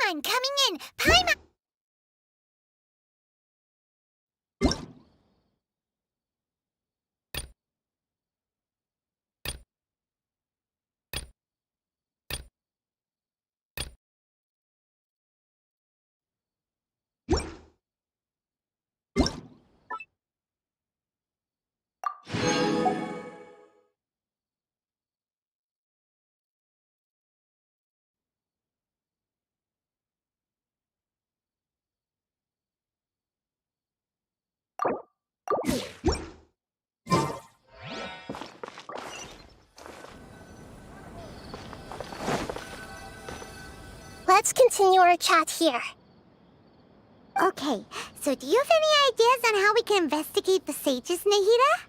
Paimon coming in! Paimon! Let's continue our chat here. Okay, so do you have any ideas on how we can investigate the sages, Nahida?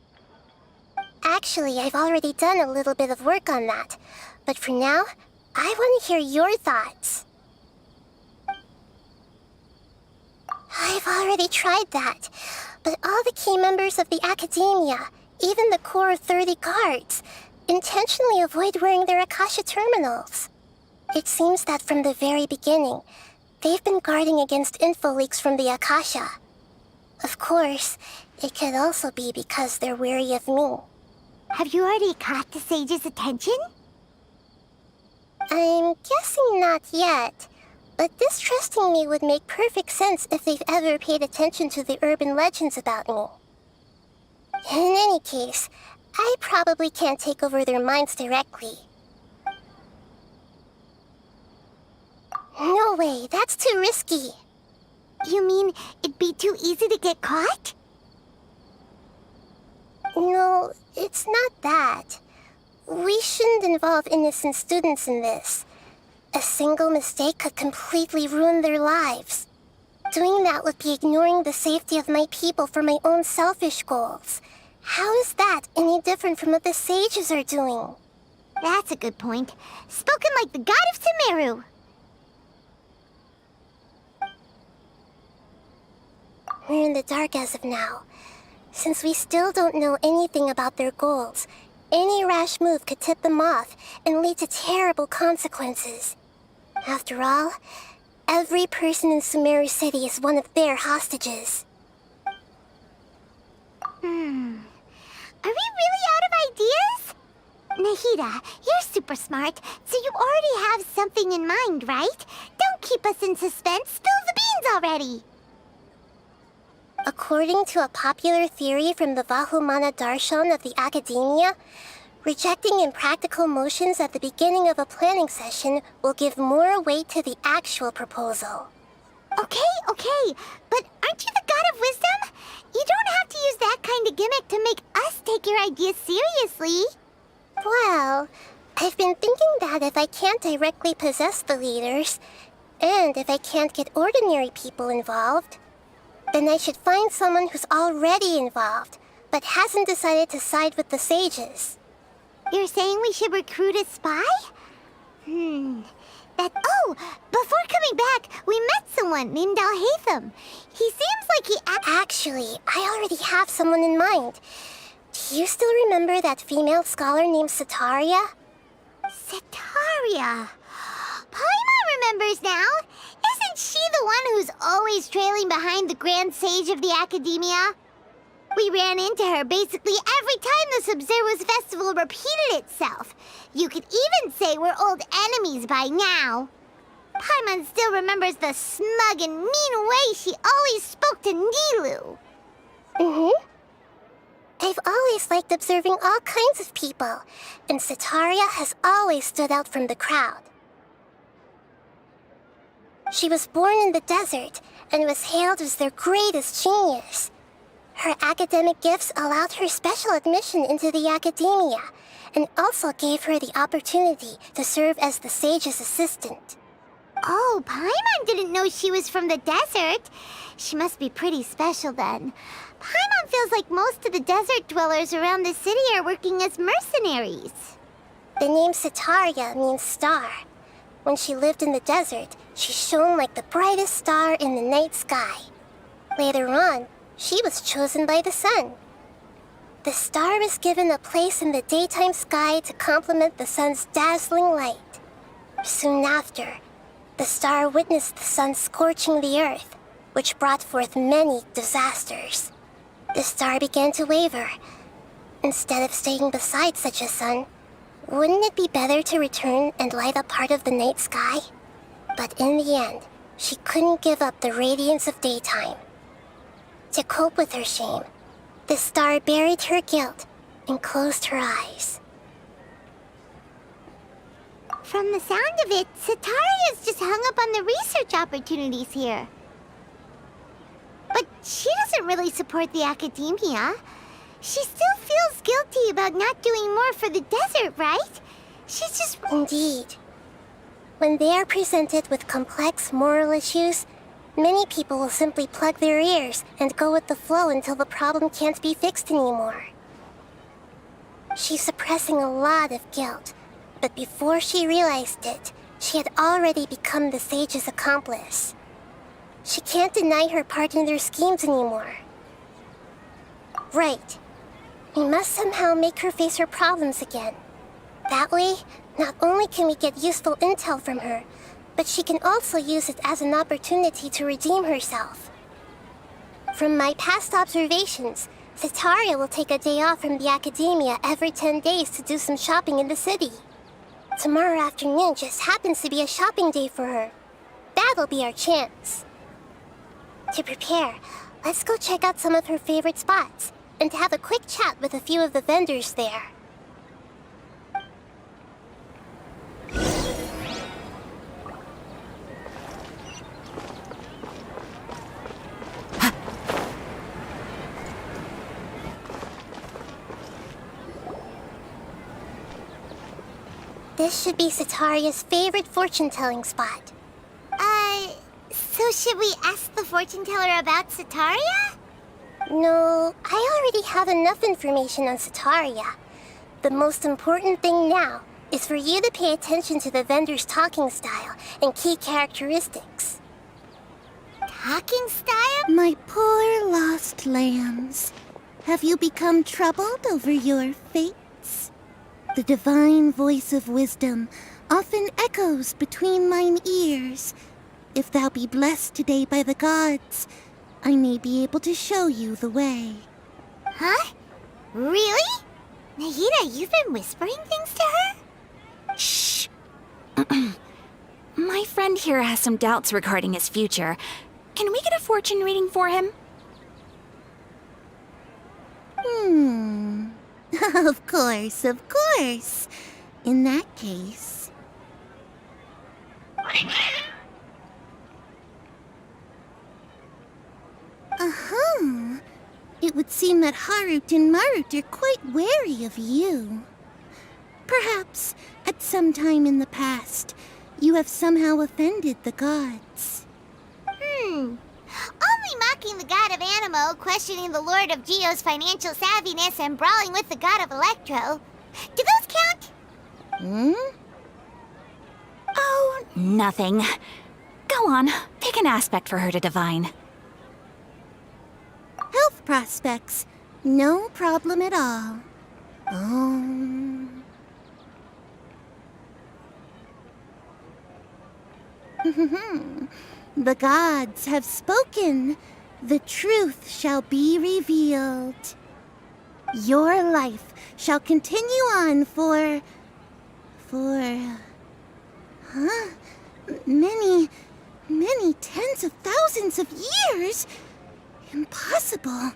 Actually, I've already done a little bit of work on that. But for now, I want to hear your thoughts. I've already tried that, but all the key members of the Academia, even the core 30 guards, intentionally avoid wearing their Akasha terminals. It seems that from the very beginning, they've been guarding against info leaks from the Akasha. Of course, it could also be because they're wary of me. Have you already caught the sage's attention? I'm guessing not yet, but distrusting me would make perfect sense if they've ever paid attention to the urban legends about me. In any case, I probably can't take over their minds directly. No way, that's too risky. You mean it'd be too easy to get caught? No, it's not that. We shouldn't involve innocent students in this. A single mistake could completely ruin their lives. Doing that would be ignoring the safety of my people for my own selfish goals. How is that any different from what the sages are doing? That's a good point. Spoken like the god of Sumeru. We're in the dark as of now. Since we still don't know anything about their goals, any rash move could tip them off and lead to terrible consequences. After all, every person in Sumeru City is one of their hostages. Are we really out of ideas? Nahida, you're super smart, so you already have something in mind, right? Don't keep us in suspense. Spill the beans already. According to a popular theory from the Vahumana Darshan of the Academia, rejecting impractical motions at the beginning of a planning session will give more weight to the actual proposal. Okay, but aren't you the god of wisdom? You don't have to use that kind of gimmick to make us take your ideas seriously. Well, I've been thinking that if I can't directly possess the leaders, and if I can't get ordinary people involved, then I should find someone who's already involved, but hasn't decided to side with the sages. You're saying we should recruit a spy? Before coming back, we met someone named Alhaitham. He seems like he Actually, I already have someone in mind. Do you still remember that female scholar named Setaria? Setaria. Paimon remembers now. Isn't she the one who's always trailing behind the Grand Sage of the Academia? We ran into her basically every time the Sub-Zero's festival repeated itself. You could even say we're old enemies by now. Paimon still remembers the smug and mean way she always spoke to Nilu. I've always liked observing all kinds of people, and Setaria has always stood out from the crowd. She was born in the desert and was hailed as their greatest genius. Her academic gifts allowed her special admission into the academia, and also gave her the opportunity to serve as the sage's assistant. Oh, Paimon didn't know she was from the desert. She must be pretty special then. Paimon feels like most of the desert dwellers around the city are working as mercenaries. The name Setaria means star. When she lived in the desert, she shone like the brightest star in the night sky. Later on, she was chosen by the sun. The star was given a place in the daytime sky to complement the sun's dazzling light. Soon after, the star witnessed the sun scorching the earth, which brought forth many disasters. The star began to waver. Instead of staying beside such a sun, wouldn't it be better to return and light up part of the night sky? But in the end, she couldn't give up the radiance of daytime. To cope with her shame, the star buried her guilt and closed her eyes. From the sound of it, Setaria's just hung up on the research opportunities here. But she doesn't really support the academia. She still feels guilty about not doing more for the desert, right? She's just... Indeed. When they are presented with complex moral issues, many people will simply plug their ears and go with the flow until the problem can't be fixed anymore. She's suppressing a lot of guilt, but before she realized it, she had already become the sage's accomplice. She can't deny her part in their schemes anymore. Right. We must somehow make her face her problems again. That way, not only can we get useful intel from her, but she can also use it as an opportunity to redeem herself. From my past observations, Setaria will take a day off from the academia every 10 days to do some shopping in the city. Tomorrow afternoon just happens to be a shopping day for her. That'll be our chance. To prepare, let's go check out some of her favorite spots. and to have a quick chat with a few of the vendors there. This should be Sataria's favorite fortune-telling spot. So should we ask the fortune teller about Sataria? No, I already have enough information on Sataria. The most important thing now is for you to pay attention to the vendor's talking style and key characteristics. Talking style? My poor lost lambs. Have you become troubled over your fates? The divine voice of wisdom often echoes between mine ears. If thou be blessed today by the gods, I may be able to show you the way. Huh? Really? Nahida, you've been whispering things to her? Shh. My friend here has some doubts regarding his future. Can we get a fortune reading for him? Of course, of course. In that case... It would seem that Harut and Marut are quite wary of you. Perhaps, at some time in the past, you have somehow offended the gods. Only mocking the god of Animo, questioning the lord of Geo's financial savviness, and brawling with the god of Electro. Do those count? Oh, nothing. Go on, pick an aspect for her to divine. Health prospects, no problem at all. The gods have spoken. The truth shall be revealed. Your life shall continue on for many tens of thousands of years. Impossible.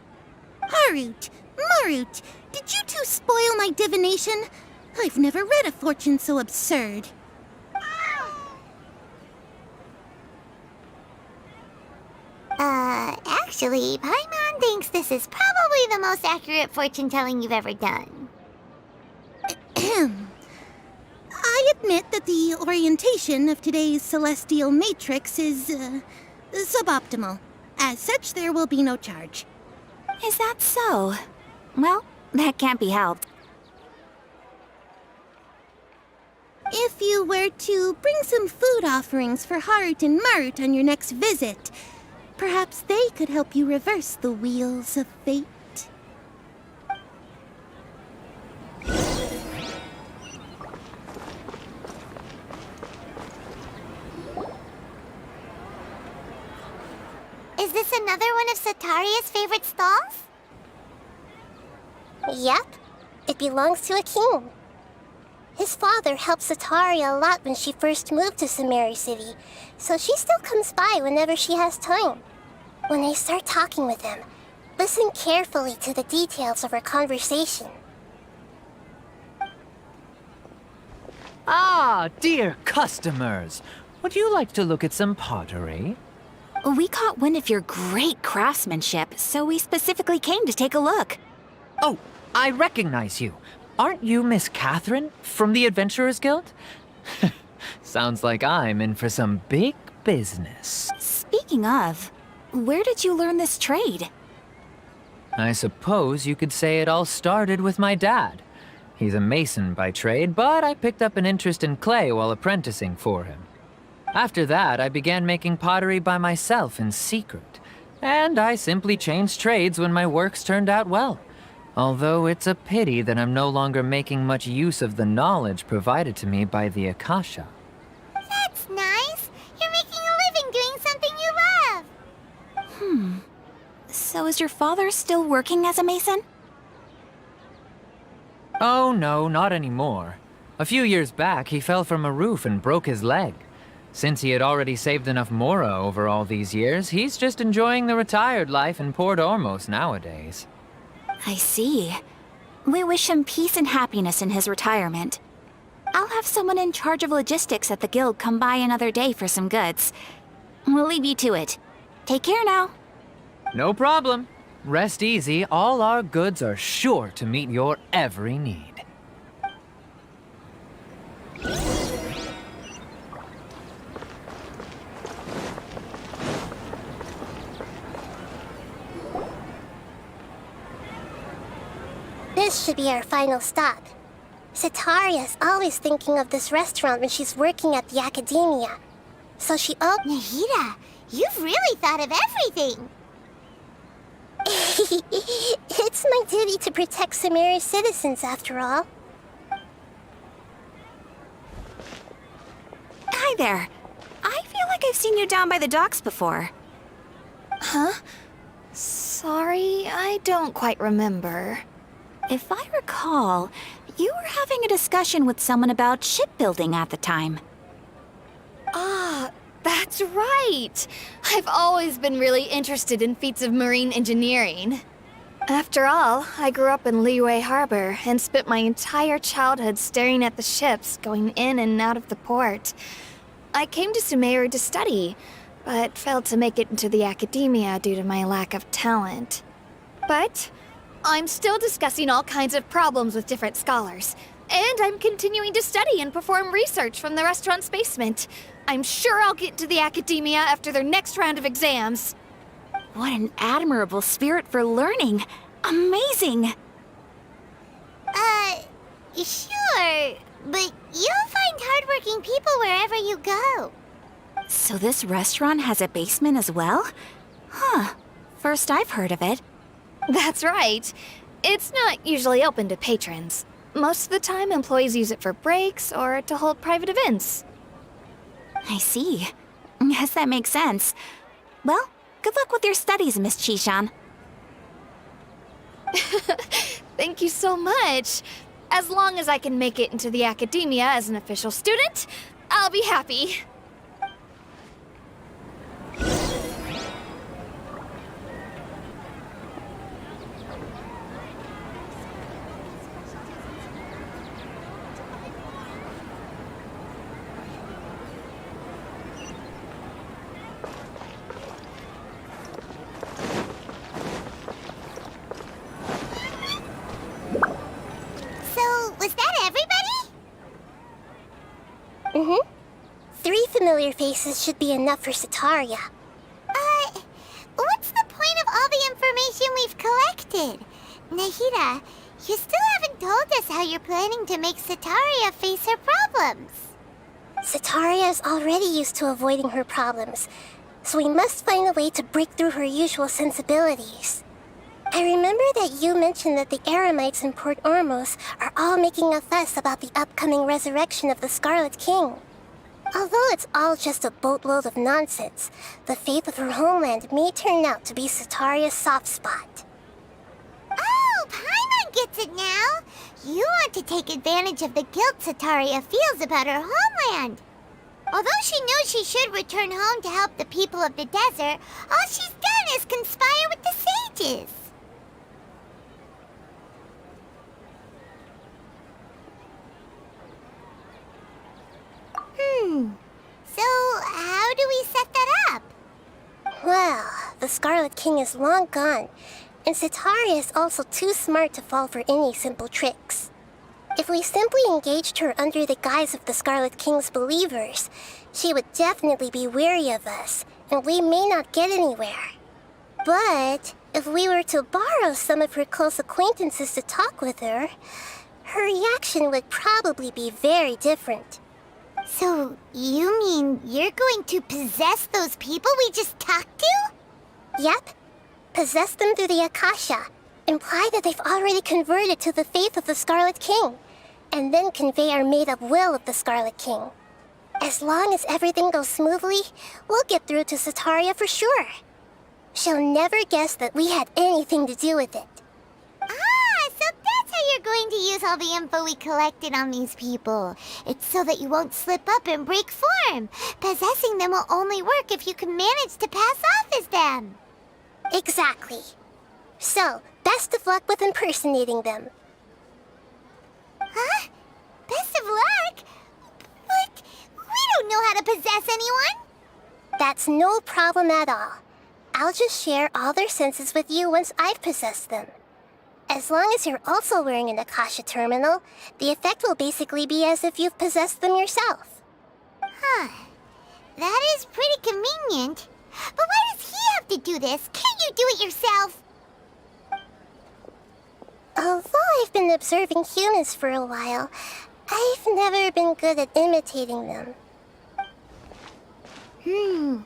Harut, Marut, did you two spoil my divination? I've never read a fortune so absurd. Actually, Paimon thinks this is probably the most accurate fortune-telling you've ever done. I admit that the orientation of today's celestial matrix is, suboptimal. As such, there will be no charge. Is that so? Well, that can't be helped. If you were to bring some food offerings for Harut and Marut on your next visit, perhaps they could help you reverse the wheels of fate. Is this another one of Sataria's favorite stalls? Yep, it belongs to a king. His father helped Sataria a lot when she first moved to Samari City, so she still comes by whenever she has time. When I start talking with him, listen carefully to the details of our conversation. Ah, dear customers! Would you like to look at some pottery? We caught wind of your great craftsmanship, so we specifically came to take a look. Oh, I recognize you. Aren't you Miss Catherine from the Adventurers Guild? Sounds like I'm in for some big business. Speaking of, where did you learn this trade? I suppose you could say it all started with my dad. He's a mason by trade, but I picked up an interest in clay while apprenticing for him. After that, I began making pottery by myself in secret, and I simply changed trades when my works turned out well. Although it's a pity that I'm no longer making much use of the knowledge provided to me by the Akasha. That's nice. You're making a living doing something you love. So is your father still working as a mason? Oh no, not anymore. A few years back, he fell from a roof and broke his leg. Since he had already saved enough mora over all these years, he's just enjoying the retired life in Port Ormos nowadays. I see. We wish him peace and happiness in his retirement. I'll have someone in charge of logistics at the guild come by another day for some goods. We'll leave you to it. Take care now. No problem. Rest easy, all our goods are sure to meet your every need. This should be our final stop. Sitaria's always thinking of this restaurant when she's working at the academia. So she Nahida, you've really thought of everything. It's my duty to protect Sumeru's citizens, after all. Hi there. I feel like I've seen you down by the docks before. Huh? Sorry, I don't quite remember. If I recall, you were having a discussion with someone about shipbuilding at the time. Ah, that's right! I've always been really interested in feats of marine engineering. After all, I grew up in Liyue Harbor and spent my entire childhood staring at the ships going in and out of the port. I came to Sumeru to study, but failed to make it into the academia due to my lack of talent. But I'm still discussing all kinds of problems with different scholars, and I'm continuing to study and perform research from the restaurant's basement. I'm sure I'll get to the academia after their next round of exams. What an admirable spirit for learning. Amazing! Sure, but you'll find hardworking people wherever you go. So this restaurant has a basement as well? Huh. First I've heard of it. That's right. It's not usually open to patrons. Most of the time, employees use it for breaks or to hold private events. I see. Guess that makes sense. Well, good luck with your studies, Miss Chishan. Thank you so much. As long as I can make it into the academia as an official student, I'll be happy. Was that everybody? Mm-hmm. 3 familiar faces should be enough for Sitaria. What's the point of all the information we've collected? Nahida, you still haven't told us how you're planning to make Sitaria face her problems. Sitaria is already used to avoiding her problems, so we must find a way to break through her usual sensibilities. I remember that you mentioned that the Eremites in Port Ormos are all making a fuss about the upcoming resurrection of the Scarlet King. Although it's all just a boatload of nonsense, the faith of her homeland may turn out to be Sitaria's soft spot. Oh, Paimon gets it now! You want to take advantage of the guilt Sitaria feels about her homeland. Although she knows she should return home to help the people of the desert, all she's done is conspire with the sages. So, how do we set that up? Well, the Scarlet King is long gone, and Sitaria is also too smart to fall for any simple tricks. If we simply engaged her under the guise of the Scarlet King's believers, she would definitely be wary of us, and we may not get anywhere. But if we were to borrow some of her close acquaintances to talk with her, her reaction would probably be very different. So, you mean you're going to possess those people we just talked to? Yep. Possess them through the Akasha, imply that they've already converted to the faith of the Scarlet King, and then convey our made-up will of the Scarlet King. As long as everything goes smoothly, we'll get through to Sitaria for sure. She'll never guess that we had anything to do with it. So that's how you're going to use all the info we collected on these people. It's so that you won't slip up and break form. Possessing them will only work if you can manage to pass off as them. Exactly. So, best Best of luck with impersonating them. Huh? Best of luck? But we don't know how to possess anyone. That's no problem at all. I'll just share all their senses with you once I've possessed them. As long as you're also wearing an Akasha terminal, the effect will basically be as if you've possessed them yourself. Huh. That is pretty convenient. But why does he have to do this? Can't you do it yourself? Although I've been observing humans for a while, I've never been good at imitating them. You're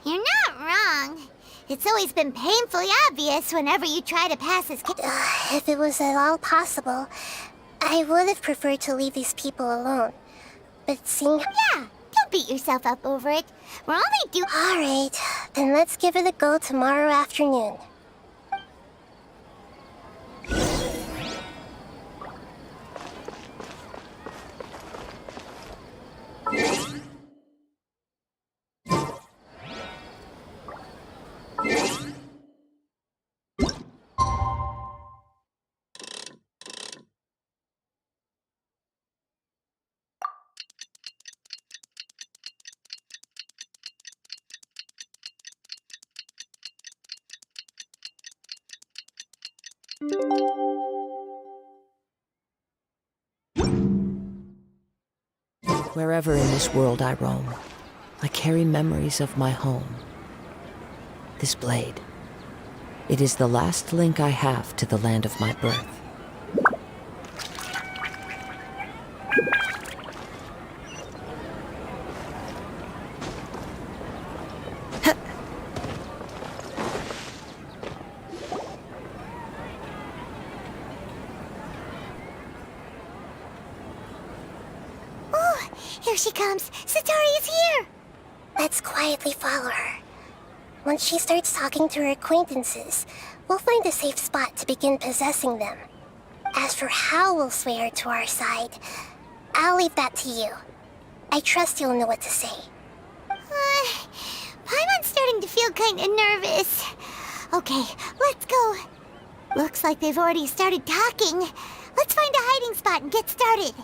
not wrong. It's always been painfully obvious whenever you try to pass as If it was at all possible, I would have preferred to leave these people alone. But seeing... Yeah, don't beat yourself up over it. We're only doing... Alright, then let's give it a go tomorrow afternoon. Wherever in this world I roam, I carry memories of my home. This blade, it is the last link I have to the land of my birth. Here she comes. Satori is here. Let's quietly follow her. Once she starts talking to her acquaintances, we'll find a safe spot to begin possessing them. As for how we'll sway her to our side, I'll leave that to you. I trust you'll know what to say. Paimon's starting to feel kinda nervous. Okay, let's go. Looks like they've already started talking. Let's find a hiding spot and get started.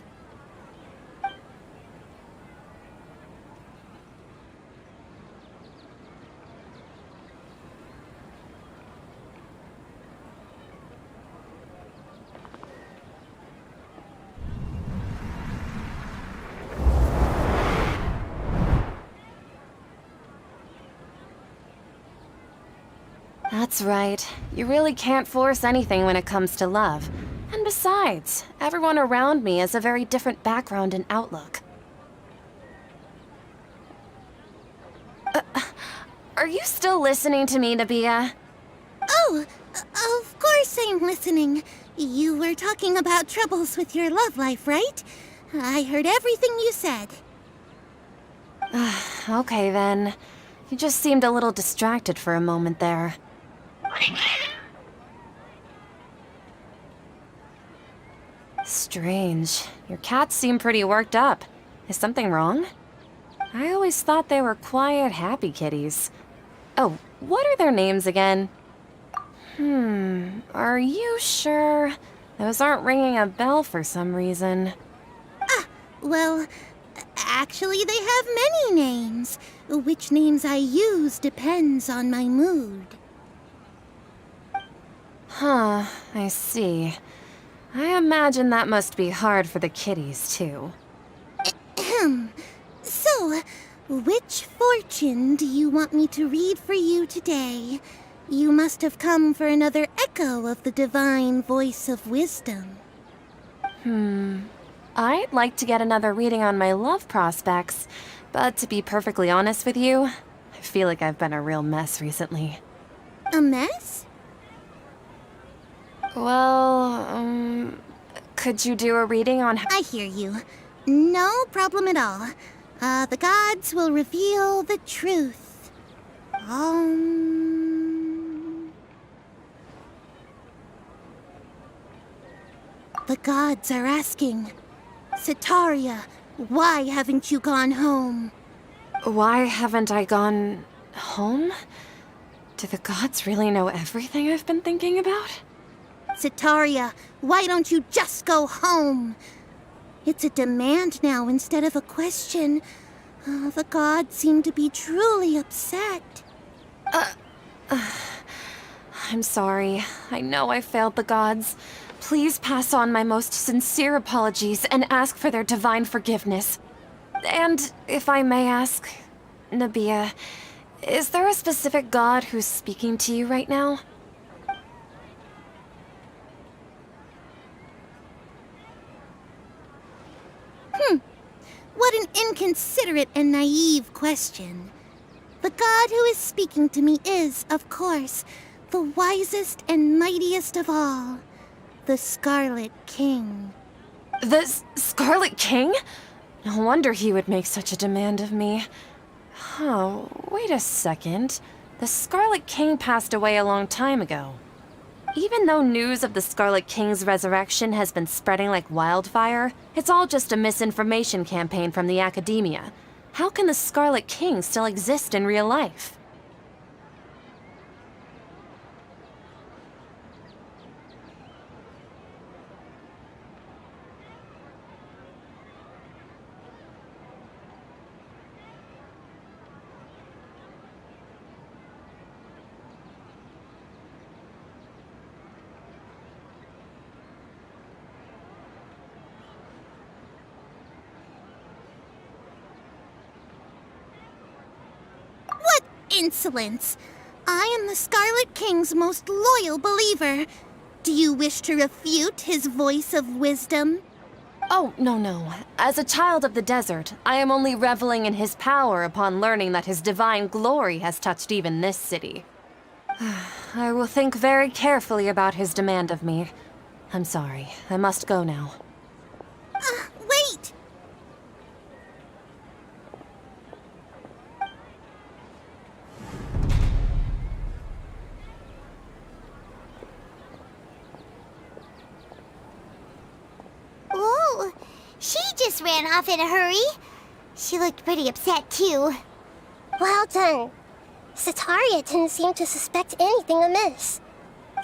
That's right. You really can't force anything when it comes to love. And besides, everyone around me has a very different background and outlook. Are you still listening to me, Nabia? Oh, of course I'm listening. You were talking about troubles with your love life, right? I heard everything you said. Okay then. You just seemed a little distracted for a moment there. Strange. Your cats seem pretty worked up. Is something wrong? I always thought they were quiet, happy kitties. Oh, what are their names again? Are you sure? Those aren't ringing a bell for some reason. Well, actually they have many names. Which names I use depends on my mood. Huh, I see. I imagine that must be hard for the kitties, too. So, which fortune do you want me to read for you today? You must have come for another echo of the divine voice of wisdom. I'd like to get another reading on my love prospects, but to be perfectly honest with you, I feel like I've been a real mess recently. A mess? Well, could you do a reading on... I hear you. No problem at all. The gods will reveal the truth. The gods are asking, Sataria, why haven't you gone home? Why haven't I gone... home? Do the gods really know everything I've been thinking about? Sitaria, why don't you just go home? It's a demand now instead of a question. The gods seem to be truly upset. I'm sorry. I know I failed the gods. Please pass on my most sincere apologies and ask for their divine forgiveness. And if I may ask, Nabia, is there a specific god who's speaking to you right now? What an inconsiderate and naive question. The god who is speaking to me is, of course, the wisest and mightiest of all, the Scarlet King. The Scarlet King? No wonder he would make such a demand of me. Oh, wait a second. The Scarlet King passed away a long time ago. Even though news of the Scarlet King's resurrection has been spreading like wildfire, it's all just a misinformation campaign from the Academia. How can the Scarlet King still exist in real life? Insolence! I am the Scarlet King's most loyal believer. Do you wish to refute his voice of wisdom? Oh, no. As a child of the desert, I am only reveling in his power upon learning that his divine glory has touched even this city. I will think very carefully about his demand of me. I'm sorry. I must go now. Wait! Whoa! She just ran off in a hurry. She looked pretty upset, too. Well done. Sitaria didn't seem to suspect anything amiss.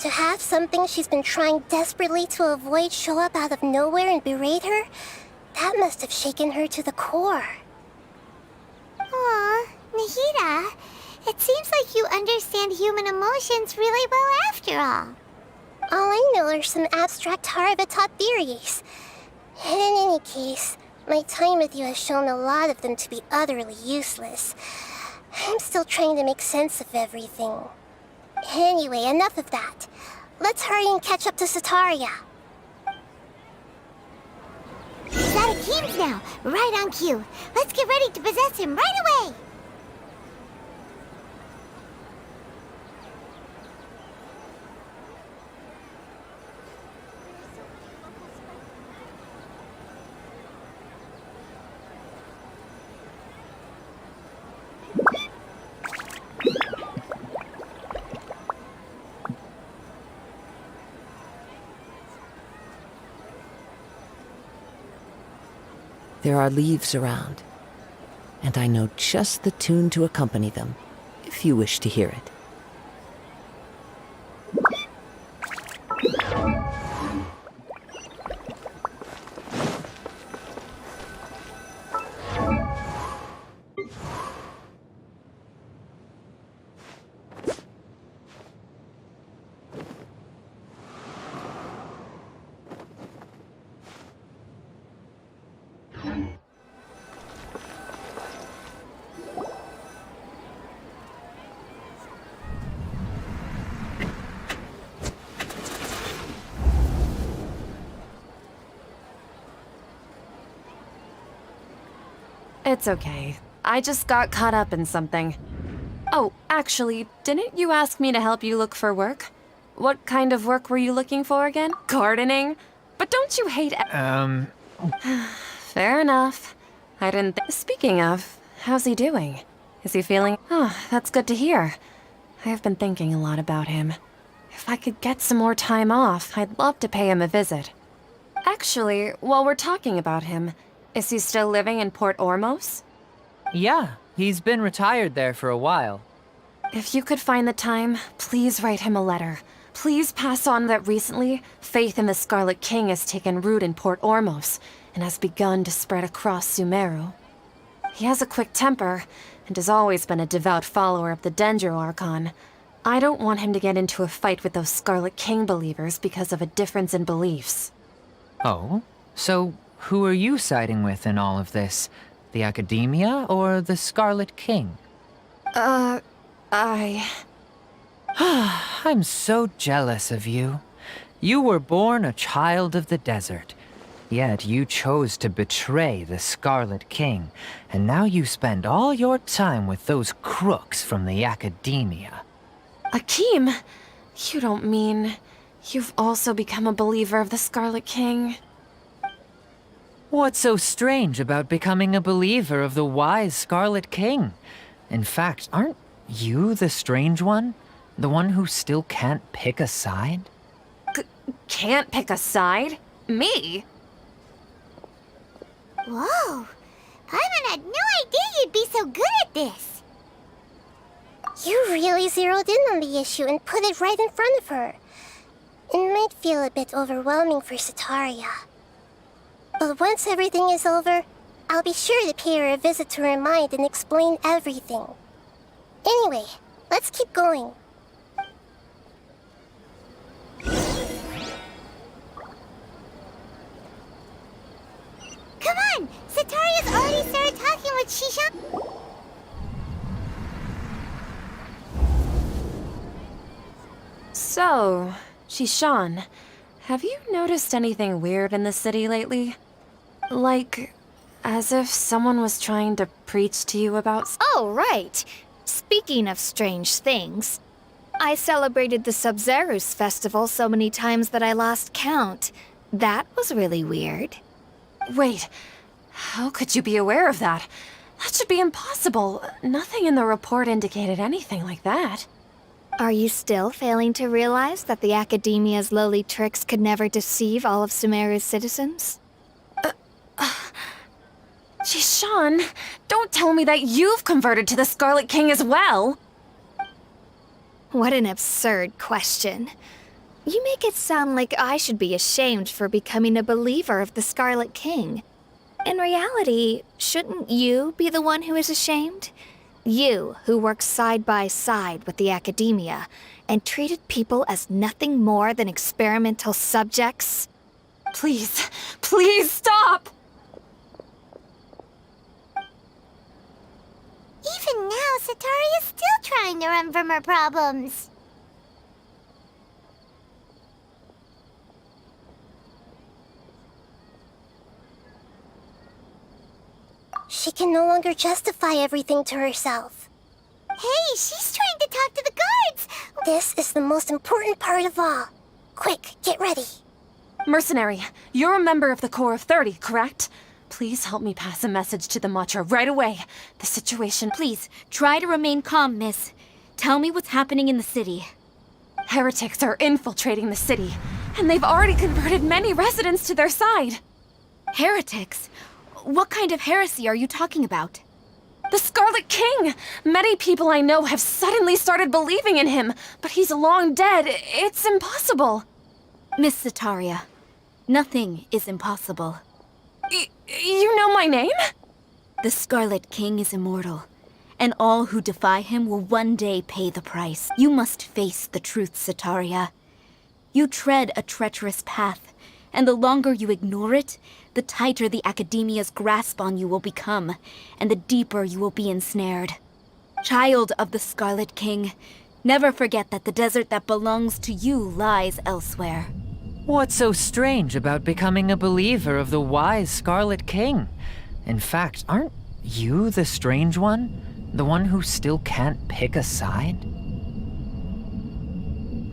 To have something she's been trying desperately to avoid show up out of nowhere and berate her, that must have shaken her to the core. Aw, Nahida, it seems like you understand human emotions really well after all. All I know are some abstract Harvard-taught theories. And in any case, my time with you has shown a lot of them to be utterly useless. I'm still trying to make sense of everything. Anyway, enough of that. Let's hurry and catch up to Sitaria. He's out of Keem's now, right on cue. Let's get ready to possess him right away! There are leaves around, and I know just the tune to accompany them, if you wish to hear it. It's okay. I just got caught up in something. Oh, actually, didn't you ask me to help you look for work? What kind of work were you looking for again? Gardening? But don't you hate Fair enough. I didn't Speaking of, how's he doing? Is he feeling... Oh, that's good to hear. I have been thinking a lot about him. If I could get some more time off, I'd love to pay him a visit. Actually, while we're talking about him, is he still living in Port Ormos? Yeah, he's been retired there for a while. If you could find the time, please write him a letter. Please pass on that recently, faith in the Scarlet King has taken root in Port Ormos and has begun to spread across Sumeru. He has a quick temper and has always been a devout follower of the Dendro Archon. I don't want him to get into a fight with those Scarlet King believers because of a difference in beliefs. Oh? So, who are you siding with in all of this? The Academia or the Scarlet King? I'm so jealous of you. You were born a child of the desert. Yet you chose to betray the Scarlet King, and now you spend all your time with those crooks from the Academia. Akeem, you don't mean you've also become a believer of the Scarlet King? What's so strange about becoming a believer of the wise Scarlet King? In fact, aren't you the strange one? The one who still can't pick a side? Can't pick a side? Me? Whoa! Paimon had no idea you'd be so good at this. You really zeroed in on the issue and put it right in front of her. It might feel a bit overwhelming for Setaria. But once everything is over, I'll be sure to pay her a visit to her mind and explain everything. Anyway, let's keep going. Come on! Setaria's already started talking with Shishan. So, Shishan, have you noticed anything weird in the city lately? Like, as if someone was trying to preach to you about... Oh, right. Speaking of strange things, I celebrated the Sub-Zerus festival so many times that I lost count. That was really weird. Wait, how could you be aware of that? That should be impossible. Nothing in the report indicated anything like that. Are you still failing to realize that the Academia's lowly tricks could never deceive all of Sumeru's citizens? Shishan, don't tell me that you've converted to the Scarlet King as well! What an absurd question. You make it sound like I should be ashamed for becoming a believer of the Scarlet King. In reality, shouldn't you be the one who is ashamed? You, who worked side by side with the Academia and treated people as nothing more than experimental subjects? Please, please stop! Even now, Setaria's still trying to run from her problems. She can no longer justify everything to herself. Hey, she's trying to talk to the guards! This is the most important part of all. Quick, get ready. Mercenary, you're a member of the Corps of 30, correct? Please help me pass a message to the Matcha right away. The situation... Please, try to remain calm, miss. Tell me what's happening in the city. Heretics are infiltrating the city, and they've already converted many residents to their side. Heretics? What kind of heresy are you talking about? The Scarlet King! Many people I know have suddenly started believing in him, but he's long dead. It's impossible. Miss Setaria, nothing is impossible. You know my name? The Scarlet King is immortal, and all who defy him will one day pay the price. You must face the truth, Setaria. You tread a treacherous path, and the longer you ignore it, the tighter the Academia's grasp on you will become, and the deeper you will be ensnared. Child of the Scarlet King, never forget that the desert that belongs to you lies elsewhere. What's so strange about becoming a believer of the wise Scarlet King? In fact, aren't you the strange one? The one who still can't pick a side?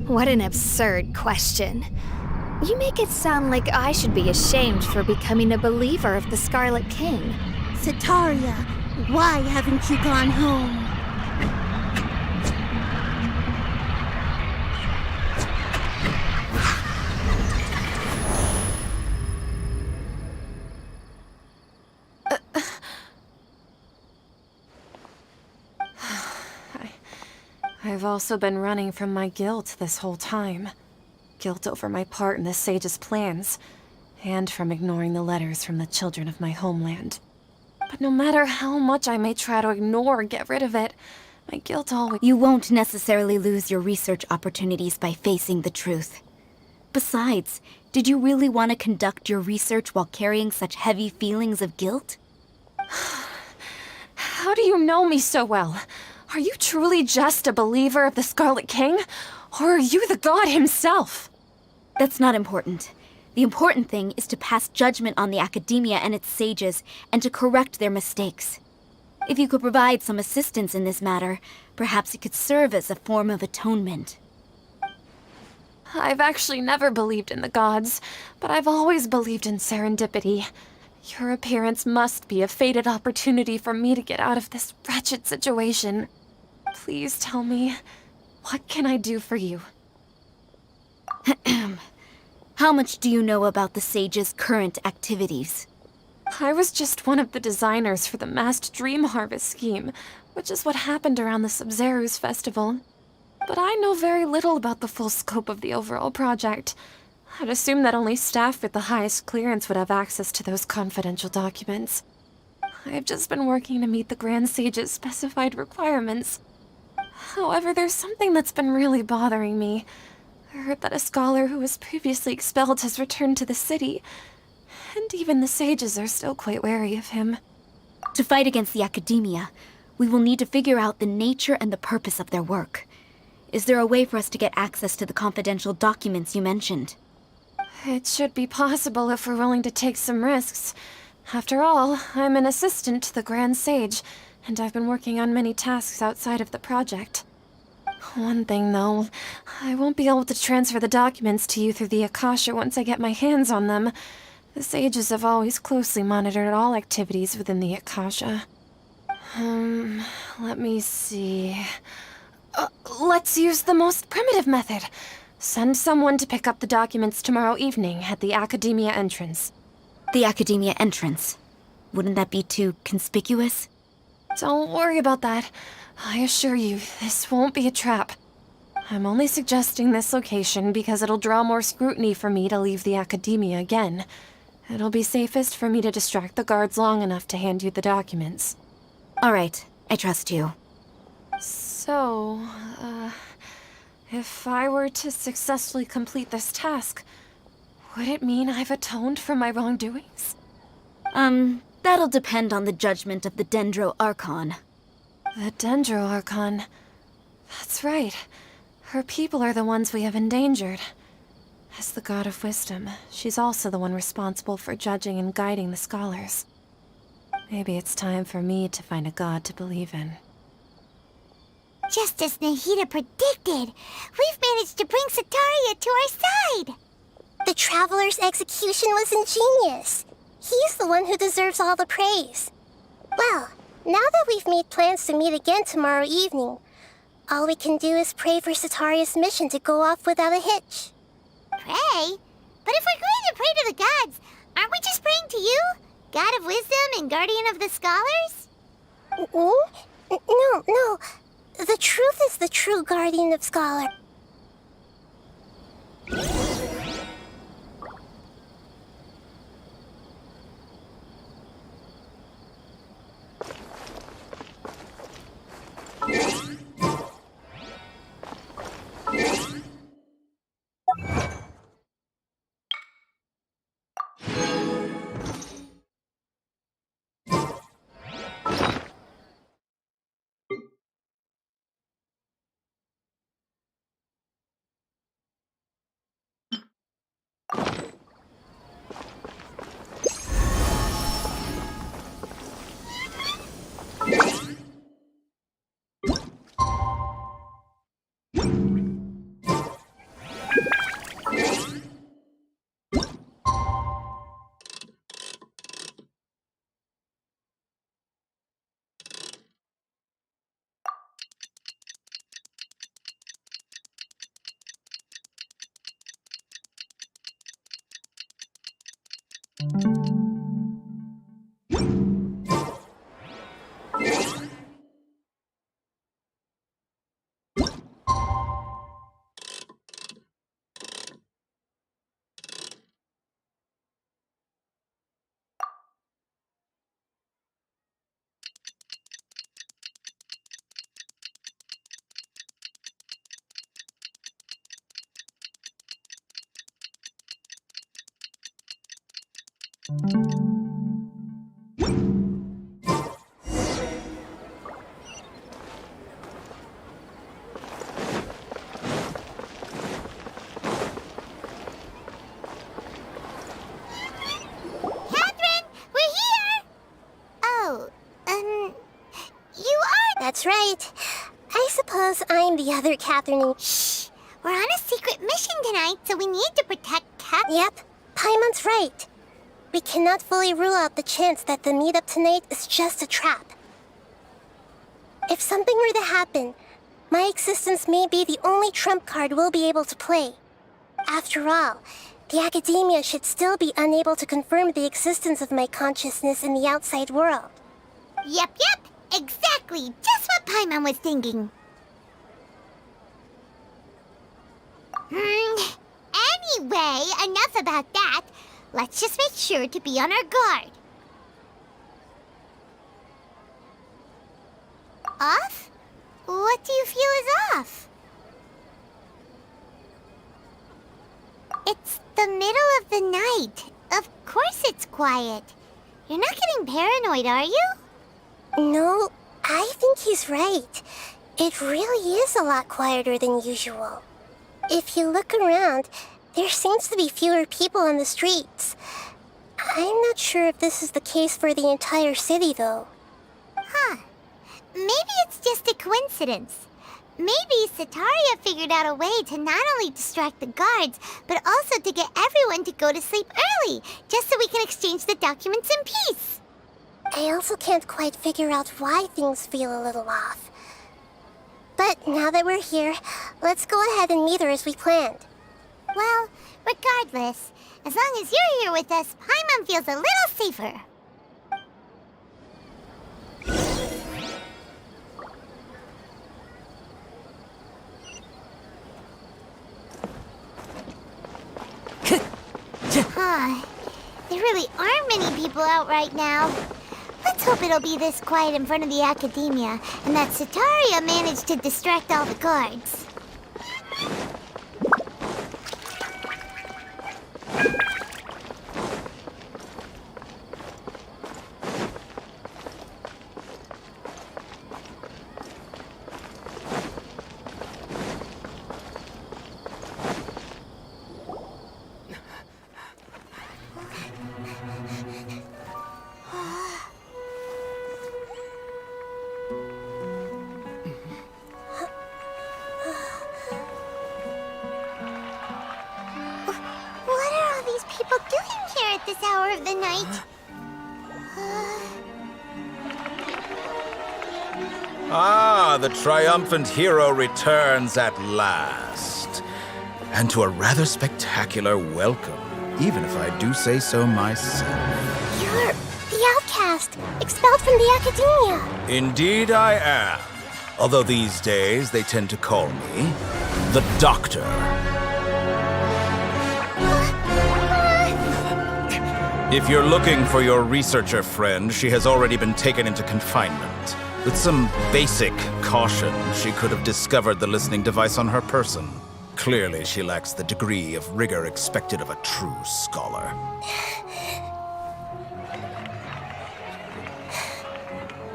What an absurd question. You make it sound like I should be ashamed for becoming a believer of the Scarlet King. Setaria, why haven't you gone home? I I've also been running from my guilt this whole time. Guilt over my part in the sage's plans, and from ignoring the letters from the children of my homeland. But no matter how much I may try to ignore or get rid of it, my guilt always— You won't necessarily lose your research opportunities by facing the truth. Besides, did you really want to conduct your research while carrying such heavy feelings of guilt? How do you know me so well? Are you truly just a believer of the Scarlet King? Or are you the god himself? That's not important. The important thing is to pass judgment on the academia and its sages, and to correct their mistakes. If you could provide some assistance in this matter, perhaps it could serve as a form of atonement. I've actually never believed in the gods, but I've always believed in serendipity. Your appearance must be a fated opportunity for me to get out of this wretched situation. Please tell me, what can I do for you? How much do you know about the sage's current activities? I was just one of the designers for the massed dream harvest scheme, which is what happened around the Sub-Zeru's festival. But I know very little about the full scope of the overall project. I'd assume that only staff with the highest clearance would have access to those confidential documents. I've just been working to meet the Grand Sage's specified requirements. However, there's something that's been really bothering me. I heard that a scholar who was previously expelled has returned to the city, and even the sages are still quite wary of him. To fight against the academia, we will need to figure out the nature and the purpose of their work. Is there a way for us to get access to the confidential documents you mentioned? It should be possible if we're willing to take some risks. After all, I'm an assistant to the Grand Sage, and I've been working on many tasks outside of the project. One thing, though, I won't be able to transfer the documents to you through the Akasha once I get my hands on them. The sages have always closely monitored all activities within the Akasha. Let me see. Let's use the most primitive method. Send someone to pick up the documents tomorrow evening at the Academia entrance. The academia entrance. Wouldn't that be too conspicuous? Don't worry about that. I assure you, this won't be a trap. I'm only suggesting this location because it'll draw more scrutiny for me to leave the Academia again. It'll be safest for me to distract the guards long enough to hand you the documents. All right, I trust you. So, if I were to successfully complete this task, would it mean I've atoned for my wrongdoings? That'll depend on the judgment of the Dendro Archon. The Dendro Archon. That's right. Her people are the ones we have endangered. As the god of wisdom, she's also the one responsible for judging and guiding the scholars. Maybe it's time for me to find a god to believe in. Just as Nahida predicted, we've managed to bring Sataria to our side! The Traveler's execution was ingenious. He's the one who deserves all the praise. Well, now that we've made plans to meet again tomorrow evening, all we can do is pray for Sataria's mission to go off without a hitch. Pray? But if we're going to pray to the gods, aren't we just praying to you? God of wisdom and guardian of the scholars? No. The truth is the true guardian of scholars. Catherine, we're here! Oh, you are... That's right. I suppose I'm the other Catherine. Shh! We're on a secret mission tonight, so we need to protect Yep, Paimon's right. We cannot fully rule out the chance that the meetup tonight is just a trap. If something were to happen, my existence may be the only trump card we'll be able to play. After all, the academia should still be unable to confirm the existence of my consciousness in the outside world. Yep, exactly. Just what Paimon was thinking. Anyway, enough about that. Let's just make sure to be on our guard. Off? What do you feel is off? It's the middle of the night. Of course it's quiet. You're not getting paranoid, are you? No, I think he's right. It really is a lot quieter than usual. If you look around, there seems to be fewer people on the streets. I'm not sure if this is the case for the entire city, though. Huh. Maybe it's just a coincidence. Maybe Sataria figured out a way to not only distract the guards, but also to get everyone to go to sleep early, just so we can exchange the documents in peace. I also can't quite figure out why things feel a little off. But now that we're here, let's go ahead and meet her as we planned. Well, regardless, as long as you're here with us, Paimon feels a little safer. There really aren't many people out right now. Let's hope it'll be this quiet in front of the academia, and that Sataria managed to distract all the guards. People doing here at this hour of the night? Ah, the triumphant hero returns at last. And to a rather spectacular welcome, even if I do say so myself. You're the outcast, expelled from the academia. Indeed I am. Although these days they tend to call me the Doctor. If you're looking for your researcher friend, she has already been taken into confinement. With some basic caution, she could have discovered the listening device on her person. Clearly, she lacks the degree of rigor expected of a true scholar.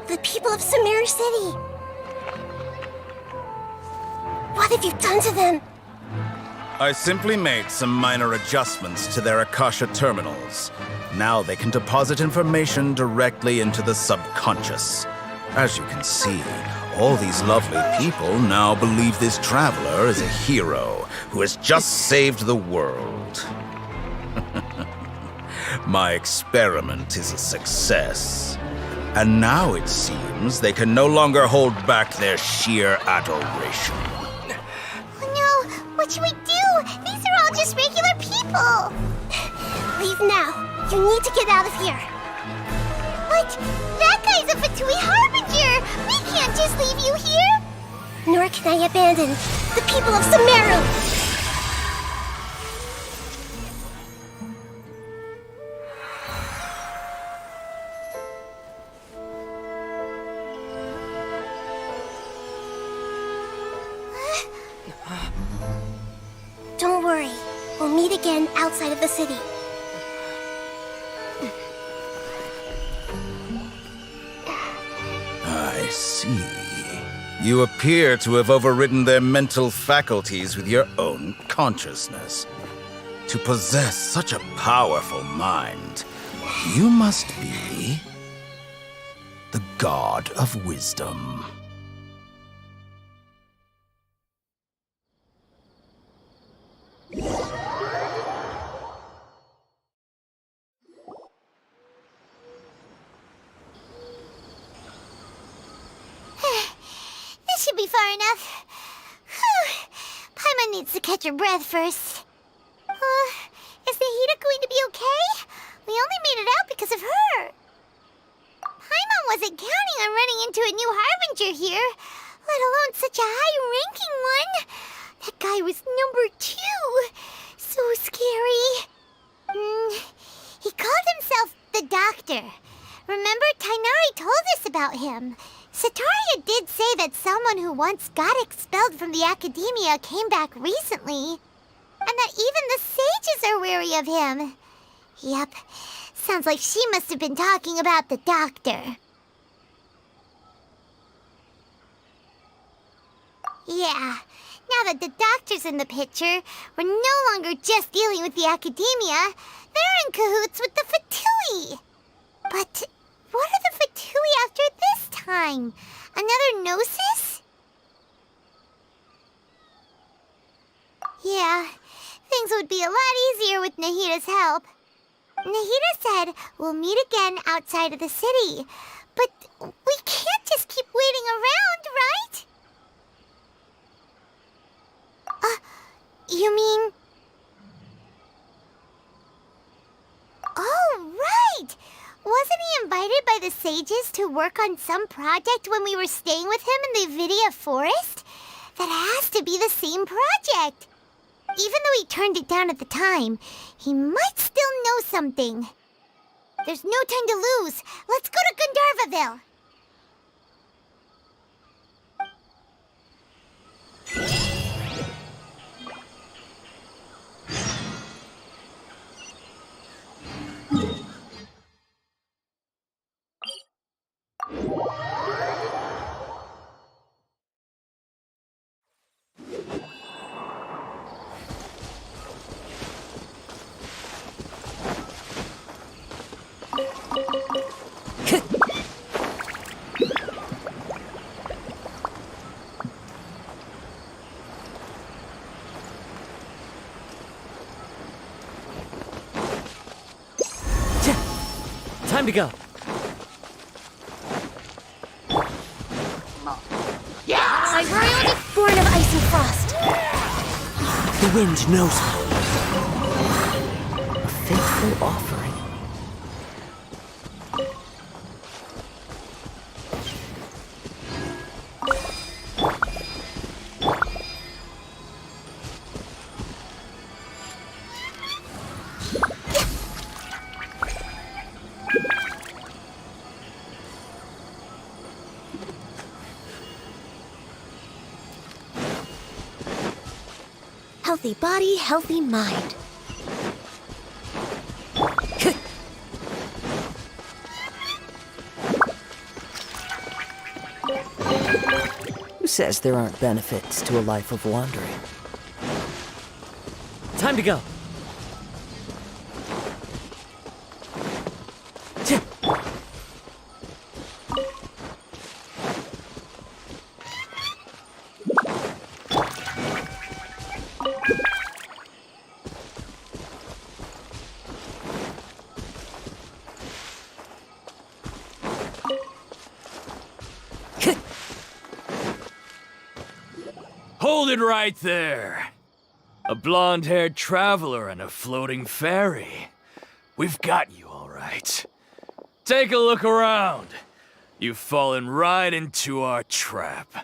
The people of Sumeru City. What have you done to them? I simply made some minor adjustments to their Akasha terminals. Now they can deposit information directly into the subconscious. As you can see, all these lovely people now believe this traveler is a hero who has just saved the world. My experiment is a success. And now it seems they can no longer hold back their sheer adoration. Oh no! What should we do? These are all just regular people! Leave now. You need to get out of here. What? That guy's a Fatui Harbinger! We can't just leave you here! Nor can I abandon the people of Sumeru! Don't worry. We'll meet again outside of the city. see. You appear to have overridden their mental faculties with your own consciousness. To possess such a powerful mind, you must be the god of wisdom. This should be far enough. Whew. Paimon needs to catch her breath first. Is Nahida going to be okay? We only made it out because of her. Paimon wasn't counting on running into a new Harbinger here, let alone such a high-ranking one. That guy was number 2. So scary. He called himself the Doctor. Remember, Tainari told us about him. Sataria did say that someone who once got expelled from the Academia came back recently. And that even the sages are wary of him. Yep, sounds like she must have been talking about the Doctor. Yeah, now that the Doctor's in the picture, we're no longer just dealing with the Academia. They're in cahoots with the Fatui. But what are the Fatui after this time? Another Gnosis? Yeah, things would be a lot easier with Nahida's help. Nahida said we'll meet again outside of the city. But we can't just keep waiting around, right? You mean... Oh, right! Wasn't he invited by the sages to work on some project when we were staying with him in the Avidia Forest? That has to be the same project. Even though he turned it down at the time, he might still know something. There's no time to lose. Let's go to Gandharvaville. Time to go. I'm really born of ice and frost. The wind knows me. A faithful offering. Healthy body, healthy mind. Who says there aren't benefits to a life of wandering? Time to go. Hold it right there. A blonde-haired traveler and a floating fairy. We've got you all right. Take a look around. You've fallen right into our trap. Are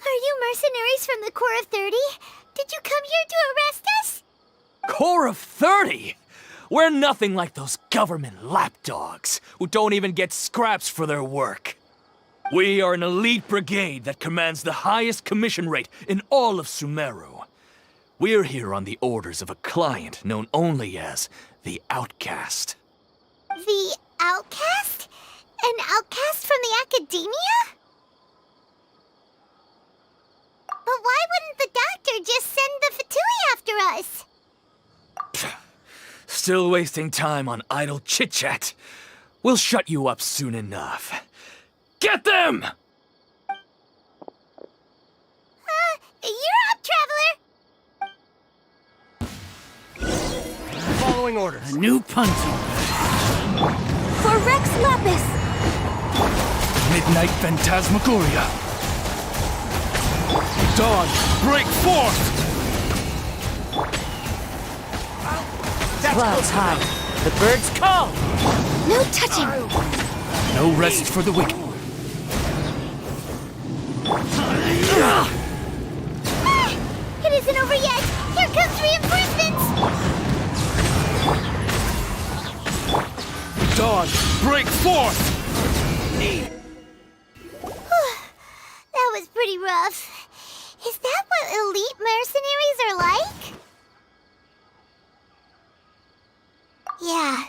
you mercenaries from the Corps of 30? Did you come here to arrest us? Corps of 30? We're nothing like those government lapdogs who don't even get scraps for their work. We are an elite brigade that commands the highest commission rate in all of Sumeru. We're here on the orders of a client known only as the Outcast. The Outcast? An outcast from the academia? But why wouldn't the doctor just send the Fatui after us? Still wasting time on idle chit-chat. We'll shut you up soon enough. Get them! You're up, Traveler! Following orders. A new punching. For Rex Lapis! Midnight Phantasmagoria. Dawn, break forth! Clouds high. The birds call. No touching! No rest for the wicked. It isn't over yet! Here comes reinforcements! Dawn, break forth! That was pretty rough. Is that what elite mercenaries are like? Yeah,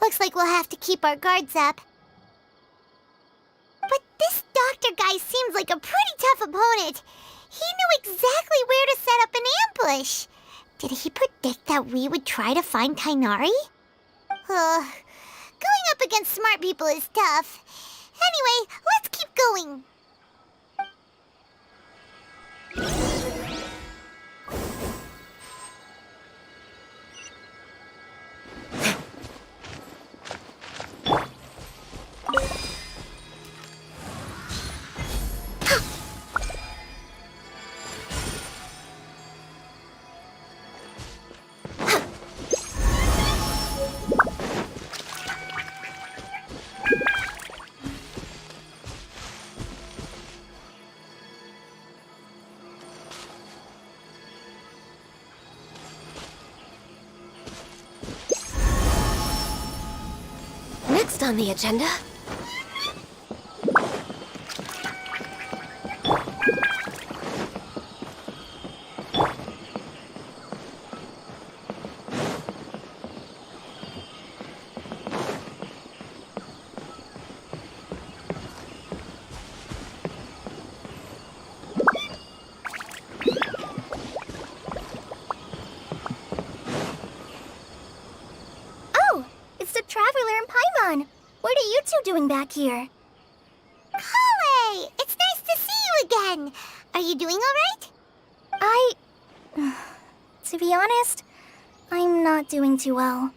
looks like we'll have to keep our guards up. But this doctor guy seems like a pretty tough opponent. He knew exactly where to set up an ambush. Did he predict that we would try to find Tainari? Going up against smart people is tough. Anyway, let's keep going. Next on the agenda. What are you two doing back here? Kale! It's nice to see you again! Are you doing alright? To be honest, I'm not doing too well.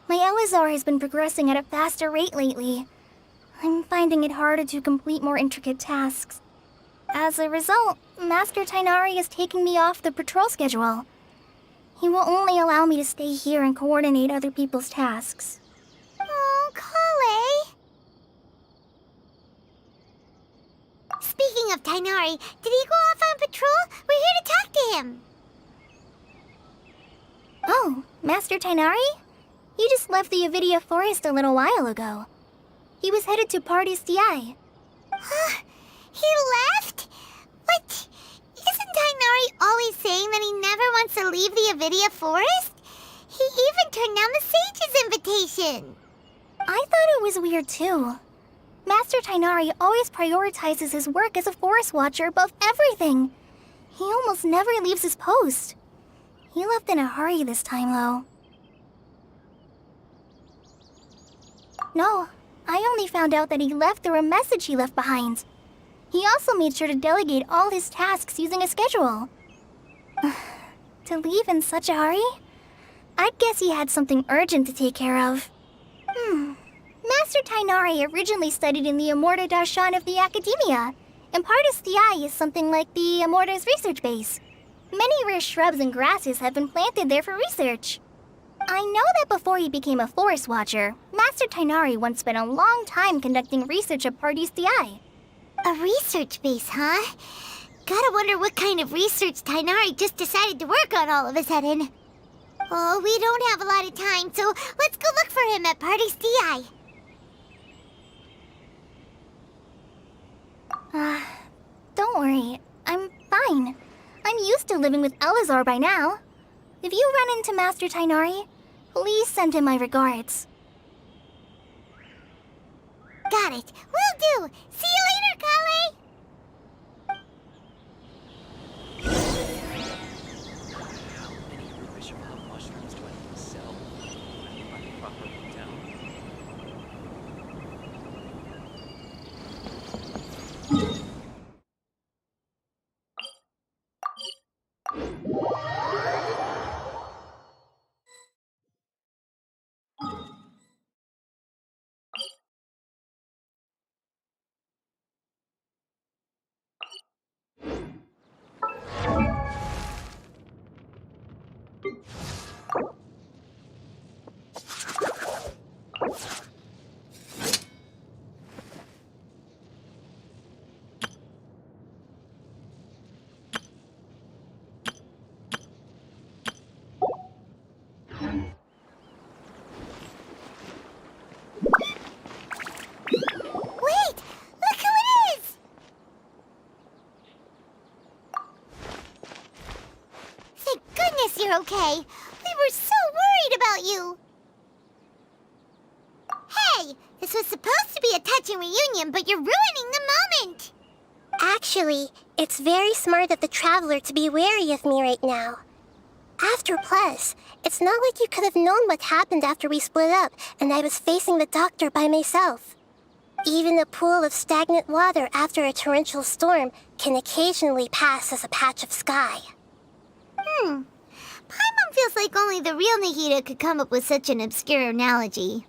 My Elazar has been progressing at a faster rate lately. I'm finding it harder to complete more intricate tasks. As a result, Master Tainari is taking me off the patrol schedule. He will only allow me to stay here and coordinate other people's tasks. Oh, Kale! Speaking of Tainari, did he go off on patrol? We're here to talk to him. Oh, Master Tainari? He just left the Avidia Forest a little while ago. He was headed to Party's DI. He left? What? Isn't Tainari always saying that he never wants to leave the Avidia Forest? He even turned down the Sage's invitation. I thought it was weird too. Master Tainari always prioritizes his work as a forest watcher above everything. He almost never leaves his post. He left in a hurry this time, though. No, I only found out that he left through a message he left behind. He also made sure to delegate all his tasks using a schedule. To leave in such a hurry? I'd guess he had something urgent to take care of. Master Tainari originally studied in the Amorta Darshan of the Academia, and Partis DI is something like the Amorta's research base. Many rare shrubs and grasses have been planted there for research. I know that before he became a forest watcher, Master Tainari once spent a long time conducting research at Partis DI. A research base, huh? Gotta wonder what kind of research Tainari just decided to work on all of a sudden. Oh, we don't have a lot of time, so let's go look for him at Party's DI. Don't worry. I'm fine. I'm used to living with Elazar by now. If you run into Master Tainari, please send him my regards. Got it. Will do. See you later, Kale. You're okay. We were so worried about you. Hey, this was supposed to be a touching reunion, but you're ruining the moment. Actually, it's very smart of the traveler to be wary of me right now. Plus, it's not like you could have known what happened after we split up and I was facing the doctor by myself. Even a pool of stagnant water after a torrential storm can occasionally pass as a patch of sky. Paimon feels like only the real Nahida could come up with such an obscure analogy.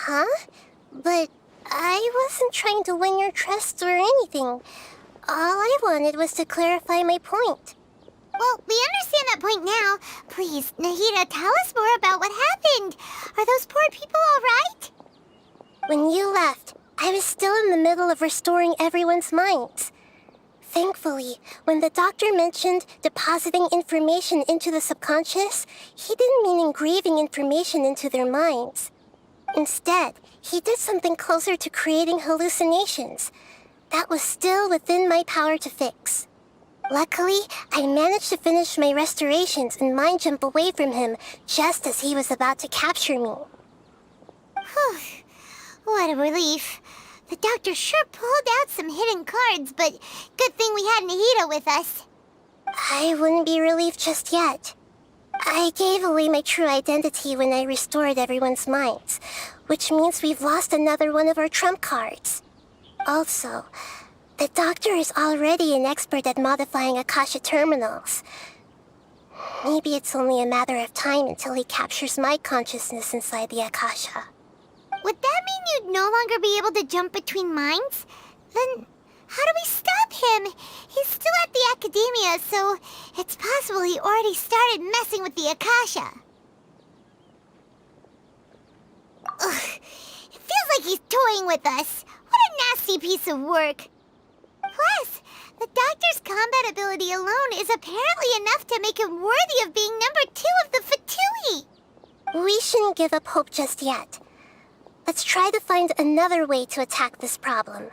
Huh? But I wasn't trying to win your trust or anything. All I wanted was to clarify my point. Well, we understand that point now. Please, Nahida, tell us more about what happened. Are those poor people all right? When you left, I was still in the middle of restoring everyone's minds. Thankfully, when the doctor mentioned depositing information into the subconscious, he didn't mean engraving information into their minds. Instead, he did something closer to creating hallucinations. That was still within my power to fix. Luckily, I managed to finish my restorations and mind jump away from him just as he was about to capture me. Whew. What a relief. The doctor sure pulled out some hidden cards, but good thing we had Nahida with us. I wouldn't be relieved just yet. I gave away my true identity when I restored everyone's minds, which means we've lost another one of our trump cards. Also, the doctor is already an expert at modifying Akasha terminals. Maybe it's only a matter of time until he captures my consciousness inside the Akasha. Would that mean you'd no longer be able to jump between minds? Then how do we stop him? He's still at the Academia, so it's possible he already started messing with the Akasha. Ugh, it feels like he's toying with us. What a nasty piece of work. Plus, the doctor's combat ability alone is apparently enough to make him worthy of being number 2 of the Fatui. We shouldn't give up hope just yet. Let's try to find another way to attack this problem.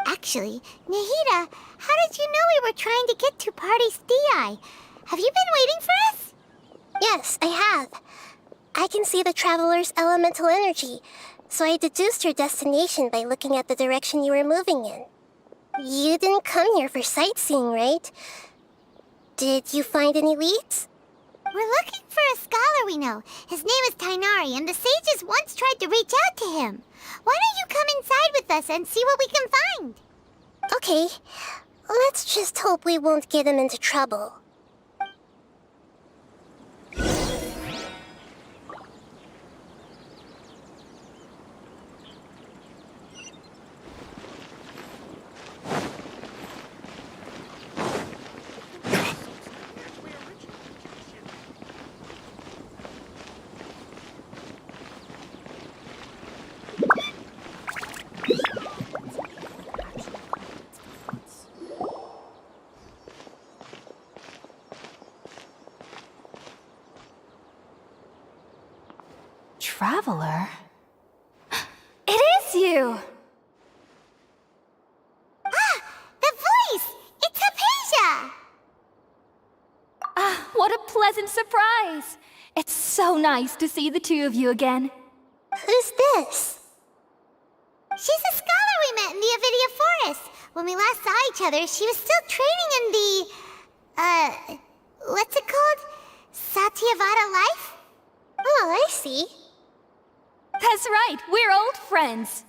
Actually, Nahida, how did you know we were trying to get to Party's DI? Have you been waiting for us? Yes, I have. I can see the traveler's elemental energy, so I deduced your destination by looking at the direction you were moving in. You didn't come here for sightseeing, right? Did you find any leads? We're looking for a scholar we know. His name is Tainari, and the sages once tried to reach out to him. Why don't you come inside with us and see what we can find? Okay. Let's just hope we won't get him into trouble. traveler. It is you! Ah, the voice! It's Hypatia! Ah, what a pleasant surprise! It's so nice to see the two of you again. Who's this? She's a scholar we met in the Avidia Forest. When we last saw each other, she was still training in the... what's it called? Satyavada life? Oh, I see. That's right, we're old friends.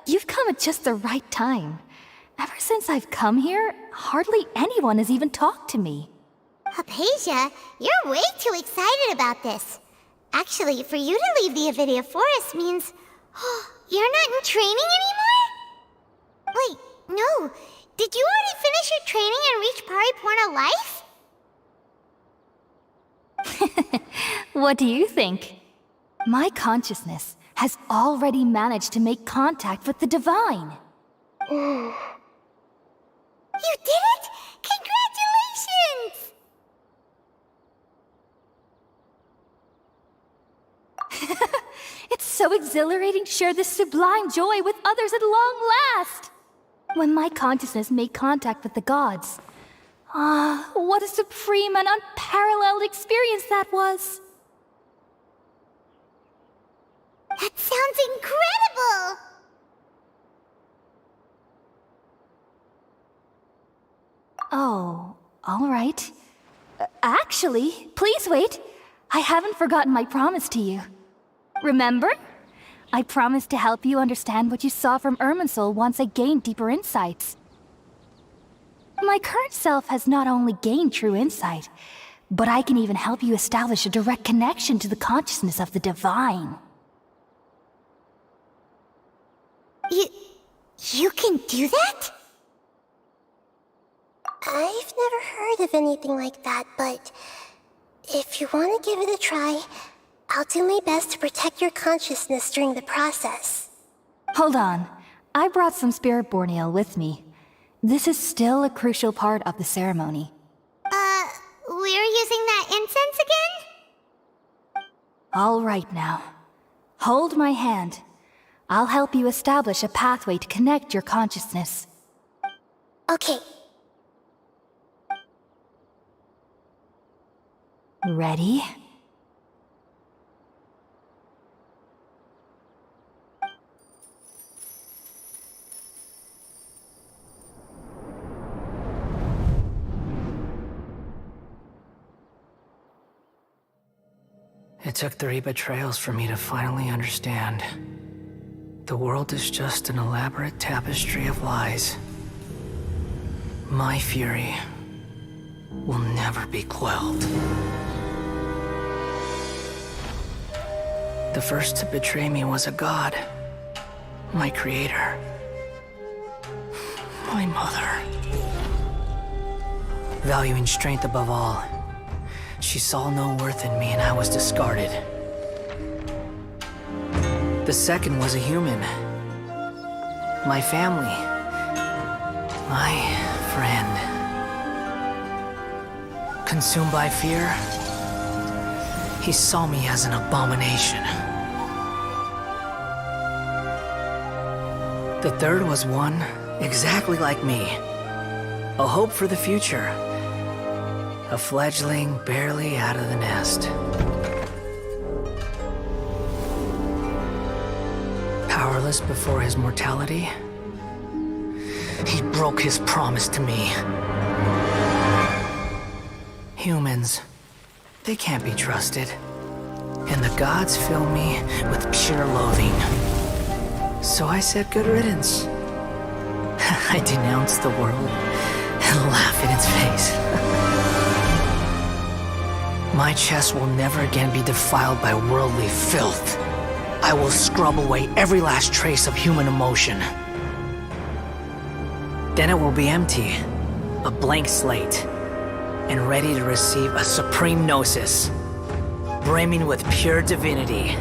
You've come at just the right time. Ever since I've come here, hardly anyone has even talked to me. Hypatia, you're way too excited about this. Actually, for you to leave the Avidia Forest means... you're not in training anymore? Wait, no. Did you already finish your training and reach Paripurna life? What do you think? My consciousness has already managed to make contact with the divine. You did it? Congratulations! It's so exhilarating to share this sublime joy with others at long last! When my consciousness made contact with the gods. Ah, what a supreme and unparalleled experience that was! That sounds incredible! Oh, all right. Actually, please wait. I haven't forgotten my promise to you. Remember? I promised to help you understand what you saw from Irminsul once I gained deeper insights. My current self has not only gained true insight, but I can even help you establish a direct connection to the consciousness of the divine. You can do that? I've never heard of anything like that, but if you want to give it a try, I'll do my best to protect your consciousness during the process. Hold on. I brought some spirit borneal with me. This is still a crucial part of the ceremony. We're using that incense again? All right now. Hold my hand. I'll help you establish a pathway to connect your consciousness. Okay. Ready? It took 3 betrayals for me to finally understand. The world is just an elaborate tapestry of lies. My fury will never be quelled. The first to betray me was a god. My creator. My mother. Valuing strength above all, she saw no worth in me and I was discarded. The second was a human. My family. My friend. Consumed by fear, he saw me as an abomination. The third was one exactly like me. A hope for the future. A fledgling barely out of the nest. Powerless before his mortality, he broke his promise to me. Humans, they can't be trusted. And the gods fill me with pure loathing. So I said good riddance. I denounce the world and laugh in its face. My chest will never again be defiled by worldly filth. I will scrub away every last trace of human emotion. Then it will be empty, a blank slate, and ready to receive a supreme gnosis, brimming with pure divinity.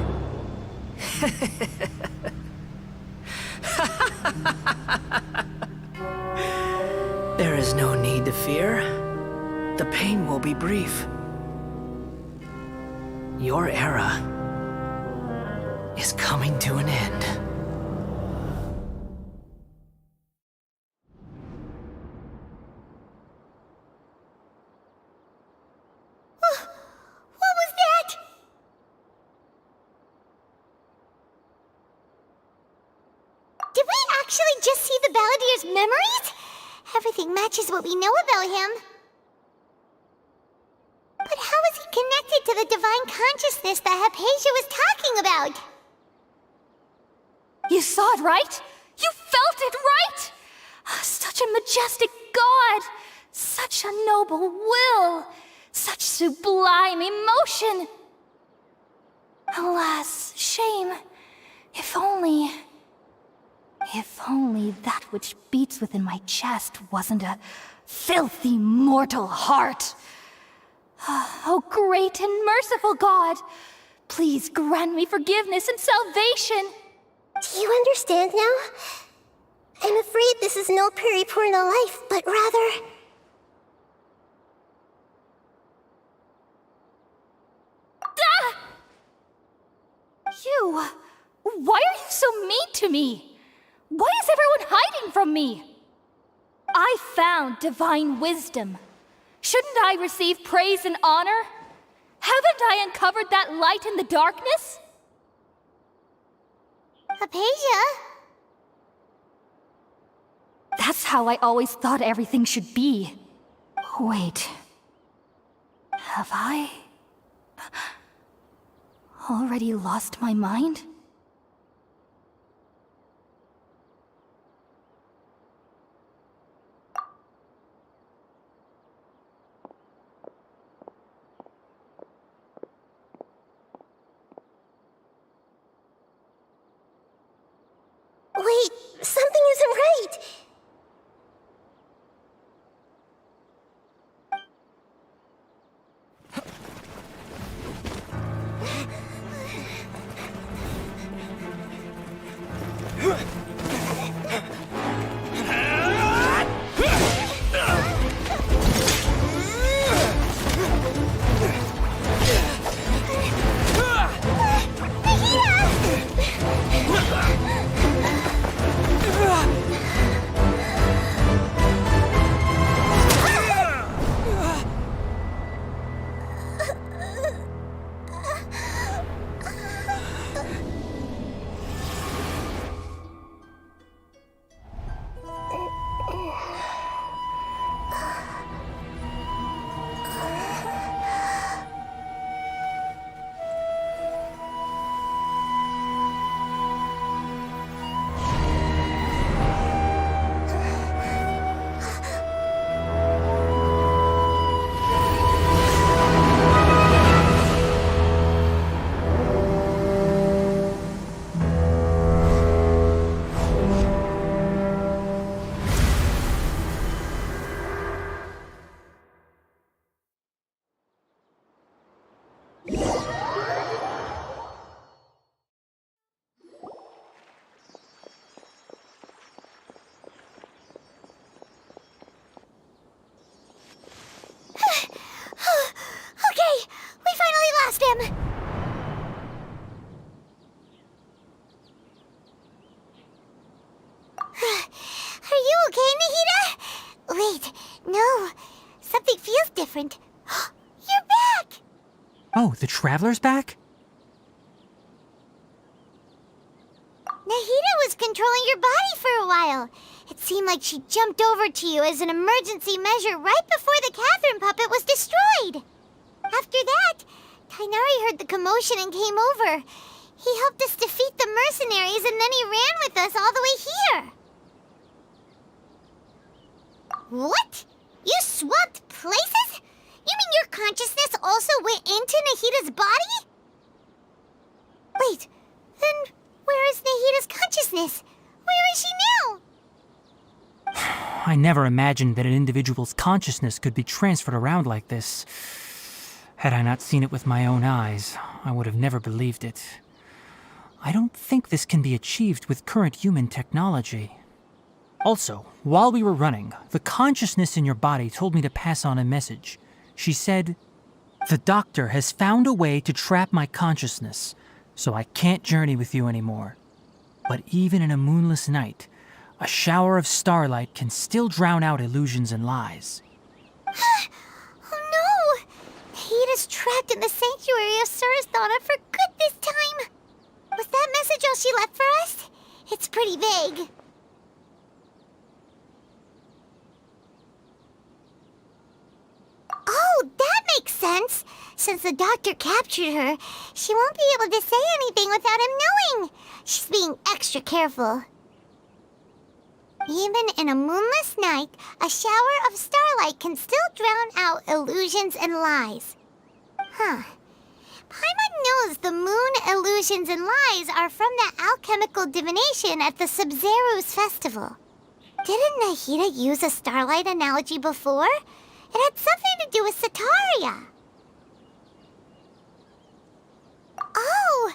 There is no need to fear. The pain will be brief. Your era coming to an end. What was that? Did we actually just see the Balladier's memories? Everything matches what we know about him. But how is he connected to the divine consciousness that Hypatia was talking about? You saw it, right? You felt it, right? Such a majestic god! Such a noble will! Such sublime emotion! Alas, shame. If only that which beats within my chest wasn't a filthy mortal heart. Oh, great and merciful God! Please grant me forgiveness and salvation! Do you understand now? I'm afraid this is no Puripurna life, but rather... Ah! You... Why are you so mean to me? Why is everyone hiding from me? I found divine wisdom. Shouldn't I receive praise and honor? Haven't I uncovered that light in the darkness? Hypatia? That's how I always thought everything should be. Wait. Have I... already lost my mind? Wait, something isn't right. different. You're back! Oh, the Traveler's back? Nahida was controlling your body for a while. It seemed like she jumped over to you as an emergency measure right before the Catherine puppet was destroyed. After that, Tainari heard the commotion and came over. He helped us defeat the mercenaries and then he ran with us all the way here. What? You swapped places? You mean your consciousness also went into Nahida's body? Wait, then where is Nahida's consciousness? Where is she now? I never imagined that an individual's consciousness could be transferred around like this. Had I not seen it with my own eyes, I would have never believed it. I don't think this can be achieved with current human technology. Also, while we were running, the consciousness in your body told me to pass on a message. She said, "The doctor has found a way to trap my consciousness, so I can't journey with you anymore. But even in a moonless night, a shower of starlight can still drown out illusions and lies. Oh no! Nahida's trapped in the sanctuary of Surasthana for good this time! Was that message all she left for us? It's pretty vague. Oh, that makes sense! Since the doctor captured her, she won't be able to say anything without him knowing. She's being extra careful. Even in a moonless night, a shower of starlight can still drown out illusions and lies. Huh. Paimon knows the moon illusions and lies are from the alchemical divination at the Sub-Zero's festival. Didn't Nahida use a starlight analogy before? It had something to do with Sataria. Oh,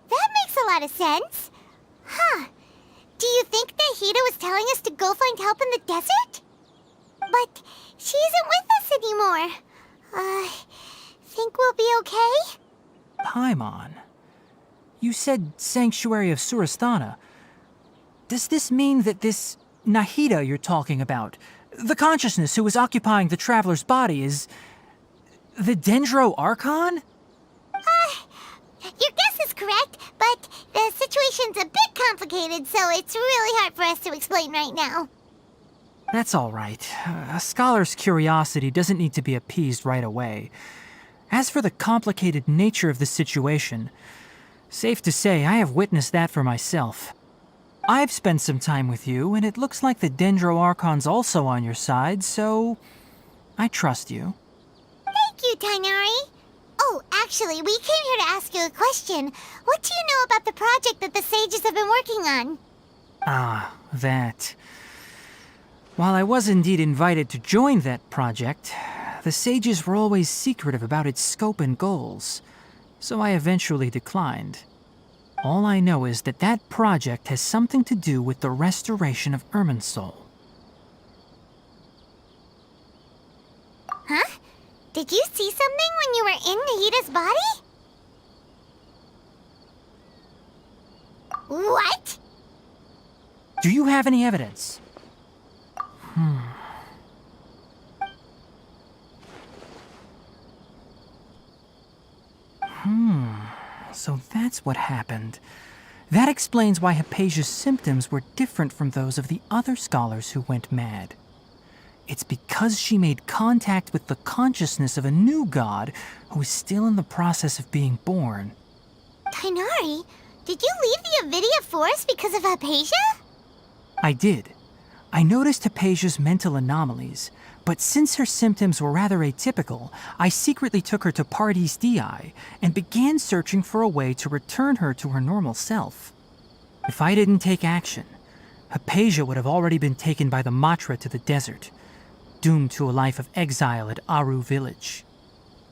that makes a lot of sense. Huh. Do you think Nahida was telling us to go find help in the desert? But she isn't with us anymore. Think we'll be okay? Paimon, you said Sanctuary of Surasthana. Does this mean that this Nahida you're talking about, the consciousness who was occupying the traveler's body, is the Dendro Archon? Your guess is correct, but the situation's a bit complicated, so it's really hard for us to explain right now. That's all right. A scholar's curiosity doesn't need to be appeased right away. As for the complicated nature of the situation, safe to say I have witnessed that for myself. I've spent some time with you, and it looks like the Dendro Archon's also on your side, so I trust you. Thank you, Tainari. Oh, actually, we came here to ask you a question. What do you know about the project that the sages have been working on? Ah, that. While I was indeed invited to join that project, the sages were always secretive about its scope and goals, so I eventually declined. All I know is that that project has something to do with the restoration of Irminsul. Huh? Did you see something when you were in Nahida's body? What? Do you have any evidence? So that's what happened. That explains why Hypatia's symptoms were different from those of the other scholars who went mad. It's because she made contact with the consciousness of a new god who is still in the process of being born. Tainari, did you leave the Avidia Forest because of Hypatia? I did. I noticed Hypatia's mental anomalies, but since her symptoms were rather atypical, I secretly took her to Pardis Dii and began searching for a way to return her to her normal self. If I didn't take action, Hypatia would have already been taken by the Matra to the desert, doomed to a life of exile at Aru village.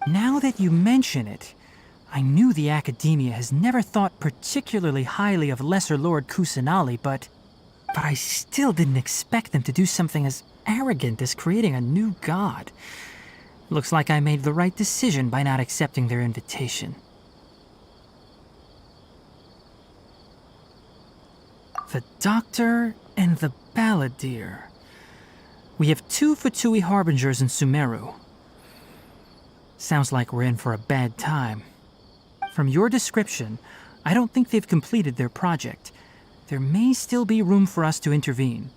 Now that you mention it, I knew the Academia has never thought particularly highly of Lesser Lord Kusanali, but I still didn't expect them to do something as arrogant as creating a new god. Looks like I made the right decision by not accepting their invitation. The Doctor and the Balladeer. We have 2 Fatui Harbingers in Sumeru. Sounds like we're in for a bad time. From your description, I don't think they've completed their project. There may still be room for us to intervene.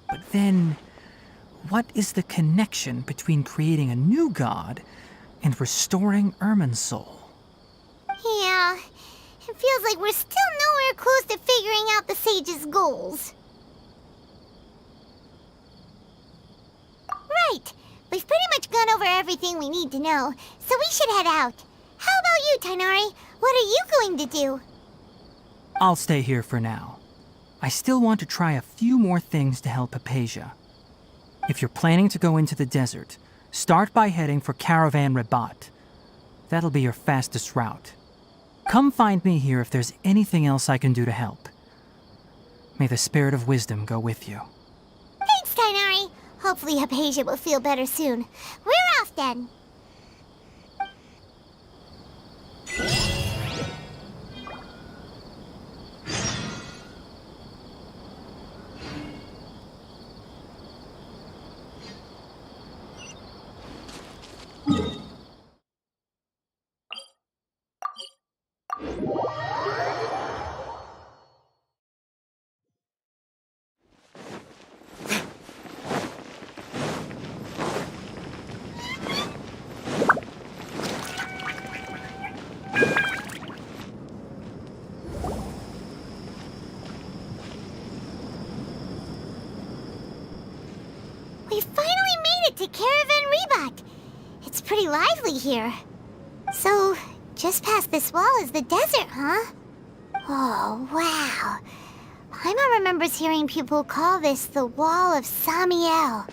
But then, what is the connection between creating a new god and restoring Irminsul? Yeah, it feels like we're still nowhere close to figuring out the sage's goals. Right, we've pretty much gone over everything we need to know, so we should head out. How about you, Tainari? What are you going to do? I'll stay here for now. I still want to try a few more things to help Hypatia. If you're planning to go into the desert, start by heading for Caravan Rabat. That'll be your fastest route. Come find me here if there's anything else I can do to help. May the spirit of wisdom go with you. Thanks, Tainari. Hopefully Hypatia will feel better soon. We're off then. to Caravan Reebok. It's pretty lively here. So, just past this wall is the desert, huh? Oh, wow. Paimon remembers hearing people call this the Wall of Samiel.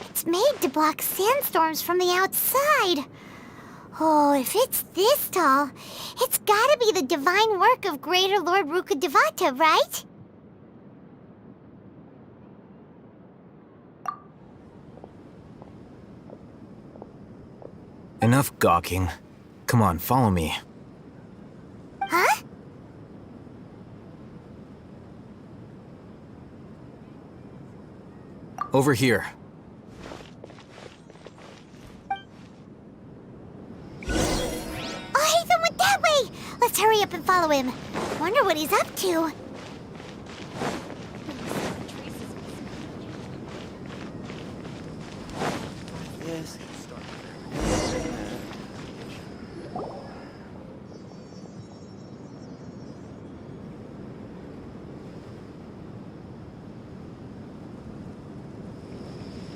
It's made to block sandstorms from the outside. Oh, if it's this tall, it's gotta be the divine work of Greater Lord Rukkhadevata, right? Enough gawking. Come on, follow me. Huh? Over here. Oh, Haytham went that way! Let's hurry up and follow him. Wonder what he's up to.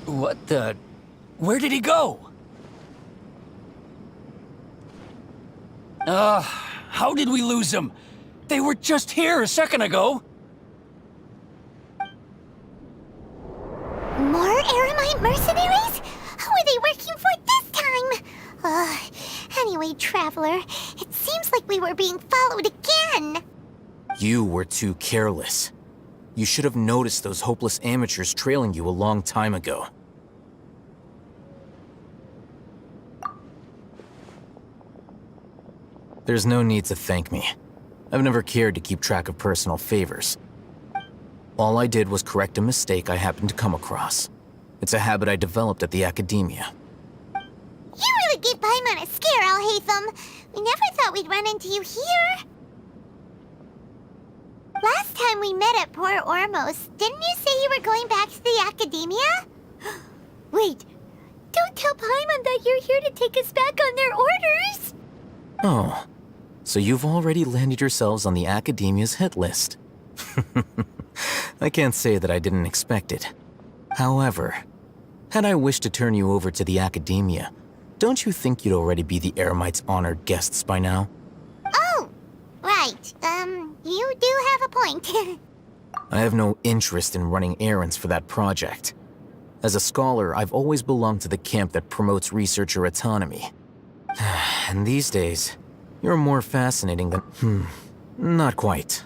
What the... Where did he go? How did we lose him? They were just here a second ago. More Aramite mercenaries? Who are they working for this time? Anyway, Traveler, it seems like we were being followed again. You were too careless. You should have noticed those hopeless amateurs trailing you a long time ago. There's no need to thank me. I've never cared to keep track of personal favors. All I did was correct a mistake I happened to come across. It's a habit I developed at the academia. You really gave Paimon a scare, Al-Haytham. We never thought we'd run into you here. Last time we met at Port Ormos, didn't you say you were going back to the academia? Wait, don't tell Paimon that you're here to take us back on their orders! Oh, so you've already landed yourselves on the academia's hit list. I can't say that I didn't expect it. However, had I wished to turn you over to the academia, don't you think you'd already be the Eremites' honored guests by now? Oh, right. You do have a point. I have no interest in running errands for that project. As a scholar, I've always belonged to the camp that promotes researcher autonomy. And these days, you're more fascinating than... not quite.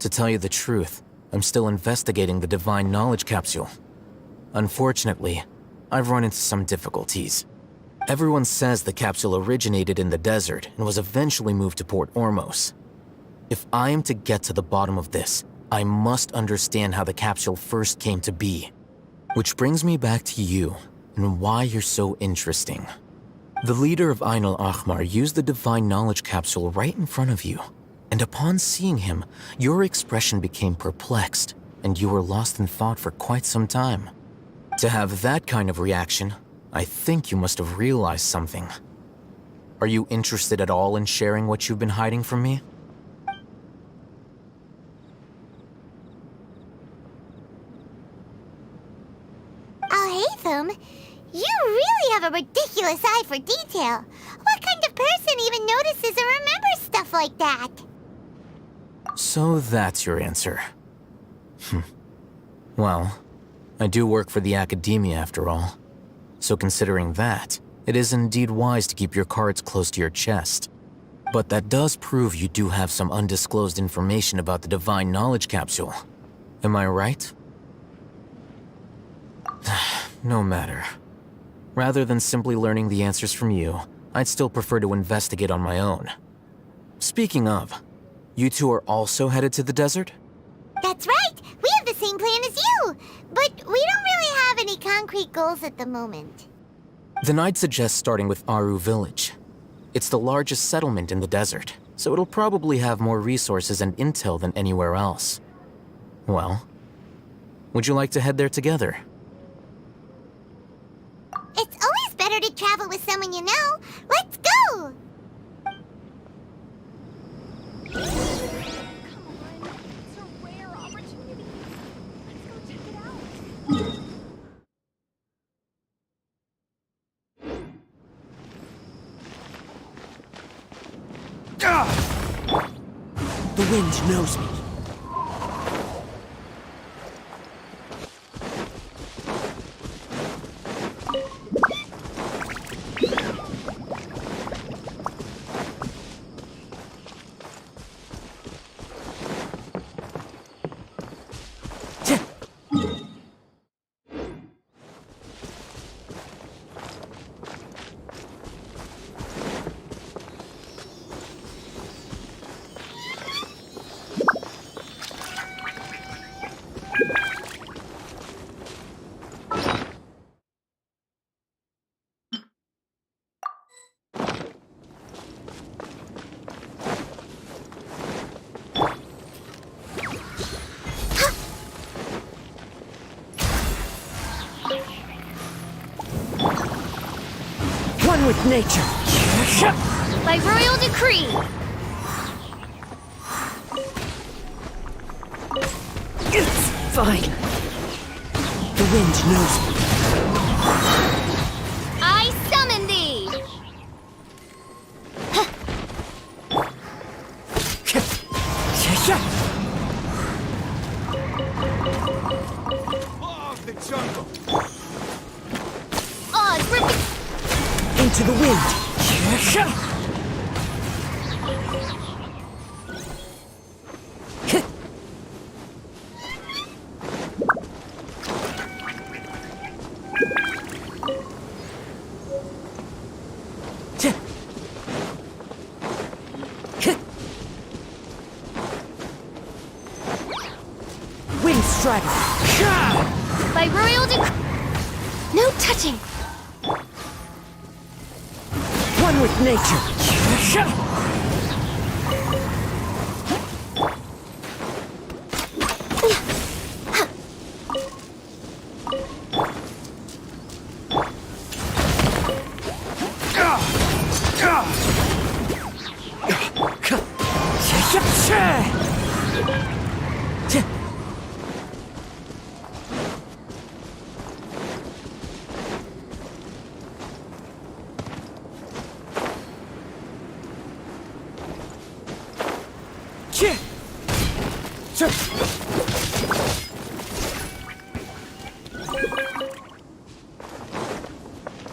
To tell you the truth, I'm still investigating the Divine Knowledge Capsule. Unfortunately, I've run into some difficulties. Everyone says the capsule originated in the desert and was eventually moved to Port Ormos. If I am to get to the bottom of this, I must understand how the capsule first came to be. Which brings me back to you, and why you're so interesting. The leader of Ain al-Ahmar used the Divine Knowledge Capsule right in front of you, and upon seeing him, your expression became perplexed, and you were lost in thought for quite some time. To have that kind of reaction, I think you must have realized something. Are you interested at all in sharing what you've been hiding from me? Al-Haytham, you really have a ridiculous eye for detail. What kind of person even notices or remembers stuff like that? So that's your answer. Well, I do work for the academia after all. So considering that, it is indeed wise to keep your cards close to your chest. But that does prove you do have some undisclosed information about the Divine Knowledge Capsule. Am I right? No matter. Rather than simply learning the answers from you, I'd still prefer to investigate on my own. Speaking of, you two are also headed to the desert? That's right! We have the same plan as you! But we don't really have any concrete goals at the moment. Then I'd suggest starting with Aru Village. It's the largest settlement in the desert, so it'll probably have more resources and intel than anywhere else. Well, would you like to head there together? It's always better to travel with someone you know. Let's go! wind knows me. One with nature. By royal decree. It's fine. The wind knows me. I summon thee. Of the jungle. Into the wind. Wind strider. By royal decree. No touching. One with nature.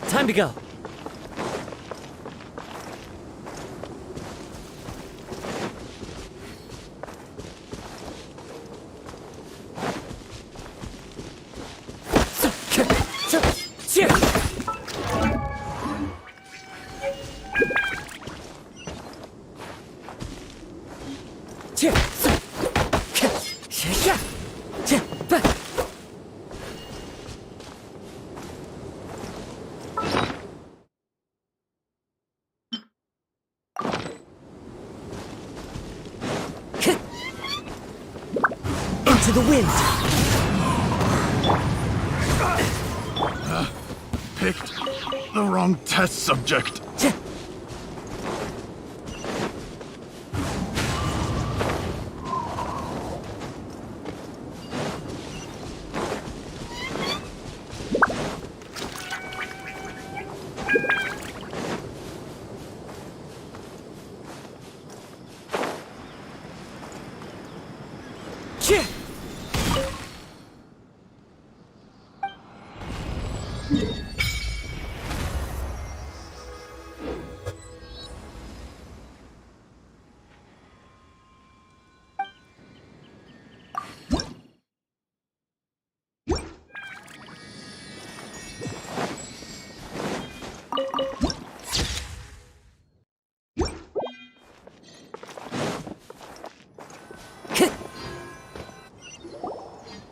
Time to go. Into the wind. Picked the wrong test subject.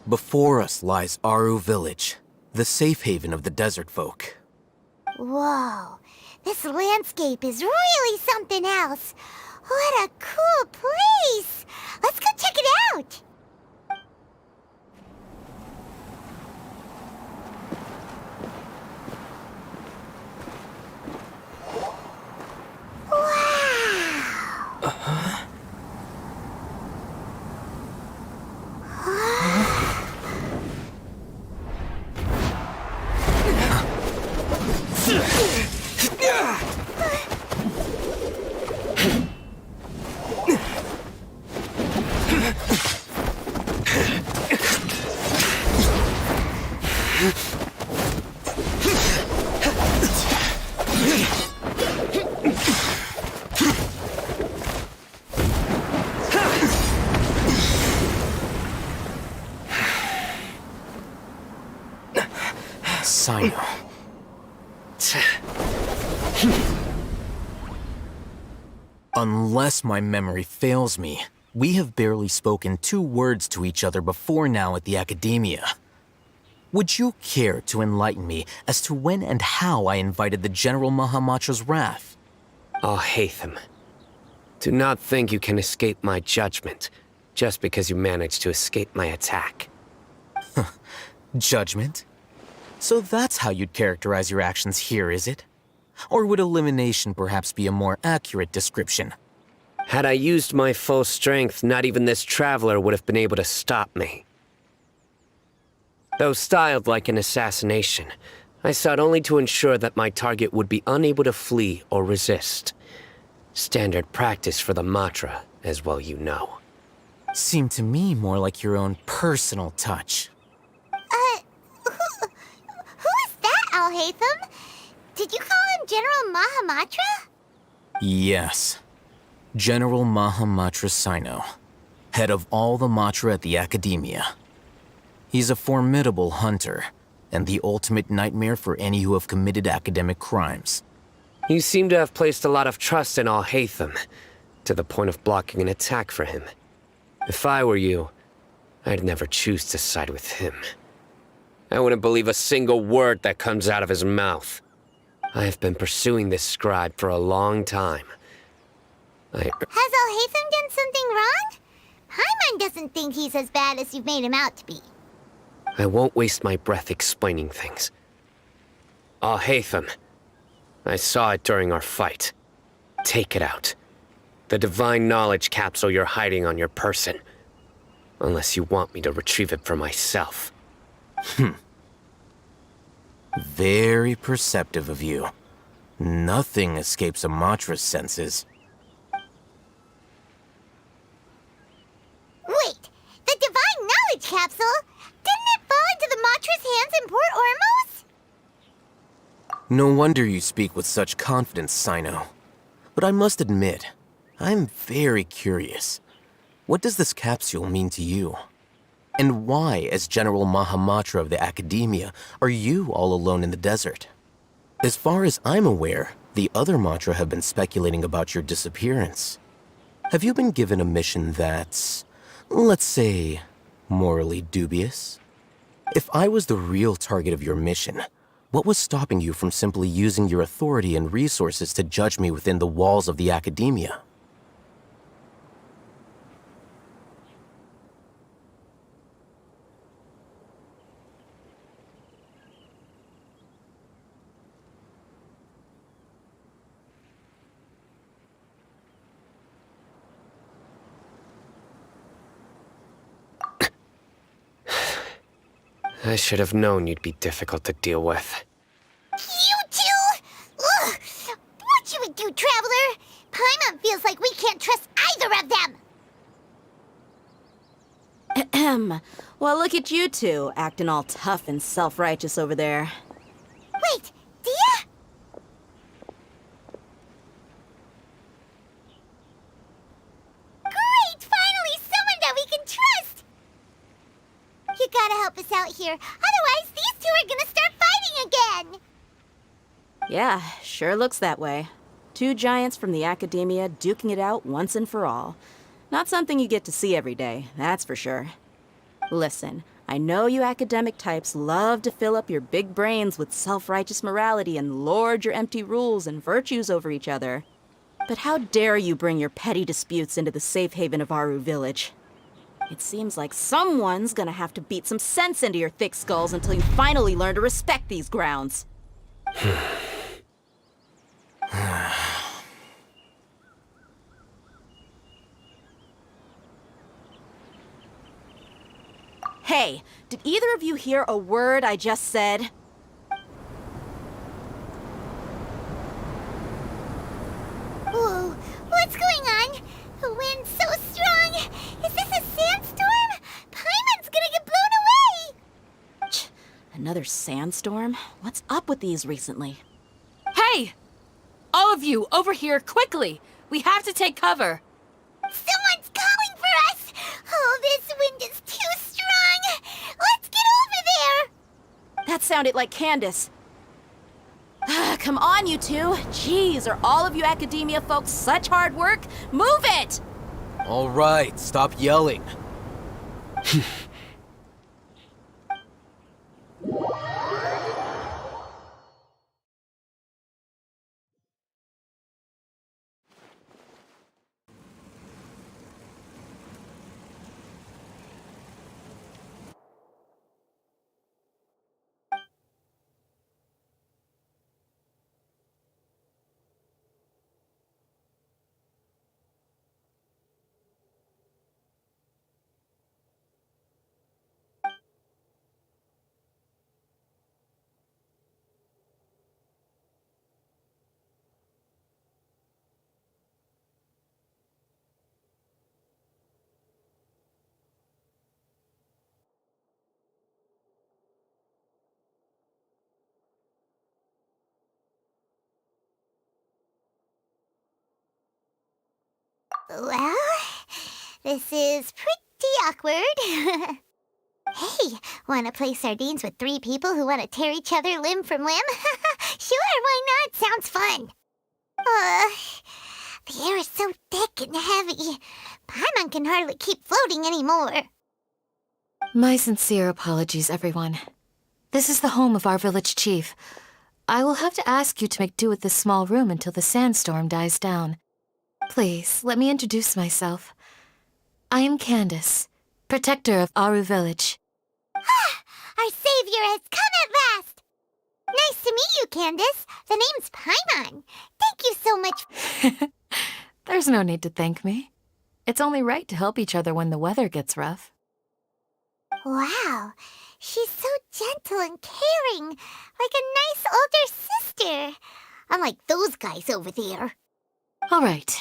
Before us lies Aru Village, the safe haven of the desert folk. Whoa, this landscape is really something else. What a cool place! Let's go check it out! Sino. Unless my memory fails me, we have barely spoken 2 words to each other before now at the Academia. Would you care to enlighten me as to when and how I invited the General Mahamatra's wrath? Al-Haytham, do not think you can escape my judgment just because you managed to escape my attack. Judgment? So that's how you'd characterize your actions here, is it? Or would elimination perhaps be a more accurate description? Had I used my full strength, not even this traveler would have been able to stop me. Though styled like an assassination, I sought only to ensure that my target would be unable to flee or resist. Standard practice for the Matra, as well you know. Seemed to me more like your own personal touch. Who is that, Al-Haytham? Did you call him General Mahamatra? Yes. General Mahamatra Sino, head of all the Matra at the Academia. He's a formidable hunter, and the ultimate nightmare for any who have committed academic crimes. You seem to have placed a lot of trust in Al-Haytham, to the point of blocking an attack for him. If I were you, I'd never choose to side with him. I wouldn't believe a single word that comes out of his mouth. I have been pursuing this scribe for a long time. Has Al-Haytham done something wrong? Paimon doesn't think he's as bad as you've made him out to be. I won't waste my breath explaining things. Al-Haytham, I saw it during our fight. Take it out. The divine knowledge capsule you're hiding on your person. Unless you want me to retrieve it for myself. Very perceptive of you. Nothing escapes a Matra's senses. Wait, the divine knowledge capsule? Didn't it fall into the Matra's hands in Port Ormos? No wonder you speak with such confidence, Sino. But I must admit, I'm very curious. What does this capsule mean to you? And why, as General Mahamatra of the Academia, are you all alone in the desert? As far as I'm aware, the other Matra have been speculating about your disappearance. Have you been given a mission that's, let's say, morally dubious? If I was the real target of your mission, what was stopping you from simply using your authority and resources to judge me within the walls of the Academia? I should have known you'd be difficult to deal with. You two? Ugh! What you would do, Traveler? Paimon feels like we can't trust either of them! Ahem. Well, look at you two, acting all tough and self-righteous over there. Wait, Dia? Great! Finally, someone that we can trust! You gotta help us out here, otherwise these two are gonna start fighting again! Yeah, sure looks that way. 2 giants from the Academia duking it out once and for all. Not something you get to see every day, that's for sure. Listen, I know you academic types love to fill up your big brains with self-righteous morality and lord your empty rules and virtues over each other. But how dare you bring your petty disputes into the safe haven of Aru Village? It seems like someone's gonna have to beat some sense into your thick skulls until you finally learn to respect these grounds. Hey, did either of you hear a word I just said? Whoa, what's going on? The wind's so strong! Is this a sandstorm? Paimon's gonna get blown away! Another sandstorm? What's up with these recently? Hey! All of you, over here, quickly! We have to take cover! Someone's calling for us! Oh, this wind is too strong! Let's get over there! That's sounded like Candace. Come on, you two. Jeez, are all of you academia folks such hard work? Move it! All right, stop yelling. Well, this is pretty awkward. Hey, wanna play sardines with 3 people who wanna tear each other limb from limb? Sure, why not? Sounds fun. The air is so thick and heavy. Paimon can hardly keep floating anymore. My sincere apologies, everyone. This is the home of our village chief. I will have to ask you to make do with this small room until the sandstorm dies down. Please, let me introduce myself. I am Candace, protector of Aru village. Our savior has come at last! Nice to meet you, Candace. The name's Paimon. Thank you so much. There's no need to thank me. It's only right to help each other when the weather gets rough. Wow, she's so gentle and caring, like a nice older sister. Unlike those guys over there. All right.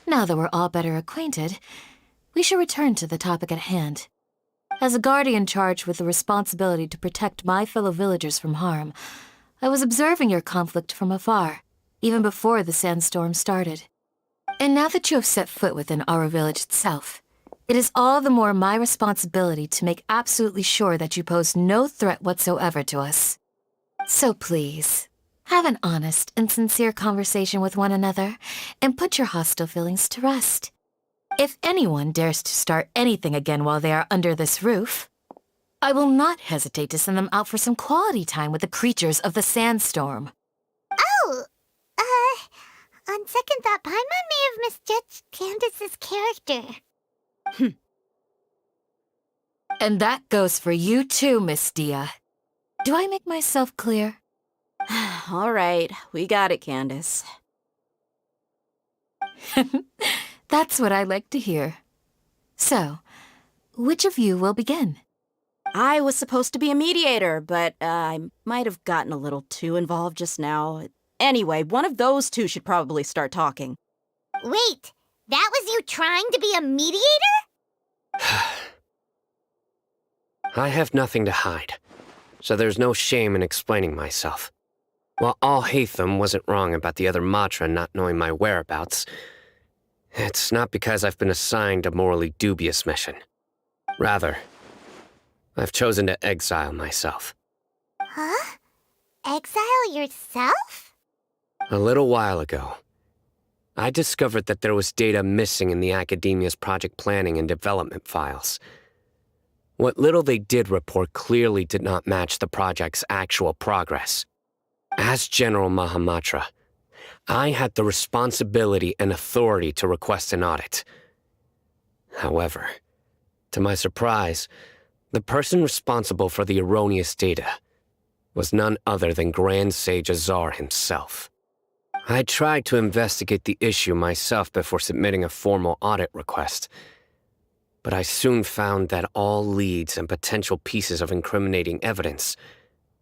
Now that we're all better acquainted, we should return to the topic at hand. As a guardian charged with the responsibility to protect my fellow villagers from harm, I was observing your conflict from afar, even before the sandstorm started. And now that you have set foot within our village itself, it is all the more my responsibility to make absolutely sure that you pose no threat whatsoever to us. So please, have an honest and sincere conversation with one another, and put your hostile feelings to rest. If anyone dares to start anything again while they are under this roof, I will not hesitate to send them out for some quality time with the creatures of the sandstorm. Oh, on second thought, Paimon may have misjudged Candace's character. And that goes for you too, Miss Dia. Do I make myself clear? All right, we got it, Candace. That's what I like to hear. So, which of you will begin? I was supposed to be a mediator, but I might have gotten a little too involved just now. Anyway, one of those two should probably start talking. Wait, that was you trying to be a mediator? I have nothing to hide, so there's no shame in explaining myself. While Al-Haytham wasn't wrong about the other Matra not knowing my whereabouts, it's not because I've been assigned a morally dubious mission. Rather, I've chosen to exile myself. Huh? Exile yourself? A little while ago, I discovered that there was data missing in the Academia's project planning and development files. What little they did report clearly did not match the project's actual progress. As General Mahamatra, I had the responsibility and authority to request an audit. However, to my surprise, the person responsible for the erroneous data was none other than Grand Sage Azar himself. I tried to investigate the issue myself before submitting a formal audit request, but I soon found that all leads and potential pieces of incriminating evidence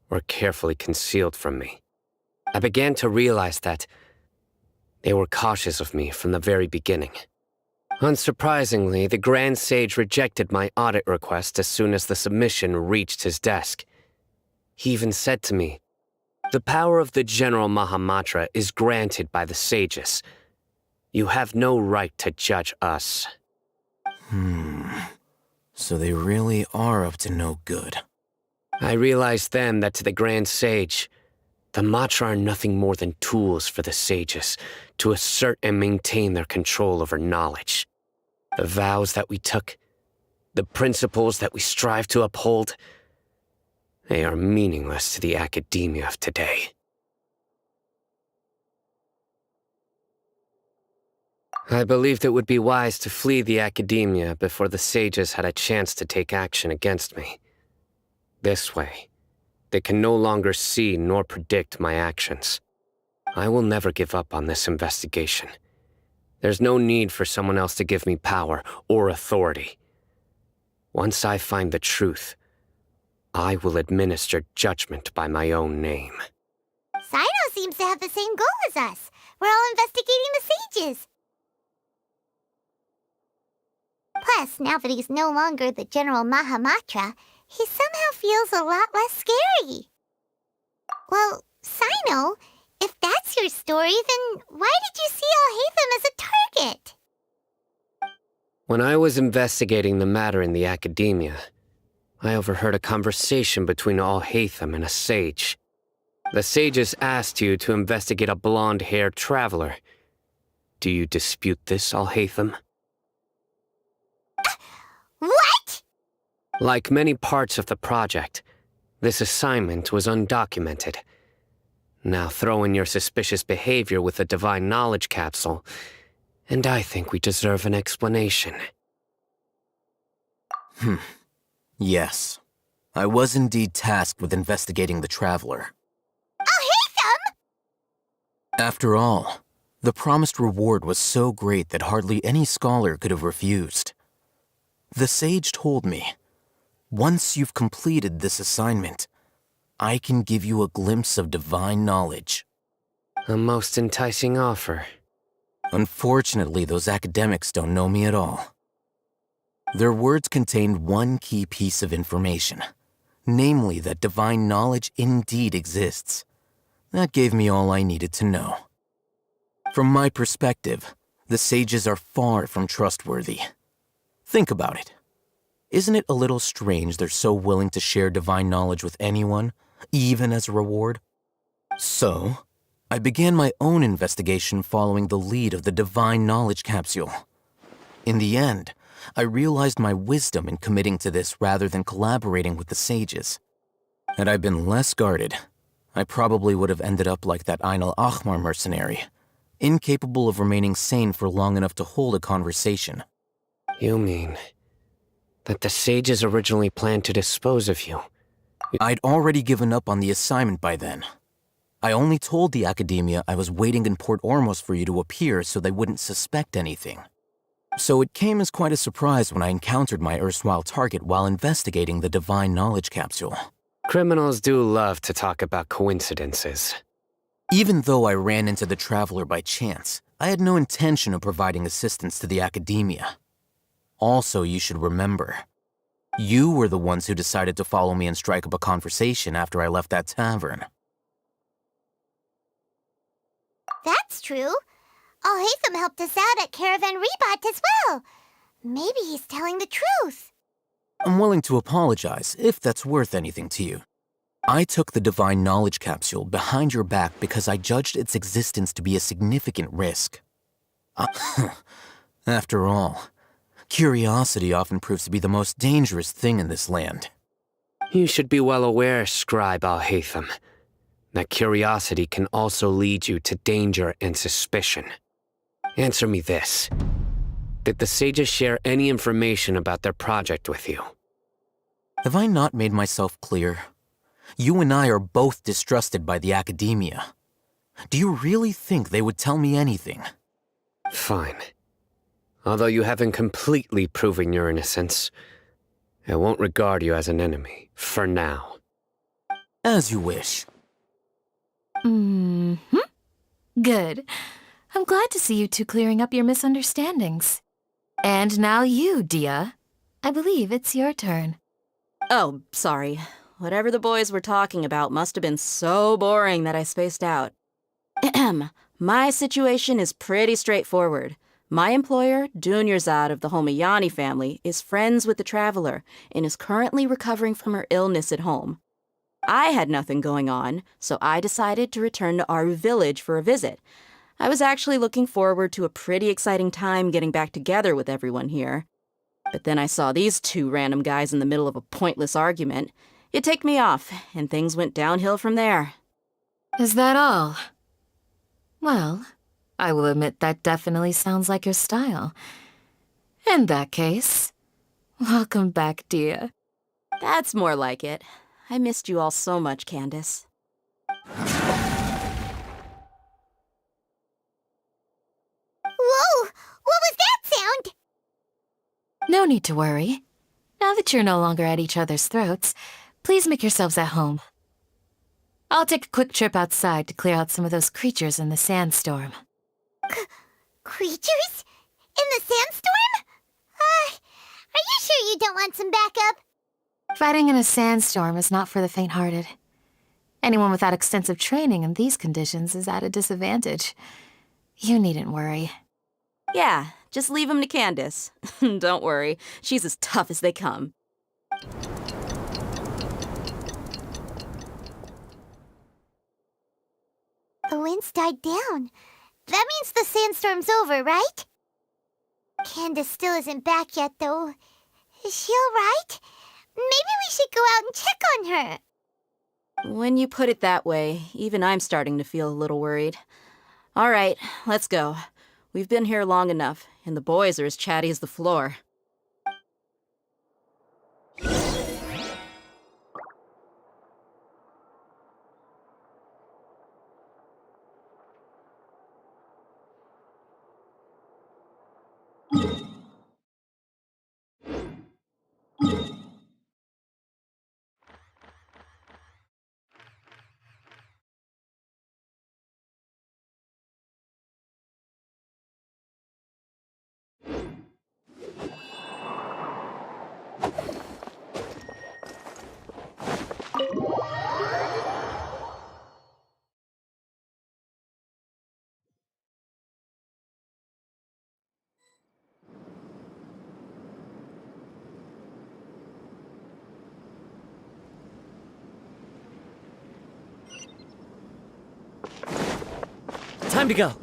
were carefully concealed from me. I began to realize that they were cautious of me from the very beginning. Unsurprisingly, the Grand Sage rejected my audit request as soon as the submission reached his desk. He even said to me, "The power of the General Mahamatra is granted by the sages. You have no right to judge us." So they really are up to no good. I realized then that to the Grand Sage, the mantra are nothing more than tools for the sages to assert and maintain their control over knowledge. The vows that we took, the principles that we strive to uphold, they are meaningless to the academia of today. I believed it would be wise to flee the academia before the sages had a chance to take action against me. This way, they can no longer see nor predict my actions. I will never give up on this investigation. There's no need for someone else to give me power or authority. Once I find the truth, I will administer judgment by my own name. Sino seems to have the same goal as us. We're all investigating the sages. Plus, now that he's no longer the General Mahamatra, he somehow feels a lot less scary. Well, Sino, if that's your story, then why did you see Alhaitham as a target? When I was investigating the matter in the academia, I overheard a conversation between Alhaitham and a sage. The sages asked you to investigate a blonde-haired traveler. Do you dispute this, Alhaitham? What? Like many parts of the project, this assignment was undocumented. Now throw in your suspicious behavior with the Divine Knowledge Capsule, and I think we deserve an explanation. Yes. I was indeed tasked with investigating the Traveler. Alhaitham! After all, the promised reward was so great that hardly any scholar could have refused. The sage told me, once you've completed this assignment, I can give you a glimpse of divine knowledge. A most enticing offer. Unfortunately, those academics don't know me at all. Their words contained one key piece of information, namely that divine knowledge indeed exists. That gave me all I needed to know. From my perspective, the sages are far from trustworthy. Think about it. Isn't it a little strange they're so willing to share divine knowledge with anyone, even as a reward? So, I began my own investigation following the lead of the Divine Knowledge Capsule. In the end, I realized my wisdom in committing to this rather than collaborating with the sages. Had I been less guarded, I probably would have ended up like that Ain al-Ahmar mercenary, incapable of remaining sane for long enough to hold a conversation. You mean that the sages originally planned to dispose of you? I'd already given up on the assignment by then. I only told the academia I was waiting in Port Ormos for you to appear so they wouldn't suspect anything. So it came as quite a surprise when I encountered my erstwhile target while investigating the Divine Knowledge Capsule. Criminals do love to talk about coincidences. Even though I ran into the Traveler by chance, I had no intention of providing assistance to the academia. Also, you should remember, you were the ones who decided to follow me and strike up a conversation after I left that tavern. That's true. Alhaitham helped us out at Caravan Rebat as well. Maybe he's telling the truth. I'm willing to apologize, if that's worth anything to you. I took the Divine Knowledge Capsule behind your back because I judged its existence to be a significant risk. After all, curiosity often proves to be the most dangerous thing in this land. You should be well aware, Scribe Alhaitham, that curiosity can also lead you to danger and suspicion. Answer me this. Did the sages share any information about their project with you? Have I not made myself clear? You and I are both distrusted by the academia. Do you really think they would tell me anything? Fine. Although you haven't completely proven your innocence, I won't regard you as an enemy, for now. As you wish. Good. I'm glad to see you two clearing up your misunderstandings. And now you, Dia. I believe it's your turn. Oh, sorry. Whatever the boys were talking about must have been so boring that I spaced out. My situation is pretty straightforward. My employer, Dunyarzad of the Homayani family, is friends with the Traveler and is currently recovering from her illness at home. I had nothing going on, so I decided to return to our village for a visit. I was actually looking forward to a pretty exciting time getting back together with everyone here. But then I saw these two random guys in the middle of a pointless argument. It ticked me off, and things went downhill from there. Is that all? Well, I will admit that definitely sounds like your style. In that case, welcome back, dear. That's more like it. I missed you all so much, Candace. Whoa! What was that sound? No need to worry. Now that you're no longer at each other's throats, please make yourselves at home. I'll take a quick trip outside to clear out some of those creatures in the sandstorm. Creatures? In the sandstorm? Are you sure you don't want some backup? Fighting in a sandstorm is not for the faint-hearted. Anyone without extensive training in these conditions is at a disadvantage. You needn't worry. Yeah, just leave him to Candace. Don't worry, she's as tough as they come. The wind's died down. That means the sandstorm's over, right? Candace still isn't back yet, though. Is she alright? Maybe we should go out and check on her. When you put it that way, even I'm starting to feel a little worried. All right, let's go. We've been here long enough, and the boys are as chatty as the floor. Time to go.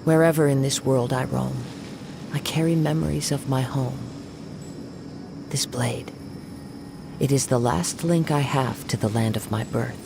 Wherever in this world I roam, I carry memories of my home. This blade, it is the last link I have to the land of my birth.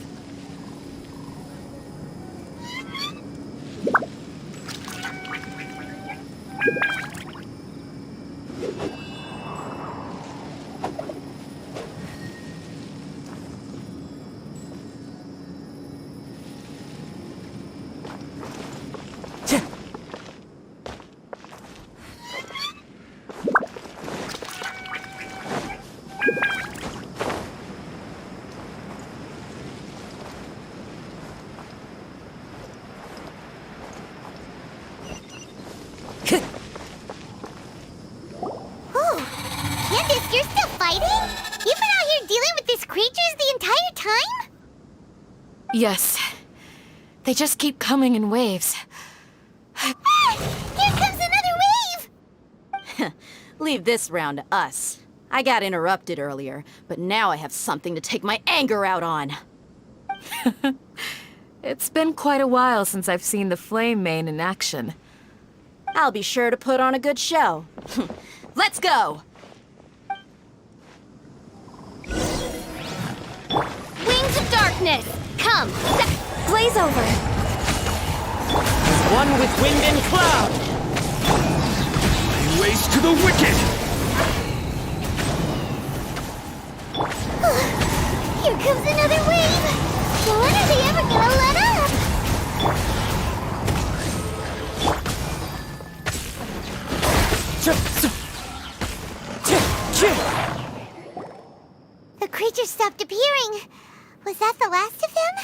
Candace, you're still fighting? You've been out here dealing with these creatures the entire time? Yes. They just keep coming in waves. Here comes another wave! Leave this round to us. I got interrupted earlier, but now I have something to take my anger out on. It's been quite a while since I've seen the Flame Mane in action. I'll be sure to put on a good show. Let's go! Wings of darkness! Come! Blaze over! One with wind and cloud! Ways to the wicked! Here comes another wave! When are they ever gonna let up? The creature stopped appearing. Was that the last of them?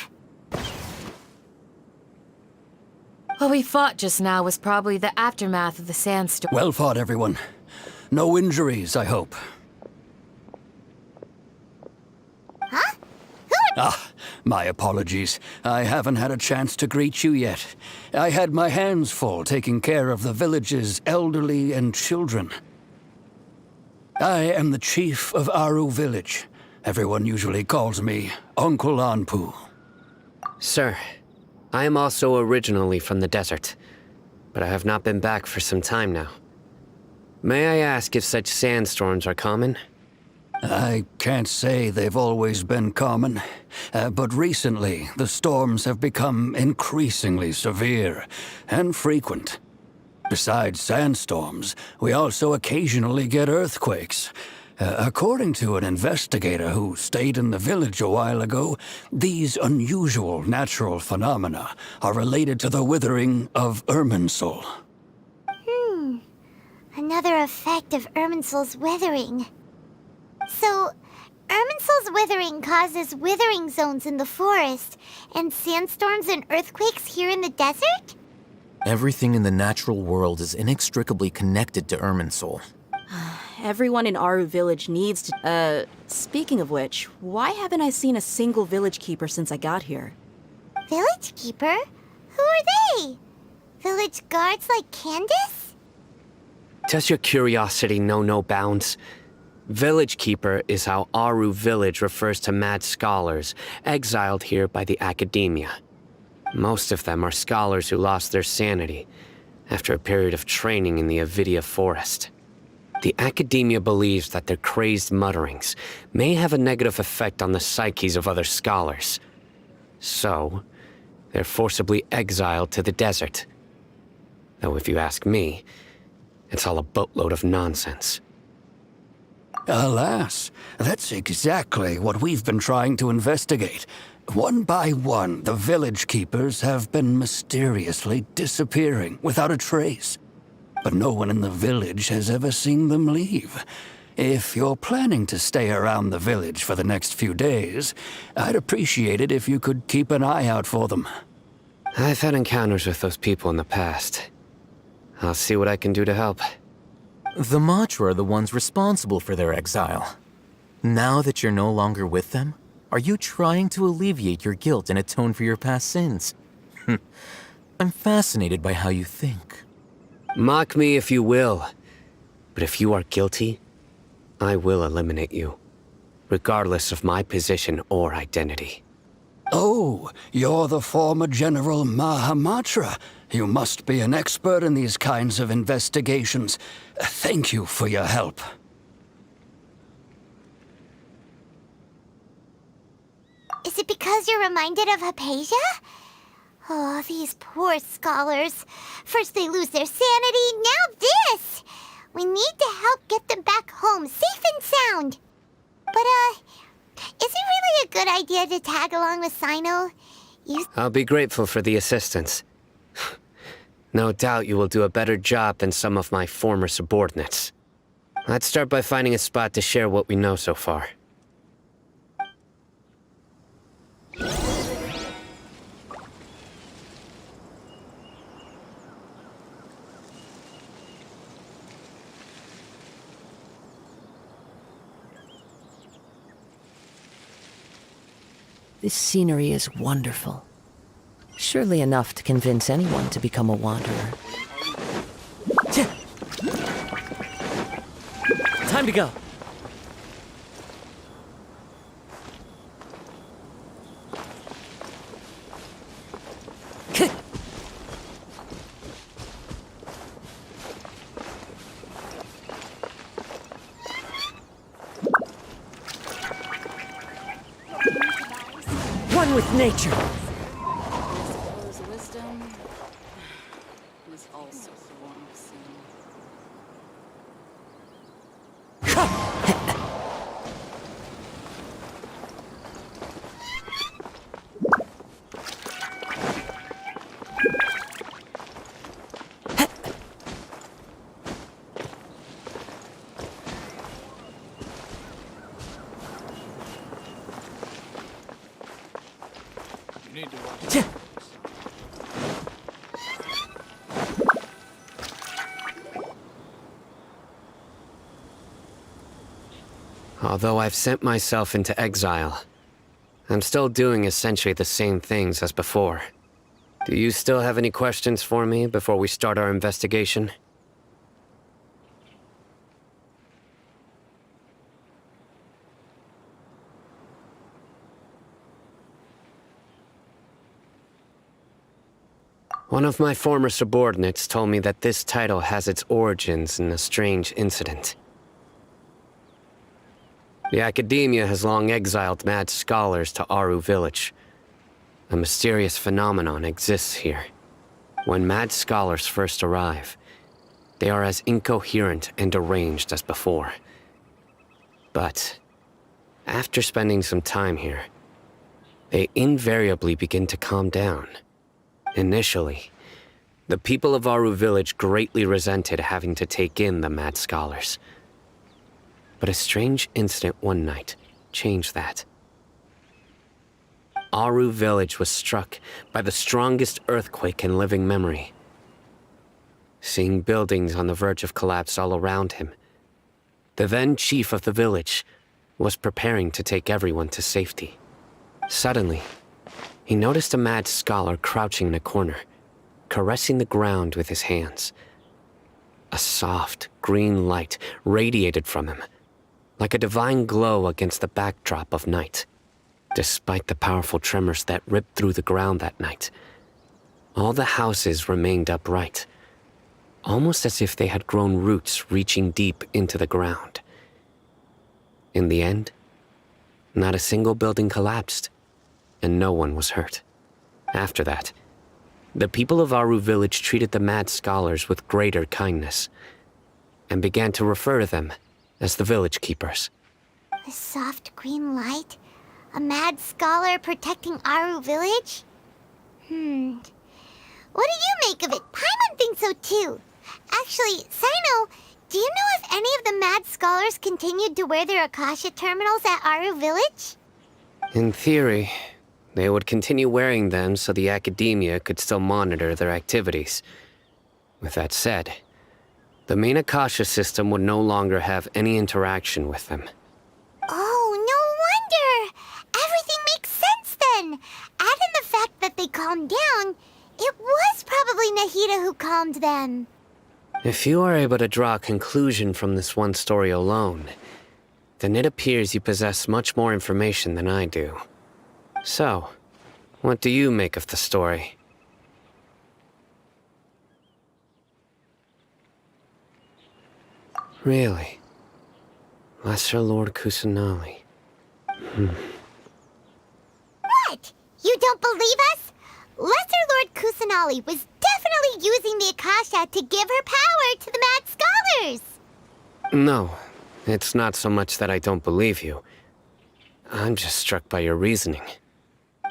What we fought just now was probably the aftermath of the sandstorm. Well fought, everyone. No injuries, I hope. Huh? My apologies. I haven't had a chance to greet you yet. I had my hands full taking care of the village's elderly and children. I am the chief of Aru Village. Everyone usually calls me Uncle Anpu. Sir, I am also originally from the desert, but I have not been back for some time now. May I ask if such sandstorms are common? I can't say they've always been common, but recently the storms have become increasingly severe and frequent. Besides sandstorms, we also occasionally get earthquakes. According to an investigator who stayed in the village a while ago, these unusual natural phenomena are related to the withering of Irminsul. Another effect of Irminsul's withering. So, Irminsul's withering causes withering zones in the forest, and sandstorms and earthquakes here in the desert? Everything in the natural world is inextricably connected to Irminsul. Everyone in Aru Village needs to... speaking of which, why haven't I seen a single village keeper since I got here? Village keeper? Who are they? Village guards like Candace? Does your curiosity know no bounds? Village Keeper is how Aru Village refers to mad scholars exiled here by the academia. Most of them are scholars who lost their sanity after a period of training in the Avidia forest. The academia believes that their crazed mutterings may have a negative effect on the psyches of other scholars. So, they're forcibly exiled to the desert. Though if you ask me, it's all a boatload of nonsense. Alas, that's exactly what we've been trying to investigate. One by one, the village keepers have been mysteriously disappearing without a trace. But no one in the village has ever seen them leave. If you're planning to stay around the village for the next few days, I'd appreciate it if you could keep an eye out for them. I've had encounters with those people in the past. I'll see what I can do to help. The Matra are the ones responsible for their exile. Now that you're no longer with them, are you trying to alleviate your guilt and atone for your past sins? I'm fascinated by how you think. Mock me if you will, but if you are guilty, I will eliminate you, regardless of my position or identity. Oh, you're the former General Mahamatra. You must be an expert in these kinds of investigations. Thank you for your help. Is it because you're reminded of Hypatia? Oh, these poor scholars. First they lose their sanity, now this! We need to help get them back home, safe and sound. But, is it really a good idea to tag along with Sino? I'll be grateful for the assistance. No doubt you will do a better job than some of my former subordinates. Let's start by finding a spot to share what we know so far. This scenery is wonderful. Surely enough to convince anyone to become a wanderer. Time to go. One with nature. Wisdom is also a form of sin. Although I've sent myself into exile, I'm still doing essentially the same things as before. Do you still have any questions for me before we start our investigation? One of my former subordinates told me that this title has its origins in a strange incident. The Academia has long exiled mad scholars to Aru Village. A mysterious phenomenon exists here. When mad scholars first arrive, they are as incoherent and deranged as before. But after spending some time here, they invariably begin to calm down. Initially, the people of Aru Village greatly resented having to take in the mad scholars. But a strange incident one night changed that. Aru Village was struck by the strongest earthquake in living memory. Seeing buildings on the verge of collapse all around him, the then chief of the village was preparing to take everyone to safety. Suddenly, he noticed a mad scholar crouching in a corner, caressing the ground with his hands. A soft, green light radiated from him, like a divine glow against the backdrop of night. Despite the powerful tremors that ripped through the ground that night, all the houses remained upright, almost as if they had grown roots reaching deep into the ground. In the end, not a single building collapsed, and no one was hurt. After that, the people of Aru Village treated the mad scholars with greater kindness, and began to refer to them as the village keepers. The soft green light? A mad scholar protecting Aru Village? What do you make of it? Paimon thinks so too. Actually, Sino, do you know if any of the mad scholars continued to wear their Akasha terminals at Aru Village? In theory, they would continue wearing them so the Academia could still monitor their activities. With that said, the main Akasha system would no longer have any interaction with them. Oh, no wonder! Everything makes sense then! Add in the fact that they calmed down, it was probably Nahida who calmed them. If you are able to draw a conclusion from this one story alone, then it appears you possess much more information than I do. So, what do you make of the story? Really? Lesser Lord Kusanali. What? You don't believe us? Lesser Lord Kusanali was definitely using the Akasha to give her power to the mad scholars! No, it's not so much that I don't believe you. I'm just struck by your reasoning.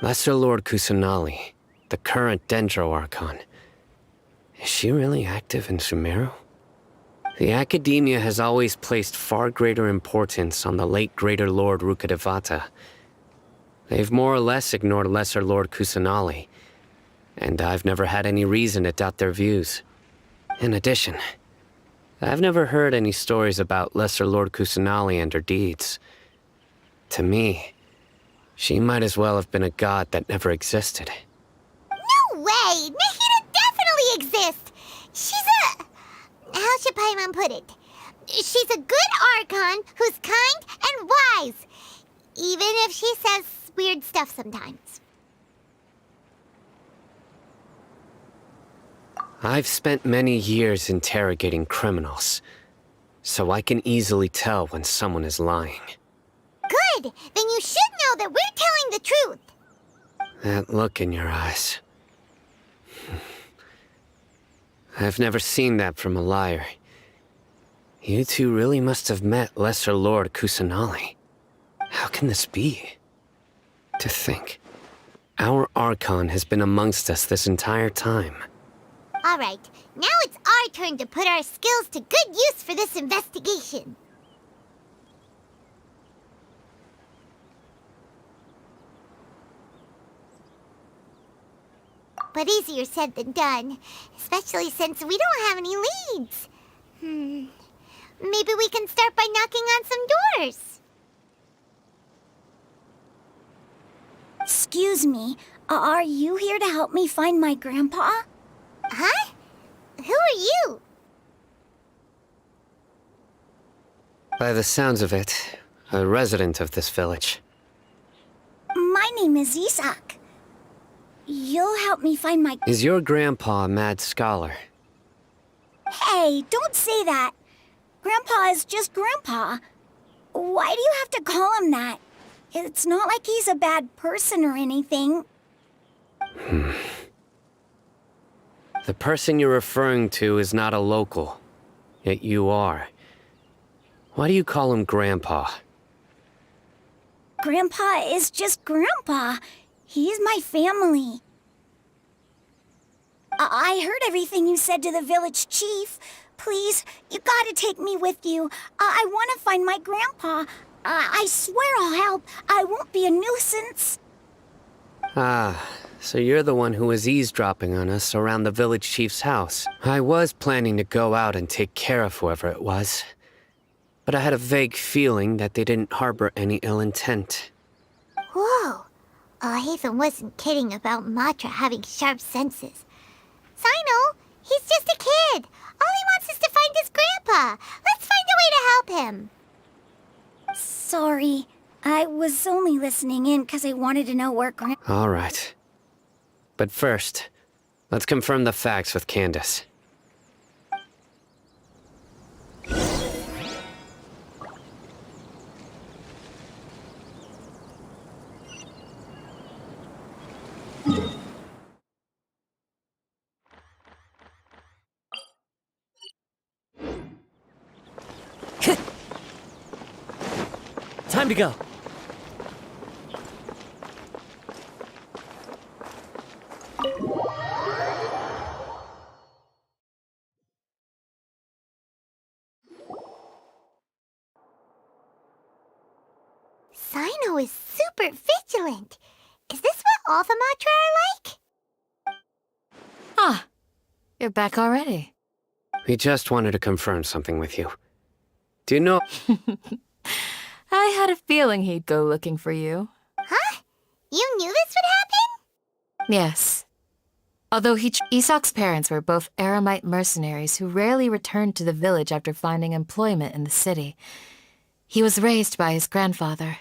Lesser Lord Kusanali, the current Dendro Archon, is she really active in Sumeru? The Academia has always placed far greater importance on the late Greater Lord Rukkhadevata. They've more or less ignored Lesser Lord Kusanali, and I've never had any reason to doubt their views. In addition, I've never heard any stories about Lesser Lord Kusanali and her deeds. To me, she might as well have been a god that never existed. No way! Nahida definitely exists! She's a... How should Paimon put it? She's a good Archon who's kind and wise, even if she says weird stuff sometimes. I've spent many years interrogating criminals, so I can easily tell when someone is lying. Good! Then you should know that we're telling the truth! That look in your eyes. I've never seen that from a liar. You two really must have met Lesser Lord Kusanali. How can this be? To think, our Archon has been amongst us this entire time. Alright, now it's our turn to put our skills to good use for this investigation. but easier said than done. Especially since we don't have any leads. Maybe we can start by knocking on some doors. Excuse me, are you here to help me find my grandpa? Huh? Who are you? By the sounds of it, a resident of this village. My name is Isak. You'll help me find my... Is your grandpa a mad scholar? Hey, don't say that. Grandpa is just Grandpa. Why do you have to call him that? It's not like he's a bad person or anything. The person you're referring to is not a local, yet you are. Why do you call him Grandpa? Grandpa is just Grandpa. He's my family. I heard everything you said to the village chief. Please, you gotta take me with you. I want to find my grandpa. I swear I'll help. I won't be a nuisance. Ah, so you're the one who was eavesdropping on us around the village chief's house. I was planning to go out and take care of whoever it was, but I had a vague feeling that they didn't harbor any ill intent. Whoa. Hatham wasn't kidding about Matra having sharp senses. Sino, he's just a kid. All he wants is to find his grandpa. Let's find a way to help him. Sorry. I was only listening in because I wanted to know where All right. But first, let's confirm the facts with Candace. Time to go. Sino is super vigilant. Is this what all the Matra are like? Ah, you're back already. We just wanted to confirm something with you. Do you know... I had a feeling he'd go looking for you. Huh? You knew this would happen? Yes. Although Isak's parents were both Aramite mercenaries who rarely returned to the village after finding employment in the city. He was raised by his grandfather.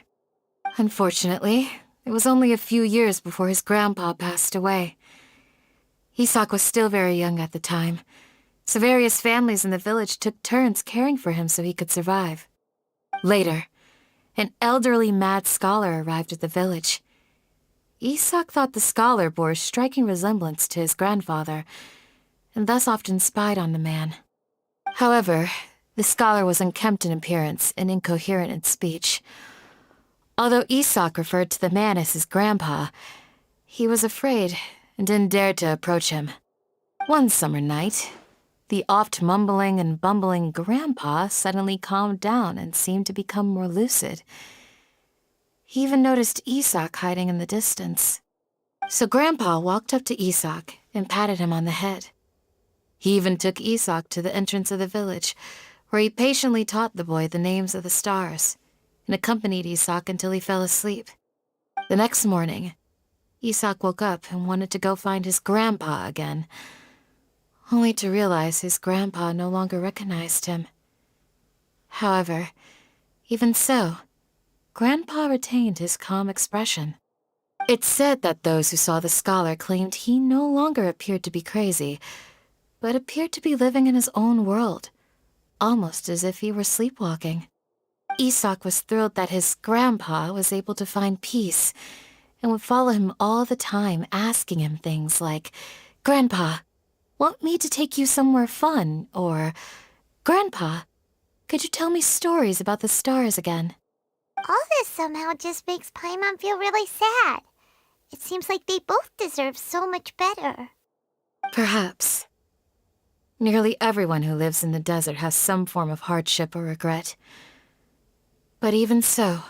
Unfortunately, it was only a few years before his grandpa passed away. Isak was still very young at the time, so various families in the village took turns caring for him so he could survive. Later, an elderly mad scholar arrived at the village. Isak thought the scholar bore a striking resemblance to his grandfather, and thus often spied on the man. However, the scholar was unkempt in appearance and incoherent in speech. Although Isak referred to the man as his grandpa, he was afraid and didn't dare to approach him. One summer night, the oft mumbling and bumbling grandpa suddenly calmed down and seemed to become more lucid. He even noticed Isak hiding in the distance. So Grandpa walked up to Isak and patted him on the head. He even took Isak to the entrance of the village, where he patiently taught the boy the names of the stars and accompanied Isak until he fell asleep. The next morning, Isak woke up and wanted to go find his grandpa again, only to realize his grandpa no longer recognized him. However, even so, Grandpa retained his calm expression. It's said that those who saw the scholar claimed he no longer appeared to be crazy, but appeared to be living in his own world, almost as if he were sleepwalking. Isak was thrilled that his grandpa was able to find peace and would follow him all the time, asking him things like, "Grandpa, want me to take you somewhere fun?" Or, "Grandpa, could you tell me stories about the stars again?" All this somehow just makes Paimon feel really sad. It seems like they both deserve so much better. Perhaps. Nearly everyone who lives in the desert has some form of hardship or regret. But even so,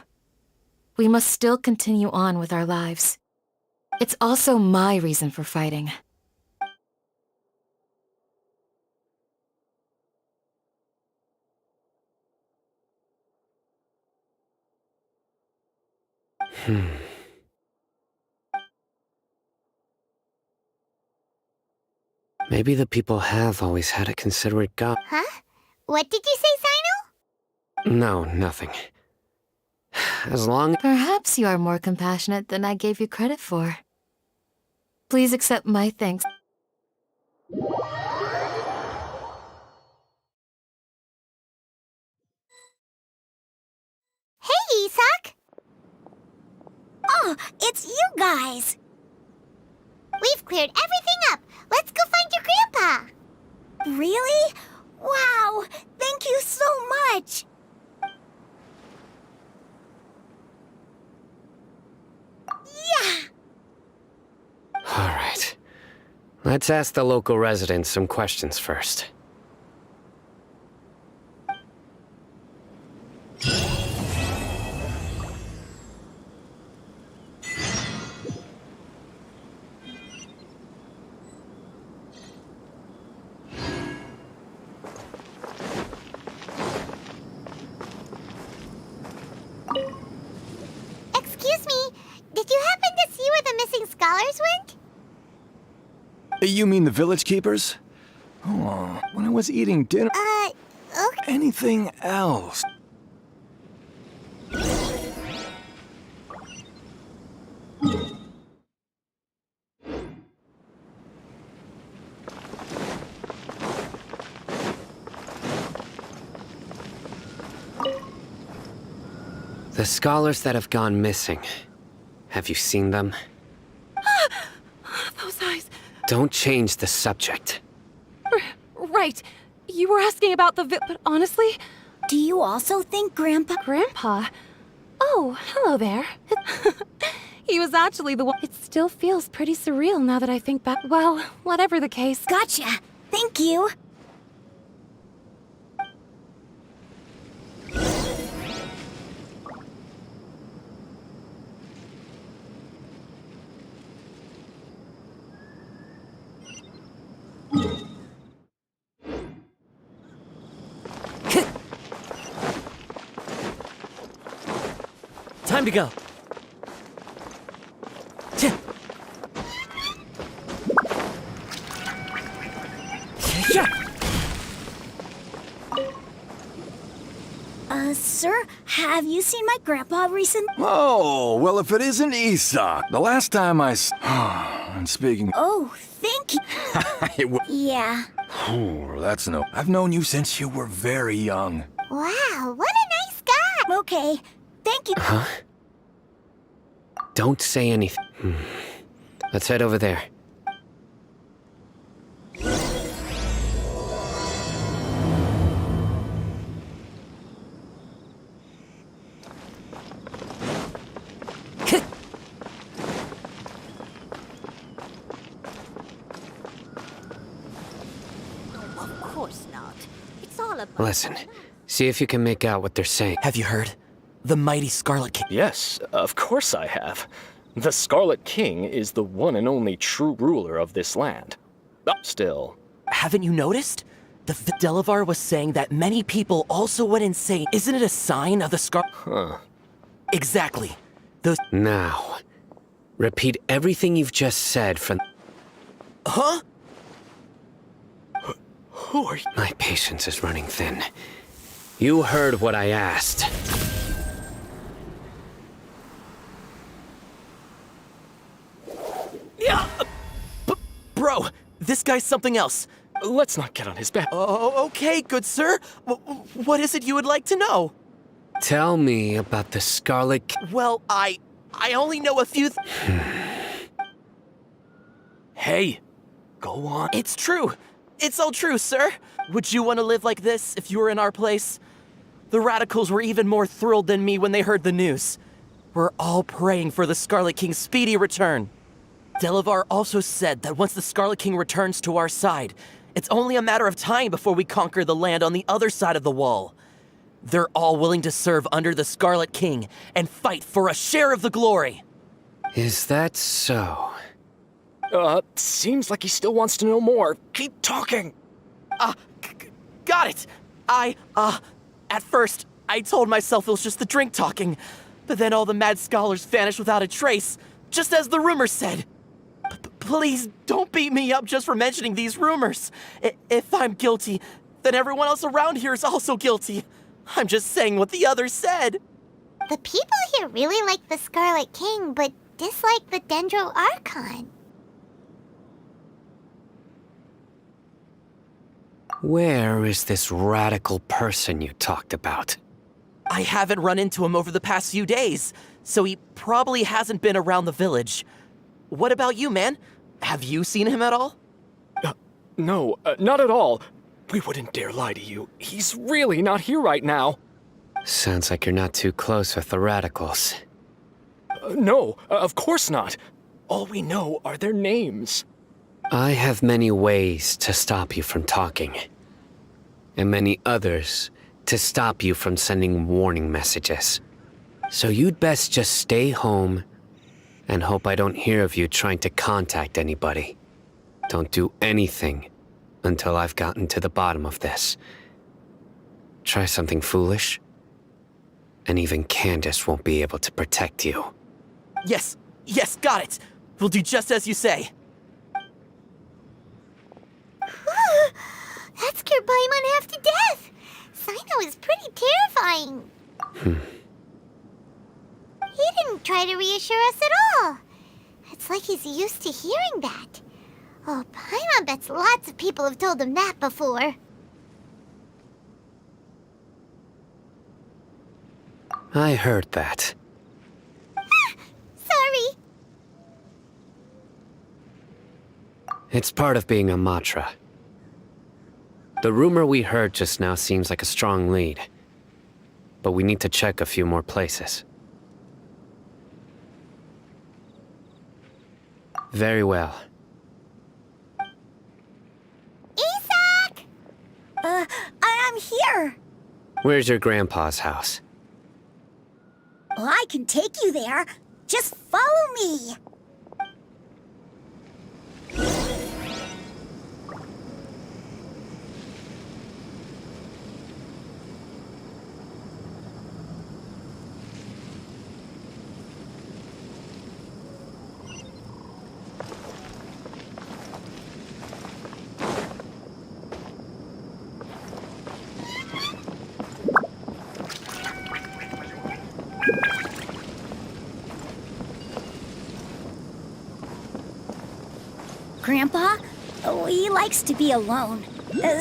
we must still continue on with our lives. It's also my reason for fighting. Maybe the people have always had a considerate God. Huh? What did you say, Sino? No, nothing. As long... Perhaps you are more compassionate than I gave you credit for. Please accept my thanks. Hey, Isak! Oh, it's you guys! We've cleared everything up. Let's go find your grandpa. Really? Wow! Thank you so much! Yeah! All right. Let's ask the local residents some questions first. Excuse me, did you happen to see where the missing scholars went? You mean the village keepers? Oh, when I was eating dinner... Okay. Anything else? The scholars that have gone missing. Have you seen them? Those eyes. Don't change the subject. Right. You were asking about the but honestly... Do you also think Grandpa... Grandpa? Oh, hello there. He was actually the one... It still feels pretty surreal now that I think back. Well, whatever the case. Gotcha! Thank you! Time to go. Sir, have you seen my grandpa recently? Oh, well, if it isn't Isak. The last time and speaking... Oh, thank you. Yeah. Oh, that's no... I've known you since you were very young. Wow, what a nice guy! Okay, thank you. Huh? Don't say anything. Let's head over there. Of course not. It's all about... Listen, see if you can make out what they're saying. Have you heard? The mighty Scarlet King. Yes, of course I have. The Scarlet King is the one and only true ruler of this land. Still. Haven't you noticed? The Delavar was saying that many people also went insane. Isn't it a sign of the Huh. Exactly. Those... Now, repeat everything you've just said from... Huh? Who are you? My patience is running thin. You heard what I asked. Yeah! Bro, this guy's something else. Let's not get on his back. Oh, okay, good sir. What is it you would like to know? Tell me about the Scarlet... Well, I only know a few... Hey, go on. It's true. It's all true, sir. Would you want to live like this if you were in our place? The radicals were even more thrilled than me when they heard the news. We're all praying for the Scarlet King's speedy return. Delavar also said that once the Scarlet King returns to our side, it's only a matter of time before we conquer the land on the other side of the wall. They're all willing to serve under the Scarlet King and fight for a share of the glory. Is that so? Seems like he still wants to know more. Keep talking. Got it. At first, I told myself it was just the drink talking. But then all the mad scholars vanished without a trace, just as the rumors said. Please don't beat me up just for mentioning these rumors. If I'm guilty, then everyone else around here is also guilty. I'm just saying what the others said. The people here really like the Scarlet King, but dislike the Dendro Archon. Where is this radical person you talked about? I haven't run into him over the past few days, so he probably hasn't been around the village. What about you, man? Have you seen him at all? No, not at all. We wouldn't dare lie to you. He's really not here right now. Sounds like you're not too close with the radicals. No, of course not. All we know are their names. I have many ways to stop you from talking. And many others to stop you from sending warning messages. So you'd best just stay home and hope I don't hear of you trying to contact anybody. Don't do anything until I've gotten to the bottom of this. Try something foolish, and even Candace won't be able to protect you. Yes, got it. We'll do just as you say. That scared Paimon half to death. Sino is pretty terrifying. He didn't try to reassure us at all. It's like he's used to hearing that. Oh, Paimon bets lots of people have told him that before. I heard that. Sorry. It's part of being a Matra. The rumor we heard just now seems like a strong lead. But we need to check a few more places. Very well. Isak! I'm here. Where's your grandpa's house? Well, I can take you there. Just follow me. Grandpa, he likes to be alone.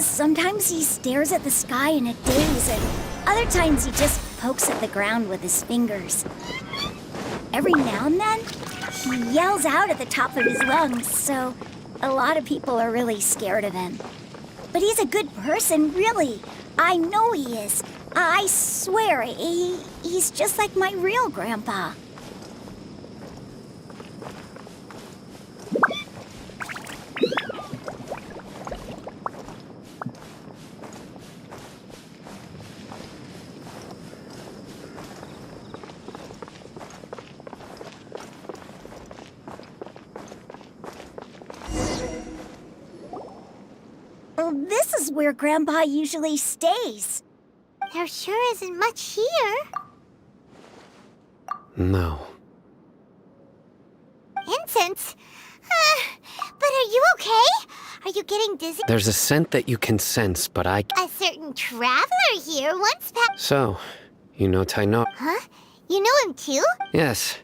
Sometimes he stares at the sky in a daze, and other times he just pokes at the ground with his fingers. Every now and then, he yells out at the top of his lungs, so a lot of people are really scared of him. But he's a good person, really. I know he is. I swear, he's just like my real grandpa. This is where Grandpa usually stays. There sure isn't much here. No. Incense? But are you okay? Are you getting dizzy? There's a scent that you can sense, but I... A certain traveler here once passed... So, you know Tainari? Huh? You know him too? Yes.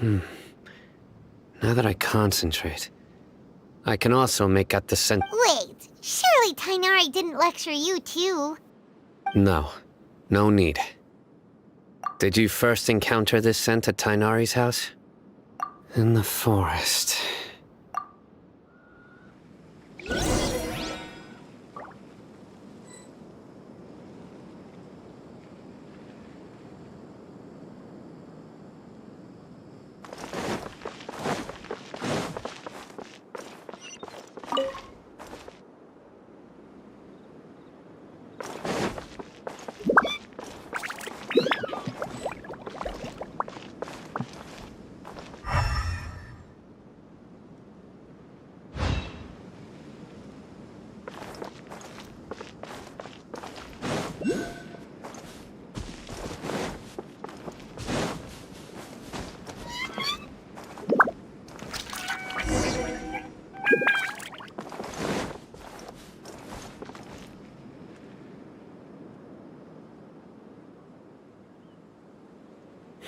Now that I concentrate, I can also make out the scent... Wait, surely Tainari didn't lecture you too. No. No need. Did you first encounter this scent at Tainari's house? In the forest.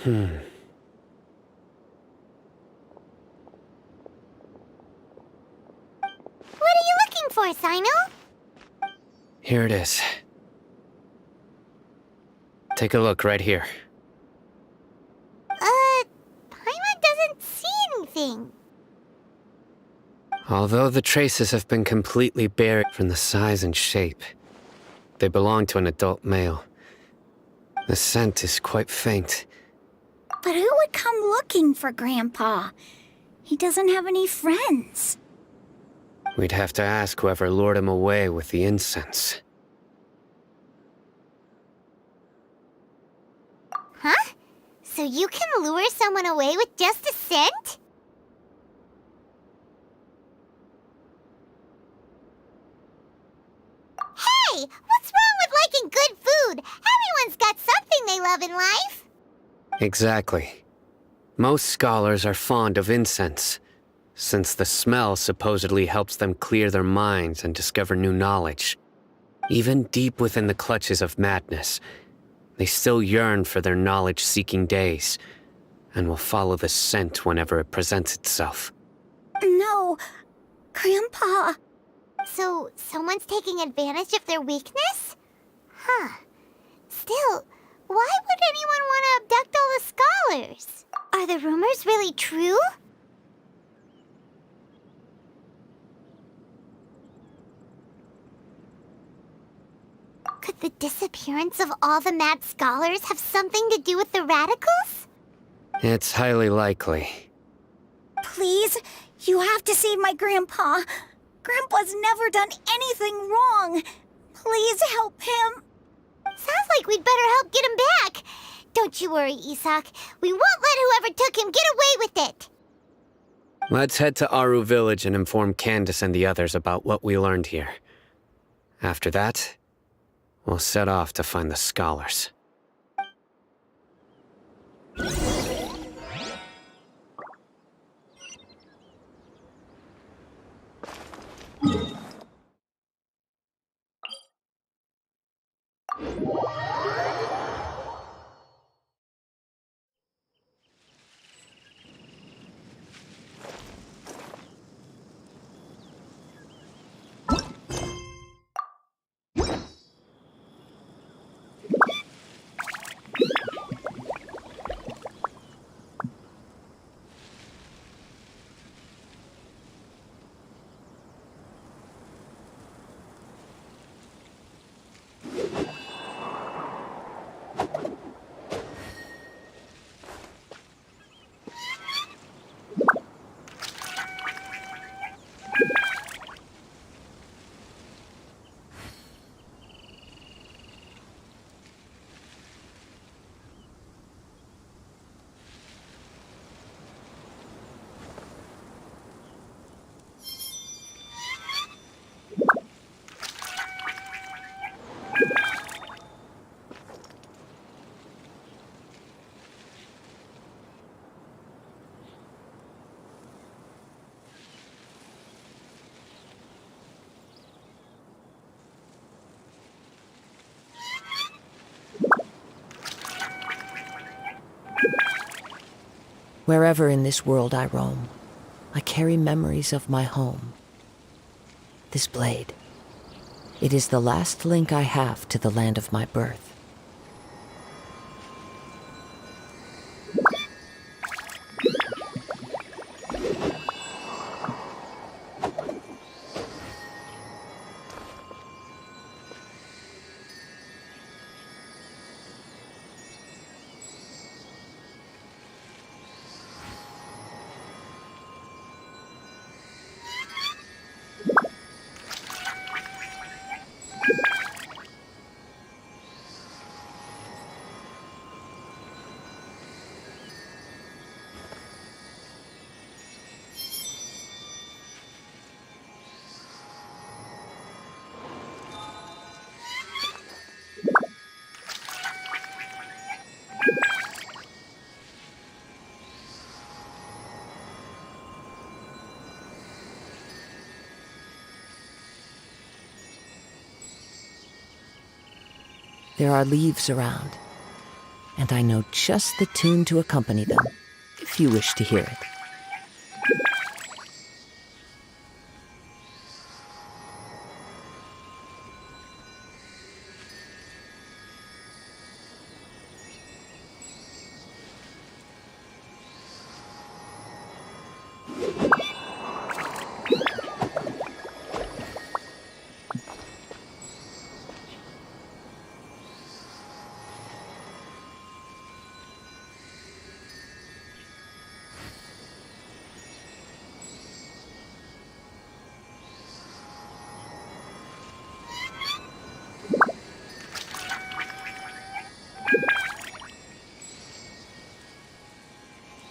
What are you looking for, Sino? Here it is. Take a look right here. Paimon doesn't see anything. Although the traces have been completely buried from the size and shape, they belong to an adult male. The scent is quite faint. But who would come looking for Grandpa? He doesn't have any friends. We'd have to ask whoever lured him away with the incense. Huh? So you can lure someone away with just a scent? Hey! What's wrong with liking good food? Everyone's got something they love in life. Exactly. Most scholars are fond of incense, since the smell supposedly helps them clear their minds and discover new knowledge. Even deep within the clutches of madness, they still yearn for their knowledge-seeking days, and will follow the scent whenever it presents itself. No, Grandpa. So, someone's taking advantage of their weakness? Huh. Still, why would anyone want to abduct all the scholars? Are the rumors really true? Could the disappearance of all the mad scholars have something to do with the radicals? It's highly likely. Please, you have to save my Grandpa. Grandpa's never done anything wrong. Please help him. Sounds like we'd better help get him back. Don't you worry, Isak. We won't let whoever took him get away with it. Let's head to Aru Village and inform Candace and the others about what we learned here. After that, we'll set off to find the scholars. Wherever in this world I roam, I carry memories of my home. This blade, it is the last link I have to the land of my birth. There are leaves around, and I know just the tune to accompany them, if you wish to hear it.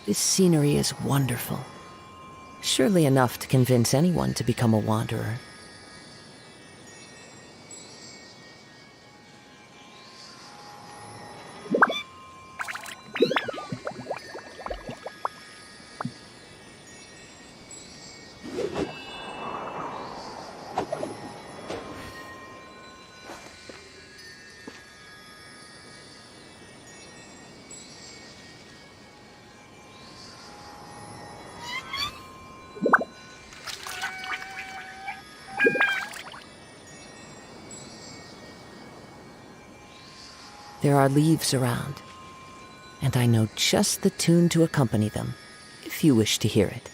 This scenery is wonderful. Surely enough to convince anyone to become a wanderer. There are leaves around, and I know just the tune to accompany them, if you wish to hear it.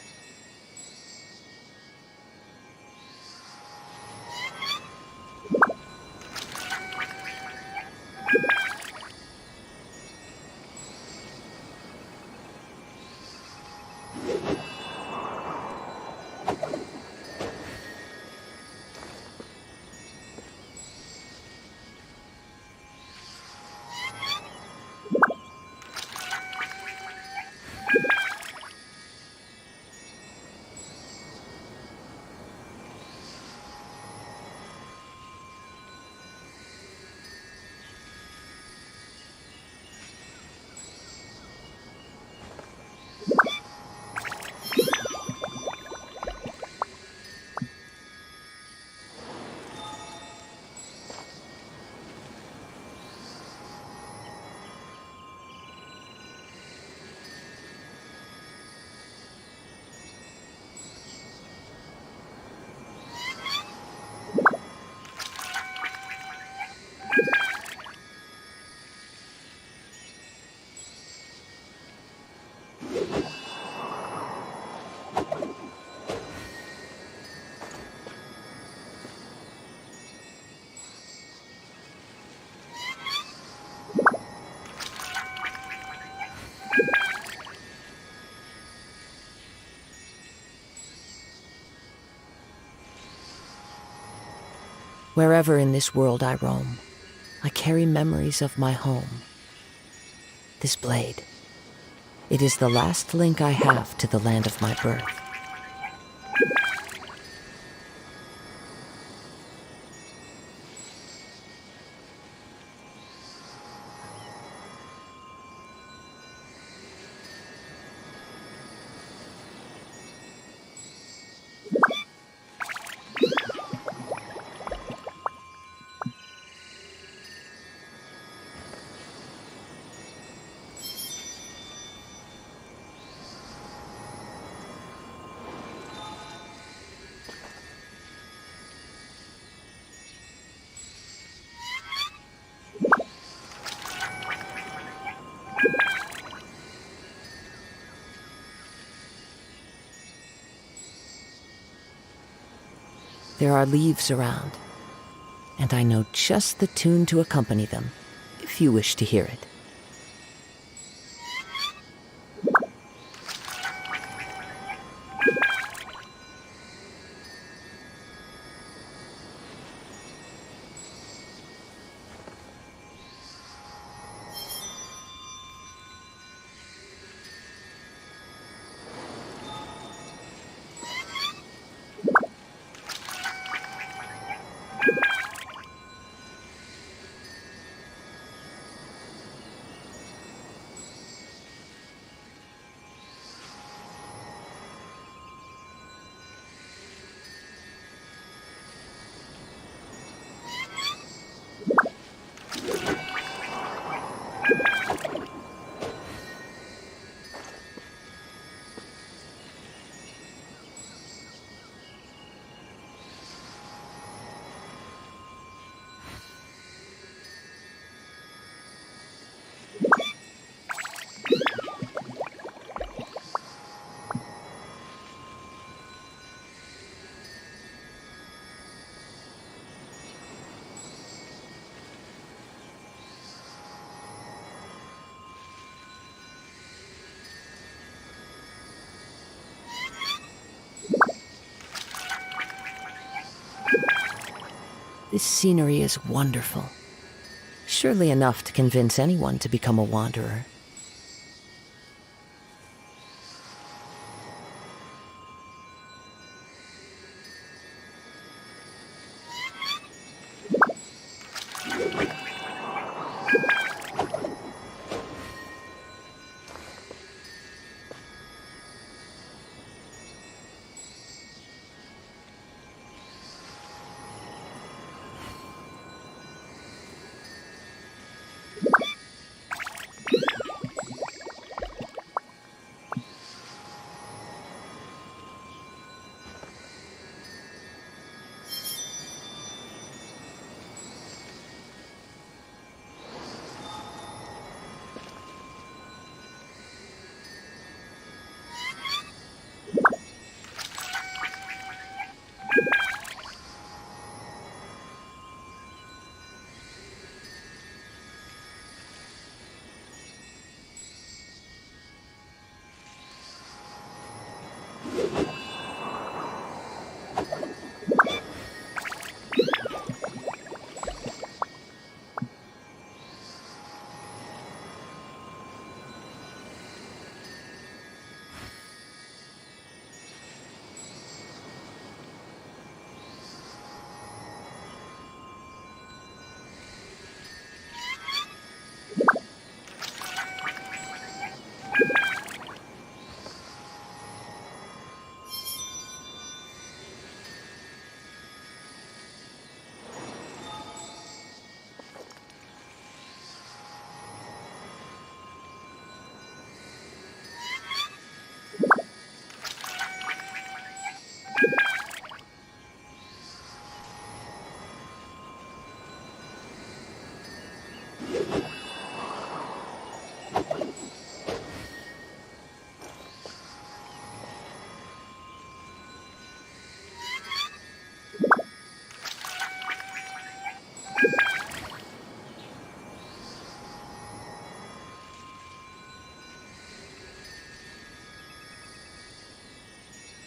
Wherever in this world I roam, I carry memories of my home. This blade, it is the last link I have to the land of my birth. There are leaves around, and I know just the tune to accompany them, if you wish to hear it. This scenery is wonderful. Surely enough to convince anyone to become a wanderer.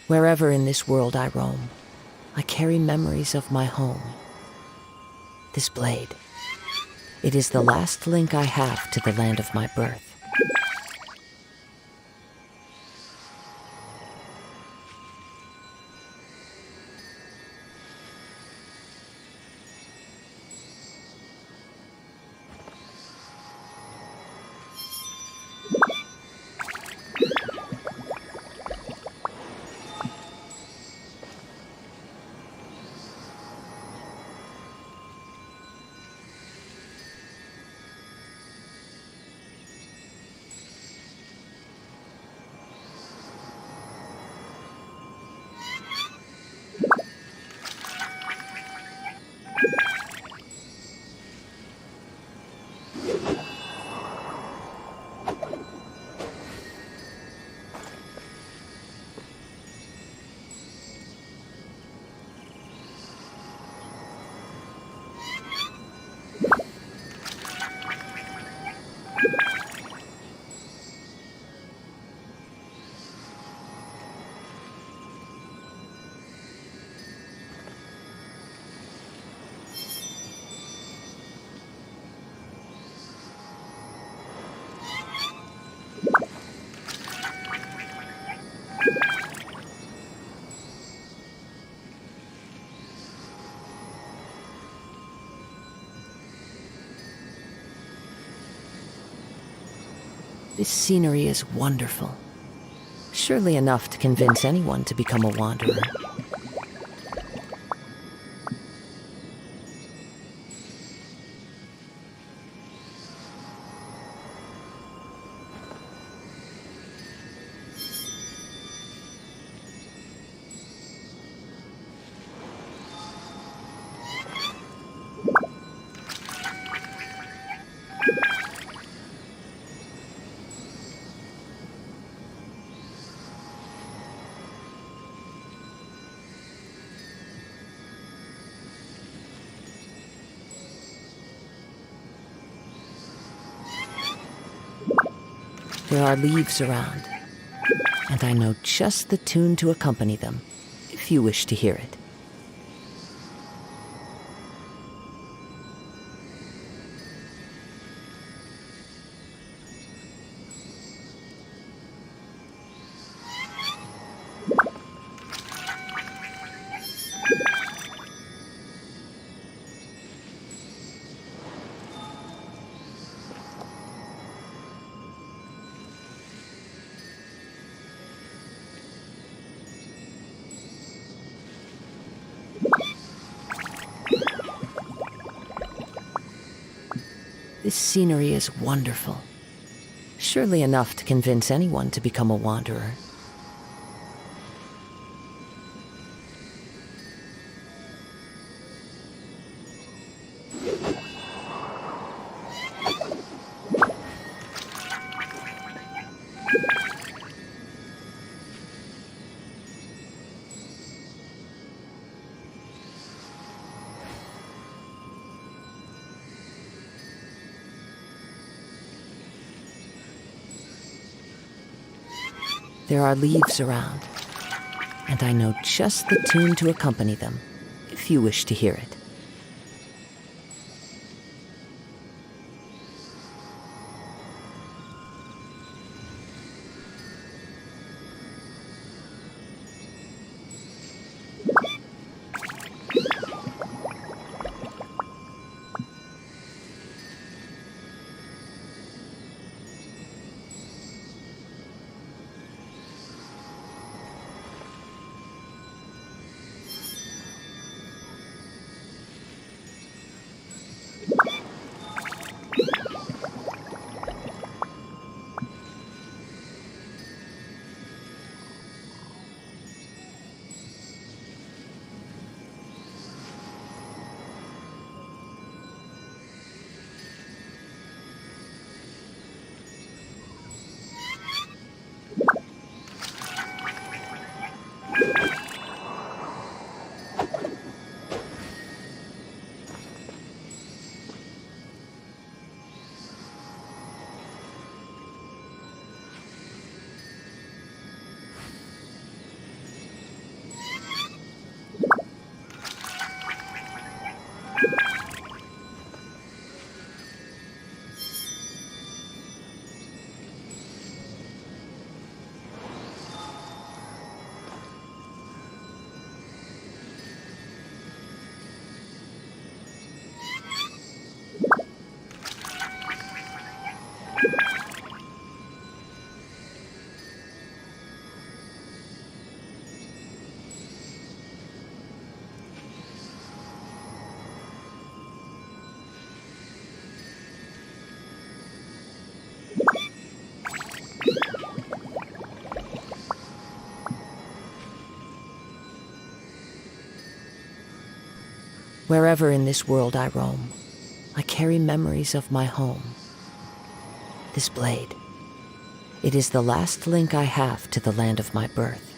Wherever in this world I roam, I carry memories of my home. This blade, it is the last link I have to the land of my birth. This scenery is wonderful. Surely enough to convince anyone to become a wanderer. There are leaves around, and I know just the tune to accompany them, if you wish to hear it. This scenery is wonderful. Surely enough to convince anyone to become a wanderer. There are leaves around, and I know just the tune to accompany them, if you wish to hear it. Wherever in this world I roam, I carry memories of my home. This blade, it is the last link I have to the land of my birth.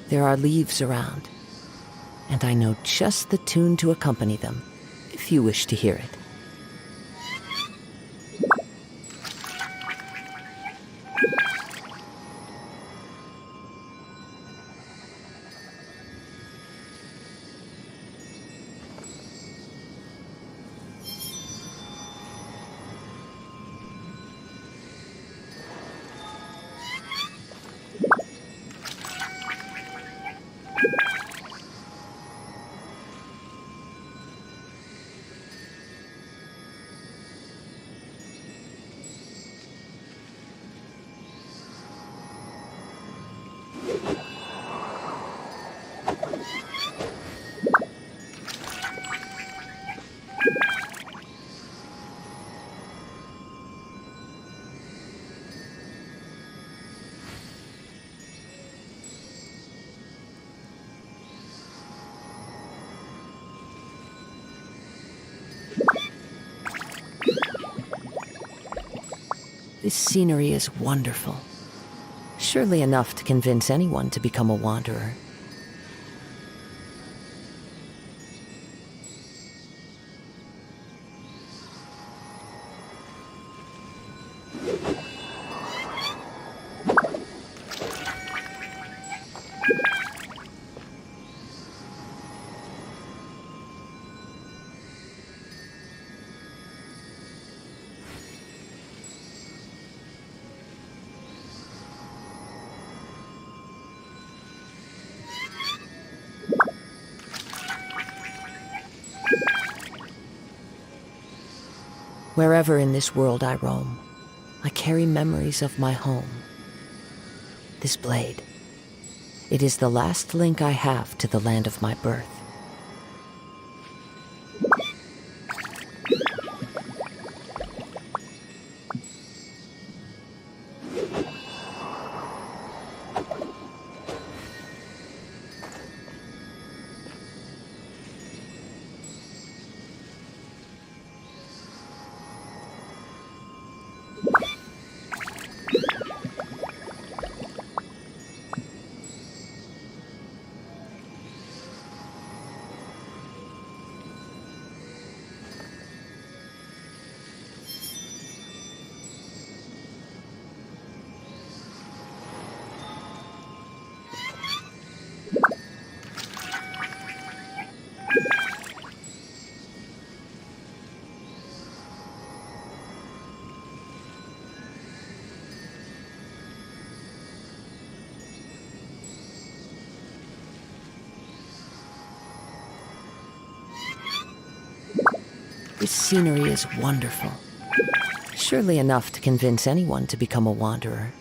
There are leaves around, and I know just the tune to accompany them, if you wish to hear it. This scenery is wonderful. Surely enough to convince anyone to become a wanderer. Wherever in this world I roam, I carry memories of my home. This blade, it is the last link I have to the land of my birth. This scenery is wonderful. Surely enough to convince anyone to become a wanderer.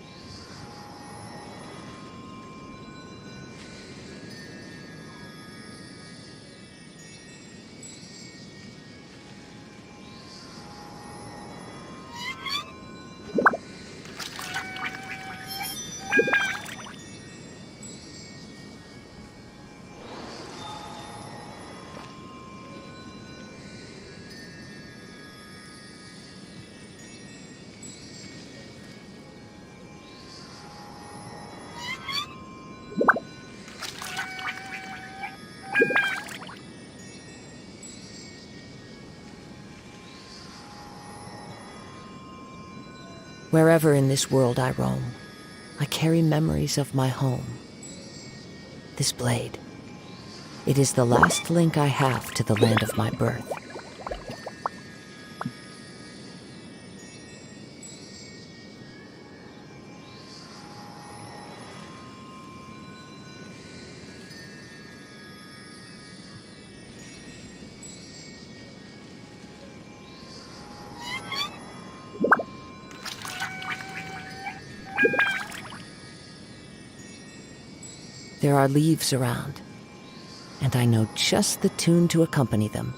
Wherever in this world I roam, I carry memories of my home. This blade, it is the last link I have to the land of my birth. There are leaves around, and I know just the tune to accompany them,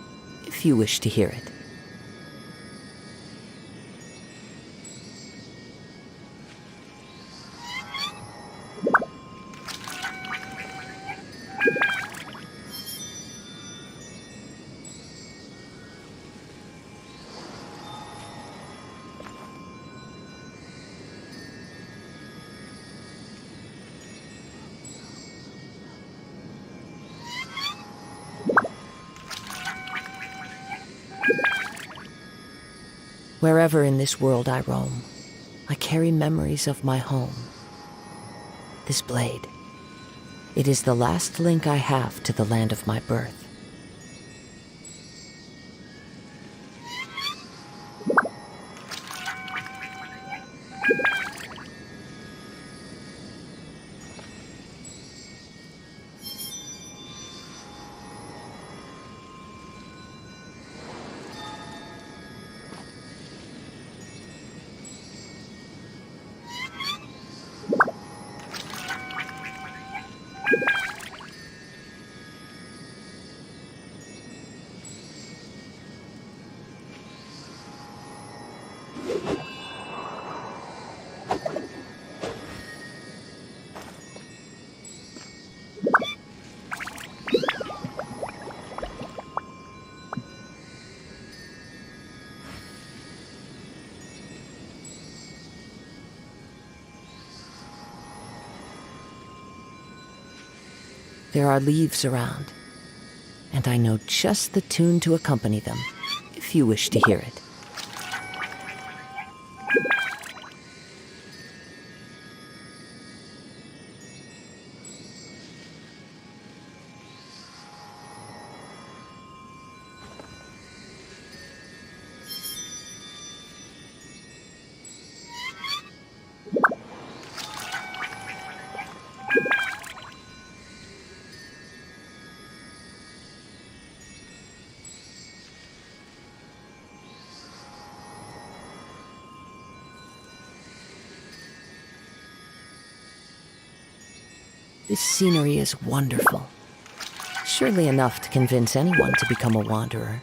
if you wish to hear it. Wherever in this world I roam, I carry memories of my home. This blade, it is the last link I have to the land of my birth. There are leaves around, and I know just the tune to accompany them, if you wish to hear it. This scenery is wonderful. Surely enough to convince anyone to become a wanderer.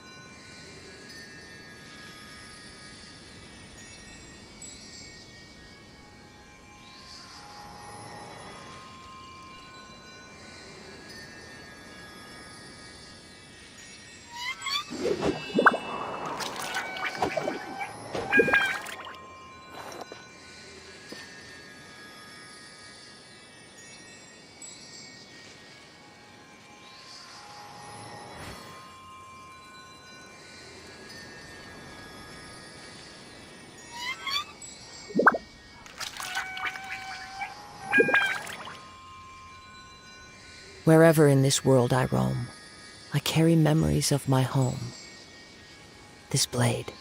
Wherever in this world I roam, I carry memories of my home. This blade,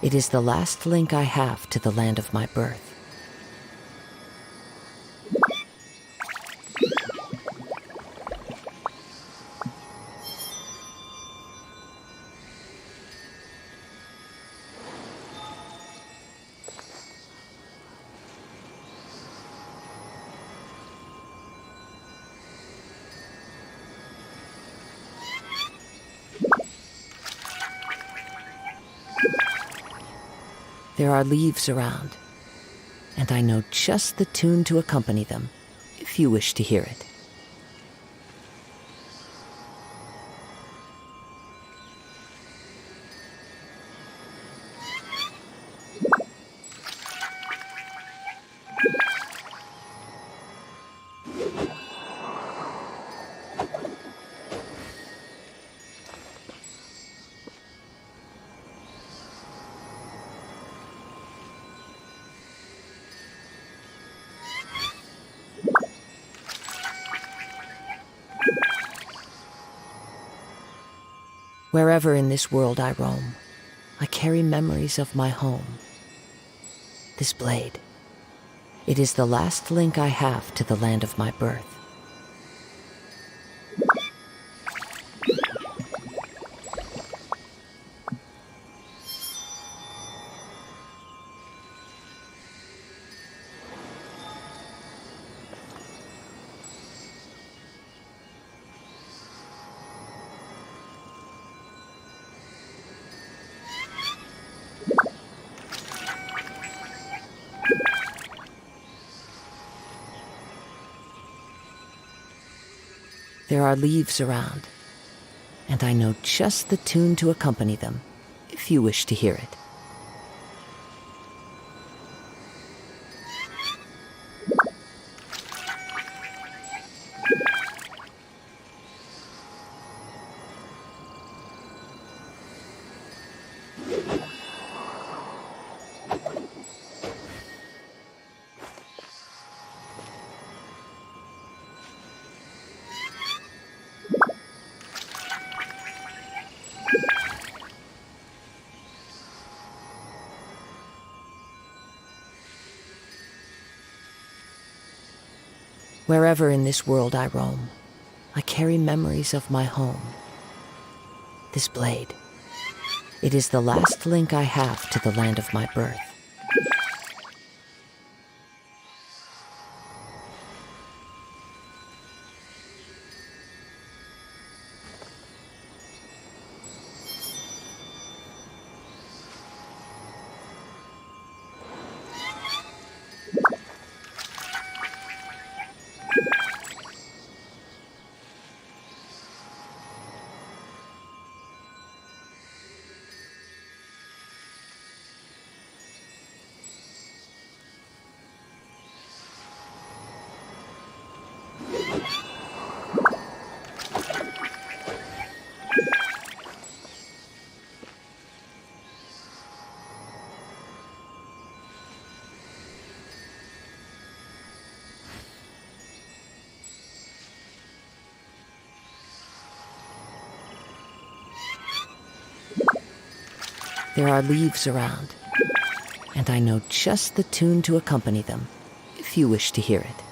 it is the last link I have to the land of my birth. There are leaves around, and I know just the tune to accompany them, if you wish to hear it. Wherever in this world I roam, I carry memories of my home. This blade, it is the last link I have to the land of my birth. There are leaves around, and I know just the tune to accompany them, if you wish to hear it. Wherever in this world I roam, I carry memories of my home. This blade, it is the last link I have to the land of my birth. There are leaves around, and I know just the tune to accompany them, if you wish to hear it.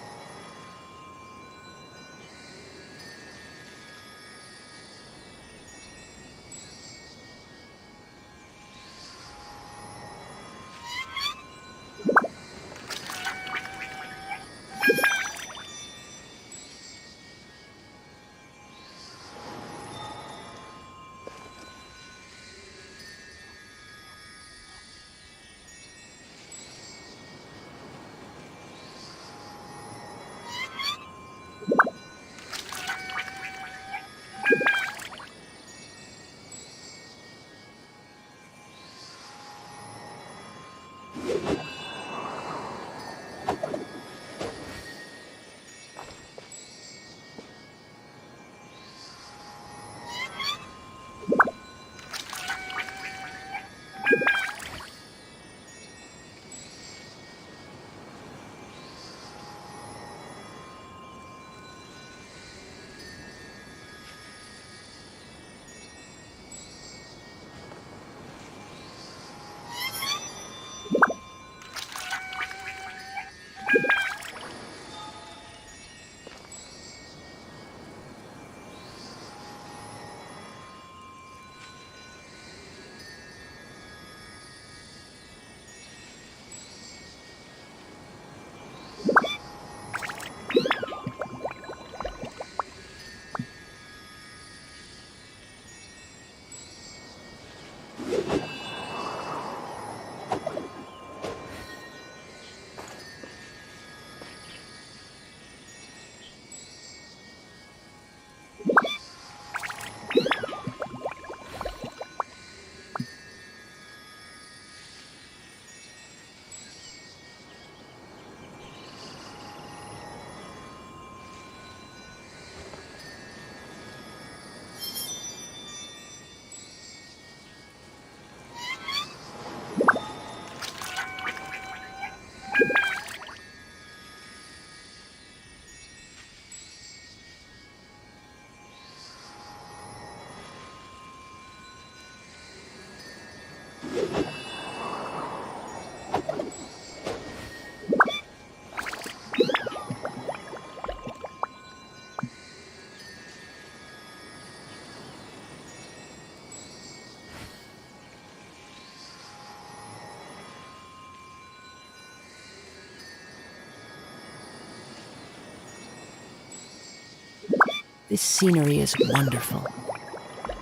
This scenery is wonderful.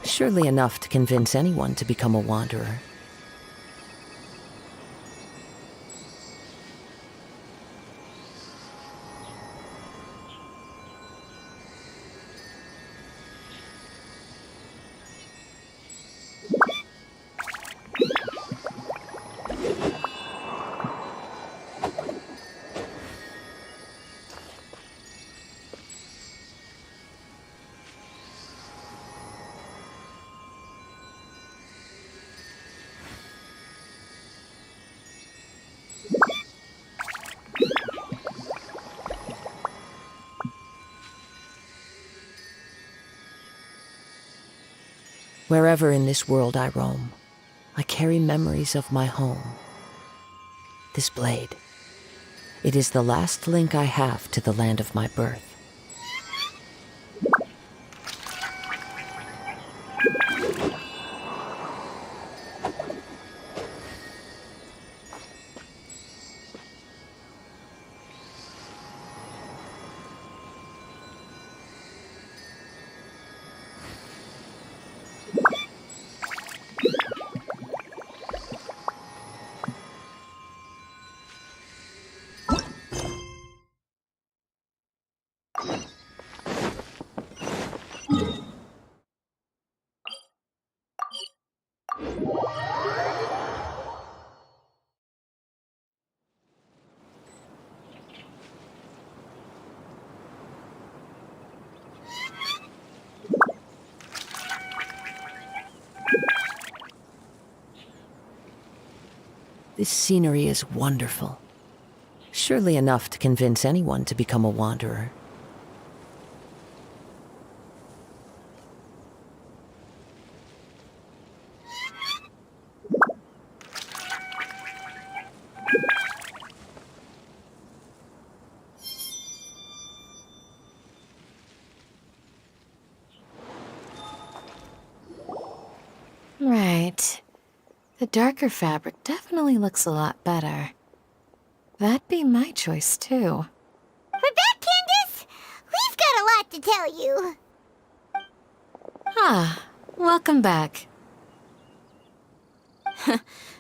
Surely enough to convince anyone to become a wanderer. Wherever in this world I roam, I carry memories of my home. This blade, it is the last link I have to the land of my birth. This scenery is wonderful. Surely enough to convince anyone to become a wanderer. Right. The darker fabric definitely looks a lot better. That'd be my choice, too. We're back, Candace! We've got a lot to tell you. Ah, welcome back.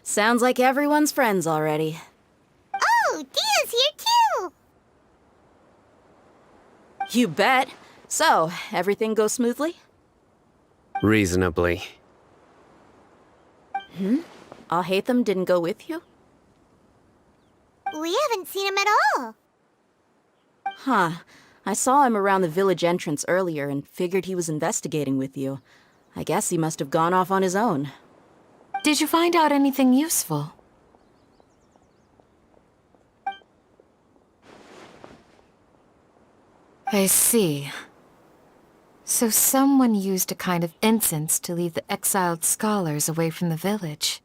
Sounds like everyone's friends already. Oh, Dia's here too! You bet. So, everything goes smoothly? Reasonably. Al-Haytham didn't go with you? We haven't seen him at all. Huh. I saw him around the village entrance earlier and figured he was investigating with you. I guess he must have gone off on his own. Did you find out anything useful? I see. So someone used a kind of incense to lead the exiled scholars away from the village.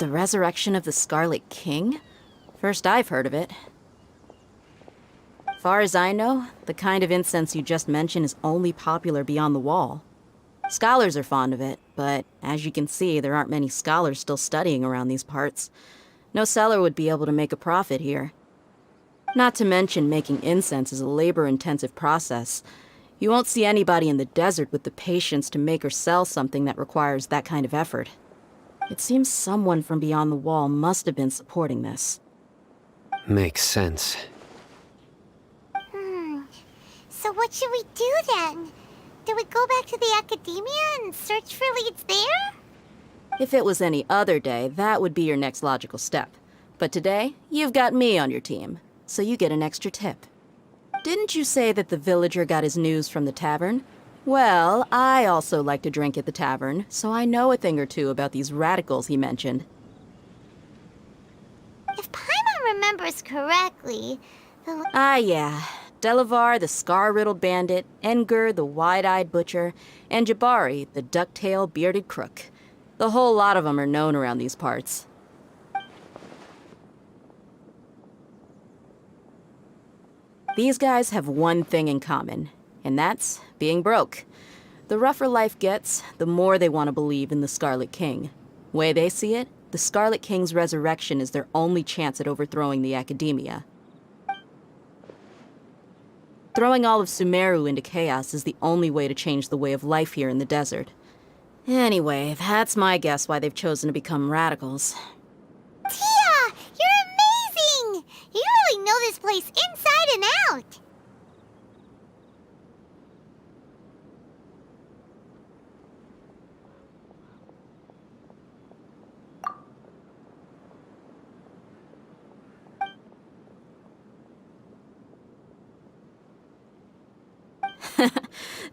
The resurrection of the Scarlet King? First I've heard of it. Far as I know, the kind of incense you just mentioned is only popular beyond the wall. Scholars are fond of it, but as you can see, there aren't many scholars still studying around these parts. No seller would be able to make a profit here. Not to mention making incense is a labor-intensive process. You won't see anybody in the desert with the patience to make or sell something that requires that kind of effort. It seems someone from beyond the wall must have been supporting this. Makes sense. So what should we do then? Do we go back to the academia and search for leads there? If it was any other day, that would be your next logical step. But today, you've got me on your team, so you get an extra tip. Didn't you say that the villager got his news from the tavern? Well, I also like to drink at the tavern, so I know a thing or two about these radicals he mentioned. If Paimon remembers correctly, Ah, yeah. Delavar, the scar-riddled bandit, Engur, the wide-eyed butcher, and Jabari, the duck-tailed bearded crook. The whole lot of them are known around these parts. These guys have one thing in common, and that's being broke. The rougher life gets, the more they want to believe in the Scarlet King. Way they see it, the Scarlet King's resurrection is their only chance at overthrowing the Academia. Throwing all of Sumeru into chaos is the only way to change the way of life here in the desert. Anyway, that's my guess why they've chosen to become radicals. Tia! You're amazing! You really know this place inside and out!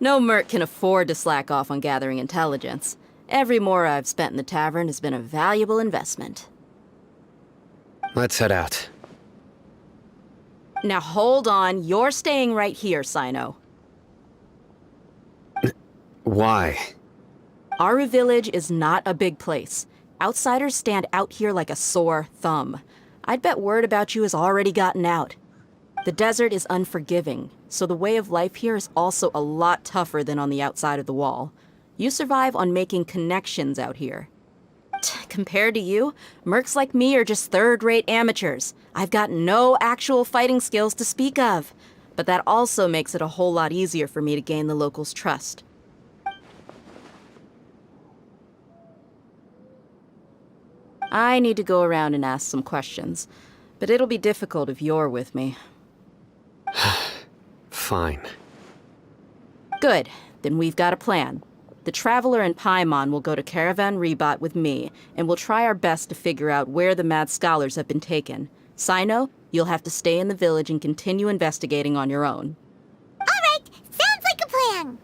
No merc can afford to slack off on gathering intelligence. Every mora I've spent in the tavern has been a valuable investment. Let's head out. Now hold on, you're staying right here, Sino. Why? Aru Village is not a big place. Outsiders stand out here like a sore thumb. I'd bet word about you has already gotten out. The desert is unforgiving, so the way of life here is also a lot tougher than on the outside of the wall. You survive on making connections out here. Compared to you, mercs like me are just third-rate amateurs. I've got no actual fighting skills to speak of. But that also makes it a whole lot easier for me to gain the locals' trust. I need to go around and ask some questions, but it'll be difficult if you're with me. Fine. Good. Then we've got a plan. The Traveler and Paimon will go to Caravan Rebot with me, and we'll try our best to figure out where the Mad Scholars have been taken. Sino, you'll have to stay in the village and continue investigating on your own. All right, sounds like a plan.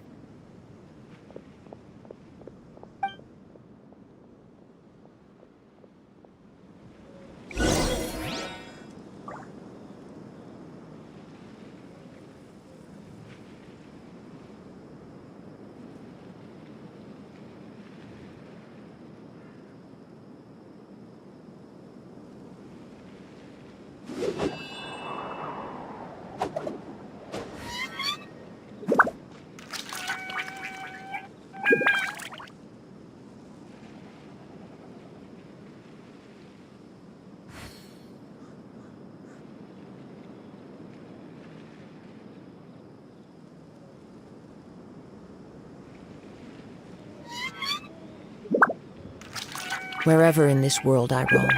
Wherever in this world I roam,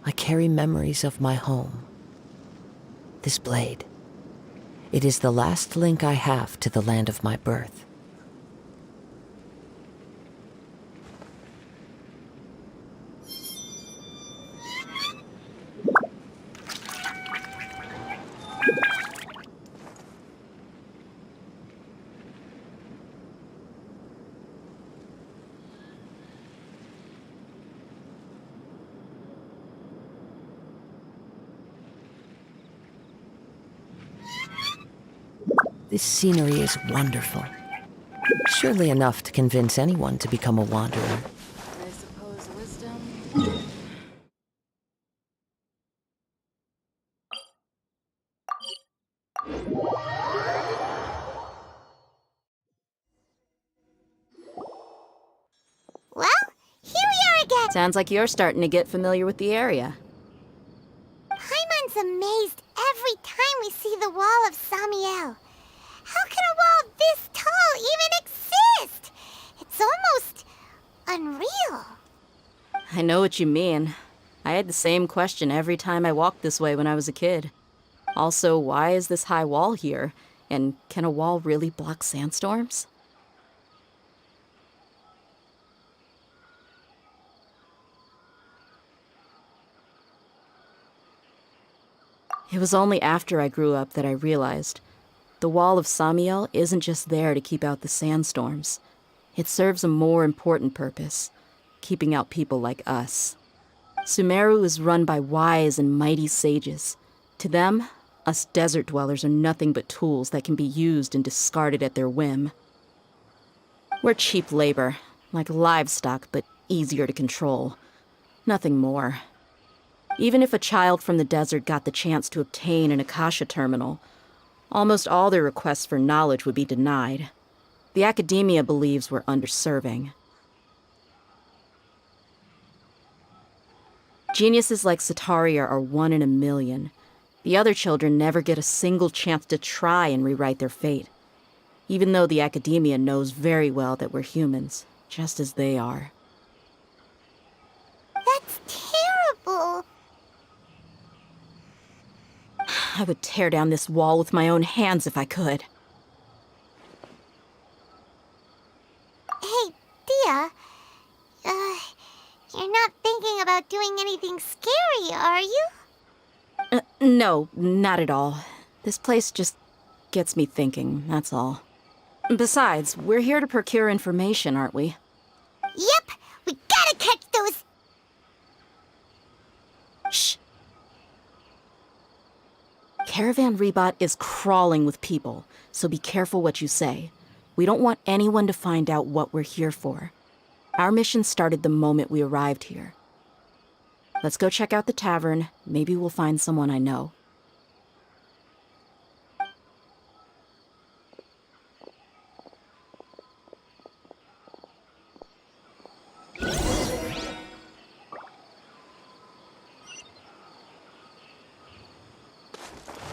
I carry memories of my home. This blade, it is the last link I have to the land of my birth. This scenery is wonderful. Surely enough to convince anyone to become a wanderer. I suppose wisdom... Well, here we are again. Sounds like you're starting to get familiar with the area. Paimon's amazed every time we see the wall of Samiel. How can a wall this tall even exist? It's almost unreal. I know what you mean. I had the same question every time I walked this way when I was a kid. Also, why is this high wall here? And can a wall really block sandstorms? It was only after I grew up that I realized the Wall of Samiel isn't just there to keep out the sandstorms. It serves a more important purpose, keeping out people like us. Sumeru is run by wise and mighty sages. To them, us desert dwellers are nothing but tools that can be used and discarded at their whim. We're cheap labor, like livestock, but easier to control. Nothing more. Even if a child from the desert got the chance to obtain an Akasha terminal, almost all their requests for knowledge would be denied. The academia believes we're underserving. Geniuses like Sataria are one in a million. The other children never get a single chance to try and rewrite their fate, even though the academia knows very well that we're humans, just as they are. That's terrible. I would tear down this wall with my own hands if I could. Hey, Dia. You're not thinking about doing anything scary, are you? No, not at all. This place just gets me thinking, that's all. Besides, we're here to procure information, aren't we? Yep, we gotta catch those... Shh. Caravan Rebot is crawling with people, so be careful what you say. We don't want anyone to find out what we're here for. Our mission started the moment we arrived here. Let's go check out the tavern. Maybe we'll find someone I know.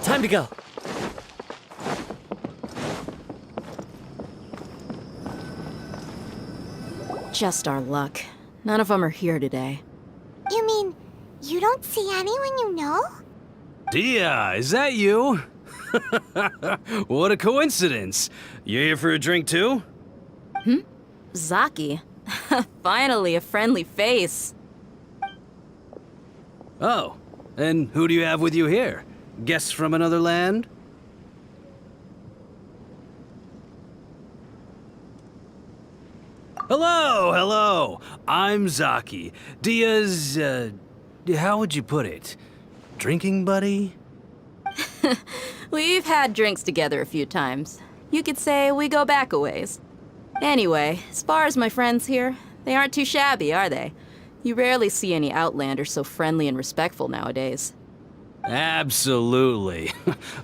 Time to go. Just our luck. None of them are here today. You mean, you don't see anyone you know? Dia, is that you? What a coincidence. You here for a drink too? Zaki. Finally, a friendly face. Oh, and who do you have with you here? Guests from another land? Hello. I'm Zaki. Dia's, how would you put it? Drinking buddy? We've had drinks together a few times. You could say we go back a ways. Anyway, as far as my friends here, they aren't too shabby, are they? You rarely see any Outlanders so friendly and respectful nowadays. Absolutely.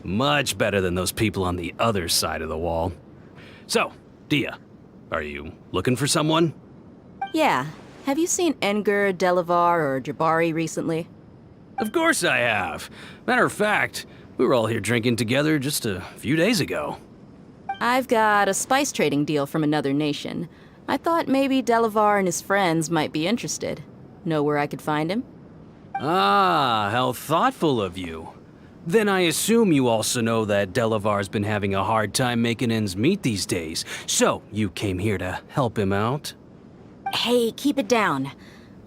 Much better than those people on the other side of the wall. So, Dia, are you looking for someone? Yeah. Have you seen Enger, Delavar, or Jabari recently? Of course I have. Matter of fact, we were all here drinking together just a few days ago. I've got a spice trading deal from another nation. I thought maybe Delavar and his friends might be interested. Know where I could find him? Ah, how thoughtful of you. Then I assume you also know that Delavar's been having a hard time making ends meet these days, so you came here to help him out? Hey, keep it down.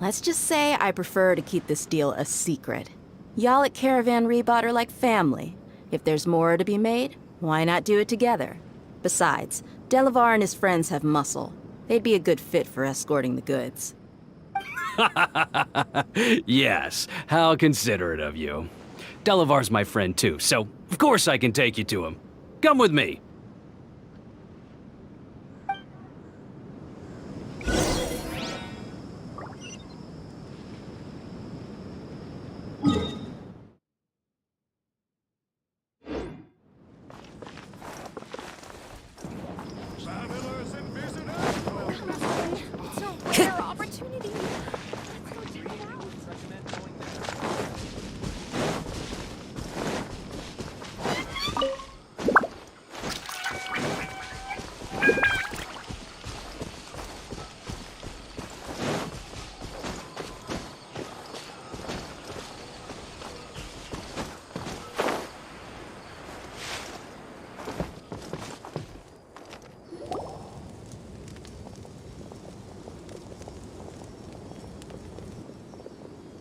Let's just say I prefer to keep this deal a secret. Y'all at Caravan Rebot are like family. If there's more to be made, why not do it together? Besides, Delavar and his friends have muscle. They'd be a good fit for escorting the goods. Yes, how considerate of you. Delavar's my friend too, so of course I can take you to him. Come with me.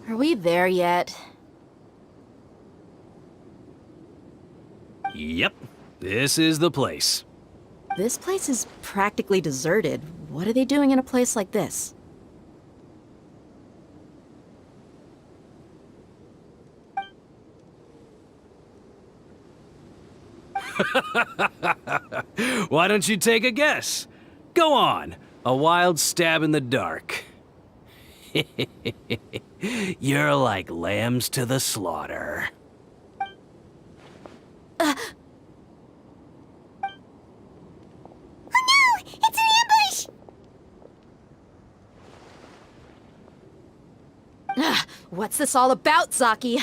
Are we there yet? Yep, this is the place. This place is practically deserted. What are they doing in a place like this? Why don't you take a guess? Go on, a wild stab in the dark. You're like lambs to the slaughter. Oh no! It's an ambush! What's this all about, Zaki?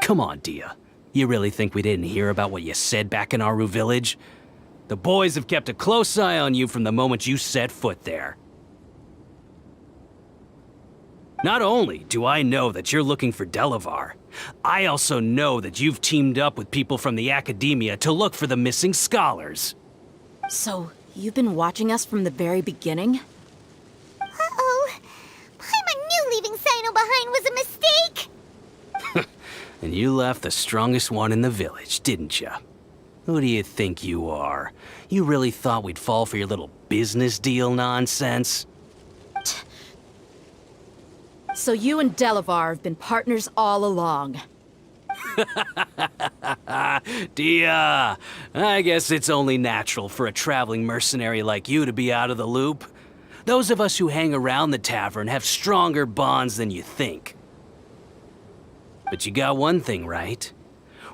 Come on, Dia. You really think we didn't hear about what you said back in Aru village? The boys have kept a close eye on you from the moment you set foot there. Not only do I know that you're looking for Delavar, I also know that you've teamed up with people from the Academia to look for the missing scholars. So, you've been watching us from the very beginning? Uh-oh. Paimon knew leaving Sino behind was a mistake! And you left the strongest one in the village, didn't you? Who do you think you are? You really thought we'd fall for your little business deal nonsense? So you and Delavar have been partners all along. Dia, I guess it's only natural for a traveling mercenary like you to be out of the loop. Those of us who hang around the tavern have stronger bonds than you think. But you got one thing right.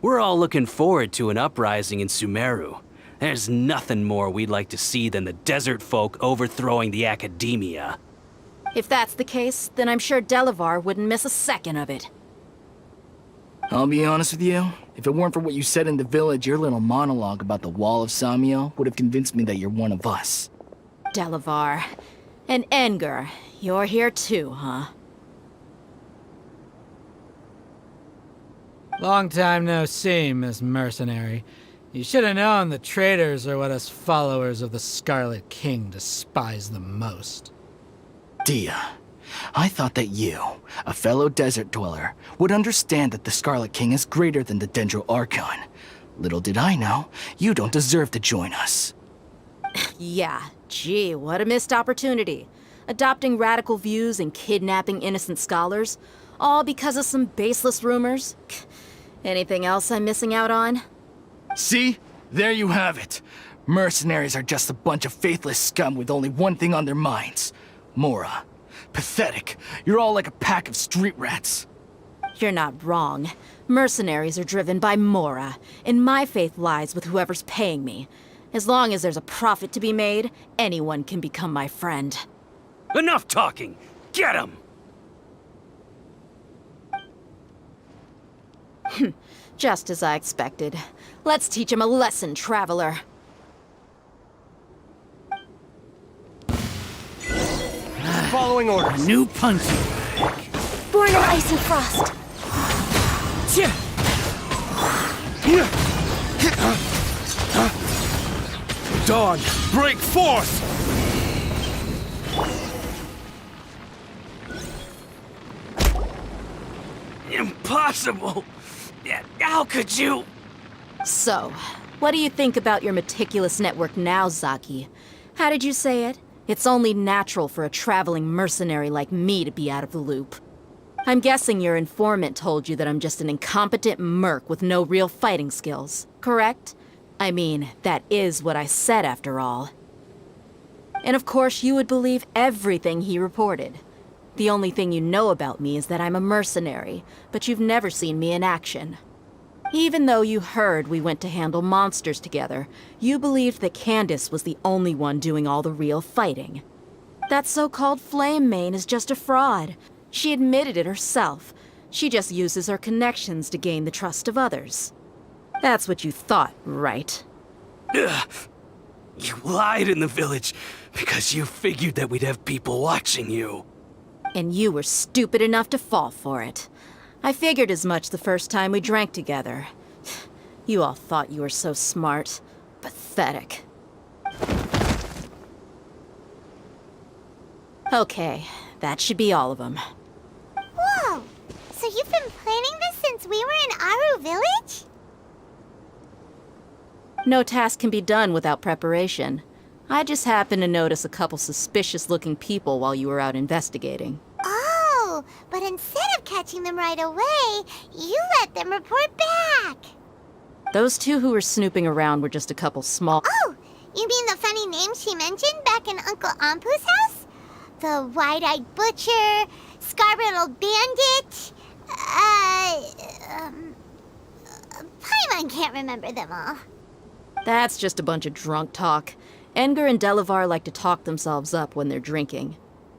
We're all looking forward to an uprising in Sumeru. There's nothing more we'd like to see than the desert folk overthrowing the Academia. If that's the case, then I'm sure Delavar wouldn't miss a second of it. I'll be honest with you. If it weren't for what you said in the village, your little monologue about the Wall of Samiel would have convinced me that you're one of us. Delavar. And Engar, you're here too, huh? Long time no see, Miss Mercenary. You should have known the traitors are what us followers of the Scarlet King despise the most. Dia, I thought that you, a fellow desert dweller, would understand that the Scarlet King is greater than the Dendro Archon. Little did I know, you don't deserve to join us. Yeah, gee, what a missed opportunity. Adopting radical views and kidnapping innocent scholars, all because of some baseless rumors. Anything else I'm missing out on? See? There you have it. Mercenaries are just a bunch of faithless scum with only one thing on their minds. Mora. Pathetic. You're all like a pack of street rats. You're not wrong. Mercenaries are driven by Mora, and my faith lies with whoever's paying me. As long as there's a profit to be made, anyone can become my friend. Enough talking! Get him! Just as I expected. Let's teach him a lesson, traveler. Following orders. New punch. Born of ice and frost. Dawn, break forth! Impossible! How could you? So, what do you think about your meticulous network now, Zaki? How did you say it? It's only natural for a traveling mercenary like me to be out of the loop. I'm guessing your informant told you that I'm just an incompetent merc with no real fighting skills, correct? I mean, that is what I said after all. And of course you would believe everything he reported. The only thing you know about me is that I'm a mercenary, but you've never seen me in action. Even though you heard we went to handle monsters together, you believed that Candace was the only one doing all the real fighting. That so-called Flame Mane is just a fraud. She admitted it herself. She just uses her connections to gain the trust of others. That's what you thought, right? Ugh. You lied in the village because you figured that we'd have people watching you. And you were stupid enough to fall for it. I figured as much the first time we drank together. You all thought you were so smart. Pathetic. Okay, that should be all of them. Whoa! So you've been planning this since we were in Aru village? No task can be done without preparation. I just happened to notice a couple suspicious-looking people while you were out investigating. Oh, but instead of catching them right away, you let them report back. Those two who were snooping around were just a couple small... Oh, you mean the funny names she mentioned back in Uncle Ampu's house? The wide-eyed butcher, scar-riddled bandit, Paimon can't remember them all. That's just a bunch of drunk talk. Engar and Delavar like to talk themselves up when they're drinking.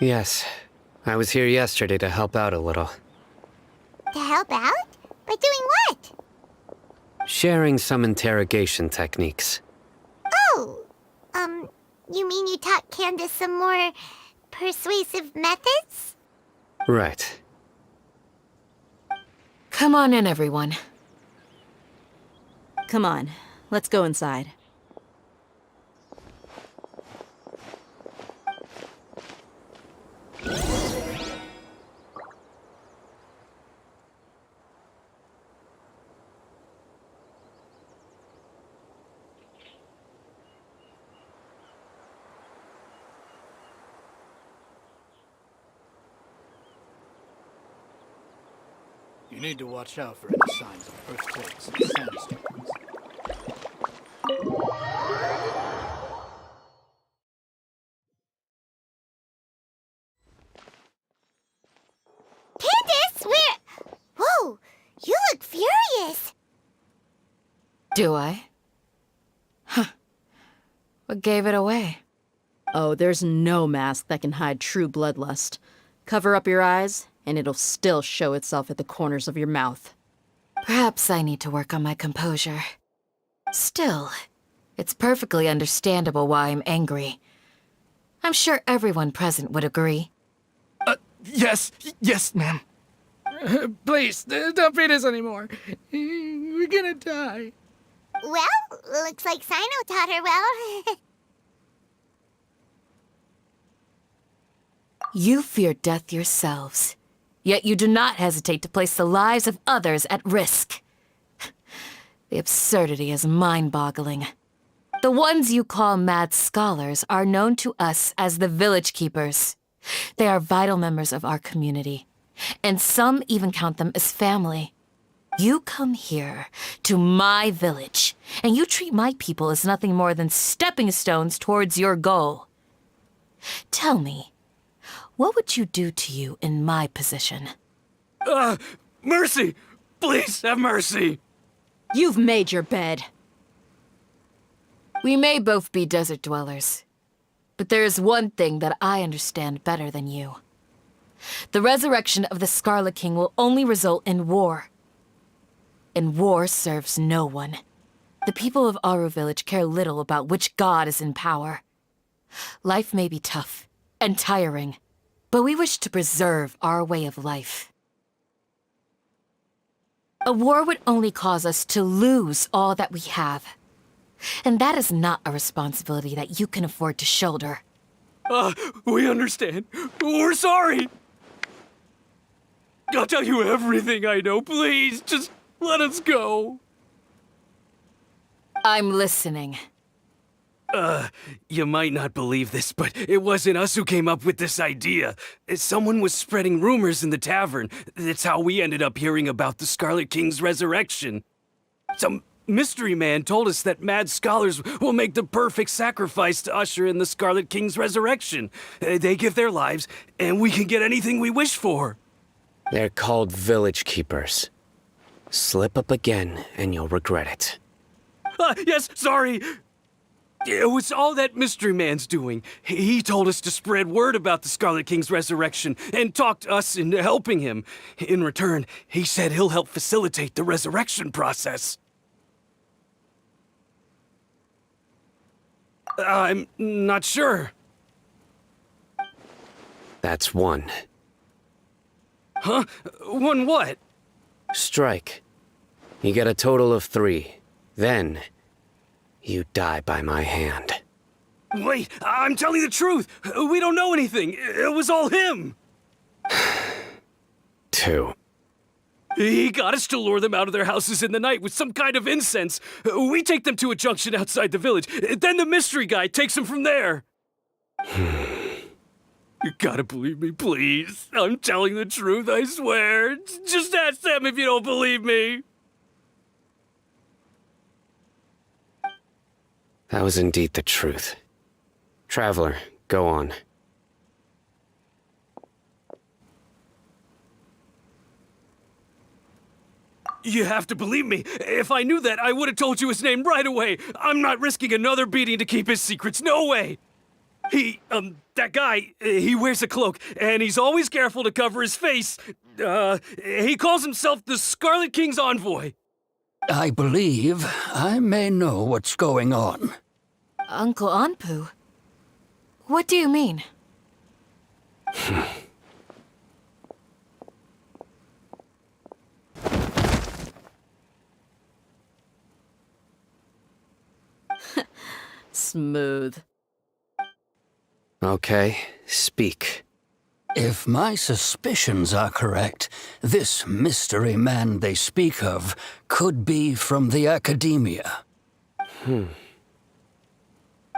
Yes, I was here yesterday to help out a little. To help out? By doing what? Sharing some interrogation techniques. Oh, you mean you taught Candace some more persuasive methods? Right. Come on in, everyone. Come on, let's go inside. You need to watch out for any signs of earthquakes and sandstorms. Candace, Whoa! You look furious! Do I? Huh. What gave it away? Oh, there's no mask that can hide true bloodlust. Cover up your eyes, and it'll still show itself at the corners of your mouth. Perhaps I need to work on my composure. Still, it's perfectly understandable why I'm angry. I'm sure everyone present would agree. Yes, ma'am. Please, don't beat us anymore. We're gonna die. Well, looks like Sino taught her well. You fear death yourselves, yet you do not hesitate to place the lives of others at risk. The absurdity is mind-boggling. The ones you call mad scholars are known to us as the Village Keepers. They are vital members of our community, and some even count them as family. You come here, to my village, and you treat my people as nothing more than stepping stones towards your goal. Tell me, what would you do to you in my position? Mercy! Please have mercy! You've made your bed. We may both be desert dwellers, but there is one thing that I understand better than you. The resurrection of the Scarlet King will only result in war. And war serves no one. The people of Aru Village care little about which god is in power. Life may be tough and tiring, but we wish to preserve our way of life. A war would only cause us to lose all that we have. And that is not a responsibility that you can afford to shoulder. We understand. We're sorry. I'll tell you everything I know. Please, just let us go. I'm listening. You might not believe this, but it wasn't us who came up with this idea. Someone was spreading rumors in the tavern. That's how we ended up hearing about the Scarlet King's resurrection. Some mystery man told us that mad scholars will make the perfect sacrifice to usher in the Scarlet King's resurrection. They give their lives, and we can get anything we wish for. They're called Village Keepers. Slip up again, and you'll regret it. Yes, sorry. It was all that mystery man's doing. He told us to spread word about the Scarlet King's resurrection and talked us into helping him. In return, he said he'll help facilitate the resurrection process. I'm not sure. That's one. Huh? One what? Strike. You get a total of 3. Then, you die by my hand. Wait, I'm telling the truth. We don't know anything. It was all him. 2. He got us to lure them out of their houses in the night with some kind of incense. We take them to a junction outside the village. Then the mystery guy takes them from there. You gotta believe me, please. I'm telling the truth, I swear. Just ask them if you don't believe me. That was indeed the truth. Traveler, go on. You have to believe me. If I knew that, I would have told you his name right away. I'm not risking another beating to keep his secrets. No way. That guy, he wears a cloak, and he's always careful to cover his face. He calls himself the Scarlet King's envoy. I believe I may know what's going on. Uncle Anpu? What do you mean? Smooth. Okay, speak. If my suspicions are correct, this mystery man they speak of could be from the Academia.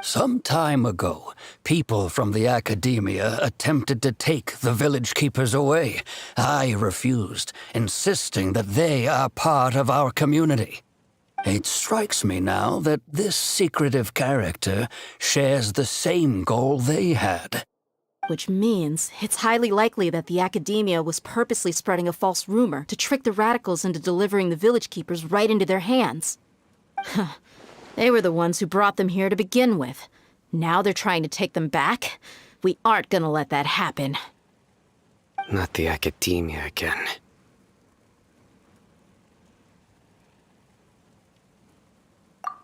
Some time ago, people from the Academia attempted to take the village keepers away. I refused, insisting that they are part of our community. It strikes me now that this secretive character shares the same goal they had. Which means it's highly likely that the Academia was purposely spreading a false rumor to trick the radicals into delivering the village keepers right into their hands. They were the ones who brought them here to begin with. Now they're trying to take them back? We aren't gonna let that happen. Not the Academia again.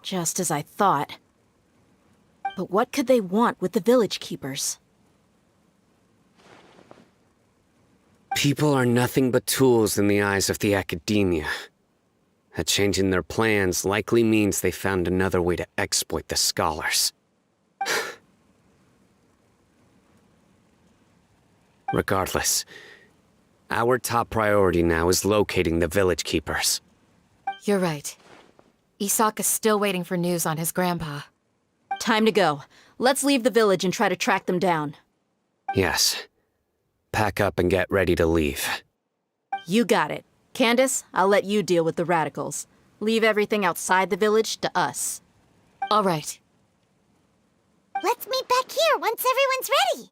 Just as I thought. But what could they want with the village keepers? People are nothing but tools in the eyes of the Academia. A change in their plans likely means they found another way to exploit the scholars. Regardless, our top priority now is locating the village keepers. You're right. Isak is still waiting for news on his grandpa. Time to go. Let's leave the village and try to track them down. Yes. Pack up and get ready to leave. You got it. Candace, I'll let you deal with the radicals. Leave everything outside the village to us. All right. Let's meet back here once everyone's ready.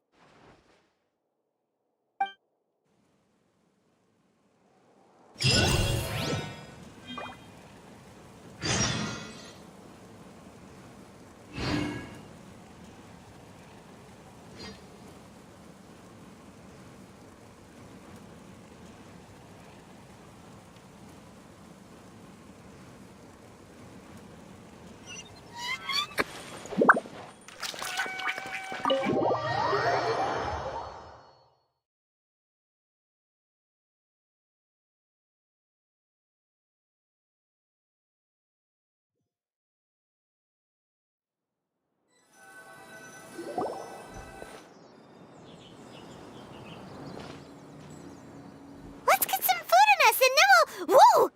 Whoa!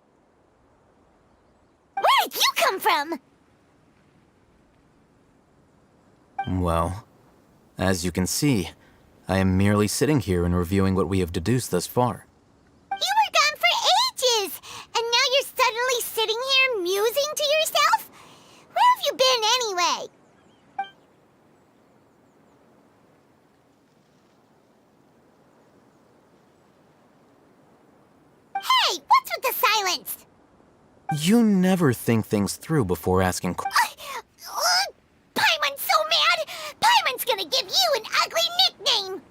Where did you come from? Well, as you can see, I am merely sitting here and reviewing what we have deduced thus far. You were gone for ages, and now you're suddenly sitting here musing to yourself? Where have you been anyway? Hey, what's with the silence? You never think things through before asking Paimon's so mad! Paimon's gonna give you an ugly nickname!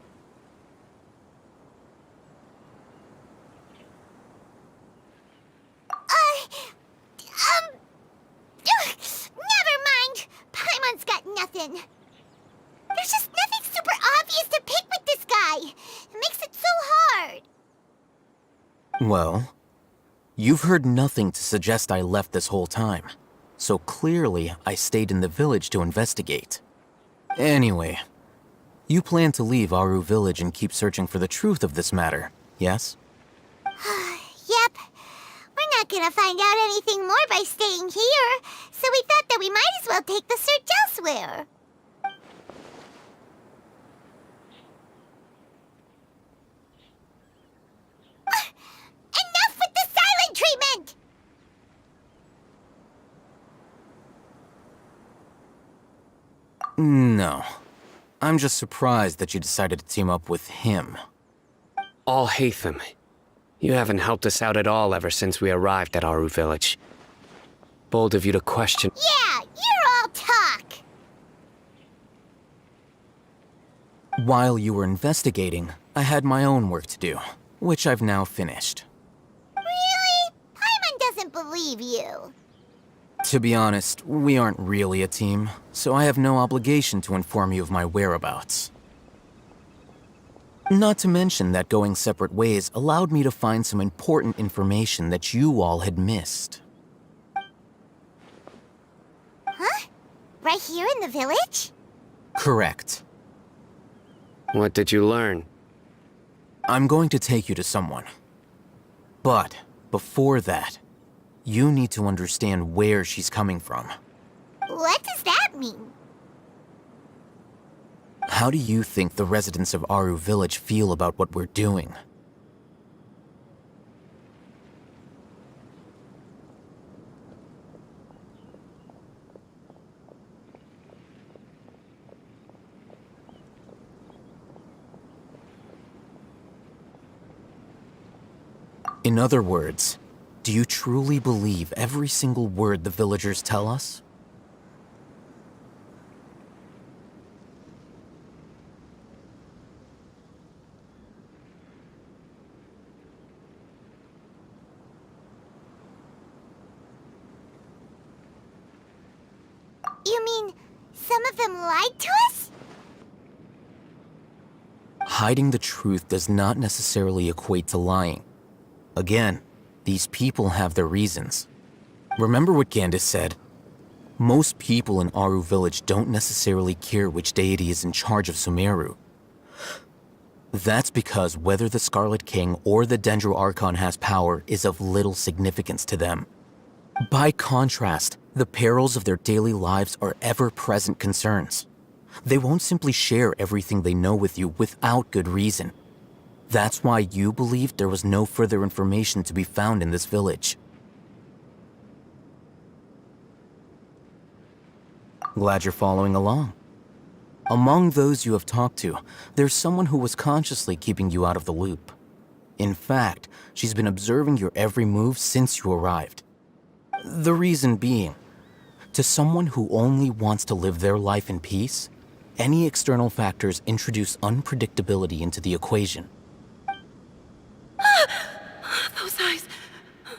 Never mind! Paimon's got nothing. There's just nothing super obvious to pick with this guy. It makes it so hard. Well, you've heard nothing to suggest I left this whole time. So clearly, I stayed in the village to investigate. Anyway, you plan to leave Aru village and keep searching for the truth of this matter, yes? Yep. We're not gonna find out anything more by staying here, so we thought that we might as well take the search elsewhere. Enough with the silent treatment! No. I'm just surprised that you decided to team up with him. All Hatham. You haven't helped us out at all ever since we arrived at Aru village. Bold of you to question. Yeah, you're all talk. While you were investigating, I had my own work to do, which I've now finished. Really? Paimon doesn't believe you. To be honest, we aren't really a team, so I have no obligation to inform you of my whereabouts. Not to mention that going separate ways allowed me to find some important information that you all had missed. Huh? Right here in the village? Correct. What did you learn? I'm going to take you to someone. But before that, you need to understand where she's coming from. What does that mean? How do you think the residents of Aru Village feel about what we're doing? In other words, do you truly believe every single word the villagers tell us? You mean some of them lied to us? Hiding the truth does not necessarily equate to lying. Again, these people have their reasons. Remember what Gandis said? Most people in Aru Village don't necessarily care which deity is in charge of Sumeru. That's because whether the Scarlet King or the Dendro Archon has power is of little significance to them. By contrast, the perils of their daily lives are ever-present concerns. They won't simply share everything they know with you without good reason. That's why you believed there was no further information to be found in this village. Glad you're following along. Among those you have talked to, there's someone who was consciously keeping you out of the loop. In fact, she's been observing your every move since you arrived. The reason being, to someone who only wants to live their life in peace, any external factors introduce unpredictability into the equation. Those eyes.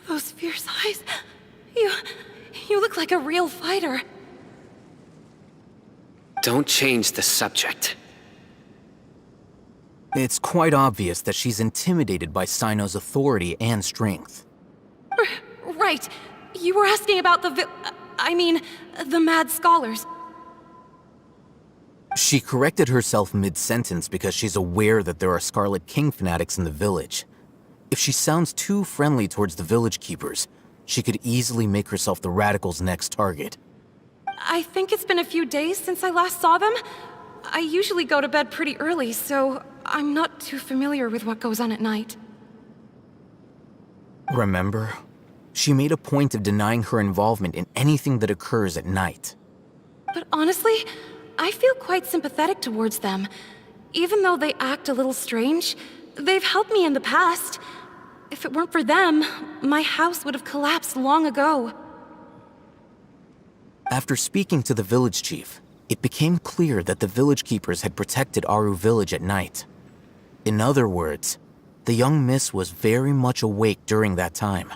Those fierce eyes. You look like a real fighter. Don't change the subject. It's quite obvious that she's intimidated by Sino's authority and strength. Right. You were asking about the mad scholars. She corrected herself mid-sentence because she's aware that there are Scarlet King fanatics in the village. If she sounds too friendly towards the village keepers, she could easily make herself the Radicals' next target. I think it's been a few days since I last saw them. I usually go to bed pretty early, so I'm not too familiar with what goes on at night. Remember? She made a point of denying her involvement in anything that occurs at night. But honestly, I feel quite sympathetic towards them. Even though they act a little strange, they've helped me in the past. If it weren't for them, my house would have collapsed long ago. After speaking to the village chief, it became clear that the village keepers had protected Aru Village at night. In other words, the young miss was very much awake during that time.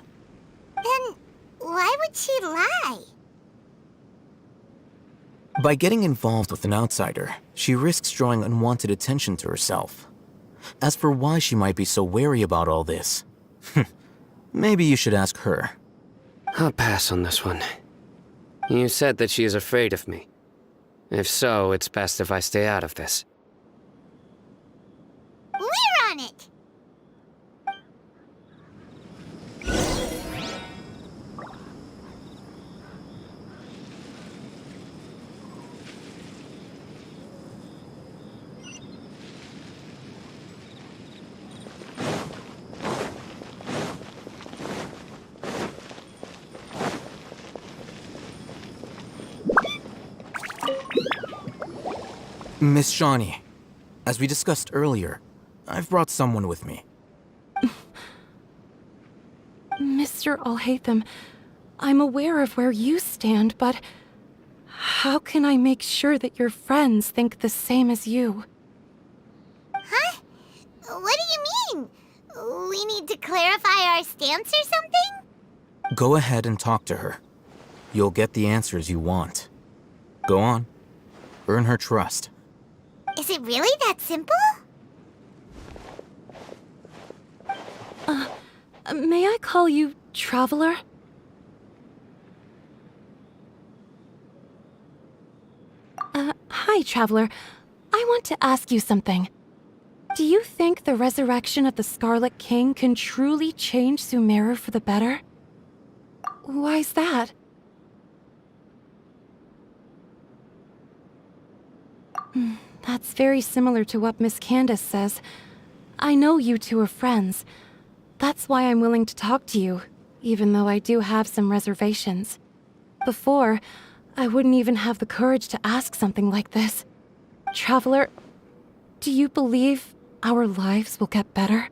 Then why would she lie? By getting involved with an outsider, she risks drawing unwanted attention to herself. As for why she might be so wary about all this, maybe you should ask her. I'll pass on this one. You said that she is afraid of me. If so, it's best if I stay out of this. We're on it! Miss Shawnee, as we discussed earlier, I've brought someone with me. Mr. Alhaitham, I'm aware of where you stand, but how can I make sure that your friends think the same as you? What do you mean? We need to clarify our stance or something? Go ahead and talk to her. You'll get the answers you want. Go on. Earn her trust. Is it really that simple? May I call you Traveler? Hi, Traveler. I want to ask you something. Do you think the resurrection of the Scarlet King can truly change Sumeru for the better? Why's that? That's very similar to what Miss Candace says. I know you two are friends. That's why I'm willing to talk to you, even though I do have some reservations. Before, I wouldn't even have the courage to ask something like this. Traveler, do you believe our lives will get better?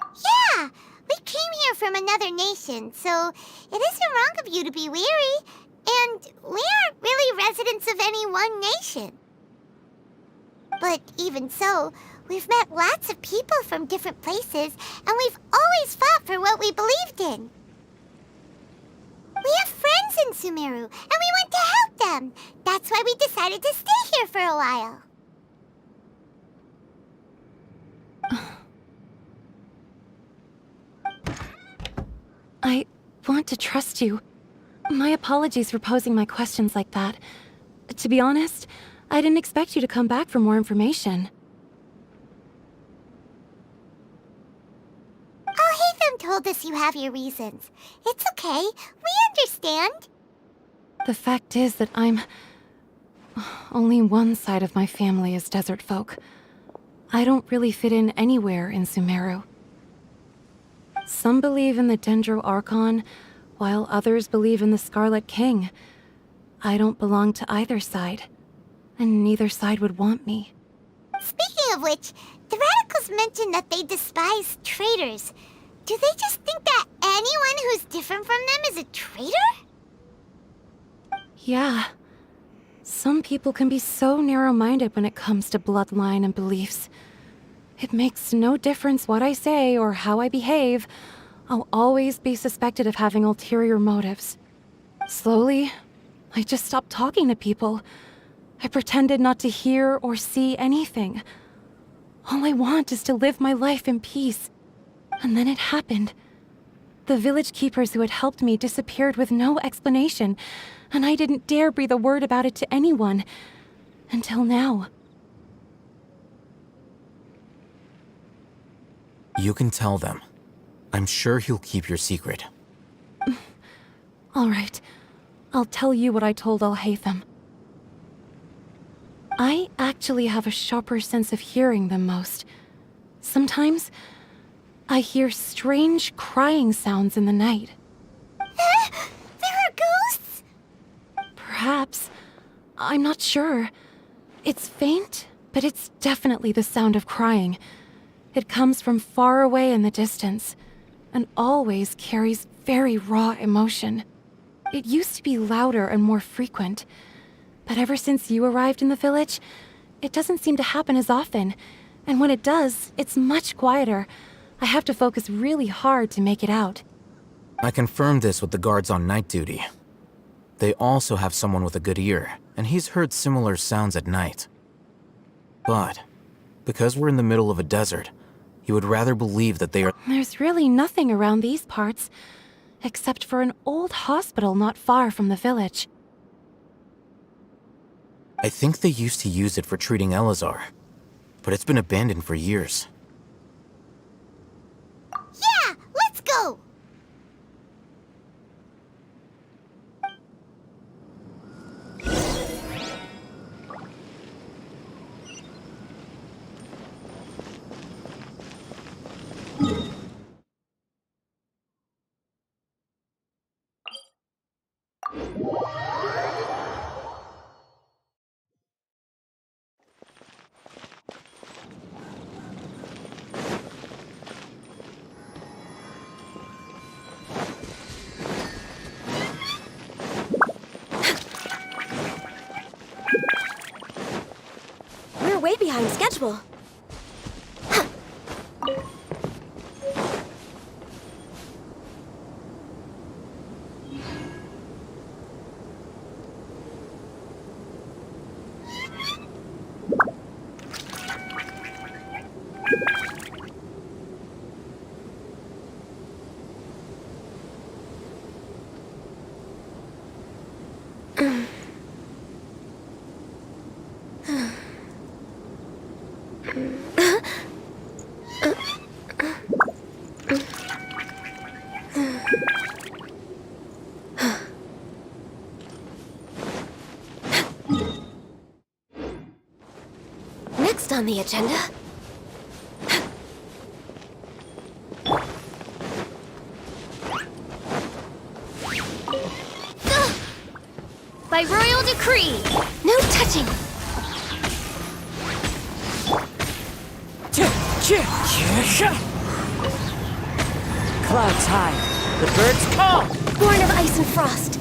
Yeah! We came here from another nation, so it isn't wrong of you to be weary. And we aren't really residents of any one nation. But even so, we've met lots of people from different places, and we've always fought for what we believed in. We have friends in Sumeru, and we want to help them. That's why we decided to stay here for a while. I want to trust you. My apologies for posing my questions like that. To be honest, I didn't expect you to come back for more information. Hatham told us you have your reasons. It's okay. We understand. The fact is that only one side of my family is desert folk. I don't really fit in anywhere in Sumeru. Some believe in the Dendro Archon, while others believe in the Scarlet King. I don't belong to either side, and neither side would want me. Speaking of which, the Radicals mentioned that they despise traitors. Do they just think that anyone who's different from them is a traitor? Yeah. Some people can be so narrow-minded when it comes to bloodline and beliefs. It makes no difference what I say or how I behave. I'll always be suspected of having ulterior motives. Slowly, I just stopped talking to people. I pretended not to hear or see anything. All I want is to live my life in peace. And then it happened. The village keepers who had helped me disappeared with no explanation, and I didn't dare breathe a word about it to anyone. Until now. You can tell them. I'm sure he'll keep your secret. All right. I'll tell you what I told Al-Haytham. I actually have a sharper sense of hearing than most. Sometimes, I hear strange crying sounds in the night. There are ghosts? Perhaps. I'm not sure. It's faint, but it's definitely the sound of crying. It comes from far away in the distance, and always carries very raw emotion. It used to be louder and more frequent, but ever since you arrived in the village, it doesn't seem to happen as often, and when it does, it's much quieter. I have to focus really hard to make it out. I confirmed this with the guards on night duty. They also have someone with a good ear, and he's heard similar sounds at night. But, because we're in the middle of a desert, he would rather believe that they are— There's really nothing around these parts, except for an old hospital not far from the village. I think they used to use it for treating Elazar, but it's been abandoned for years. Yeah, let's go! way behind schedule. Next on the agenda. By royal decree! No touching! Clouds high. The birds call! Born of ice and frost.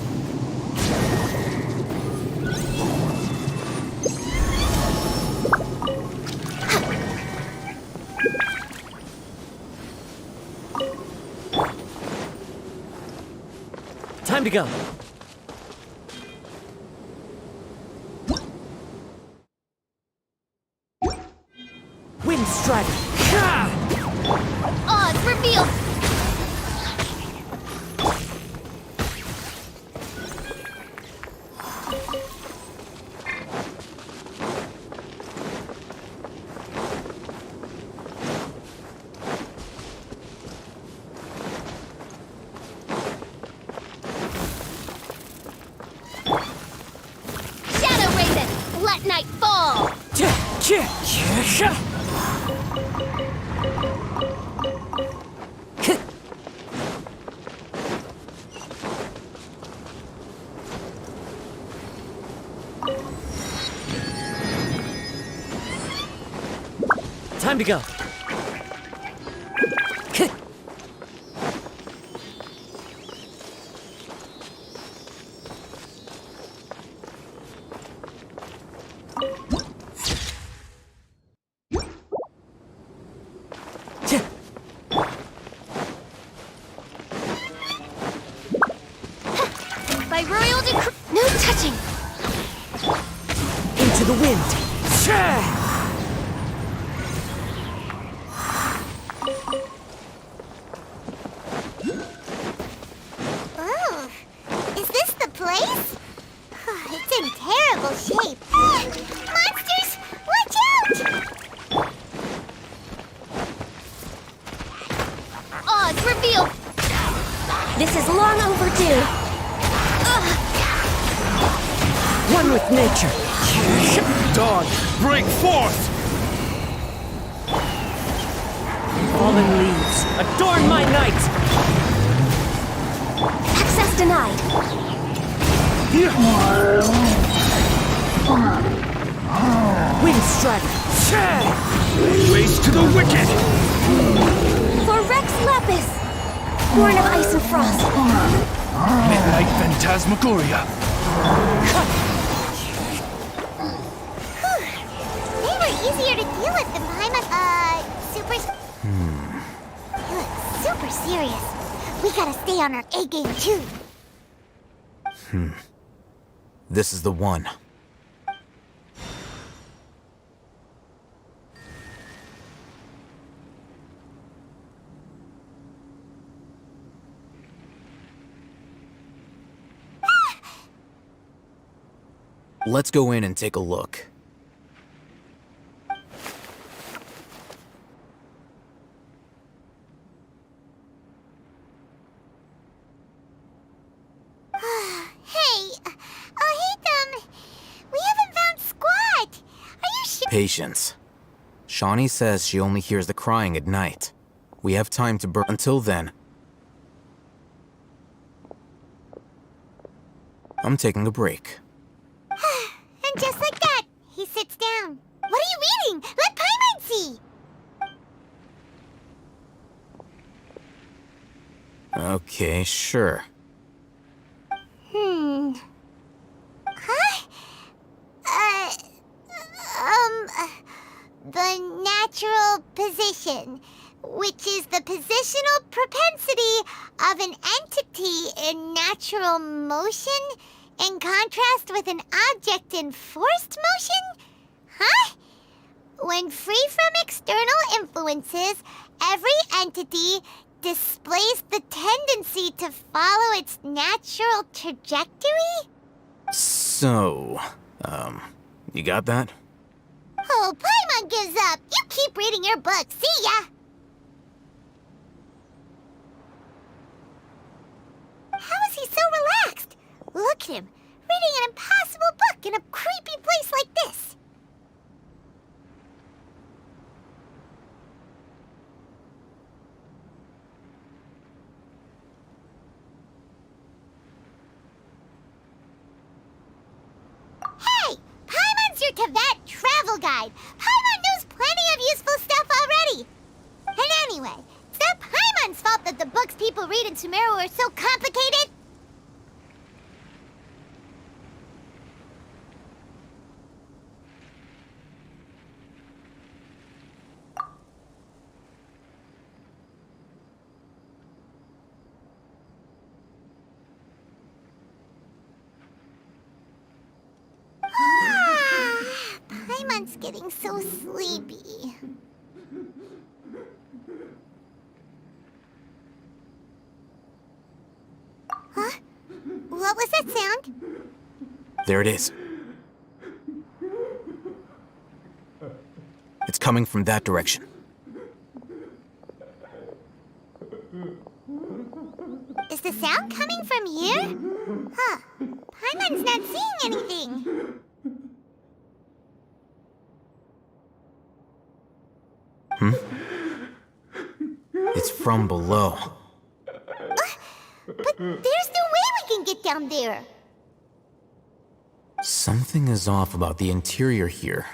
Time to go. Wind Strider. Odds revealed! Shadow Raven, let night fall! Time to go. By royal decree... No touching! Into the wind. Oh, is this the place? It's in terrible shape. Monsters, watch out! Odds revealed! This is long overdue. One with nature. Dawn, break forth! Fallen leaves, adorn my night! Access denied. Wind Strider. Ways to the wicked! For Rex Lapis! Born of ice and frost. Midnight Phantasmagoria! They were easier to deal with than Paimon, super... They look super serious. We gotta stay on our A game, too. This is the one. Let's go in and take a look. Patience. Shawnee says she only hears the crying at night. We have time to burn. Until then, I'm taking a break. And just like that, he sits down. What are you reading? Let Paimon see! Okay, sure. Huh? natural position, which is the positional propensity of an entity in natural motion in contrast with an object in forced motion? Huh? When free from external influences, every entity displays the tendency to follow its natural trajectory? So, you got that? Oh, Paimon gives up. You keep reading your book. See ya! How is he so relaxed? Look at him, reading an impossible book in a creepy place like this. Hey! Paimon's your Tibet travel guide. Paimon knows plenty of useful stuff already. And anyway, it's not Paimon's fault that the books people read in Sumeru are so complicated. Paimon's getting so sleepy. Huh? What was that sound? There it is. It's coming from that direction. Is the sound coming from here? Huh. Paimon's not seeing anything. It's from below. But there's no way we can get down there. Something is off about the interior here.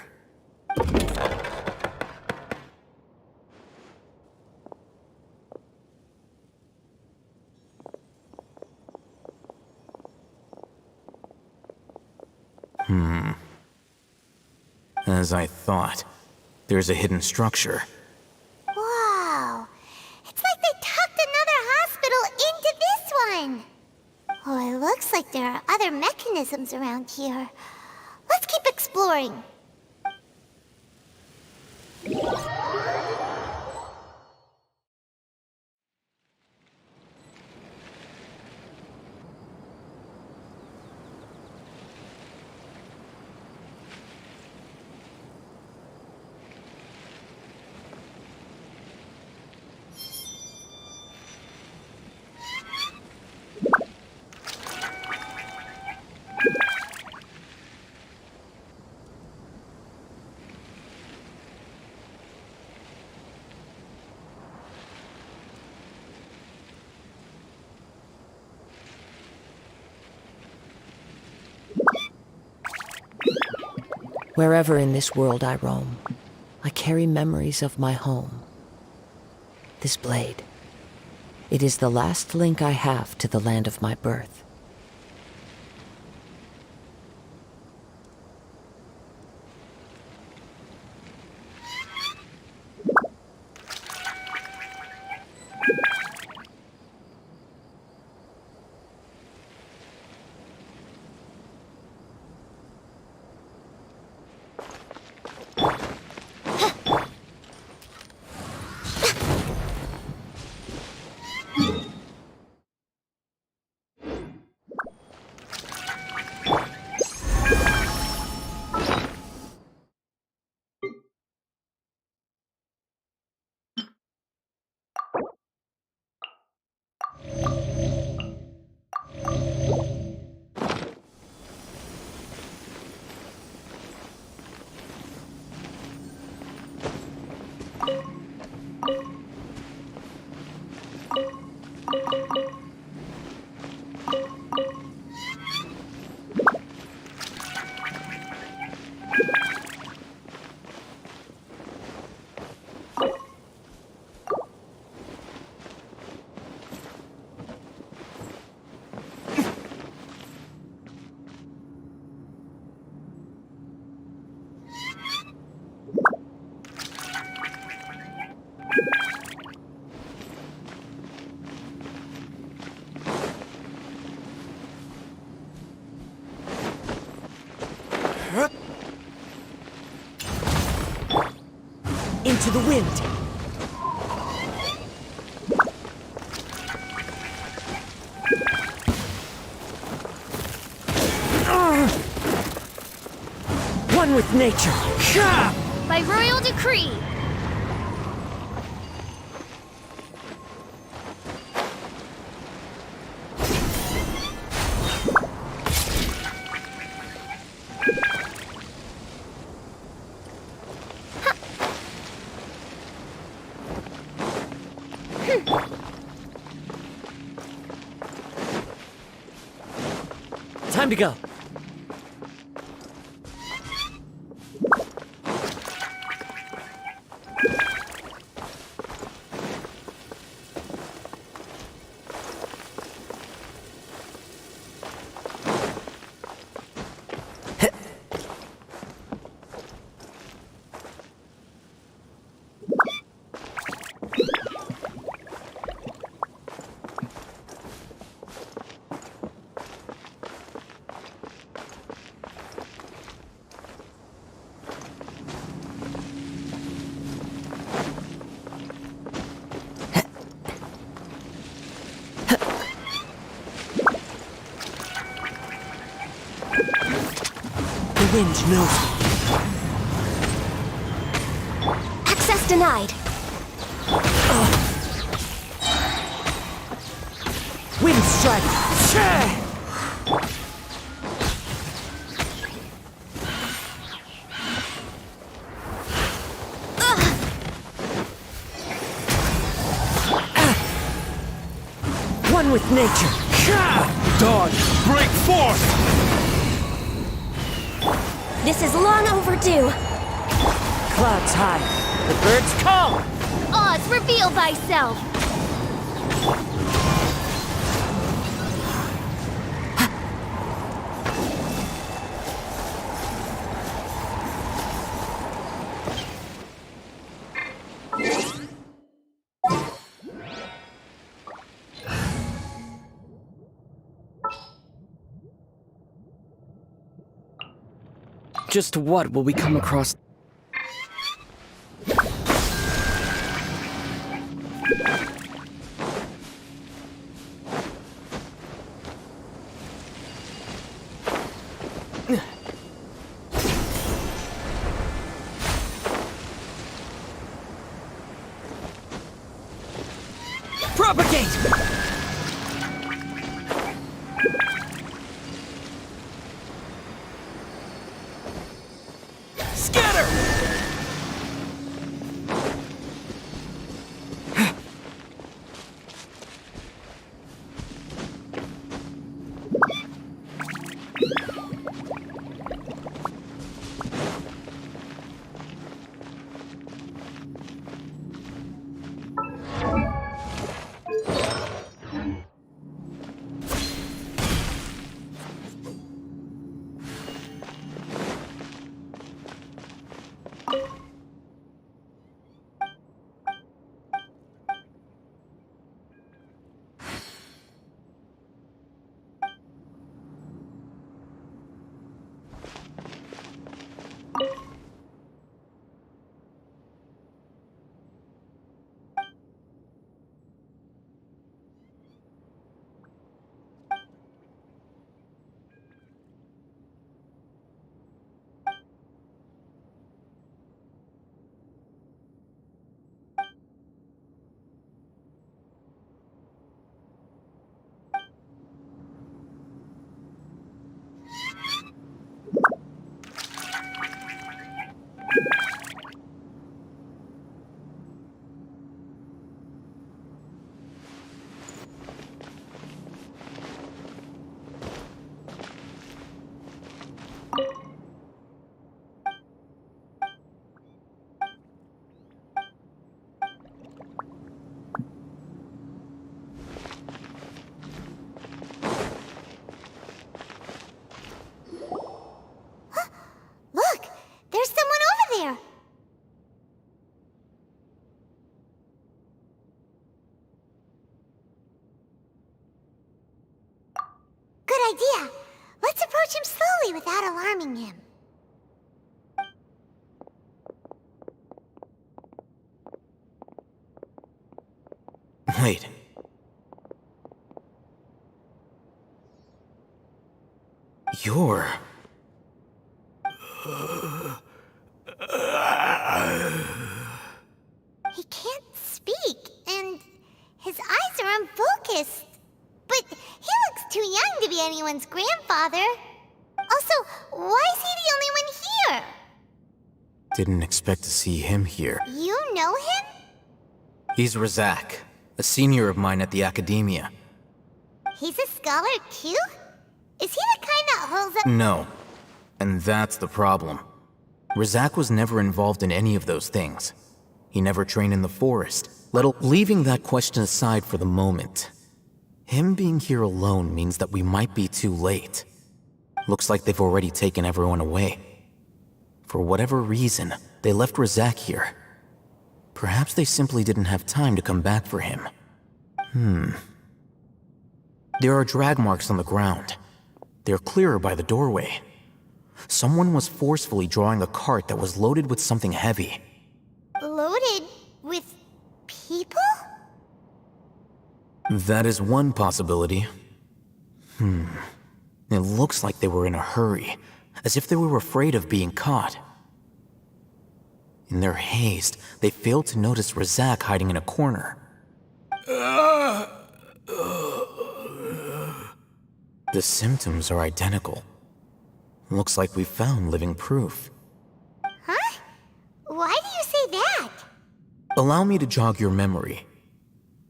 As I thought, there's a hidden structure. Wow. It's like they tucked another hospital into this one. Oh, it looks like there are other mechanisms around here. Let's keep exploring. Wherever in this world I roam, I carry memories of my home. This blade, it is the last link I have to the land of my birth. Into the wind. One with nature. By royal decree. Time to go. The wind knows me. Access denied. Wind strike. One with nature. Dodge! Break forth! This is long overdue. Clouds high. The birds come. Oz, reveal thyself. Just what will we come across? Propagate! Scatter! Look! There's someone over there! Good idea. Let's approach him slowly without alarming him. Wait. You're... He can't speak, and his eyes are unfocused. But he looks too young to be anyone's grandfather. Also, why is he the only one here? Didn't expect to see him here. You know him? He's Razak, a senior of mine at the Academia. He's a scholar too? Is he the kind that holds up— No. And that's the problem. Razak was never involved in any of those things. He never trained in the forest. Leaving that question aside for the moment, him being here alone means that we might be too late. Looks like they've already taken everyone away. For whatever reason, they left Razak here. Perhaps they simply didn't have time to come back for him. There are drag marks on the ground. They're clearer by the doorway. Someone was forcefully drawing a cart that was loaded with something heavy. Loaded with people? That is one possibility. It looks like they were in a hurry, as if they were afraid of being caught. In their haste, they failed to notice Razak hiding in a corner. The symptoms are identical. Looks like we found living proof. Huh? Why do you say that? Allow me to jog your memory.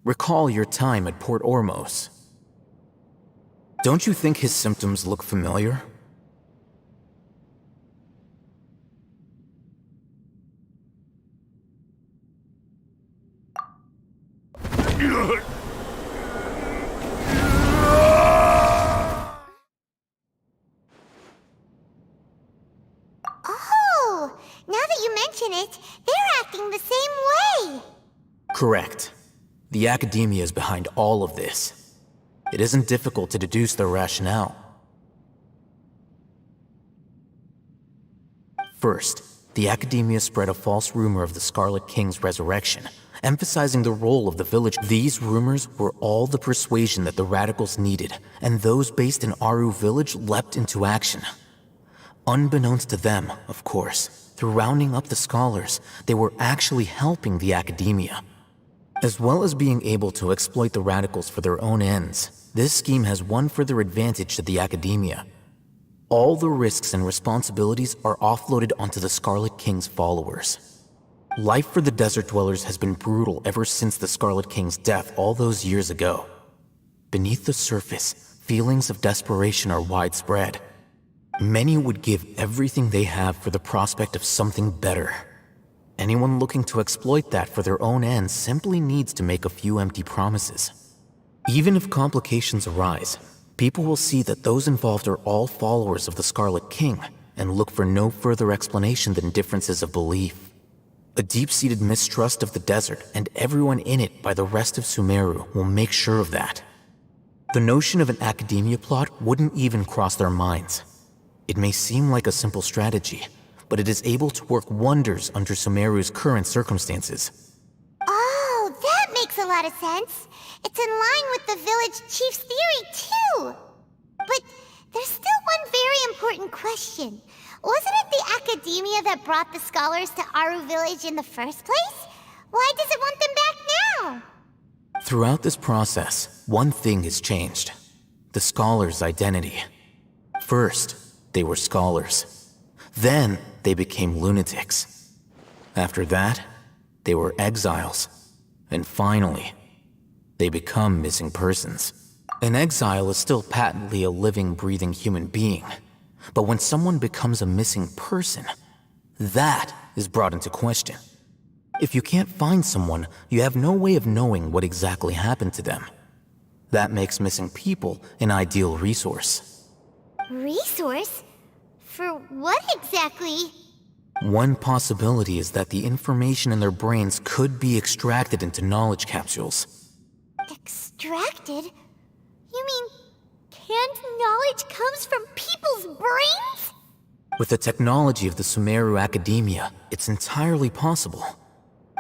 Recall your time at Port Ormos. Don't you think his symptoms look familiar? Oh, now that you mention it, they're acting the same way. Correct. The Academia is behind all of this. It isn't difficult to deduce their rationale. First, the Academia spread a false rumor of the Scarlet King's resurrection, emphasizing the role of the village. These rumors were all the persuasion that the radicals needed, and those based in Aru village leapt into action. Unbeknownst to them, of course, through rounding up the scholars, they were actually helping the Academia. As well as being able to exploit the radicals for their own ends, this scheme has one further advantage to the Academia. All the risks and responsibilities are offloaded onto the Scarlet King's followers. Life for the desert dwellers has been brutal ever since the Scarlet King's death all those years ago. Beneath the surface, feelings of desperation are widespread. Many would give everything they have for the prospect of something better. Anyone looking to exploit that for their own ends simply needs to make a few empty promises. Even if complications arise, people will see that those involved are all followers of the Scarlet King and look for no further explanation than differences of belief. A deep-seated mistrust of the desert and everyone in it by the rest of Sumeru will make sure of that. The notion of an Academia plot wouldn't even cross their minds. It may seem like a simple strategy, but it is able to work wonders under Sumeru's current circumstances. Oh, that makes a lot of sense. It's in line with the village chief's theory, too. But there's still one very important question. Wasn't it the Academia that brought the scholars to Aru village in the first place? Why does it want them back now? Throughout this process, one thing has changed. The scholars' identity. First, they were scholars. Then, they became lunatics. After that, they were exiles. And finally, they become missing persons. An exile is still patently a living, breathing human being. But when someone becomes a missing person, that is brought into question. If you can't find someone, you have no way of knowing what exactly happened to them. That makes missing people an ideal resource. Resource? For what exactly? One possibility is that the information in their brains could be extracted into knowledge capsules. Extracted? You mean canned knowledge comes from people's brains? With the technology of the Sumeru Academia, it's entirely possible.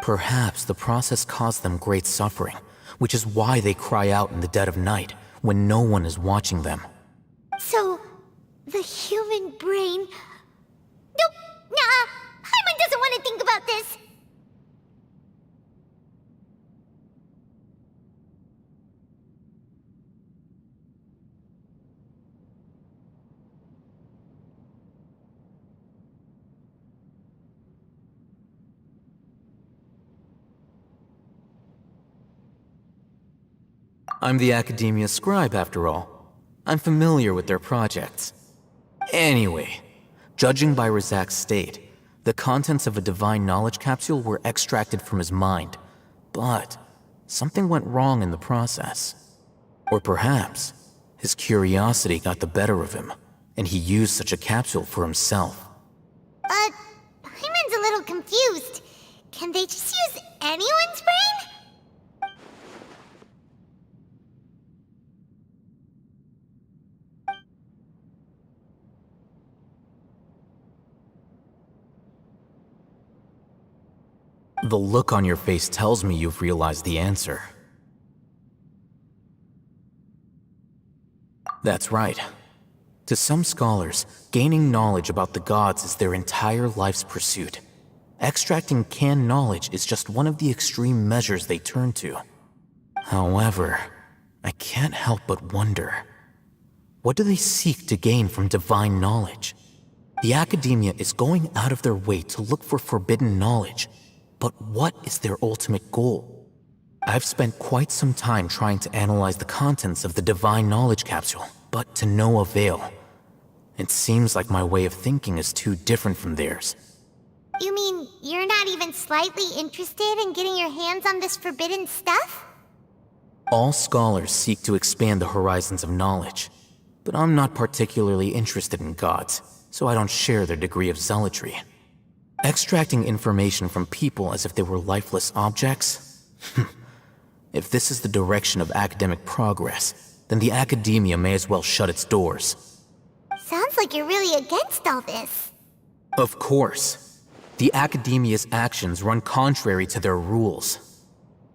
Perhaps the process caused them great suffering, which is why they cry out in the dead of night when no one is watching them. So, the human brain... Nope, nah, Paimon doesn't want to think about this. I'm the Academia scribe, after all. I'm familiar with their projects. Anyway, judging by Razak's state, the contents of a divine knowledge capsule were extracted from his mind, but something went wrong in the process. Or perhaps his curiosity got the better of him, and he used such a capsule for himself. Paimon's a little confused. Can they just use anyone's brain? The look on your face tells me you've realized the answer. That's right. To some scholars, gaining knowledge about the gods is their entire life's pursuit. Extracting canned knowledge is just one of the extreme measures they turn to. However, I can't help but wonder, what do they seek to gain from divine knowledge? The Academia is going out of their way to look for forbidden knowledge, but what is their ultimate goal? I've spent quite some time trying to analyze the contents of the divine knowledge capsule, but to no avail. It seems like my way of thinking is too different from theirs. You mean you're not even slightly interested in getting your hands on this forbidden stuff? All scholars seek to expand the horizons of knowledge, but I'm not particularly interested in gods, so I don't share their degree of zealotry. Extracting information from people as if they were lifeless objects? If this is the direction of academic progress, then the Academia may as well shut its doors. Sounds like you're really against all this. Of course. The Academia's actions run contrary to their rules.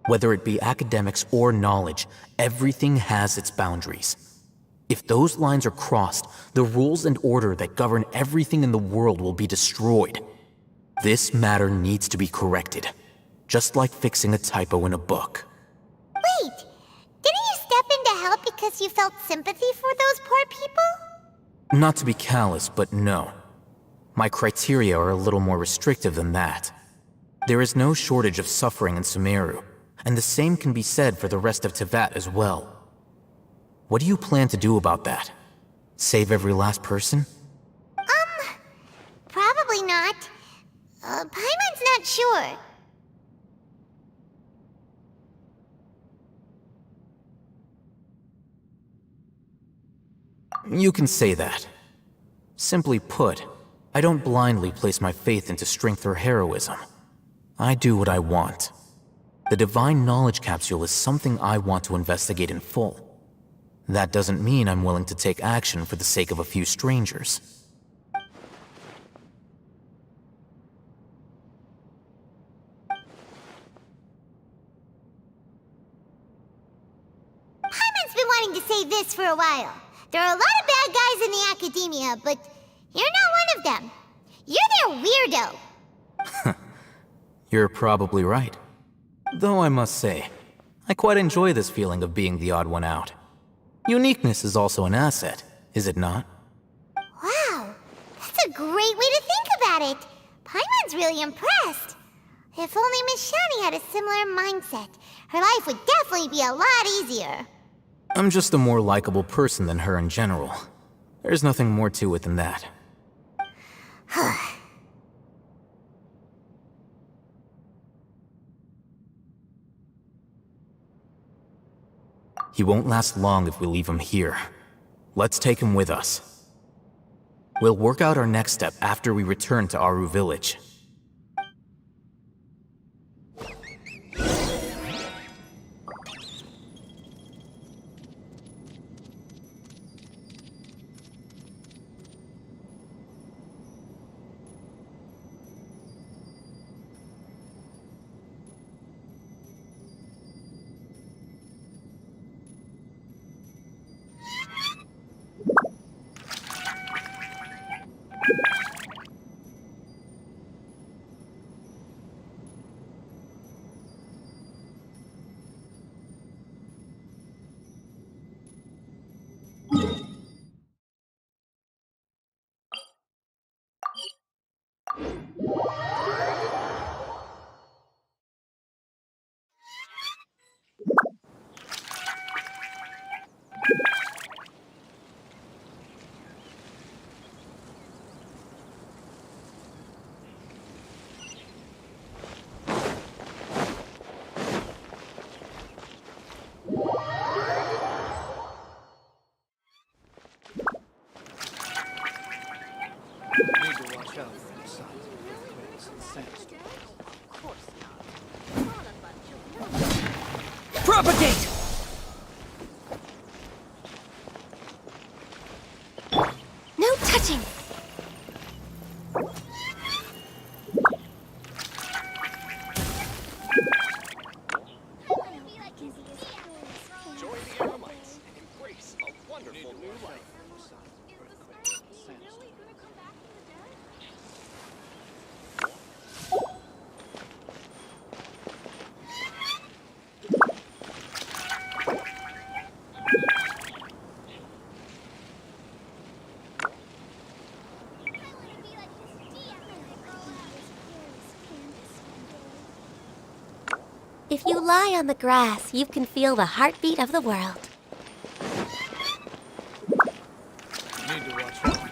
Whether it be academics or knowledge, everything has its boundaries. If those lines are crossed, the rules and order that govern everything in the world will be destroyed. This matter needs to be corrected, just like fixing a typo in a book. Wait, didn't you step in to help because you felt sympathy for those poor people? Not to be callous, but no. My criteria are a little more restrictive than that. There is no shortage of suffering in Sumeru, and the same can be said for the rest of Teyvat as well. What do you plan to do about that? Save every last person? Probably not. Paimon's not sure. You can say that. Simply put, I don't blindly place my faith into strength or heroism. I do what I want. The divine knowledge capsule is something I want to investigate in full. That doesn't mean I'm willing to take action for the sake of a few strangers. Paimon's been wanting to say this for a while. There are a lot of bad guys in the Academia, but you're not one of them. You're their weirdo. You're probably right. Though I must say, I quite enjoy this feeling of being the odd one out. Uniqueness is also an asset, is it not? Wow, that's a great way to think about it. Paimon's really impressed. If only Miss Shani had a similar mindset, her life would definitely be a lot easier. I'm just a more likable person than her in general. There's nothing more to it than that. He won't last long if we leave him here. Let's take him with us. We'll work out our next step after we return to Aru village. Propagate! No touching! Join the Aromites and embrace a wonderful new life. If you lie on the grass, you can feel the heartbeat of the world. Need to watch out.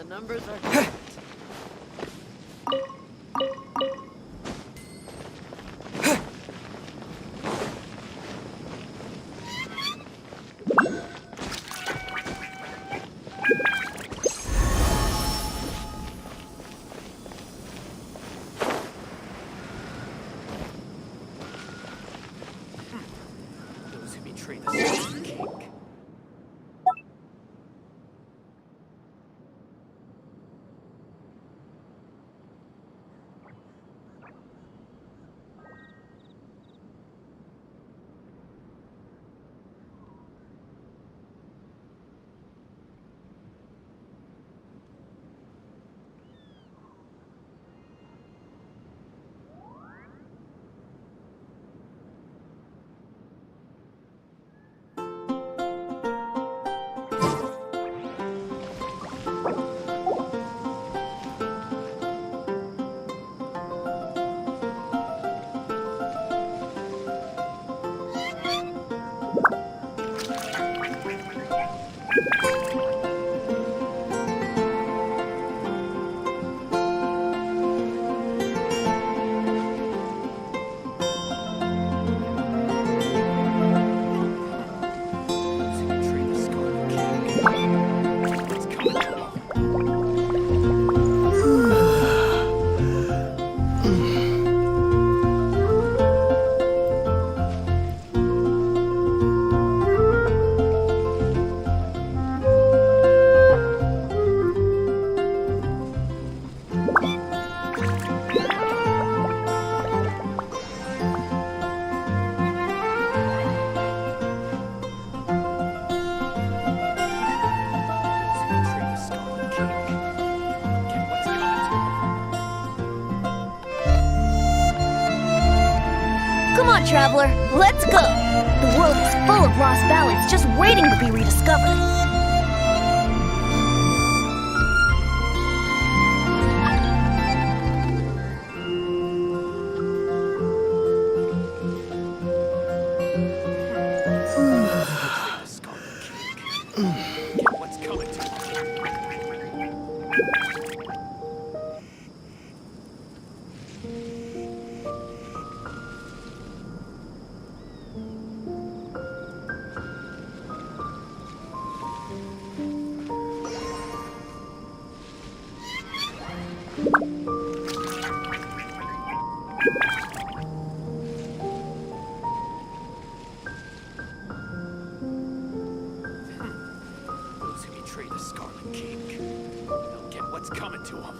numbers are correct. Those who betray the Scarlet King. Come on, traveler, let's go. The world is full of lost ballads just waiting to be rediscovered. Those who betray the Scarlet King, they'll get what's coming to them.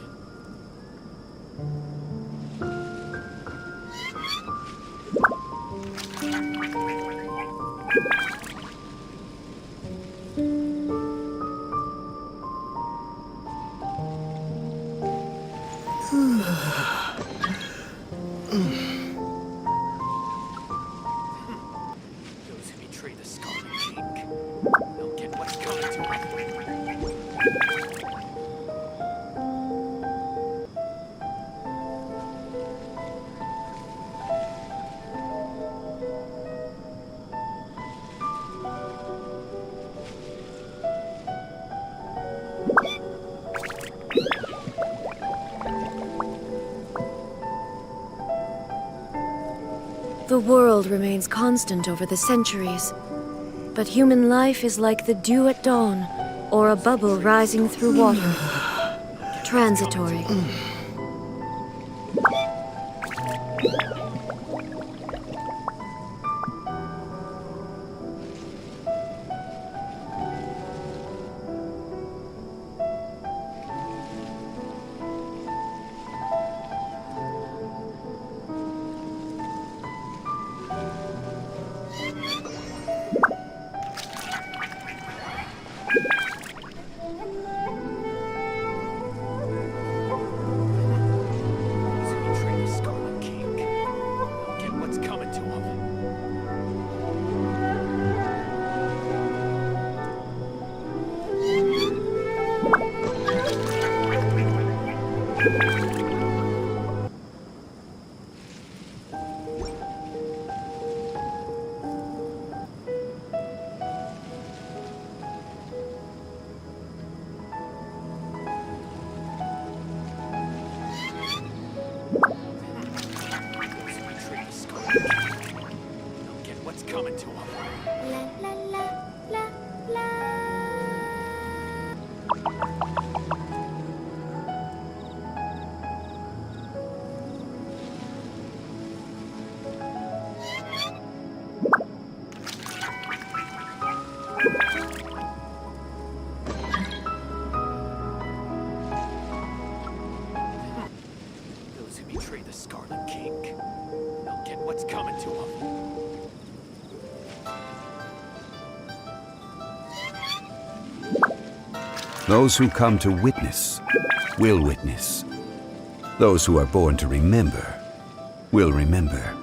Those who betray the Scarlet King, they'll get what's coming to them. The world remains constant over the centuries, but human life is like the dew at dawn, or a bubble rising through water. Transitory. Those who betray the Scarlet King, they'll get what's coming to them. Those who betray the Scarlet King, they'll get what's coming to them. Those who betray the Scarlet King, they'll get what's coming to them. Those who come to witness will witness. Those who are born to remember will remember.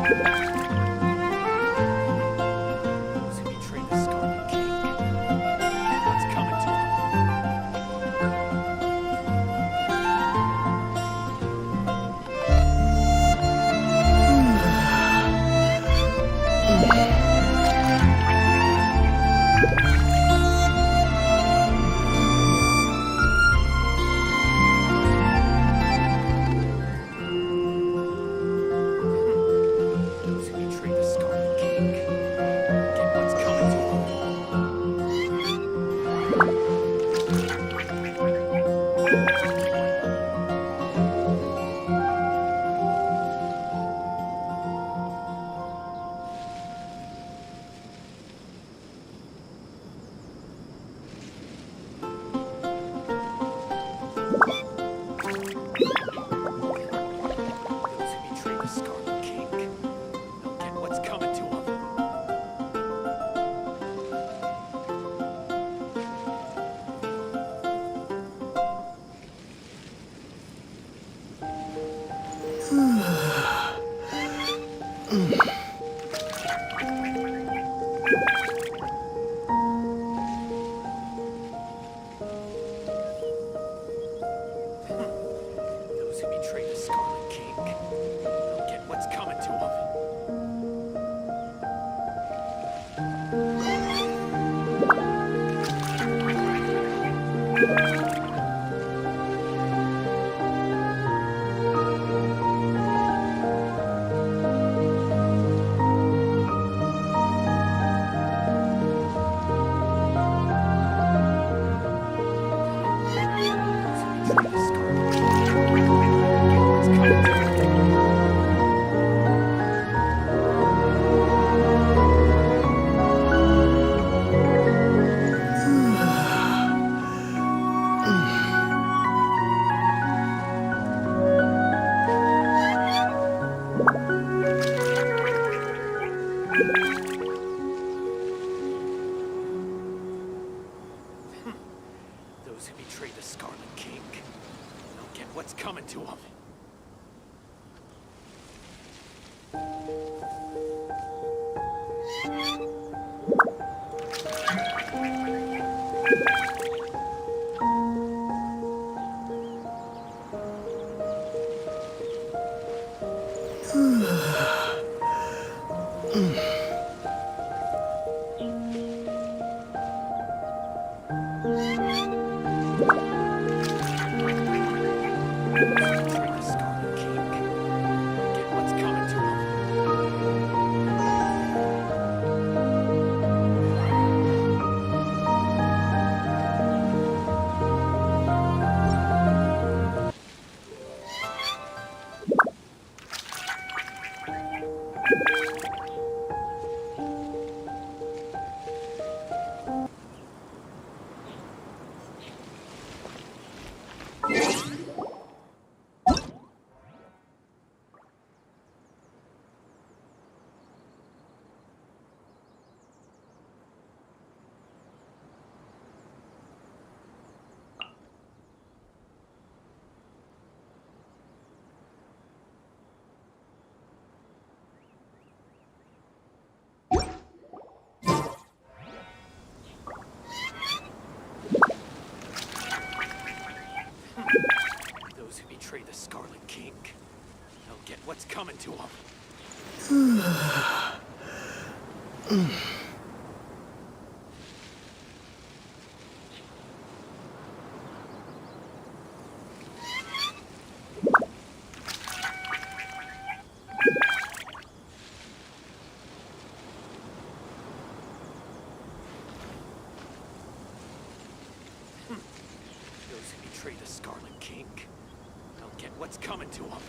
Those who betray the Scarlet King. What's coming to them? Those who betray the Scarlet King. Get what's coming to them. Those who betray the Scarlet King. They'll get what's coming to them. Those who betray the Scarlet King. They'll get what's coming to them. Those who betray the Scarlet King. They'll get what's coming to them. Betray the Scarlet King. Get what's coming to them. Those who betray the Scarlet King. They'll get what's coming to them. Those who betray the Scarlet King. They'll get what's coming to them.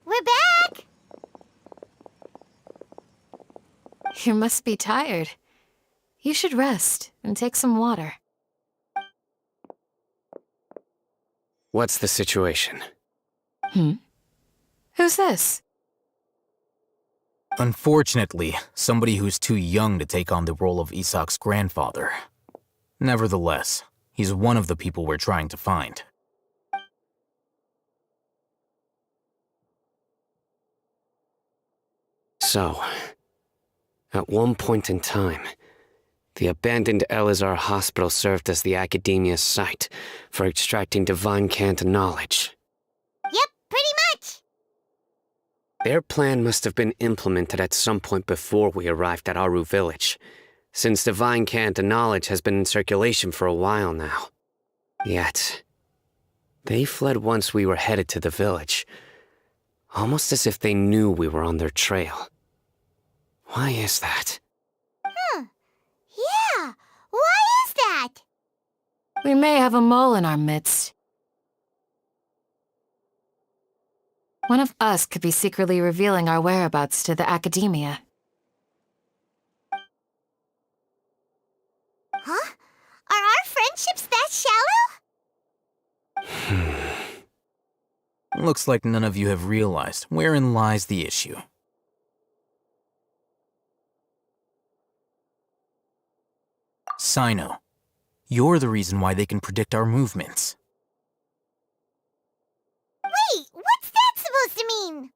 We're back! You must be tired. You should rest and take some water. What's the situation? Who's this? Unfortunately, somebody who's too young to take on the role of Isak's grandfather. Nevertheless, he's one of the people we're trying to find. So, at one point in time, the abandoned Elazar Hospital served as the Academia's site for extracting divine cant knowledge. Yep, pretty much! Their plan must have been implemented at some point before we arrived at Aru Village, since divine cant knowledge has been in circulation for a while now. Yet, they fled once we were headed to the village, almost as if they knew we were on their trail. Why is that? Yeah, why is that? We may have a mole in our midst. One of us could be secretly revealing our whereabouts to the Academia. Huh? Are our friendships that shallow? Looks like none of you have realized wherein lies the issue. Sino, you're the reason why they can predict our movements. Wait, what's that supposed to mean?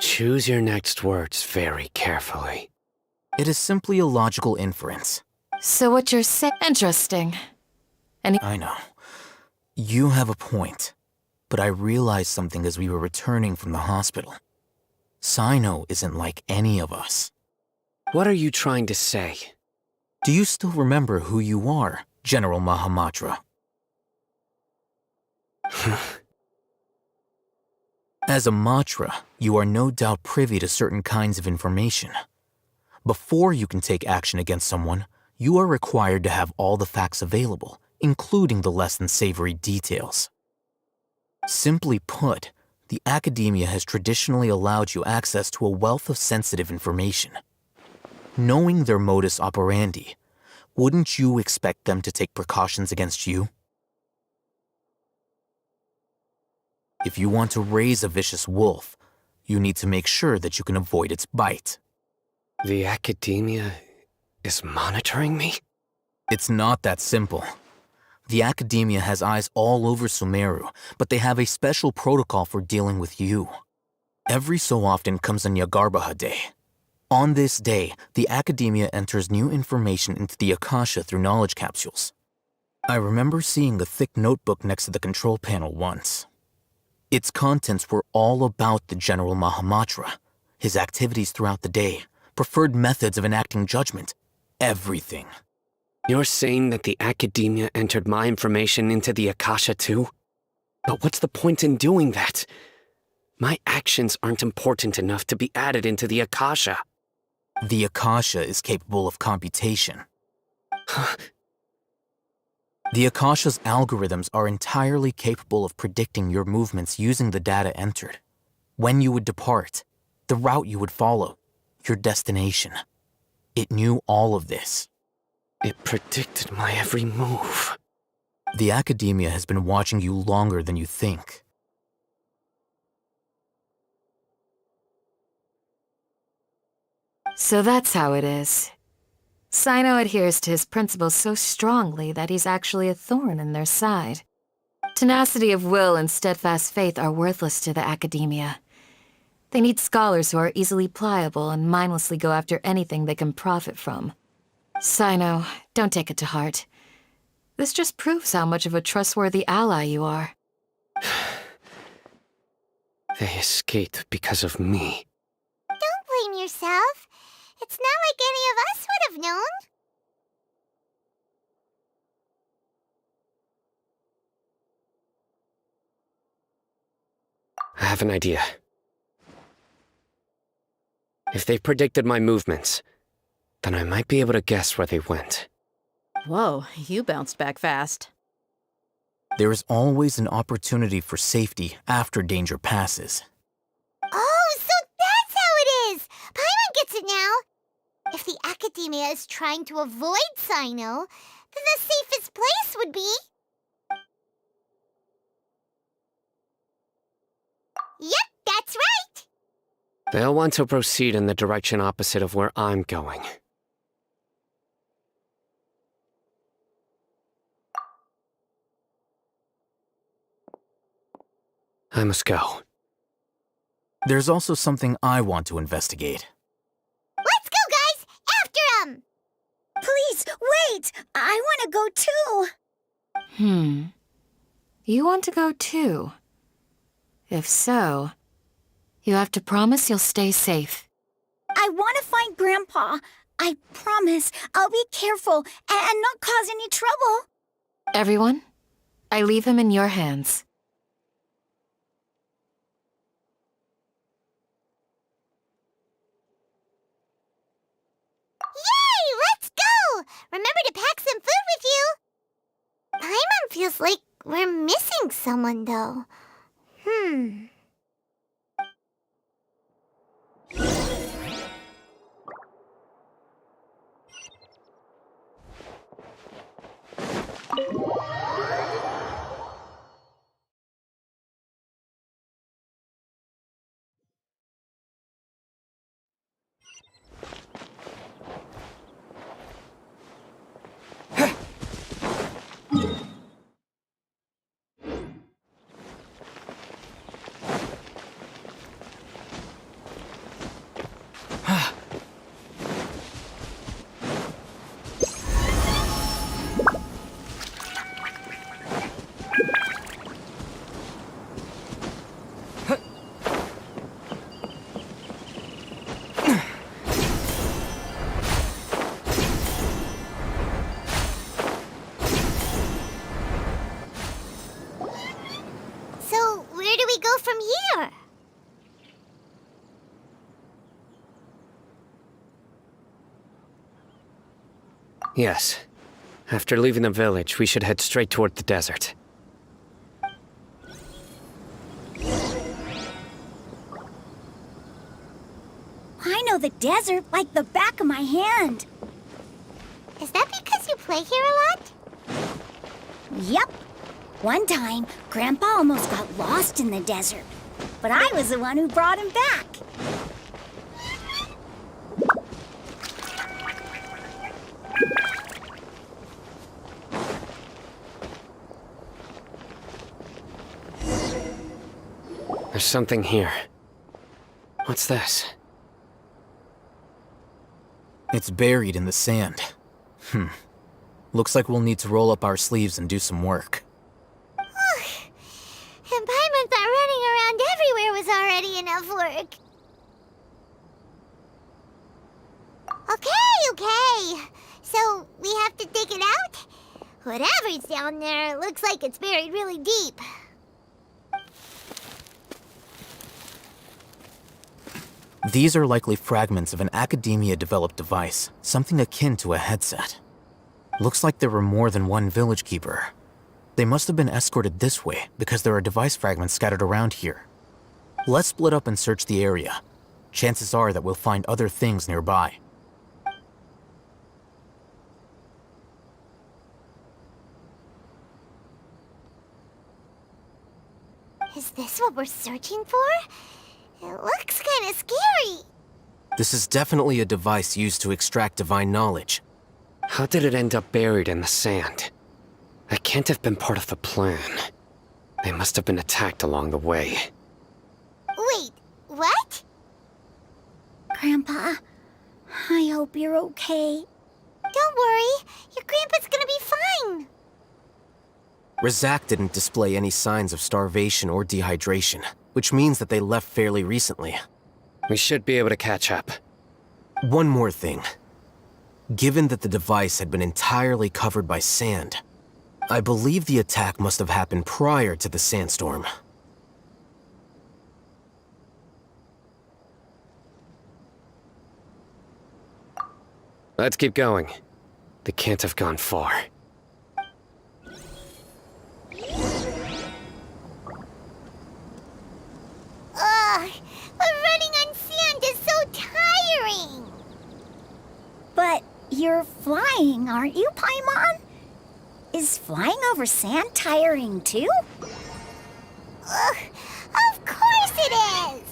Choose your next words very carefully. It is simply a logical inference. So what you're saying... Interesting. I know. You have a point. But I realized something as we were returning from the hospital. Sino isn't like any of us. What are you trying to say? Do you still remember who you are, General Mahamatra? As a Matra, you are no doubt privy to certain kinds of information. Before you can take action against someone, you are required to have all the facts available, including the less than savory details. Simply put, the Academia has traditionally allowed you access to a wealth of sensitive information. Knowing their modus operandi, wouldn't you expect them to take precautions against you? If you want to raise a vicious wolf, you need to make sure that you can avoid its bite. The Academia is monitoring me? It's not that simple. The Academia has eyes all over Sumeru, but they have a special protocol for dealing with you. Every so often comes a Nyagarbaha Day. On this day, the Academia enters new information into the Akasha through knowledge capsules. I remember seeing a thick notebook next to the control panel once. Its contents were all about the General Mahamatra, his activities throughout the day, preferred methods of enacting judgment, everything. You're saying that the Academia entered my information into the Akasha too? But what's the point in doing that? My actions aren't important enough to be added into the Akasha. The Akasha is capable of computation. The Akasha's algorithms are entirely capable of predicting your movements using the data entered. When you would depart, the route you would follow, your destination. It knew all of this. It predicted my every move. The Academia has been watching you longer than you think. So that's how it is. Sino adheres to his principles so strongly that he's actually a thorn in their side. Tenacity of will and steadfast faith are worthless to the Academia. They need scholars who are easily pliable and mindlessly go after anything they can profit from. Sino, don't take it to heart. This just proves how much of a trustworthy ally you are. They escaped because of me. Don't blame yourself. It's not like any of us would have known. I have an idea. If they predicted my movements, then I might be able to guess where they went. Whoa, you bounced back fast. There is always an opportunity for safety after danger passes. Oh, so that's how it is! Paimon gets it now! If the Academia is trying to avoid Sino, then the safest place would be... Yep, that's right! They'll want to proceed in the direction opposite of where I'm going. I must go. There's also something I want to investigate. Let's go, guys! After 'em! Please, wait! I want to go too! You want to go too? If so, you have to promise you'll stay safe. I want to find Grandpa. I promise I'll be careful and not cause any trouble. Everyone, I leave him in your hands. Yay! Let's go! Remember to pack some food with you! Paimon feels like we're missing someone, though. So, where do we go from here? Yes. After leaving the village, we should head straight toward the desert. I know the desert like the back of my hand. Is that because you play here a lot? Yep. One time, Grandpa almost got lost in the desert, but I was the one who brought him back. There's something here. What's this? It's buried in the sand. Looks like we'll need to roll up our sleeves and do some work. And Paimon thought running around everywhere was already enough work. Okay. So, we have to dig it out? Whatever's down there looks like it's buried really deep. These are likely fragments of an Academia-developed device, something akin to a headset. Looks like there were more than one village keeper. They must have been escorted this way because there are device fragments scattered around here. Let's split up and search the area. Chances are that we'll find other things nearby. Is this what we're searching for? It looks kind of scary. This is definitely a device used to extract divine knowledge. How did it end up buried in the sand? That can't have been part of the plan. They must have been attacked along the way. Wait, what? Grandpa, I hope you're okay. Don't worry. Your grandpa's gonna be fine. Razak didn't display any signs of starvation or dehydration, which means that they left fairly recently. We should be able to catch up. One more thing. Given that the device had been entirely covered by sand, I believe the attack must have happened prior to the sandstorm. Let's keep going. They can't have gone far. Ugh, running on sand is so tiring. But you're flying, aren't you, Paimon? Is flying over sand tiring too? Ugh, of course it is.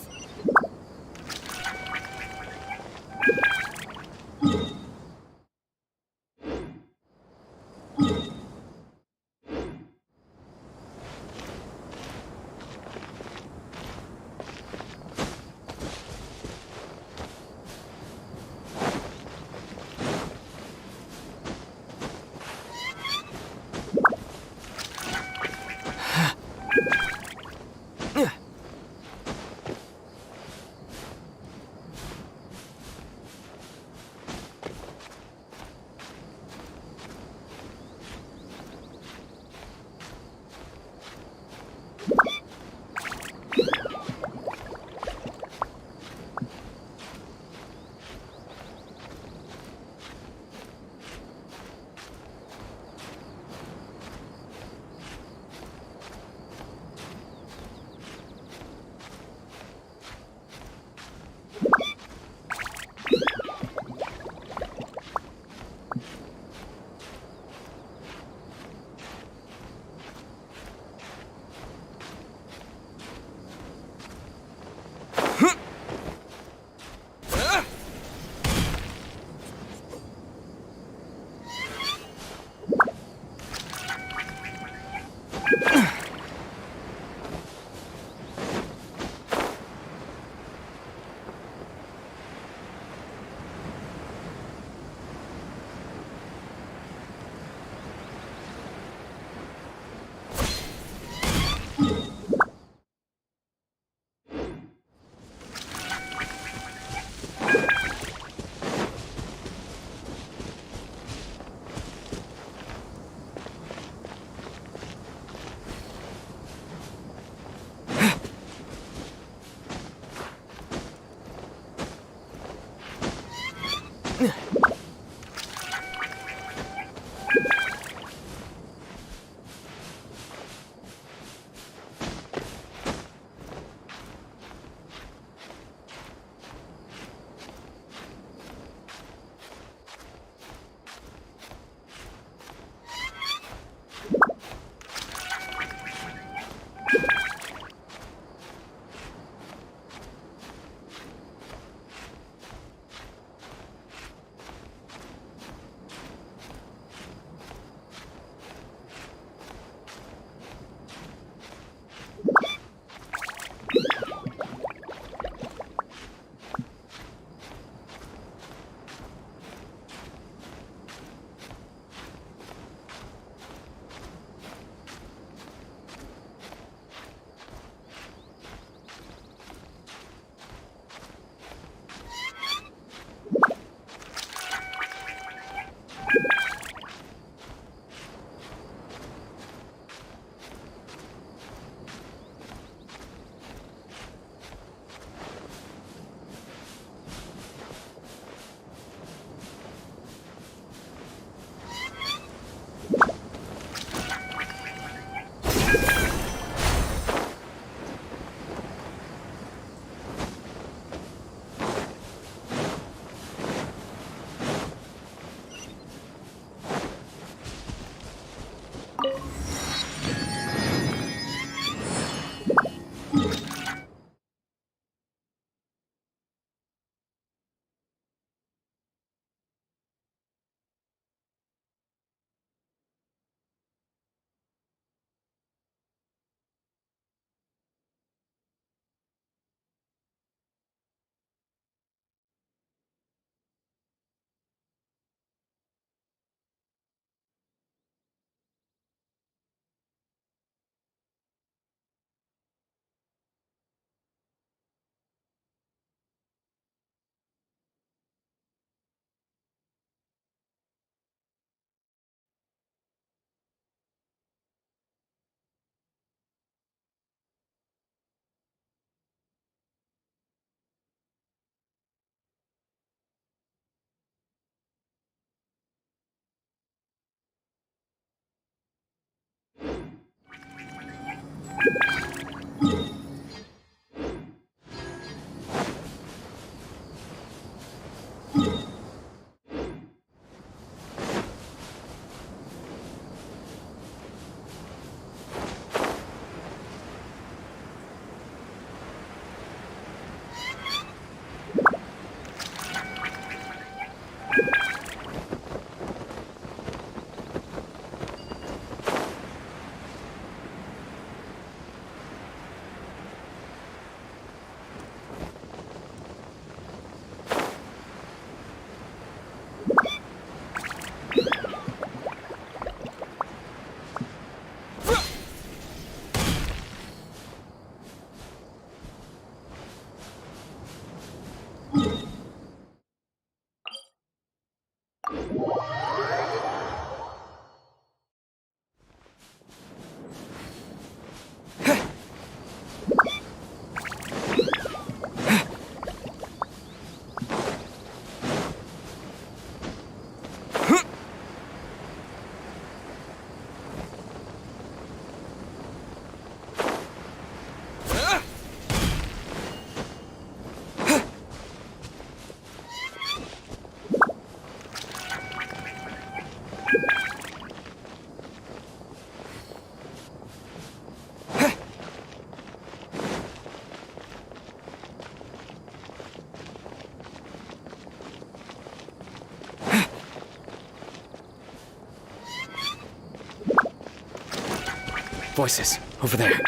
Voices, over there.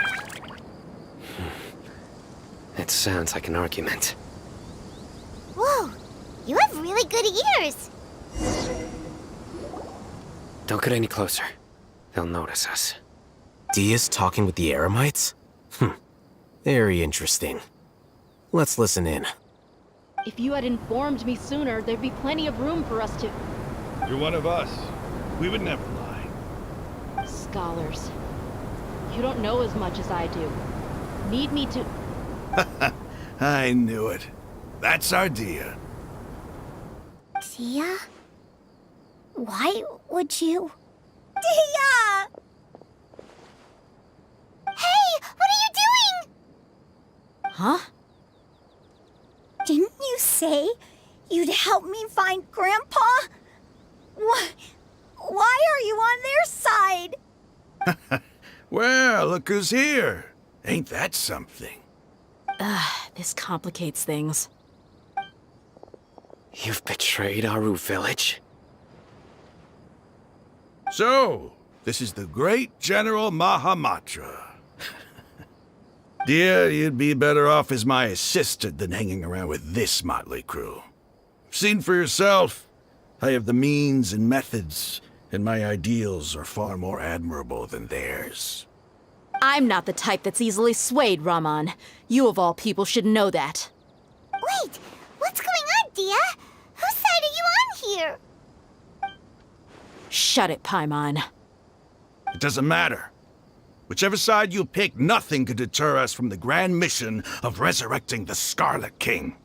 It sounds like an argument. Whoa, you have really good ears. Don't get any closer. They'll notice us. Dia's talking with the Eremites? Very interesting. Let's listen in. If you had informed me sooner, there'd be plenty of room for us to... You're one of us. We would never lie. Scholars. You don't know as much as I do. Need me to... I knew it. That's our Dia. Dia? Why would you... Dia! Hey, what are you doing? Huh? Didn't you say you'd help me find Grandpa? Why are you on their side? Well, look who's here. Ain't that something? This complicates things. You've betrayed Aru village? So, this is the great General Mahamatra. Dear, you'd be better off as my assistant than hanging around with this motley crew. Seen for yourself, I have the means and methods, and my ideals are far more admirable than theirs. I'm not the type that's easily swayed, Raman. You of all people should know that. Wait, what's going on, Dia? Whose side are you on here? Shut it, Paimon. It doesn't matter. Whichever side you pick, nothing could deter us from the grand mission of resurrecting the Scarlet King.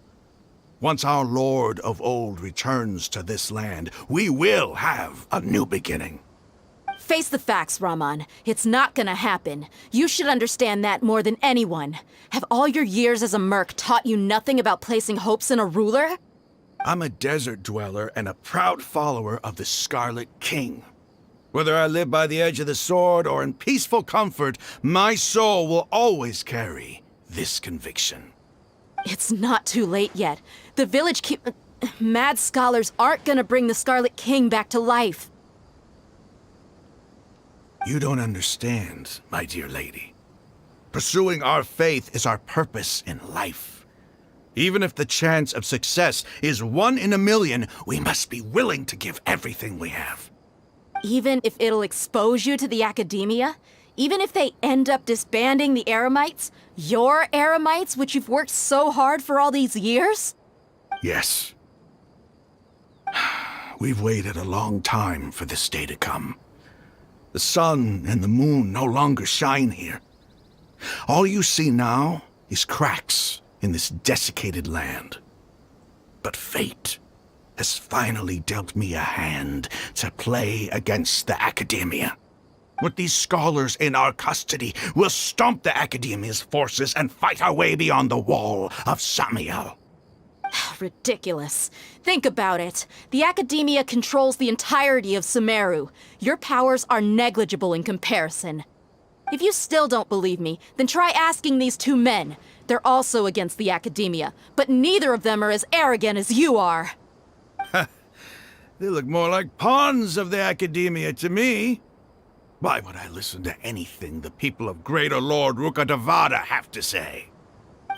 Once our Lord of Old returns to this land, we will have a new beginning. Face the facts, Raman. It's not gonna happen. You should understand that more than anyone. Have all your years as a merc taught you nothing about placing hopes in a ruler? I'm a desert dweller and a proud follower of the Scarlet King. Whether I live by the edge of the sword or in peaceful comfort, my soul will always carry this conviction. It's not too late yet. The village mad scholars aren't gonna bring the Scarlet King back to life. You don't understand, my dear lady. Pursuing our faith is our purpose in life. Even if the chance of success is 1 in a million, we must be willing to give everything we have. Even if it'll expose you to the academia? Even if they end up disbanding the Eremites? Your Eremites, which you've worked so hard for all these years? Yes. We've waited a long time for this day to come. The sun and the moon no longer shine here. All you see now is cracks in this desiccated land. But fate has finally dealt me a hand to play against the academia. With these scholars in our custody, we'll stomp the Academia's forces and fight our way beyond the wall of Samiel. Ridiculous. Think about it. The Academia controls the entirety of Sumeru. Your powers are negligible in comparison. If you still don't believe me, then try asking these two men. They're also against the Academia, but neither of them are as arrogant as you are. They look more like pawns of the Academia to me. Why would I listen to anything the people of Greater Lord Rukkhadevata have to say?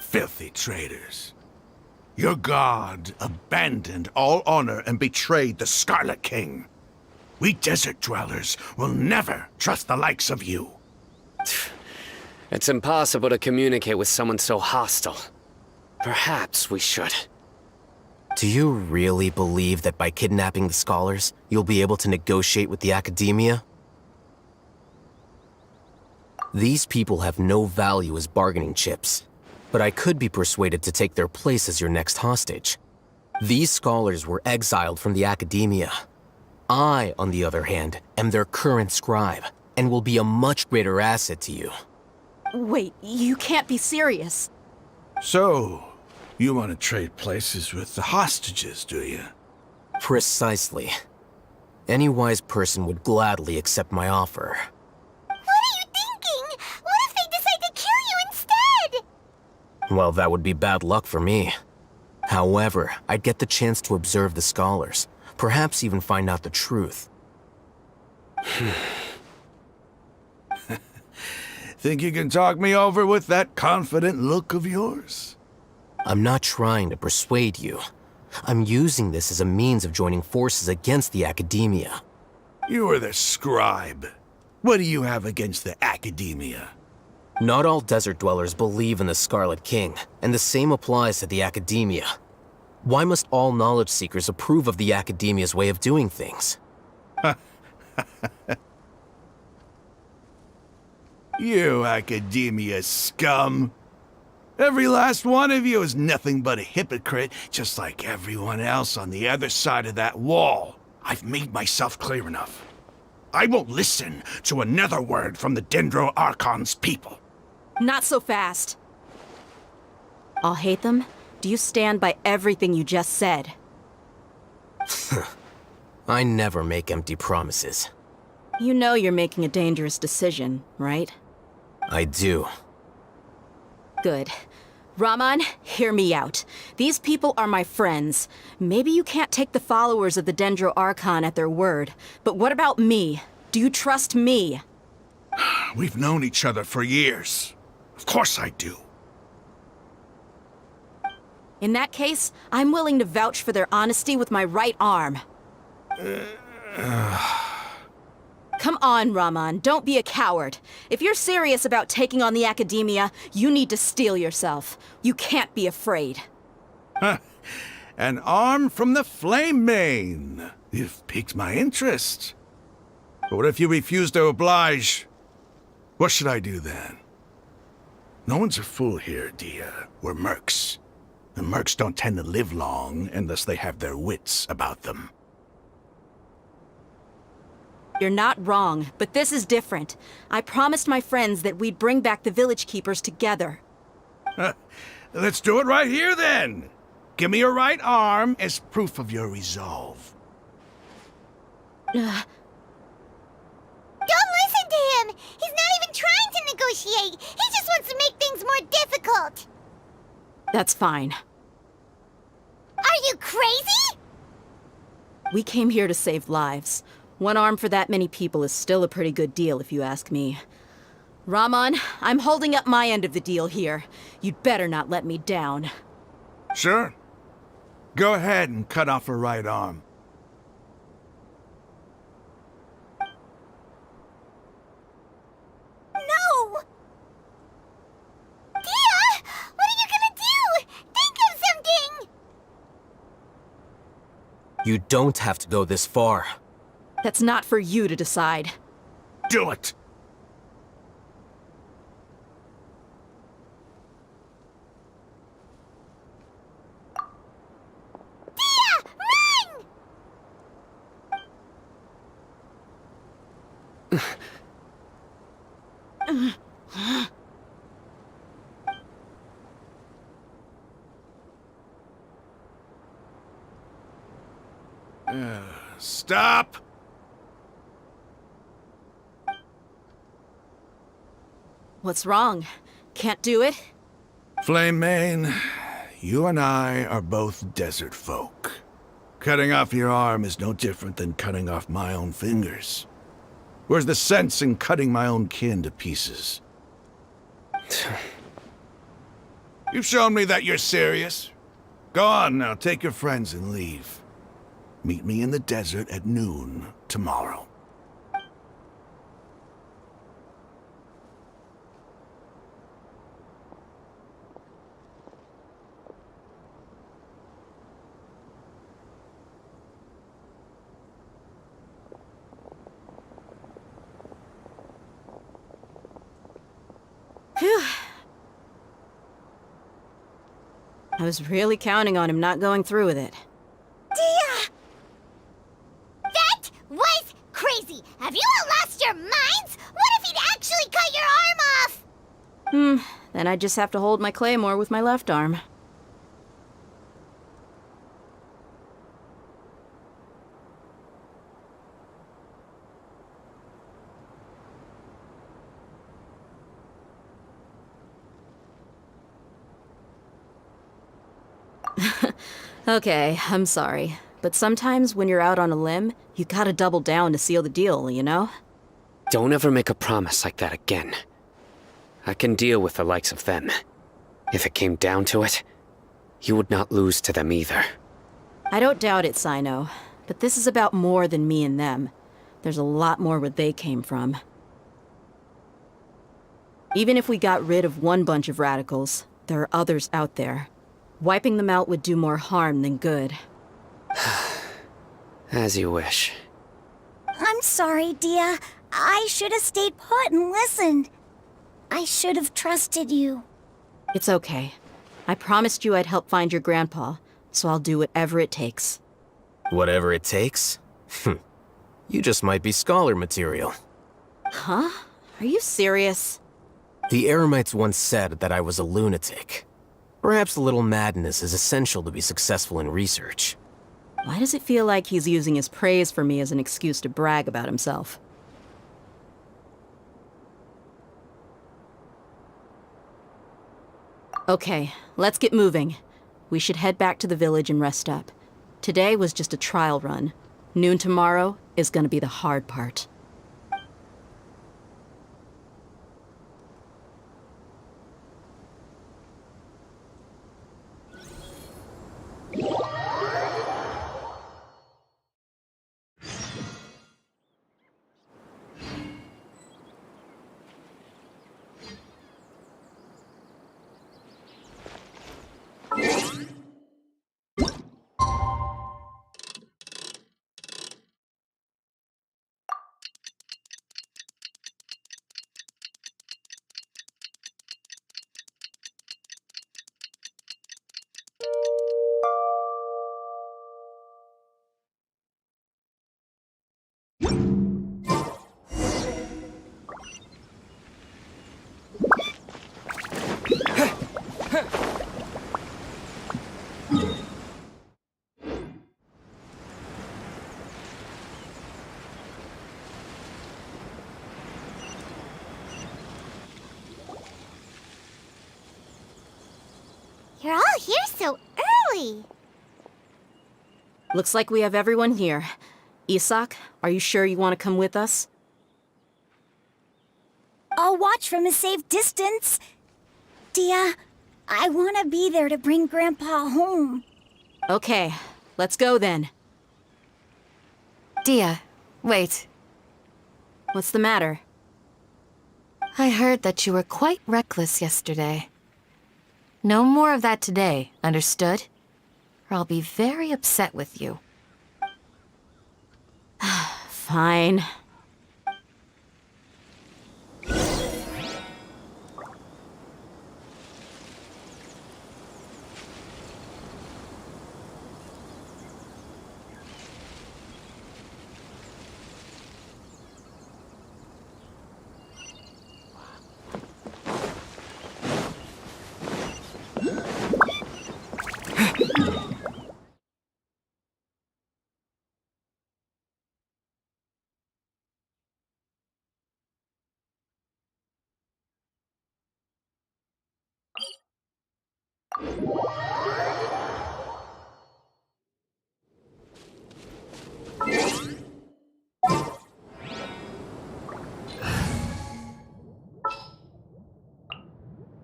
Filthy traitors. Your god abandoned all honor and betrayed the Scarlet King. We desert dwellers will never trust the likes of you. It's impossible to communicate with someone so hostile. Perhaps we should. Do you really believe that by kidnapping the scholars, you'll be able to negotiate with the Academia? These people have no value as bargaining chips, but I could be persuaded to take their place as your next hostage. These scholars were exiled from the Academia. I, on the other hand, am their current scribe, and will be a much greater asset to you. Wait, you can't be serious. So, you want to trade places with the hostages, do you? Precisely. Any wise person would gladly accept my offer. What if they decide to kill you instead? Well, that would be bad luck for me. However, I'd get the chance to observe the scholars, perhaps even find out the truth. Think you can talk me over with that confident look of yours? I'm not trying to persuade you. I'm using this as a means of joining forces against the Academia. You are the scribe. What do you have against the Academia? Not all desert dwellers believe in the Scarlet King, and the same applies to the Academia. Why must all knowledge seekers approve of the Academia's way of doing things? You Academia scum. Every last one of you is nothing but a hypocrite, just like everyone else on the other side of that wall. I've made myself clear enough. I won't listen to another word from the Dendro Archon's people. Not so fast. I'll hate them. Do you stand by everything you just said? I never make empty promises. You know you're making a dangerous decision, right? I do. Good. Raman, hear me out. These people are my friends. Maybe you can't take the followers of the Dendro Archon at their word, but what about me? Do you trust me? We've known each other for years. Of course I do. In that case, I'm willing to vouch for their honesty with my right arm. Come on, Raman, don't be a coward. If you're serious about taking on the Academia, you need to steel yourself. You can't be afraid. An arm from the Flame Mane. You've piqued my interest. But what if you refuse to oblige? What should I do then? No one's a fool here, Dia. We're mercs. And mercs don't tend to live long unless they have their wits about them. You're not wrong, but this is different. I promised my friends that we'd bring back the village keepers together. Let's do it right here, then. Give me your right arm as proof of your resolve. Don't listen to him! He's not even trying to negotiate! He just wants to make things more difficult! That's fine. Are you crazy? We came here to save lives. One arm for that many people is still a pretty good deal, if you ask me. Raman, I'm holding up my end of the deal here. You'd better not let me down. Sure. Go ahead and cut off her right arm. No! Dia! What are you gonna do? Think of something! You don't have to go this far. That's not for you to decide. Do it! Dia! Run! Stop! What's wrong? Can't do it? Flame Mane, you and I are both desert folk. Cutting off your arm is no different than cutting off my own fingers. Where's the sense in cutting my own kin to pieces? You've shown me that you're serious. Go on now, take your friends and leave. Meet me in the desert at noon tomorrow. Phew. I was really counting on him not going through with it. Dia! That was crazy! Have you all lost your minds? What if he'd actually cut your arm off? Then I just have to hold my claymore with my left arm. Okay, I'm sorry. But sometimes when you're out on a limb, you gotta double down to seal the deal, you know? Don't ever make a promise like that again. I can deal with the likes of them. If it came down to it, you would not lose to them either. I don't doubt it, Sino. But this is about more than me and them. There's a lot more where they came from. Even if we got rid of one bunch of radicals, there are others out there. Wiping them out would do more harm than good. As you wish. I'm sorry, Dia. I should have stayed put and listened. I should have trusted you. It's okay. I promised you I'd help find your grandpa, so I'll do whatever it takes. Whatever it takes? You just might be scholar material. Huh? Are you serious? The Eremites once said that I was a lunatic. Perhaps a little madness is essential to be successful in research. Why does it feel like he's using his praise for me as an excuse to brag about himself? Okay, let's get moving. We should head back to the village and rest up. Today was just a trial run. Noon tomorrow is gonna be the hard part. You're all here so early. Looks like we have everyone here. Isak, are you sure you want to come with us? I'll watch from a safe distance. Dia, I want to be there to bring Grandpa home. Okay, let's go then. Dia, wait. What's the matter? I heard that you were quite reckless yesterday. No more of that today, understood? Or I'll be very upset with you. Fine.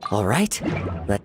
All right, let.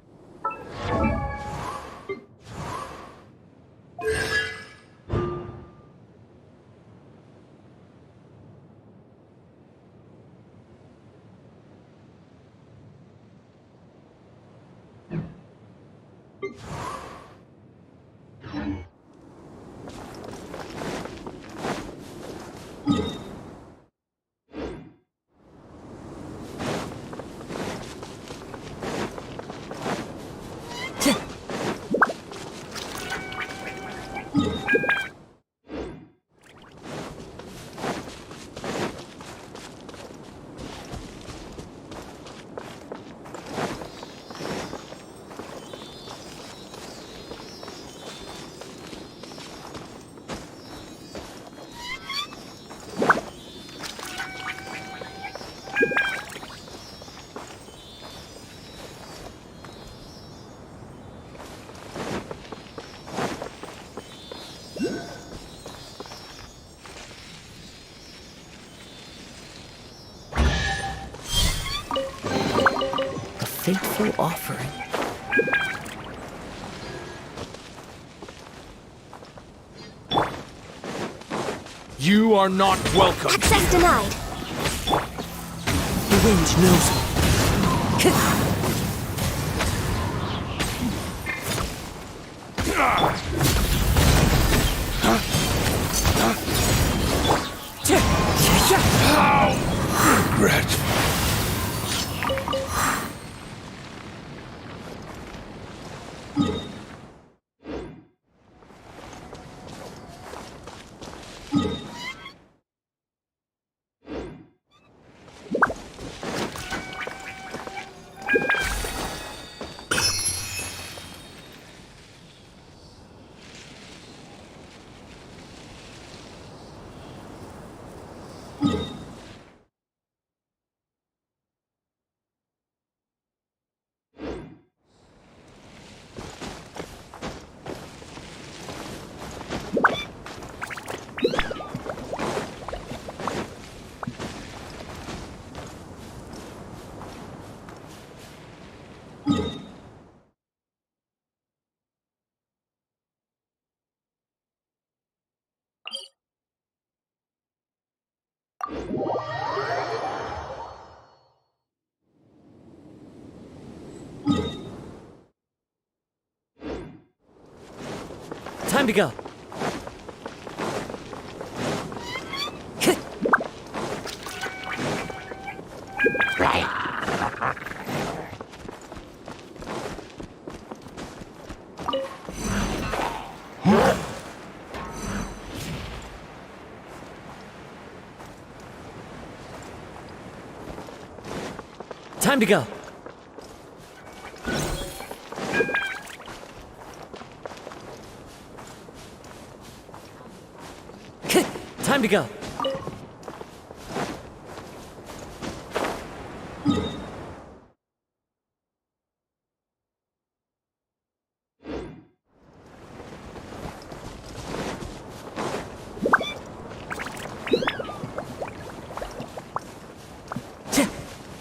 Fateful offering. You are not welcome. Access denied. The wind knows me. Regret. Time to go. Time to go. Time to go.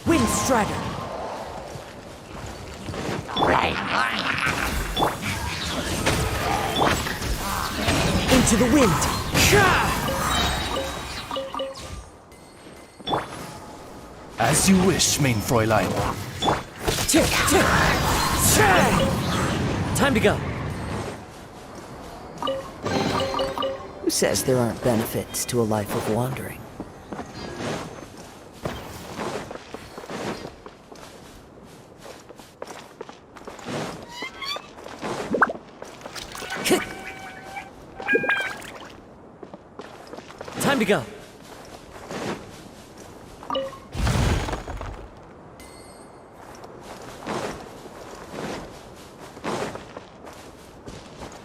Wind Strider. Into the wind. As you wish, main Fräulein. Time to go. Who says there aren't benefits to a life of wandering? Time to go.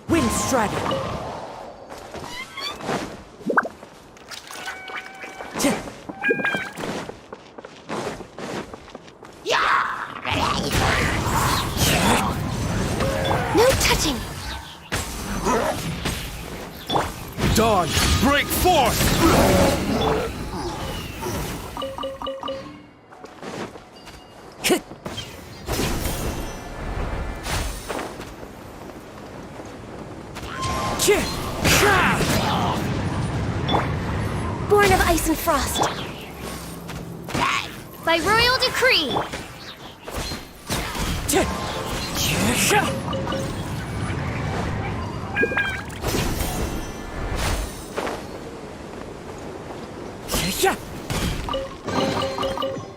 Wind Strider. Dawn, break forth! Born of ice and frost. By royal decree.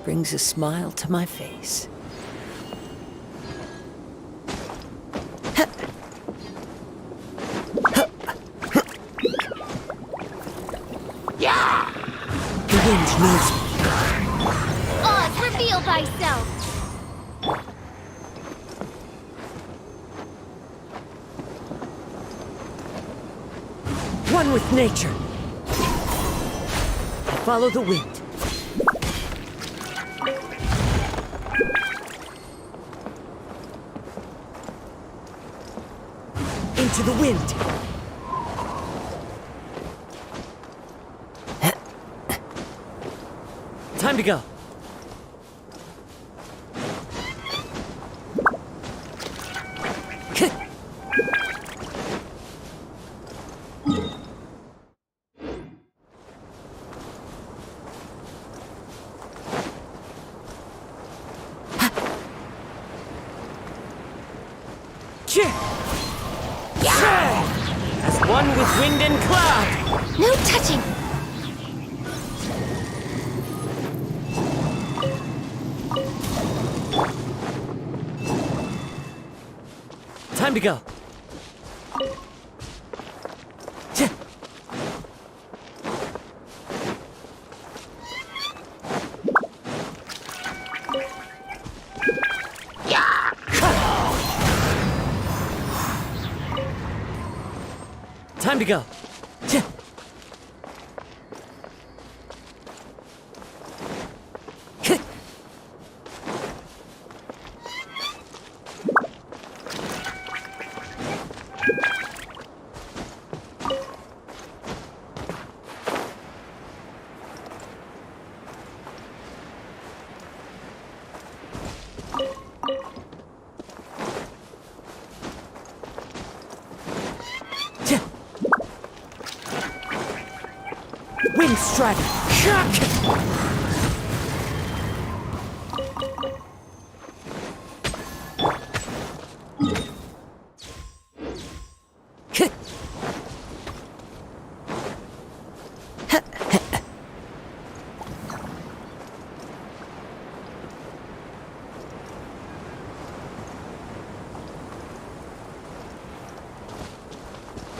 Brings a smile to my face. The wind knows me. Oz, reveal thyself. One with nature. Follow the wind. Into the wind. Time to go. As one with wind and cloud! No touching. Time to go. Time to go. Wind Strider!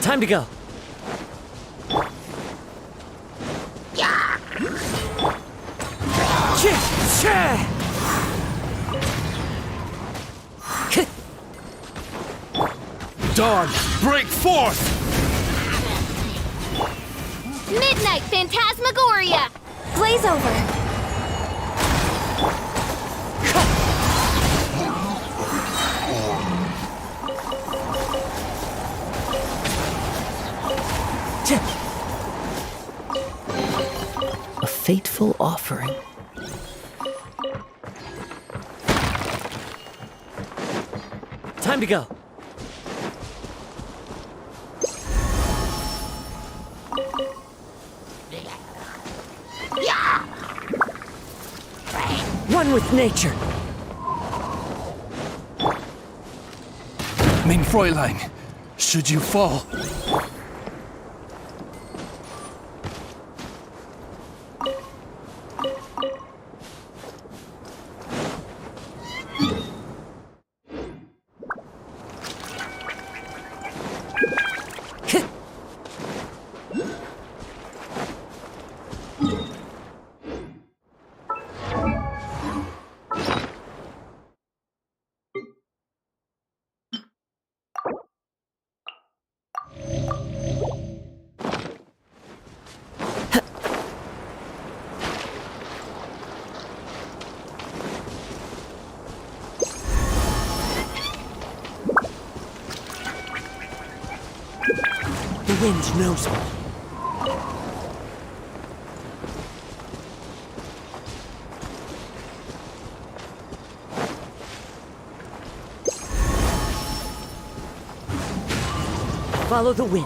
Time to go. Dawn, break forth! Midnight Phantasmagoria. Blaze over. A fateful offering. Time to go. One with nature. Mein Fräulein, should you fall, The wind knows me. Follow the wind.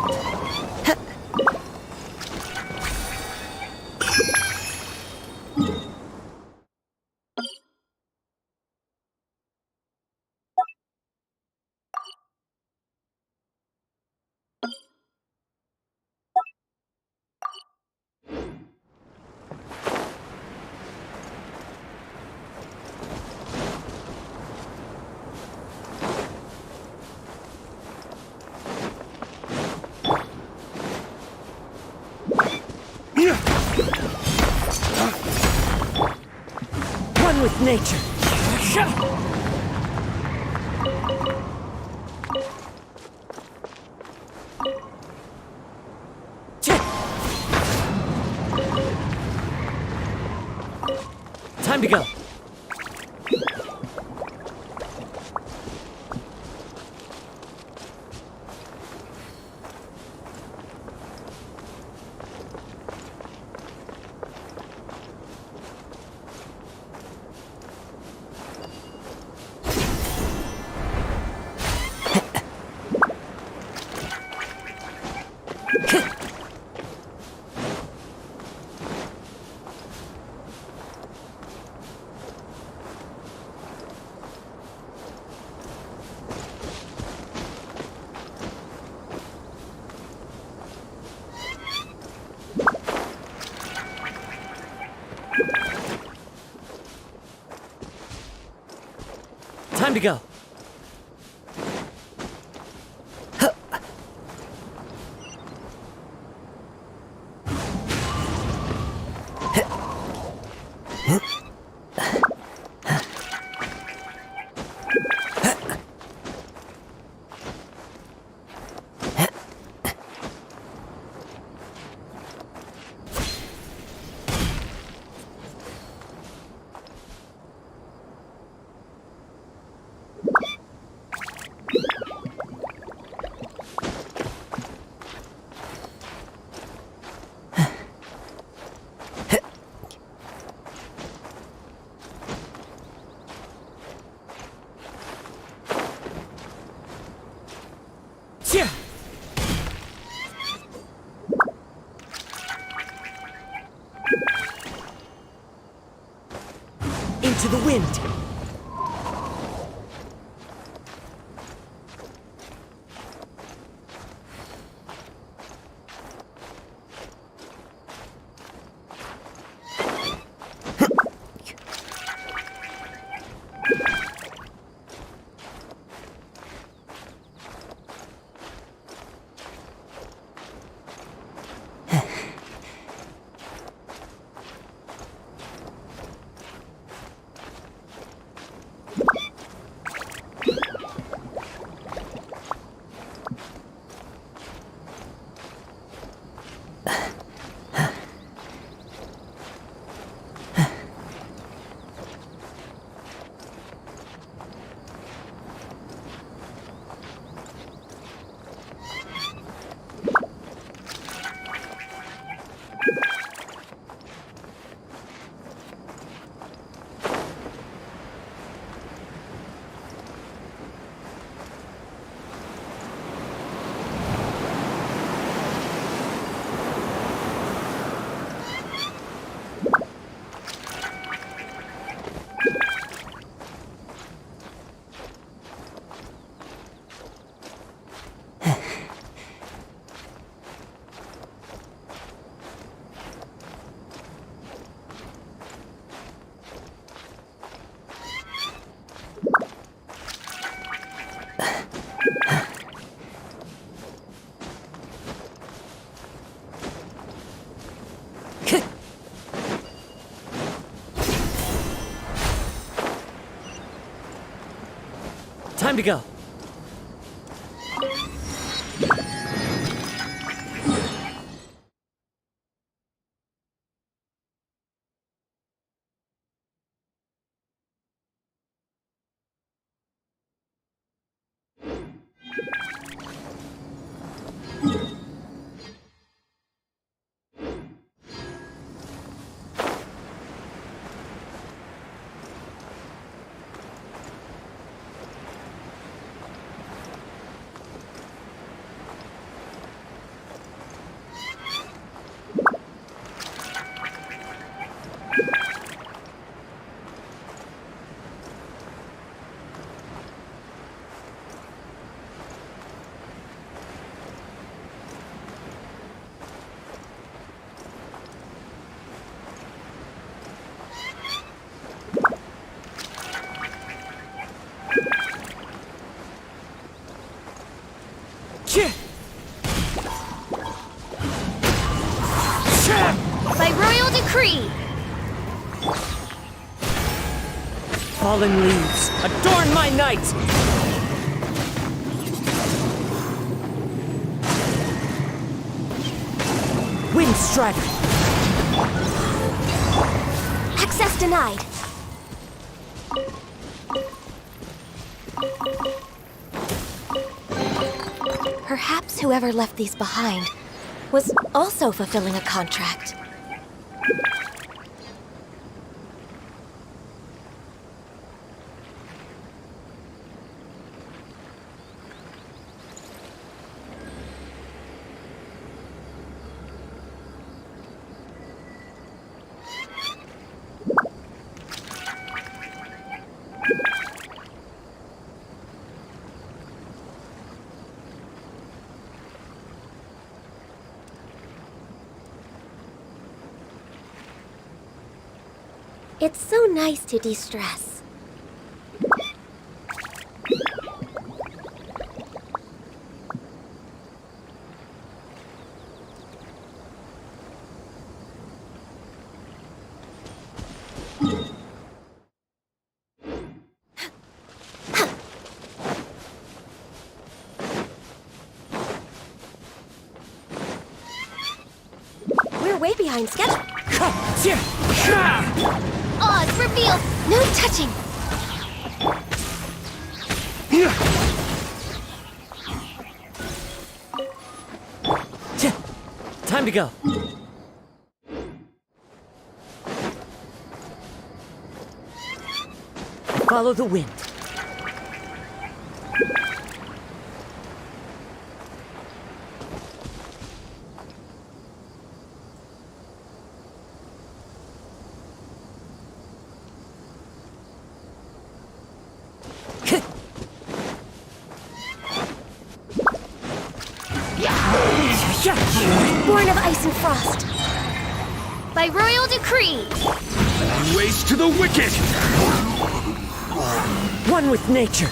One with nature. Time to go. Time to go. Into the wind. Time to go. fallen leaves, adorn my night! Wind Strider! Access denied. Perhaps whoever left these behind was also fulfilling a contract. It's so nice to de-stress. We're way behind schedule. Oz, reveal! No touching! Time to go. Follow the wind. Born of ice and frost. By royal decree. Waste to the wicked! One with nature.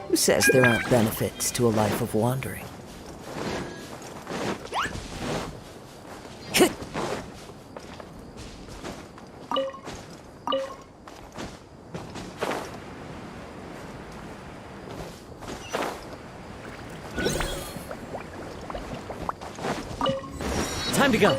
Who says there aren't benefits to a life of wandering? Time to go.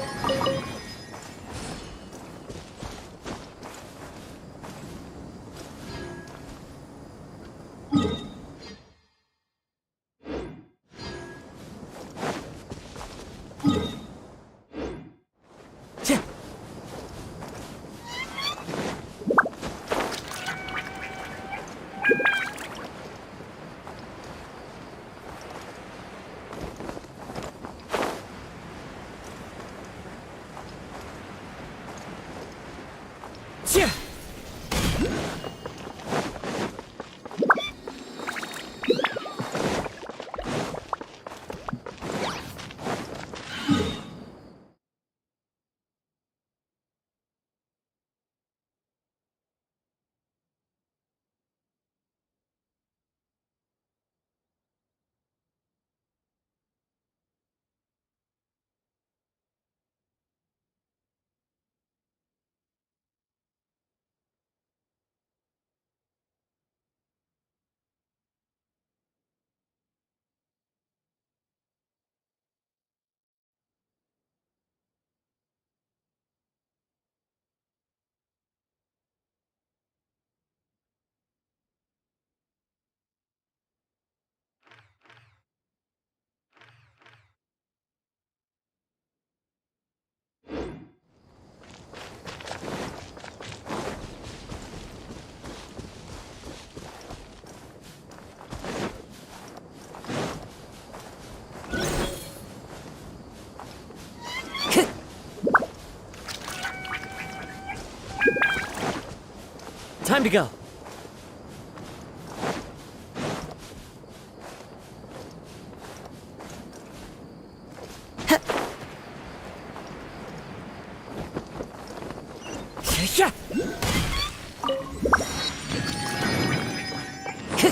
Time to go. Time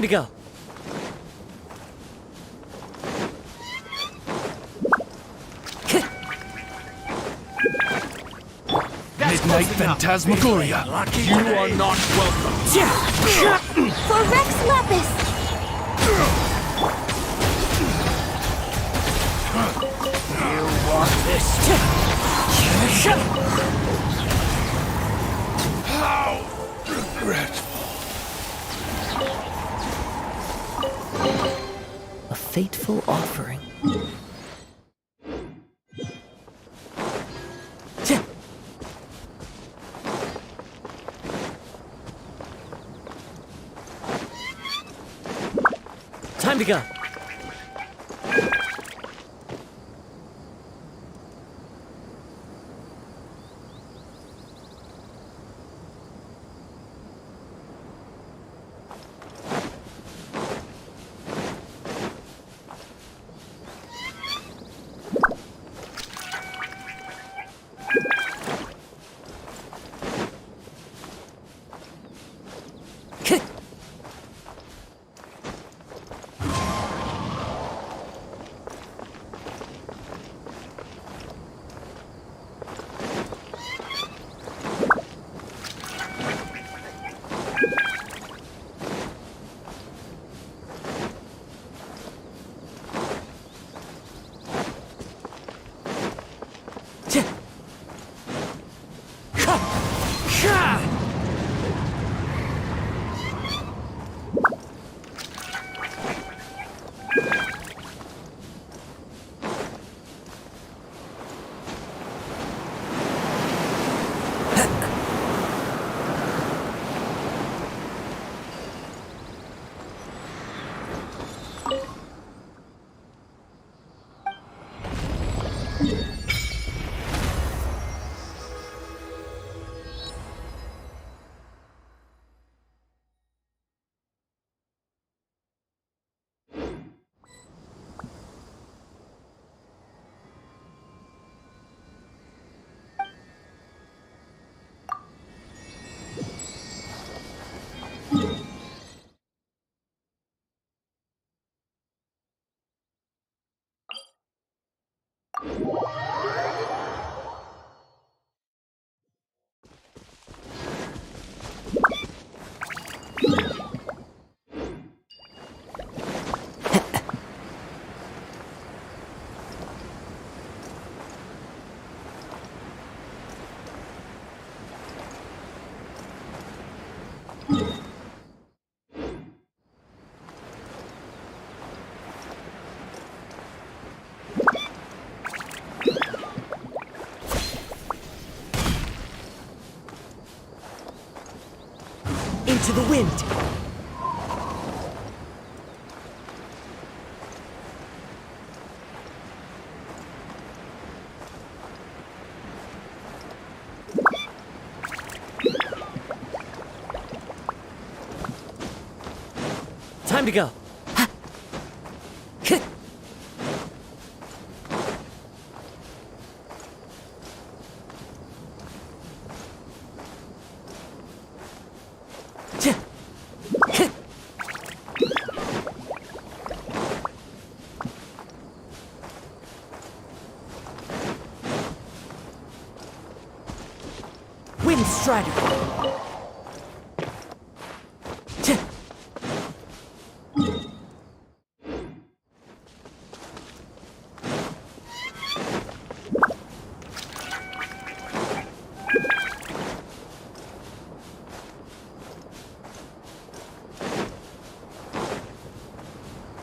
to go. Midnight Phantasmagoria. You are not welcome. For Rex Lapis! You want this? How regretful. A fateful offering. Time to go. Into the wind. Time to go. Wind Strider.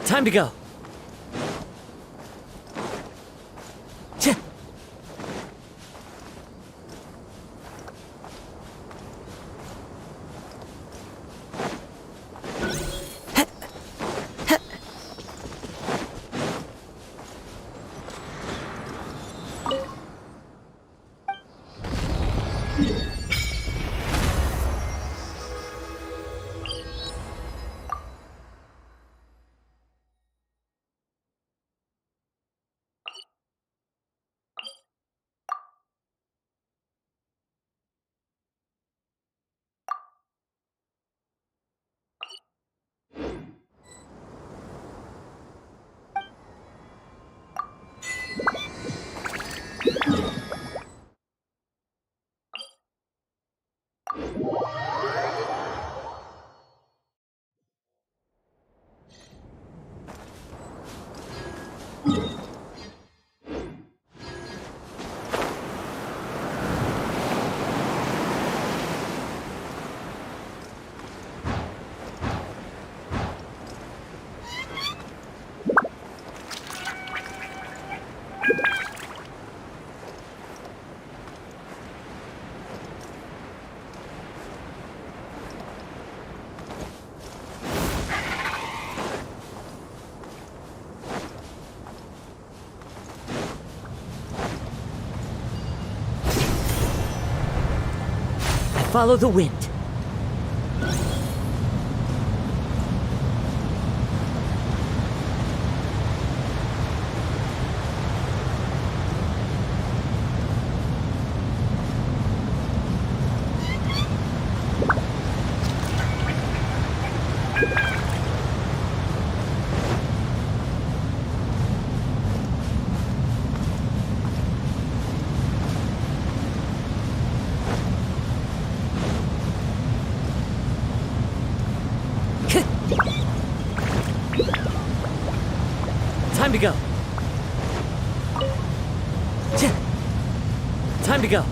Time to go. Follow the wind. Time to go. Time to go.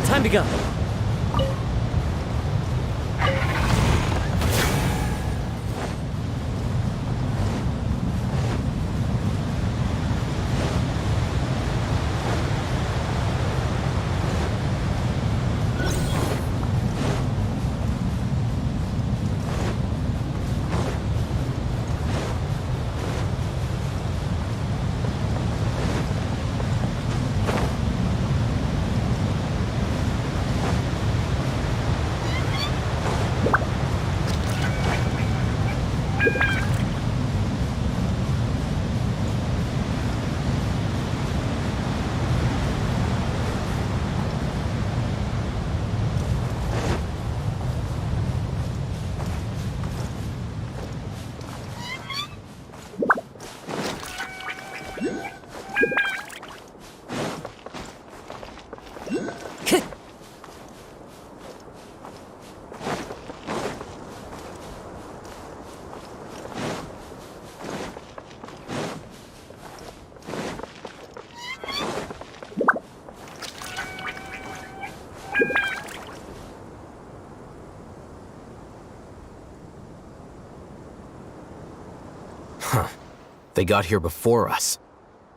Time to go. They got here before us.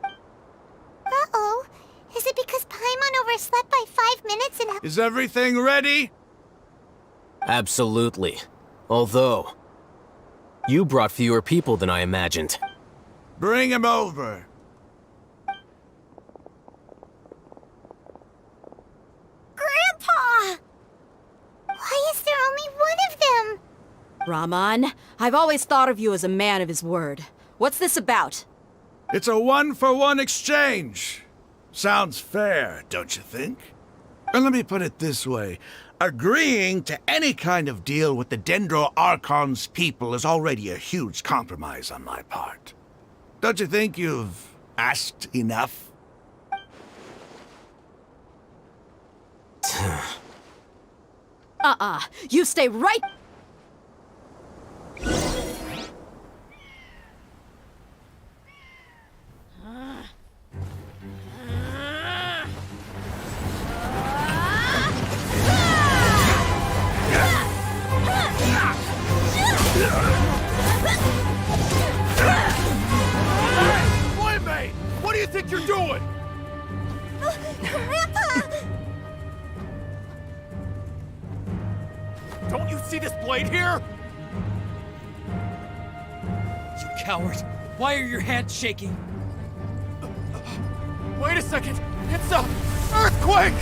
Uh-oh. Is it because Paimon overslept by 5 minutes and... Is everything ready? Absolutely. Although, you brought fewer people than I imagined. Bring him over. Grandpa! Why is there only one of them? Raman, I've always thought of you as a man of his word. What's this about? It's a one-for-one exchange. Sounds fair, don't you think? And let me put it this way. Agreeing to any kind of deal with the Dendro Archon's people is already a huge compromise on my part. Don't you think you've asked enough? You stay right... Boy, what do you think you're doing? Grandpa! Don't you see this blade here? You coward! Why are your hands shaking? Wait a second! It's a earthquake!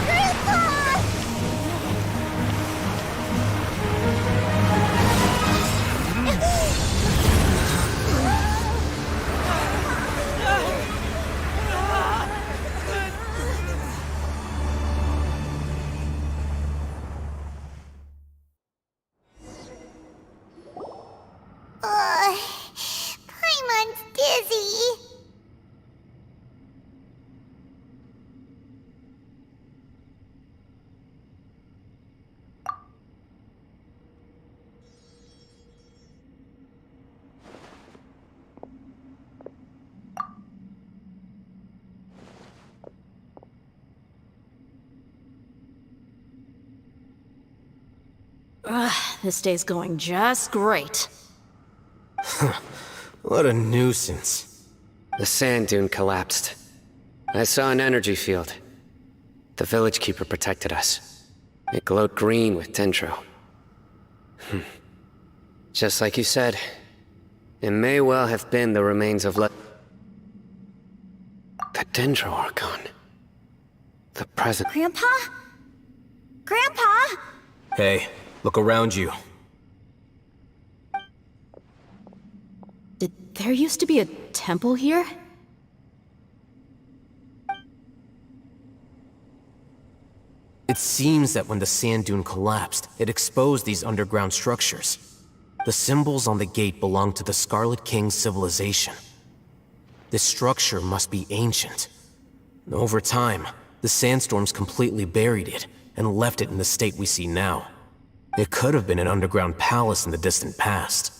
Grandpa! This day's going just great. What a nuisance. The sand dune collapsed. I saw an energy field. The village keeper protected us. It glowed green with dendro. Just like you said, it may well have been the remains of the dendro archon. The present. Grandpa? Grandpa? Hey, look around you. Did there used to be a temple here? It seems that when the sand dune collapsed, it exposed these underground structures. The symbols on the gate belong to the Scarlet King's civilization. This structure must be ancient. Over time, the sandstorms completely buried it and left it in the state we see now. It could have been an underground palace in the distant past.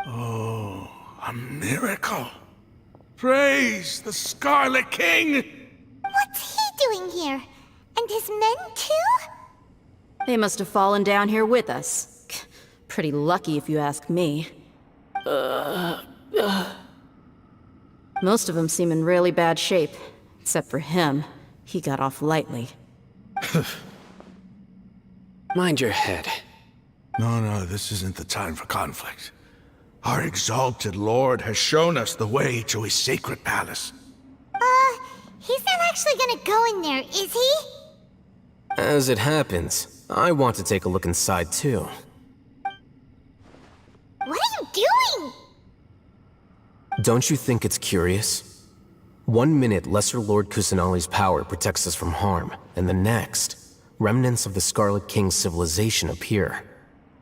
Oh, a miracle. Praise the Scarlet King! What's he doing here? And his men too? They must have fallen down here with us. Pretty lucky if you ask me. Most of them seem in really bad shape. Except for him. He got off lightly. Mind your head. No, this isn't the time for conflict. Our exalted lord has shown us the way to his sacred palace. He's not actually gonna go in there, is he? As it happens, I want to take a look inside too. What are you doing? Don't you think it's curious? 1 minute, Lesser Lord Kusanali's power protects us from harm, and the next, remnants of the Scarlet King's civilization appear.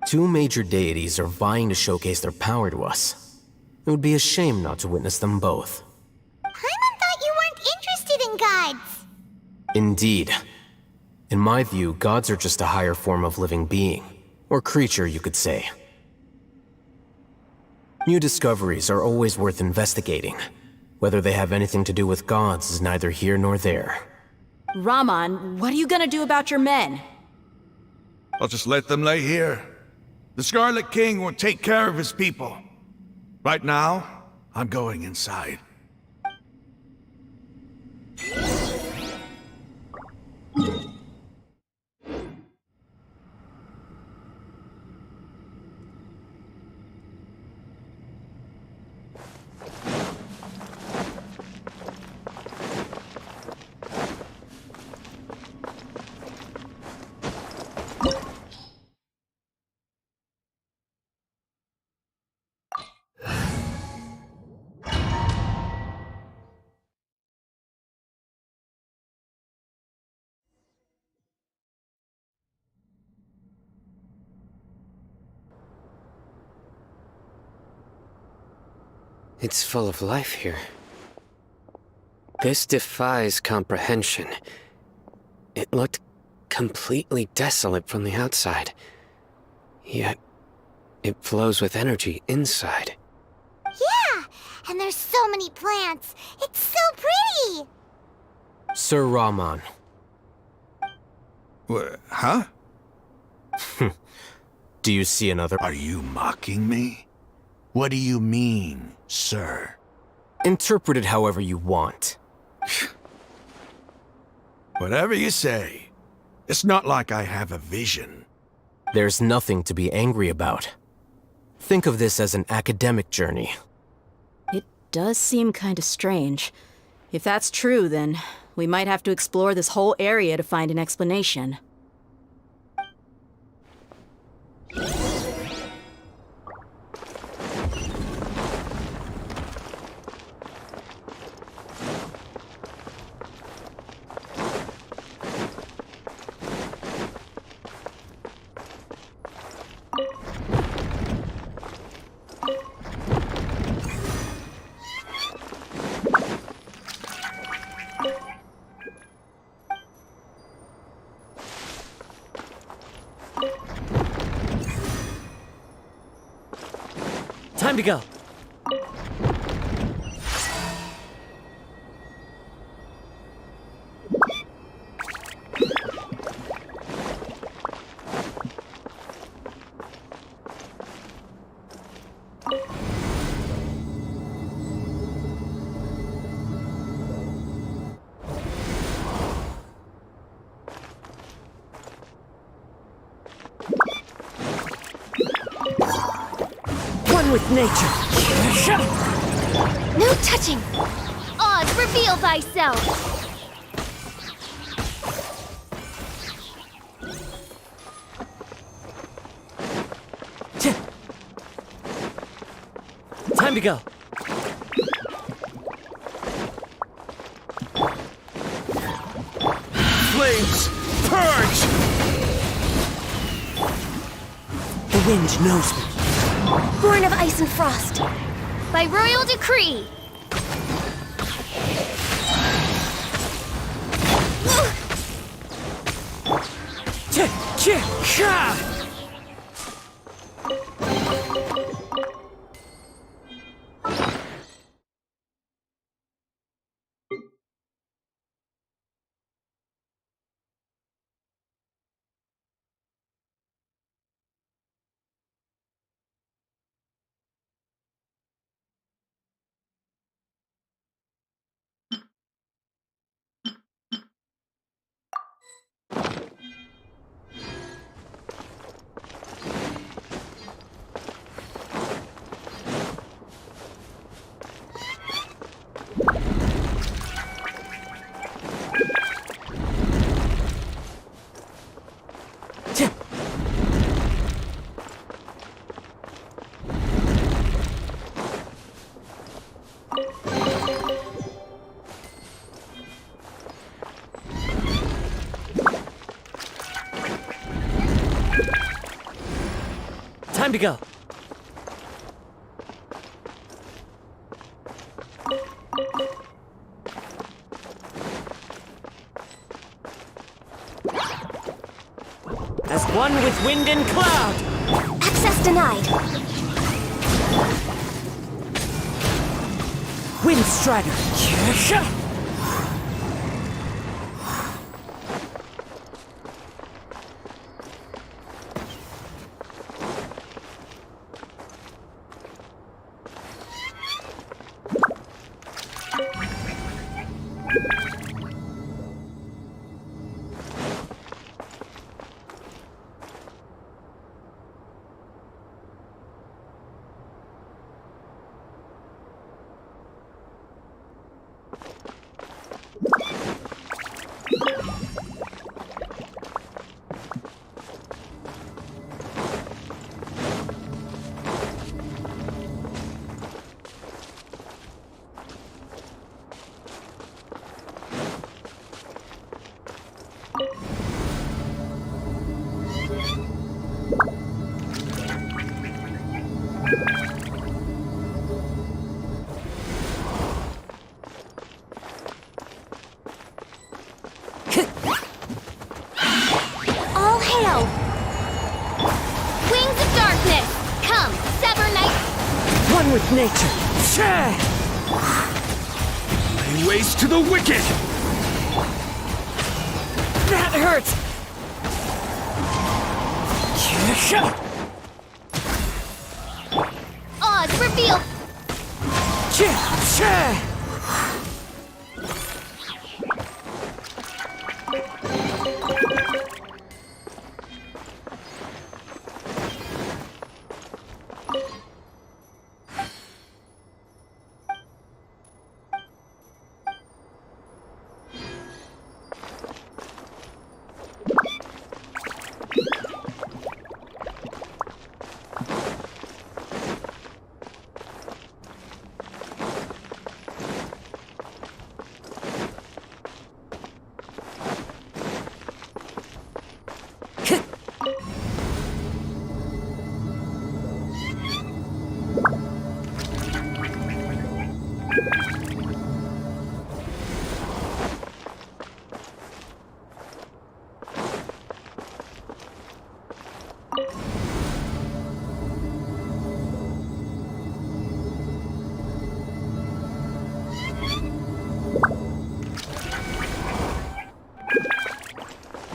2 major deities are vying to showcase their power to us. It would be a shame not to witness them both. Paimon thought you weren't interested in gods. Indeed. In my view, gods are just a higher form of living being, or creature, you could say. New discoveries are always worth investigating. Whether they have anything to do with gods is neither here nor there. Raman, what are you gonna do about your men? I'll just let them lay here. The Scarlet King will take care of his people. Right now, I'm going inside. It's full of life here. This defies comprehension. It looked completely desolate from the outside. Yet, it flows with energy inside. Yeah, and there's so many plants. It's so pretty. Sir Raman. Huh? Do you see another? Are you mocking me? What do you mean, sir? Interpret it however you want. Whatever you say. It's not like I have a vision. There's nothing to be angry about. Think of this as an academic journey. It does seem kinda strange. If that's true, then we might have to explore this whole area to find an explanation. Time to go. One with nature. No touching! Oz, reveal thyself! Time to go. Flames, purge! The wind knows me. Born of ice and frost. By royal decree. Time to go. As one with wind and cloud. Access denied. Wind Strider. All hail! Wings of darkness! Come, sever night! One with nature. Lay waste to the wicked! That hurts! Oz, reveal!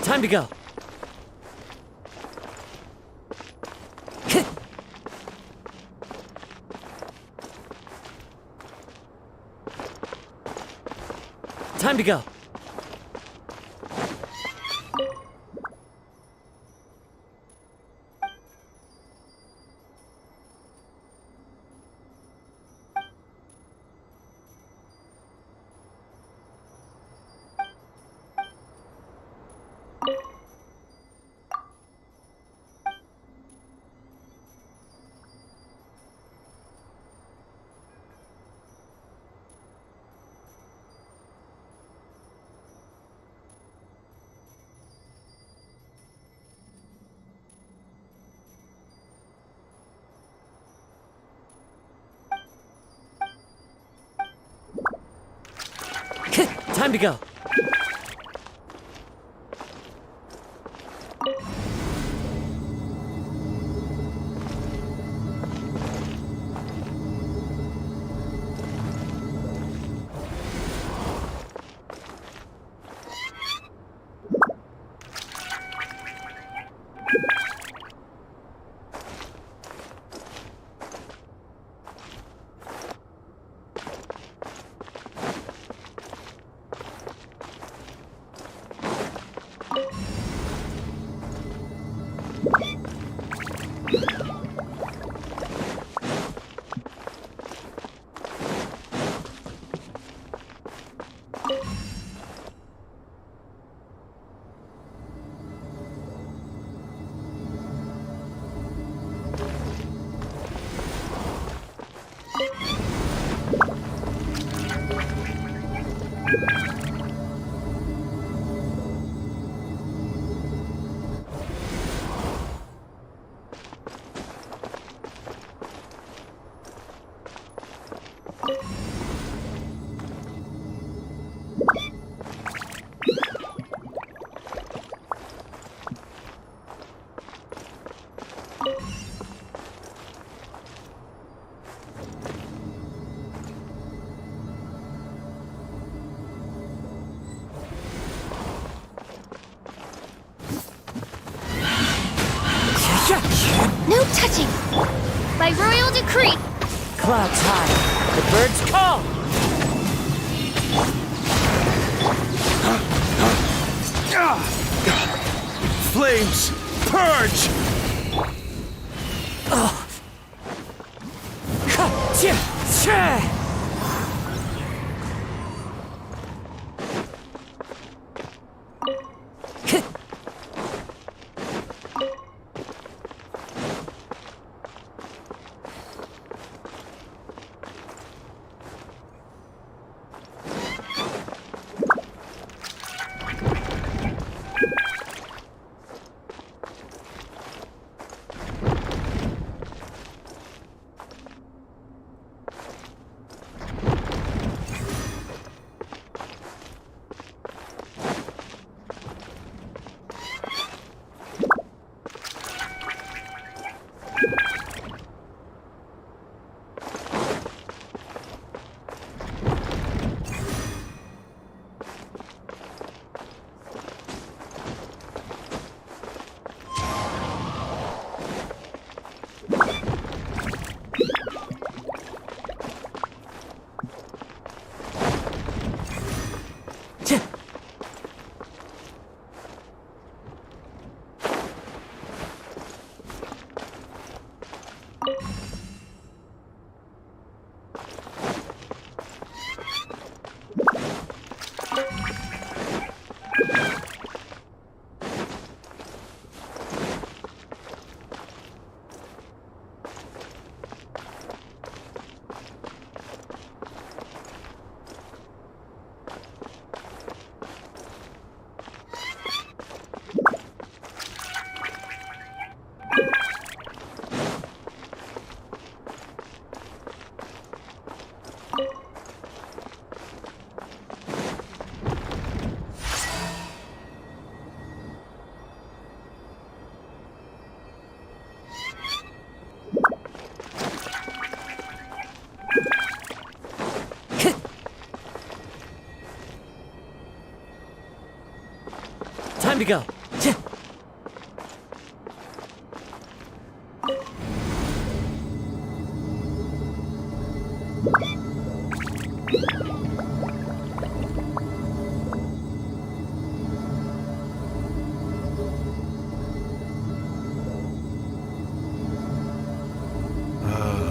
Time to go. Time to go. Time to go. No touching! By royal decree! Clouds high. The birds call. Flames! Purge! Time to go.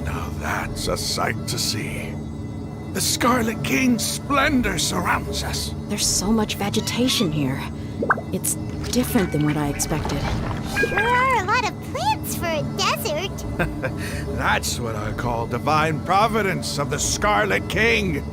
Now that's a sight to see. The Scarlet King's splendor surrounds us. There's so much vegetation here. It's different than what I expected. Sure are a lot of plants for a desert. That's what I call divine providence of the Scarlet King.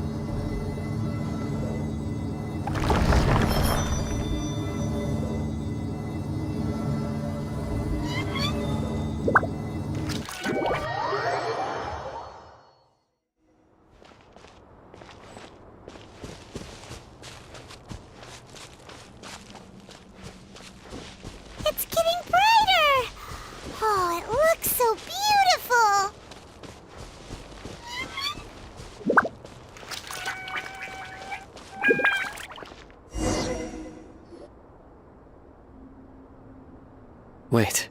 Wait.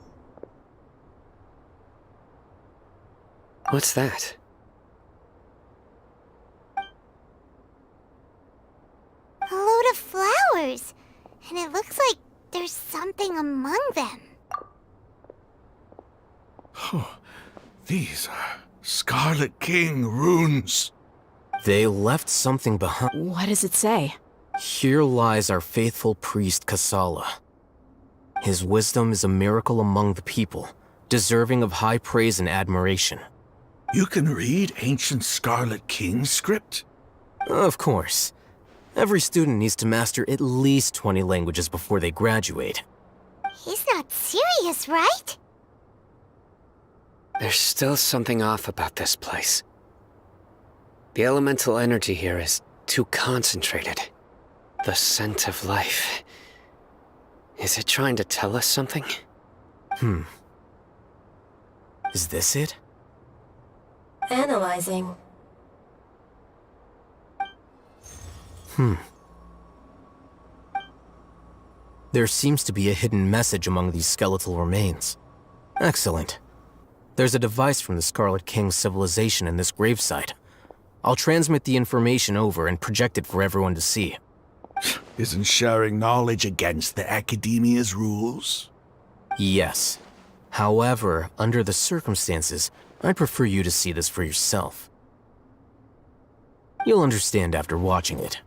What's that? A load of flowers. And it looks like there's something among them. These are Scarlet King runes. They left something behind. What does it say? Here lies our faithful priest Kasala. His wisdom is a miracle among the people, deserving of high praise and admiration. You can read ancient Scarlet King script? Of course. Every student needs to master at least 20 languages before they graduate. He's not serious, right? There's still something off about this place. The elemental energy here is too concentrated. The scent of life. Is it trying to tell us something? Is this it? Analyzing. There seems to be a hidden message among these skeletal remains. Excellent. There's a device from the Scarlet King's civilization in this gravesite. I'll transmit the information over and project it for everyone to see. Isn't sharing knowledge against the Academia's rules? Yes. However, under the circumstances, I'd prefer you to see this for yourself. You'll understand after watching it.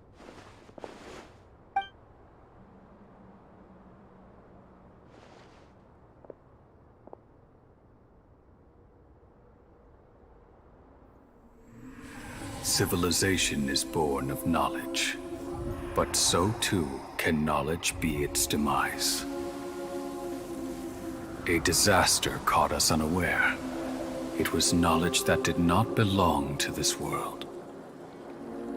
Civilization is born of knowledge, but so too can knowledge be its demise. A disaster caught us unaware. It was knowledge that did not belong to this world.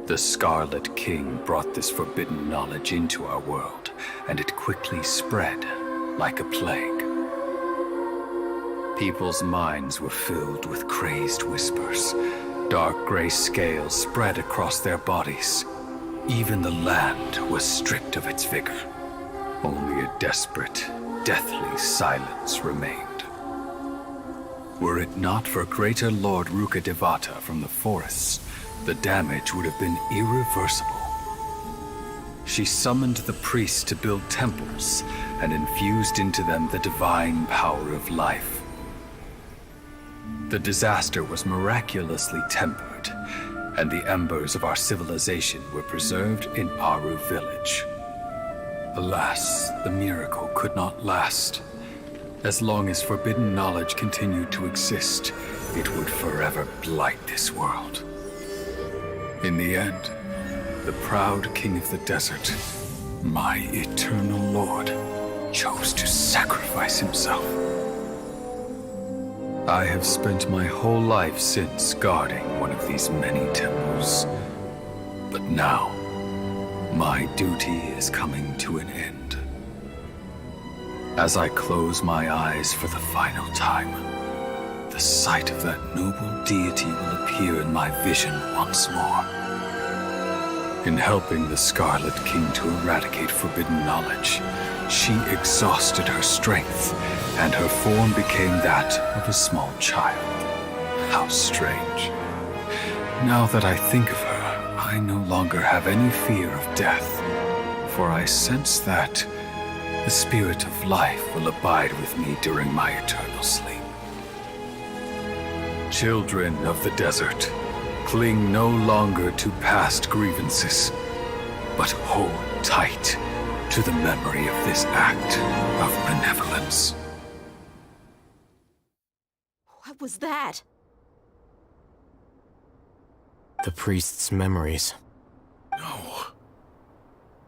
The Scarlet King brought this forbidden knowledge into our world, and it quickly spread like a plague. People's minds were filled with crazed whispers. Dark gray scales spread across their bodies. Even the land was stripped of its vigor. Only a desperate, deathly silence remained. Were it not for greater Lord Rukkhadevata from the forests, the damage would have been irreversible. She summoned the priests to build temples and infused into them the divine power of life. The disaster was miraculously tempered, and the embers of our civilization were preserved in Aru village. Alas, the miracle could not last. As long as forbidden knowledge continued to exist, it would forever blight this world. In the end, the proud king of the desert, my eternal lord, chose to sacrifice himself. I have spent my whole life since guarding one of these many temples. But now, my duty is coming to an end. As I close my eyes for the final time, the sight of that noble deity will appear in my vision once more. In helping the Scarlet King to eradicate forbidden knowledge, she exhausted her strength, and her form became that of a small child. How strange. Now that I think of her, I no longer have any fear of death, for I sense that the spirit of life will abide with me during my eternal sleep. Children of the desert, cling no longer to past grievances, but hold tight to the memory of this act of benevolence. What was that? The priest's memories.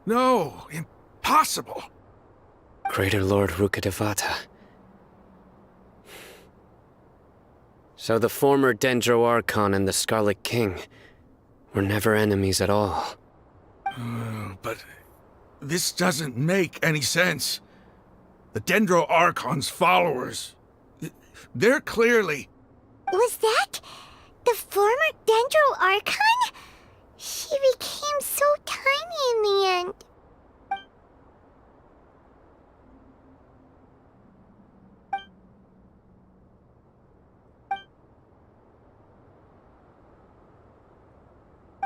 No, impossible. Greater Lord Rukkhadevata. So the former Dendro Archon and the Scarlet King were never enemies at all. But this doesn't make any sense. The Dendro Archon's followers, they're clearly... Was that the former Dendro Archon? She became so tiny in the end.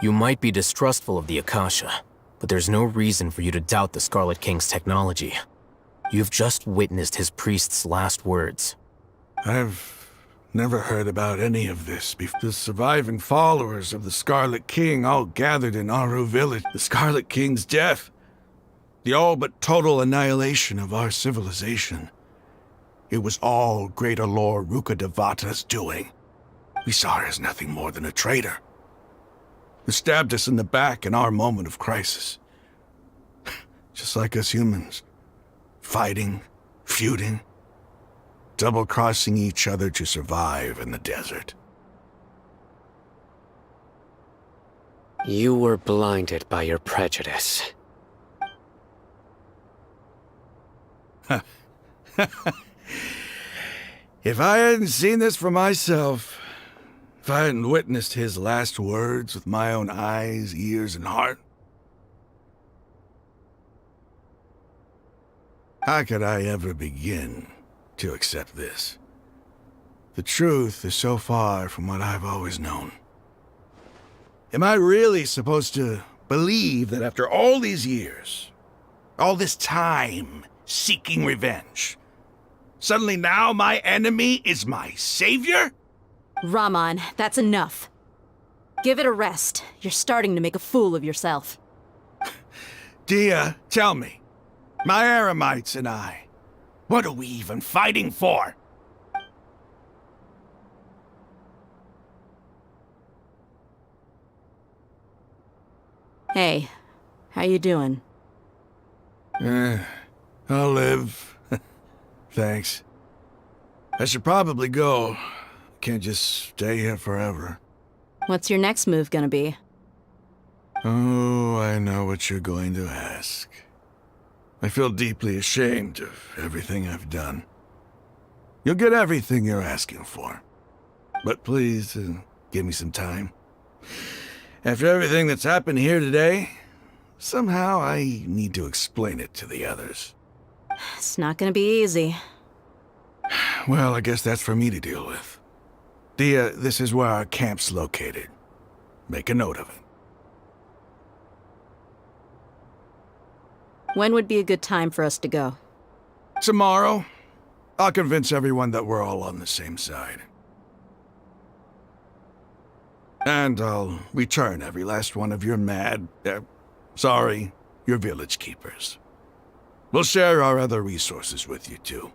You might be distrustful of the Akasha, but there's no reason for you to doubt the Scarlet King's technology. You've just witnessed his priest's last words. I've never heard about any of this before. The surviving followers of the Scarlet King all gathered in Aru village. The Scarlet King's death. The all but total annihilation of our civilization. It was all Greater Lord Rukkhadevata's doing. We saw her as nothing more than a traitor, who stabbed us in the back in our moment of crisis. Just like us humans. Fighting, feuding, double-crossing each other to survive in the desert. You were blinded by your prejudice. If I hadn't seen this for myself, if I hadn't witnessed his last words with my own eyes, ears, and heart, how could I ever begin to accept this? The truth is so far from what I've always known. Am I really supposed to believe that after all these years, all this time seeking revenge, suddenly now my enemy is my savior? Raman, that's enough. Give it a rest. You're starting to make a fool of yourself. Dia, tell me, my Aramites and I, what are we even fighting for? Hey, how you doing? I'll live. Thanks. I should probably go. Can't just stay here forever. What's your next move gonna be? Oh, I know what you're going to ask. I feel deeply ashamed of everything I've done. You'll get everything you're asking for. But please, give me some time. After everything that's happened here today, somehow I need to explain it to the others. It's not gonna be easy. Well, I guess that's for me to deal with. Dia, this is where our camp's located. Make a note of it. When would be a good time for us to go? Tomorrow, I'll convince everyone that we're all on the same side. And I'll return every last one of your your village keepers. We'll share our other resources with you, too.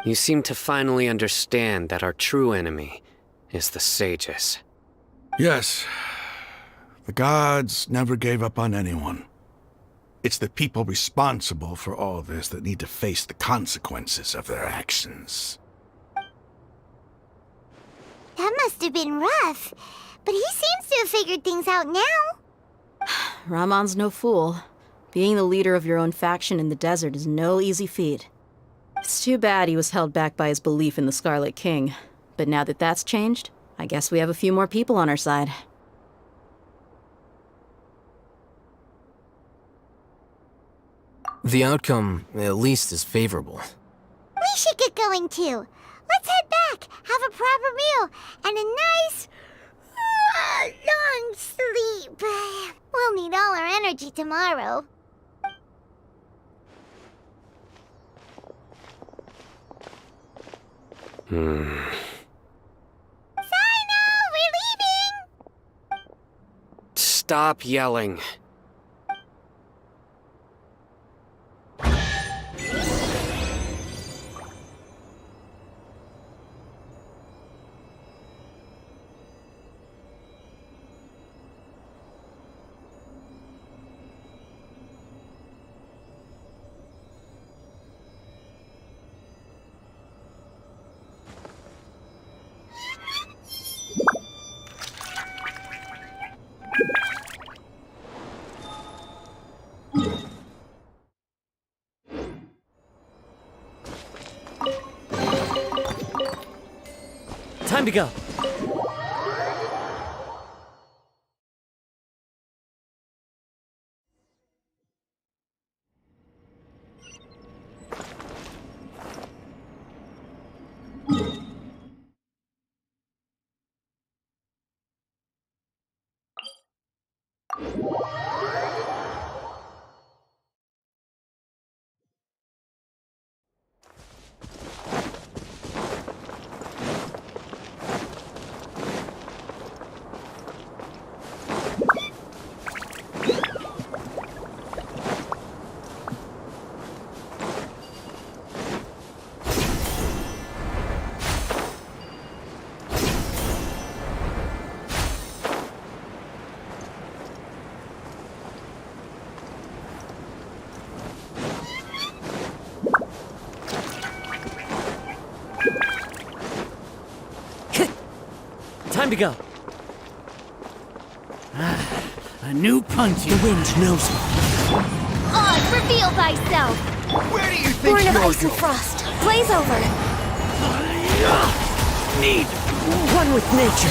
You seem to finally understand that our true enemy is the sages. Yes. The gods never gave up on anyone. It's the people responsible for all this that need to face the consequences of their actions. That must have been rough, but he seems to have figured things out now. Raman's no fool. Being the leader of your own faction in the desert is no easy feat. It's too bad he was held back by his belief in the Scarlet King. But now that that's changed, I guess we have a few more people on our side. The outcome, at least, is favorable. We should get going too. Let's head back, have a proper meal, and a nice, long sleep. We'll need all our energy tomorrow. Sino, we're leaving! Stop yelling. Time to go. Time to go. A new punch. The wind knows me. Oz, reveal thyself! Where do you think Born of you're ice and going? frost. Blaze over. Need one with nature.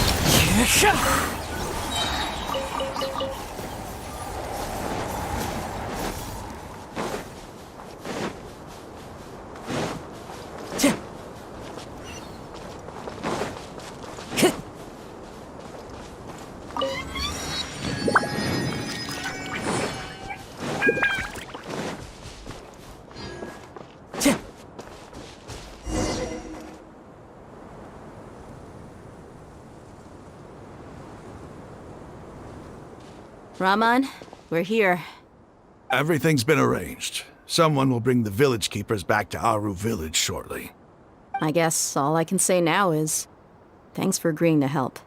Raman, we're here. Everything's been arranged. Someone will bring the village keepers back to Aru village shortly. I guess all I can say now is thanks for agreeing to help.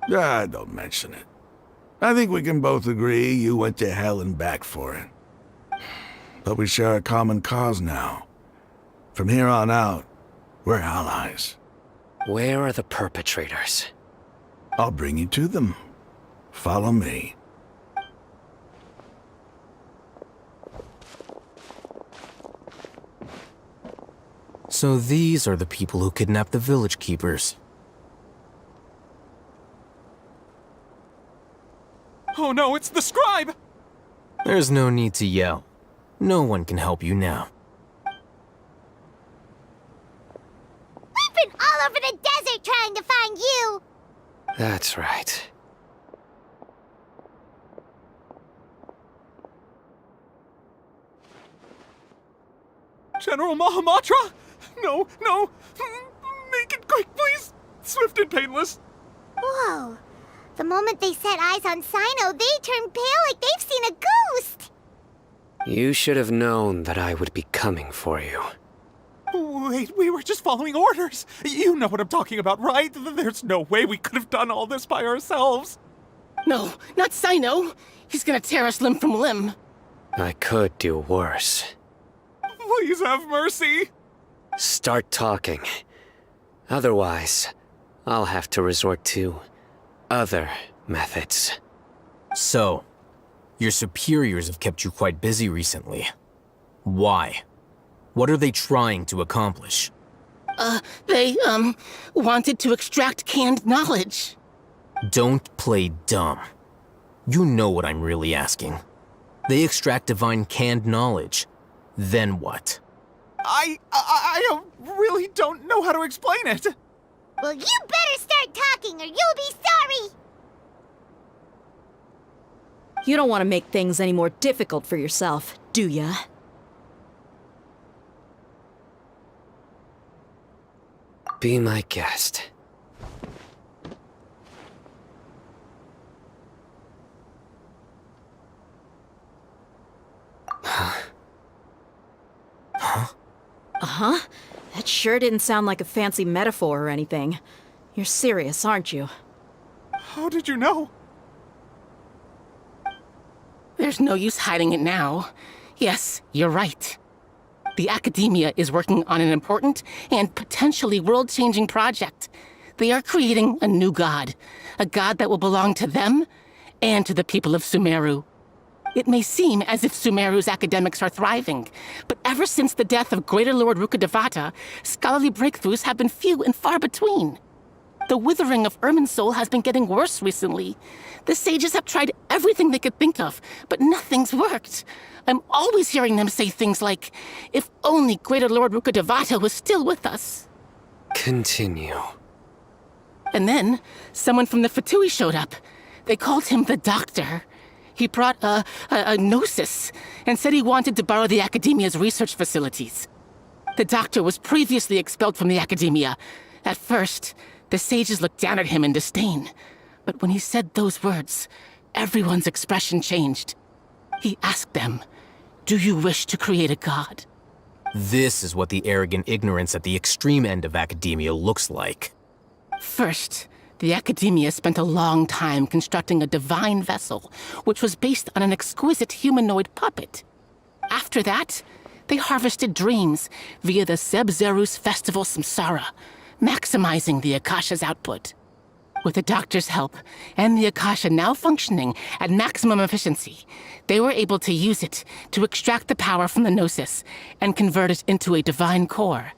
Don't mention it. I think we can both agree you went to hell and back for it. But we share a common cause now. From here on out, we're allies. Where are the perpetrators? I'll bring you to them. Follow me. So these are the people who kidnapped the village keepers. Oh no, it's the scribe! There's no need to yell. No one can help you now. We've been all over the desert trying to find you! That's right. General Mahamatra? No, no! Make it quick, please! Swift and painless! Whoa. The moment they set eyes on Sino, they turn pale like they've seen a ghost! You should have known that I would be coming for you. Wait, we were just following orders! You know what I'm talking about, right? There's no way we could have done all this by ourselves! No, not Sino! He's gonna tear us limb from limb! I could do worse. Please have mercy! Start talking. Otherwise, I'll have to resort to other methods. So, your superiors have kept you quite busy recently. Why? What are they trying to accomplish? They wanted to extract canned knowledge. Don't play dumb. You know what I'm really asking. They extract divine canned knowledge. Then what? I really don't know how to explain it. Well, you better start talking or you'll be sorry! You don't want to make things any more difficult for yourself, do ya? Be my guest. Uh-huh. That sure didn't sound like a fancy metaphor or anything. You're serious, aren't you? How did you know? There's no use hiding it now. Yes, you're right. The Academia is working on an important and potentially world-changing project. They are creating a new god. A god that will belong to them and to the people of Sumeru. It may seem as if Sumeru's academics are thriving, but ever since the death of Greater Lord Rukkhadevata, scholarly breakthroughs have been few and far between. The withering of Irminsul has been getting worse recently. The sages have tried everything they could think of, but nothing's worked. I'm always hearing them say things like, if only Greater Lord Rukkhadevata was still with us. Continue. And then, someone from the Fatui showed up. They called him the Doctor. He brought a gnosis and said he wanted to borrow the Academia's research facilities. The doctor was previously expelled from the Academia. At first, the sages looked down at him in disdain. But when he said those words, everyone's expression changed. He asked them, "Do you wish to create a god?" This is what the arrogant ignorance at the extreme end of academia looks like. First, the Academia spent a long time constructing a divine vessel, which was based on an exquisite humanoid puppet. After that, they harvested dreams via the Seb-Zerus Festival Samsara, maximizing the Akasha's output. With the doctor's help, and the Akasha now functioning at maximum efficiency, they were able to use it to extract the power from the Gnosis and convert it into a divine core.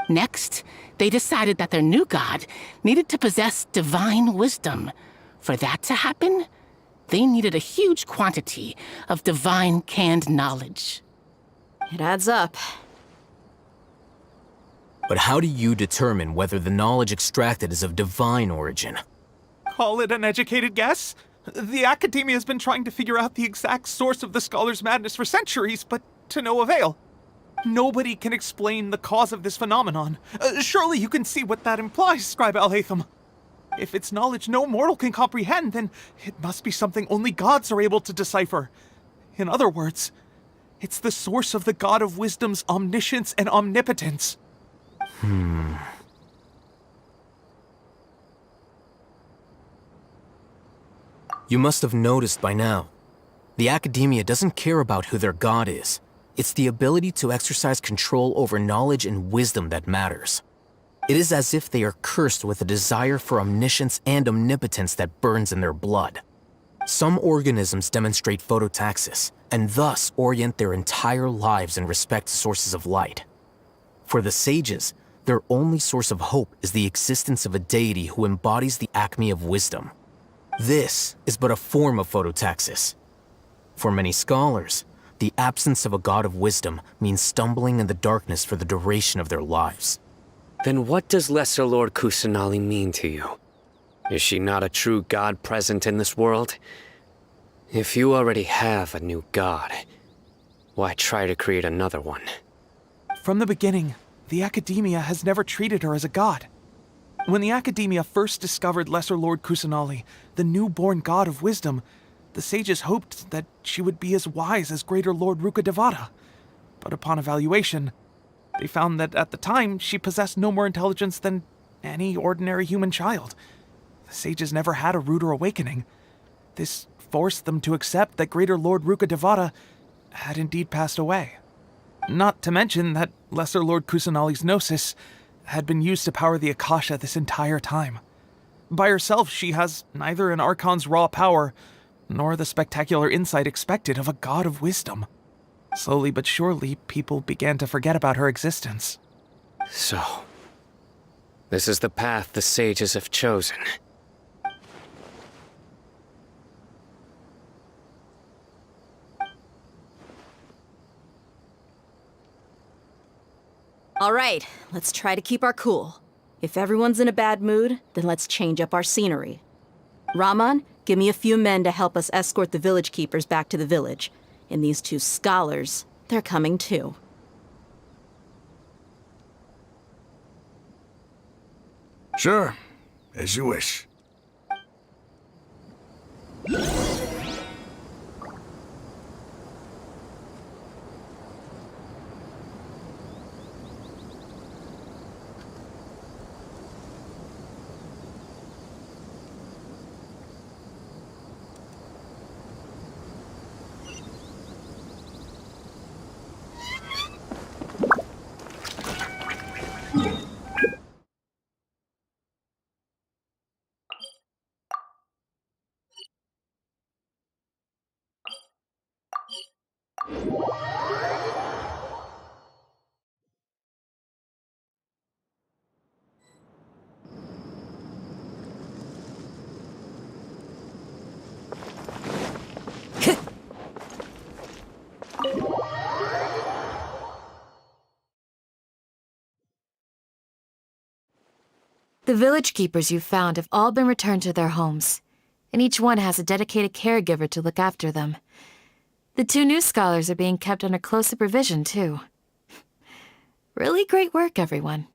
Next, they decided that their new god needed to possess divine wisdom. For that to happen, they needed a huge quantity of divine canned knowledge. It adds up. But how do you determine whether the knowledge extracted is of divine origin? Call it an educated guess? The Academia has been trying to figure out the exact source of the scholar's madness for centuries, but to no avail. Nobody can explain the cause of this phenomenon. Surely you can see what that implies, Scribe Al-Haytham. If it's knowledge no mortal can comprehend, then it must be something only gods are able to decipher. In other words, it's the source of the God of Wisdom's omniscience and omnipotence. You must have noticed by now. The Academia doesn't care about who their god is. It's the ability to exercise control over knowledge and wisdom that matters. It is as if they are cursed with a desire for omniscience and omnipotence that burns in their blood. Some organisms demonstrate phototaxis, and thus orient their entire lives in respect to sources of light. For the sages, their only source of hope is the existence of a deity who embodies the acme of wisdom. This is but a form of phototaxis. For many scholars, the absence of a god of wisdom means stumbling in the darkness for the duration of their lives. Then what does Lesser Lord Kusanali mean to you? Is she not a true god present in this world? If you already have a new god, why try to create another one? From the beginning, the Academia has never treated her as a god. When the Academia first discovered Lesser Lord Kusanali, the newborn god of wisdom, the sages hoped that she would be as wise as Greater Lord Rukkhadevata. But upon evaluation, they found that at the time she possessed no more intelligence than any ordinary human child. The sages never had a ruder awakening. This forced them to accept that Greater Lord Rukkhadevata had indeed passed away. Not to mention that Lesser Lord Kusanali's gnosis had been used to power the Akasha this entire time. By herself, she has neither an Archon's raw power, nor the spectacular insight expected of a god of wisdom. Slowly but surely, people began to forget about her existence. So, this is the path the sages have chosen. All right, let's try to keep our cool. If everyone's in a bad mood, then let's change up our scenery. Rahman, give me a few men to help us escort the village keepers back to the village. And these two scholars, they're coming too. Sure, as you wish. The village keepers you found have all been returned to their homes. and each one has a dedicated caregiver to look after them. The 2 new scholars are being kept under close supervision, too. Really great work, everyone.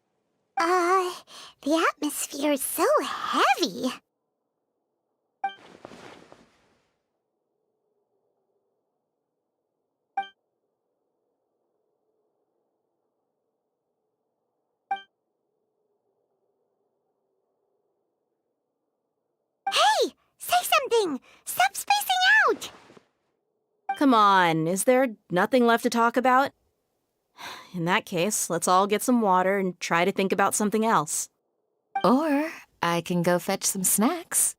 The atmosphere is so heavy. Hey! Say something! Stop spacing out! Come on, is there nothing left to talk about? In that case, let's all get some water and try to think about something else. Or I can go fetch some snacks.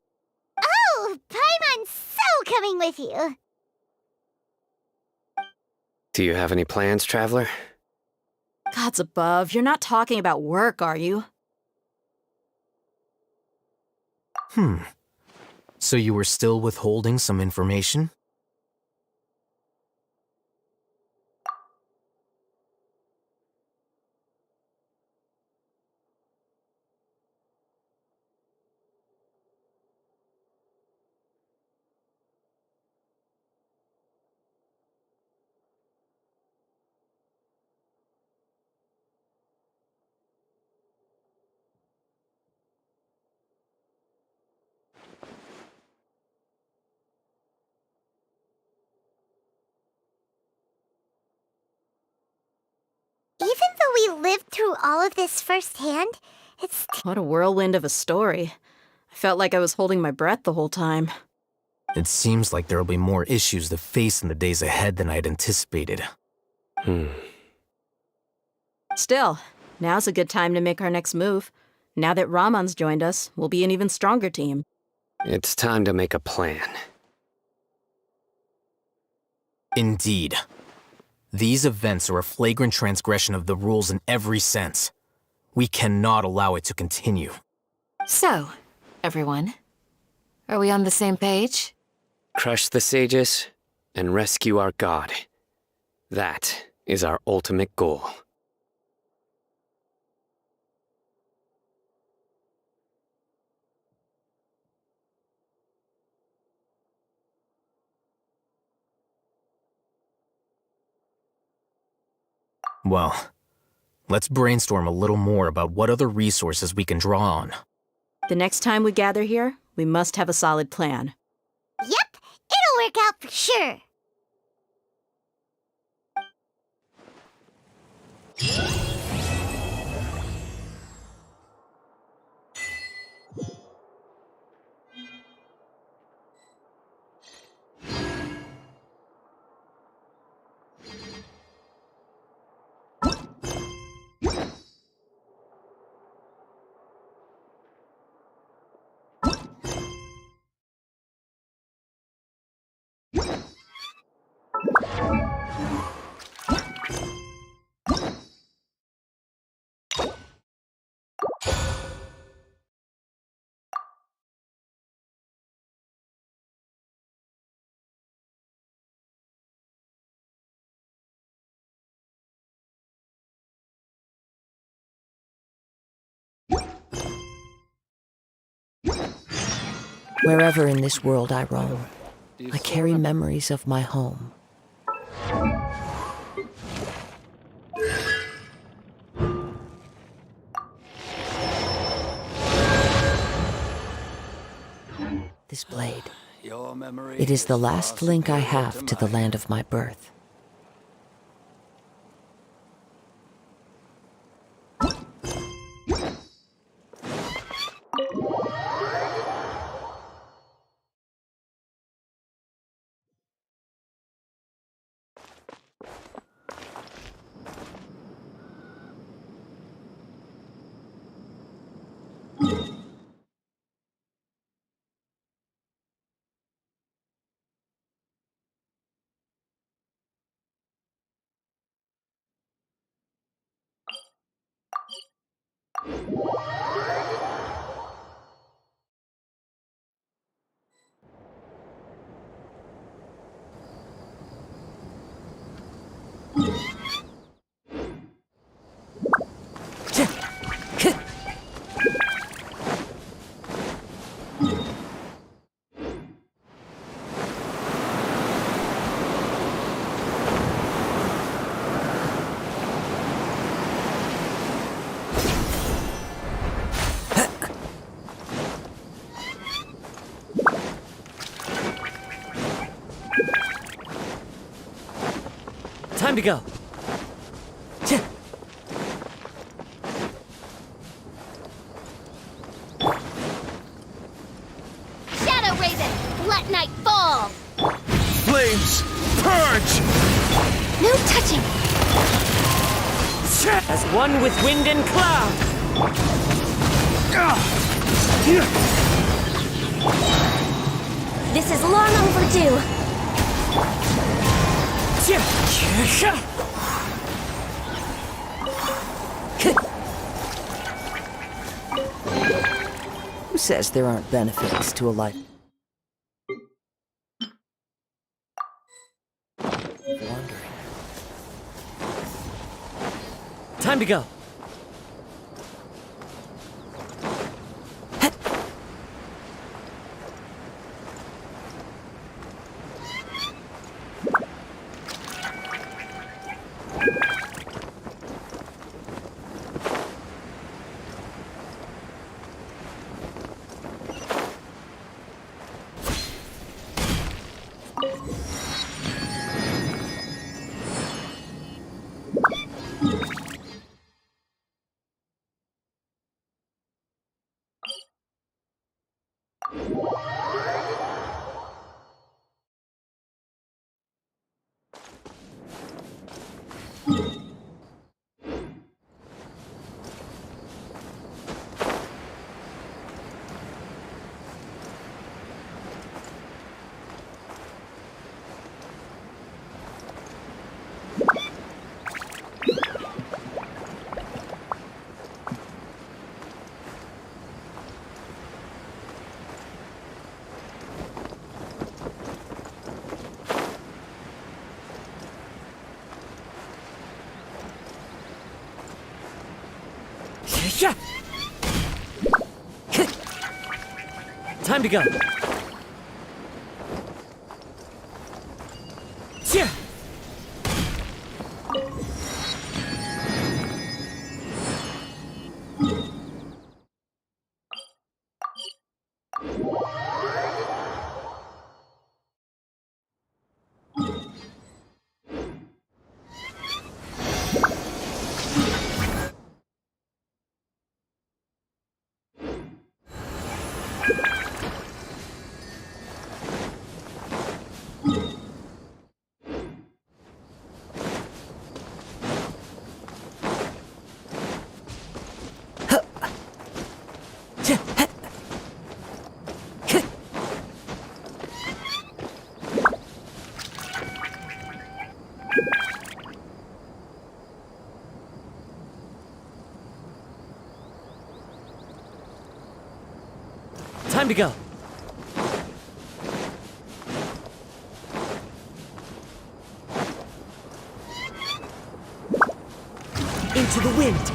Oh, Paimon's so coming with you. Do you have any plans, Traveler? Gods above, you're not talking about work, are you? So you were still withholding some information? Even though we lived through all of this firsthand, it's... What a whirlwind of a story. I felt like I was holding my breath the whole time. It seems like there'll be more issues to face in the days ahead than I'd anticipated. Still, now's a good time to make our next move. Now that Ramon's joined us, we'll be an even stronger team. It's time to make a plan. Indeed. These events are a flagrant transgression of the rules in every sense. We cannot allow it to continue. So, everyone, are we on the same page? Crush the sages and rescue our god. That is our ultimate goal. Well, let's brainstorm a little more about what other resources we can draw on. The next time we gather here, we must have a solid plan. Yep, it'll work out for sure. Wherever in this world I roam, I carry memories of my home. This blade, it is the last link I have to the land of my birth. Time to go. Shadow Raven, let night fall! Flames, purge! No touching! As one with wind and cloud! This is long overdue! Who says there aren't benefits to a life? Wandering. Time to go. Time to go. Time to go. Into the wind.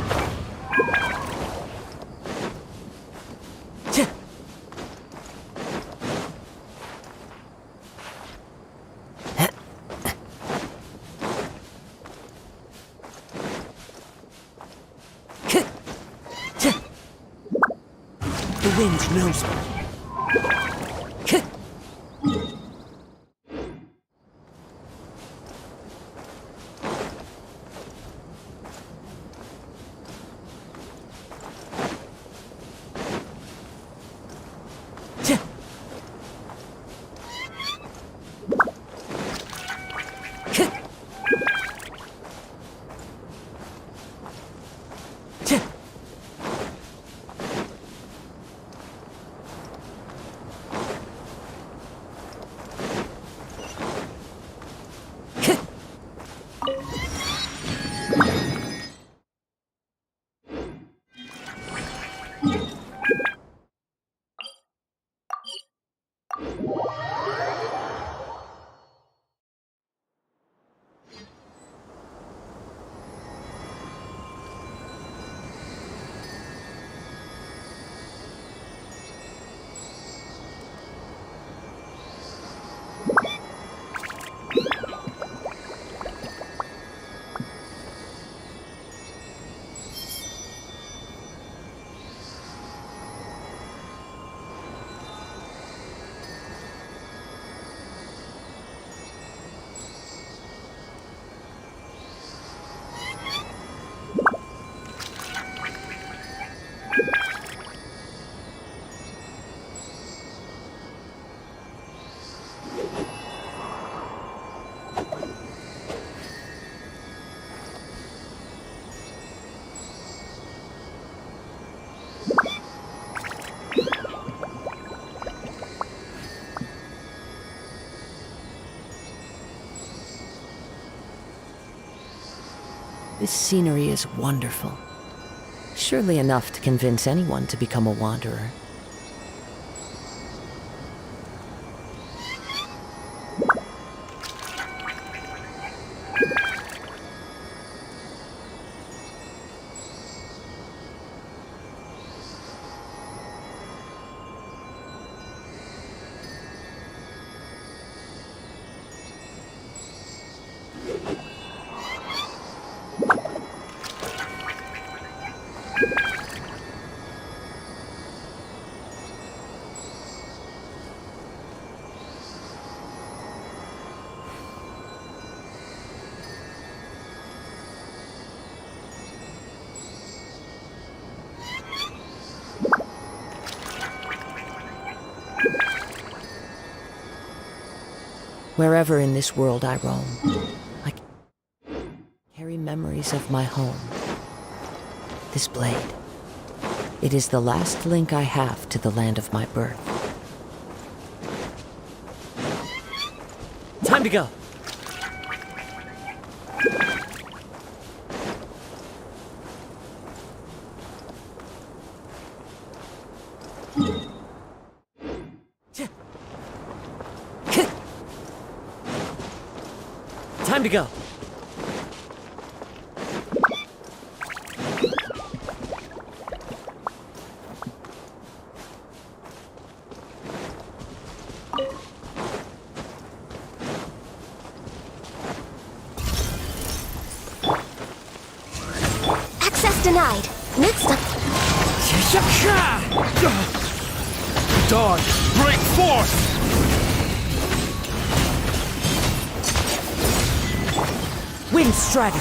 The wind knows me. This scenery is wonderful. Surely enough to convince anyone to become a wanderer. Wherever in this world I roam, I carry memories of my home. This blade, it is the last link I have to the land of my birth. Time to go. Time to go. Access denied. Next up. Dawn, break forth! Wind Strider!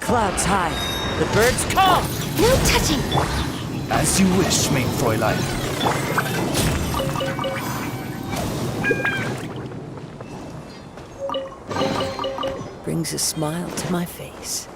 Clouds high. The birds call! No touching! As you wish, mein Fräulein. Brings a smile to my face.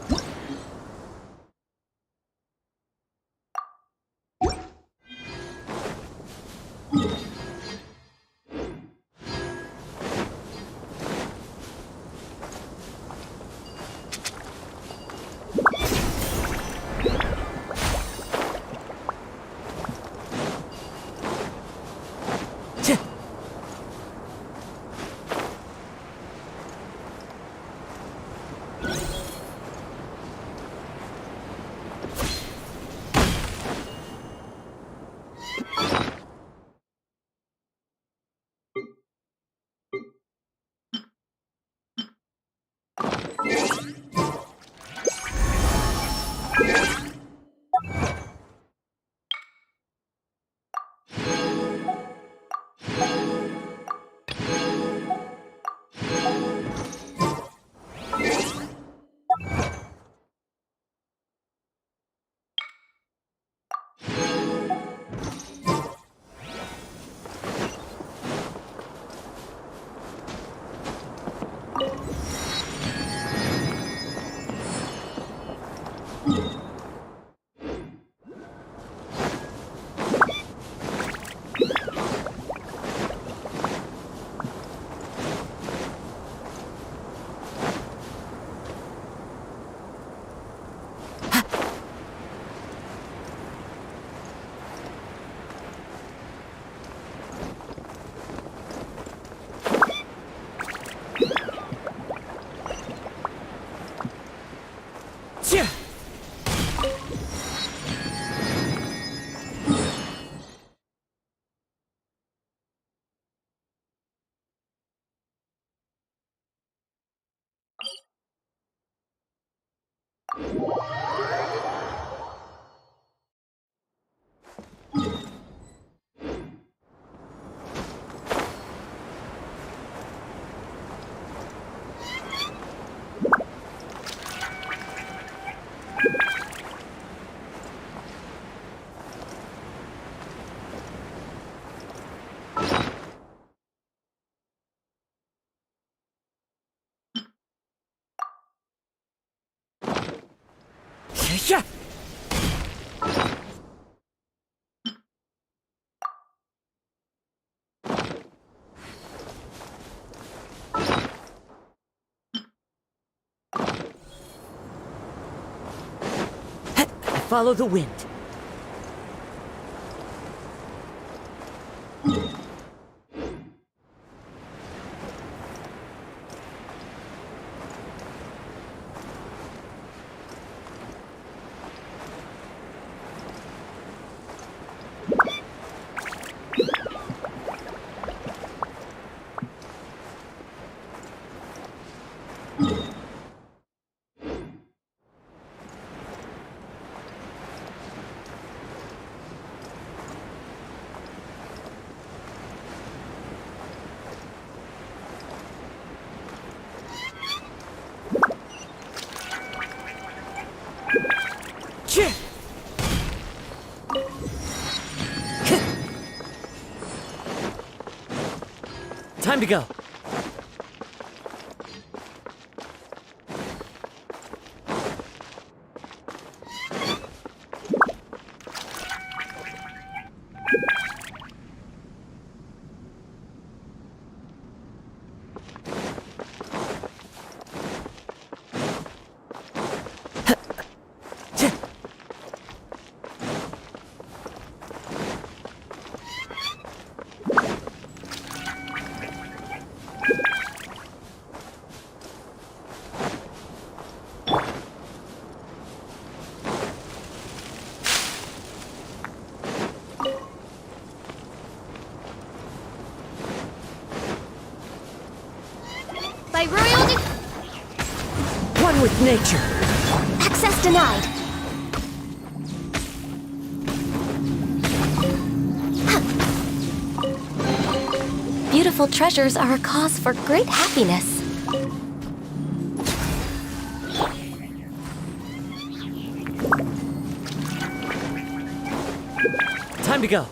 Yeah. Follow the wind. Time to go. By royal One with nature. access denied. Beautiful treasures are a cause for great happiness. Time to go.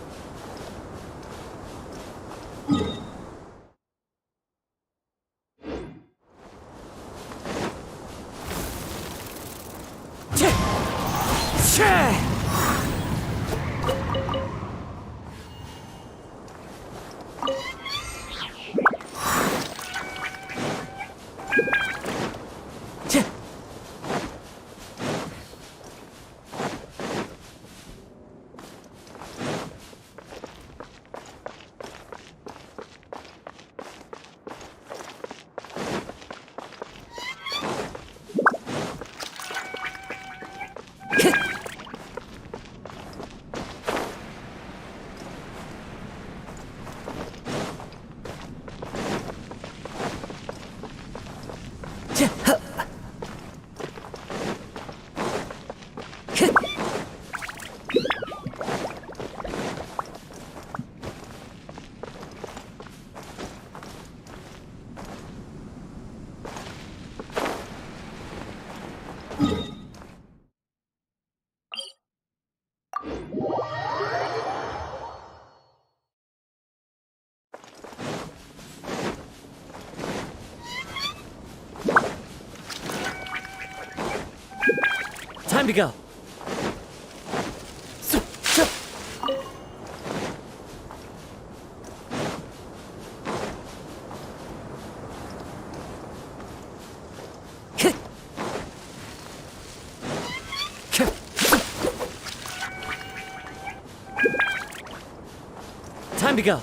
Time to go. Time to go.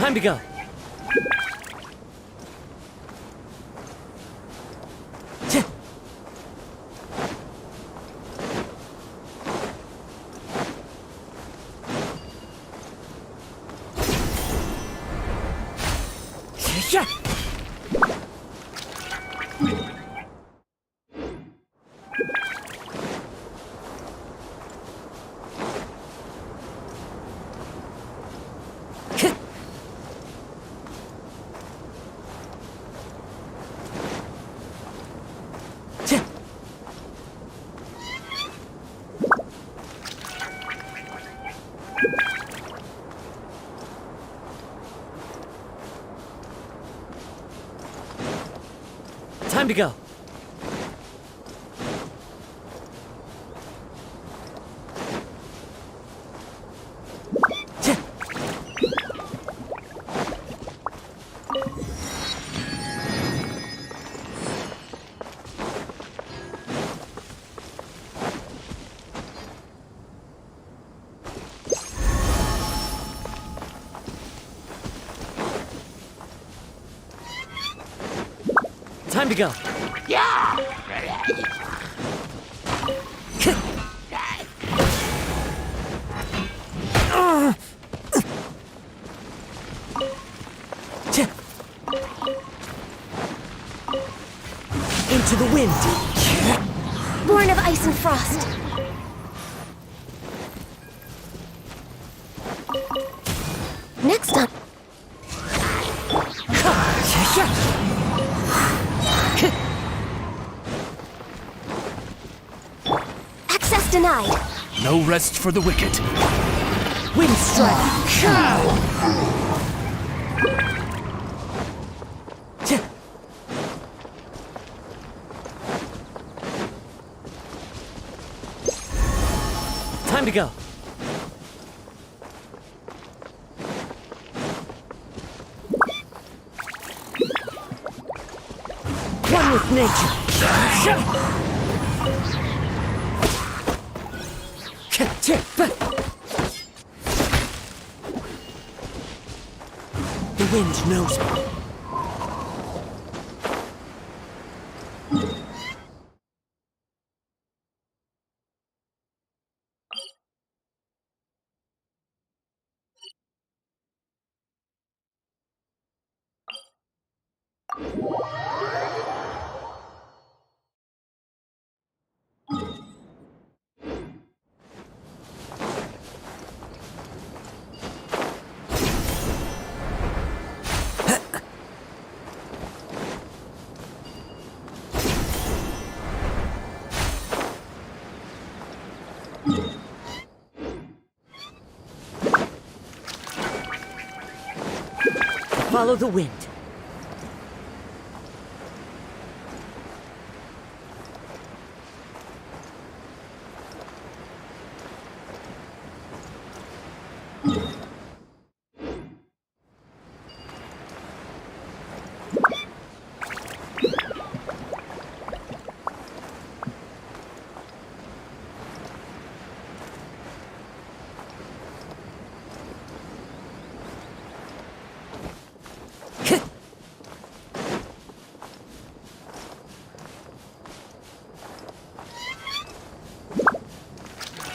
Time to go. Time to go. Time to go. Into the wind. Born of ice and frost. Next up. Access denied. No rest for the wicked. Wind strike. Time to go. One with nature. The wind knows me. Follow the wind.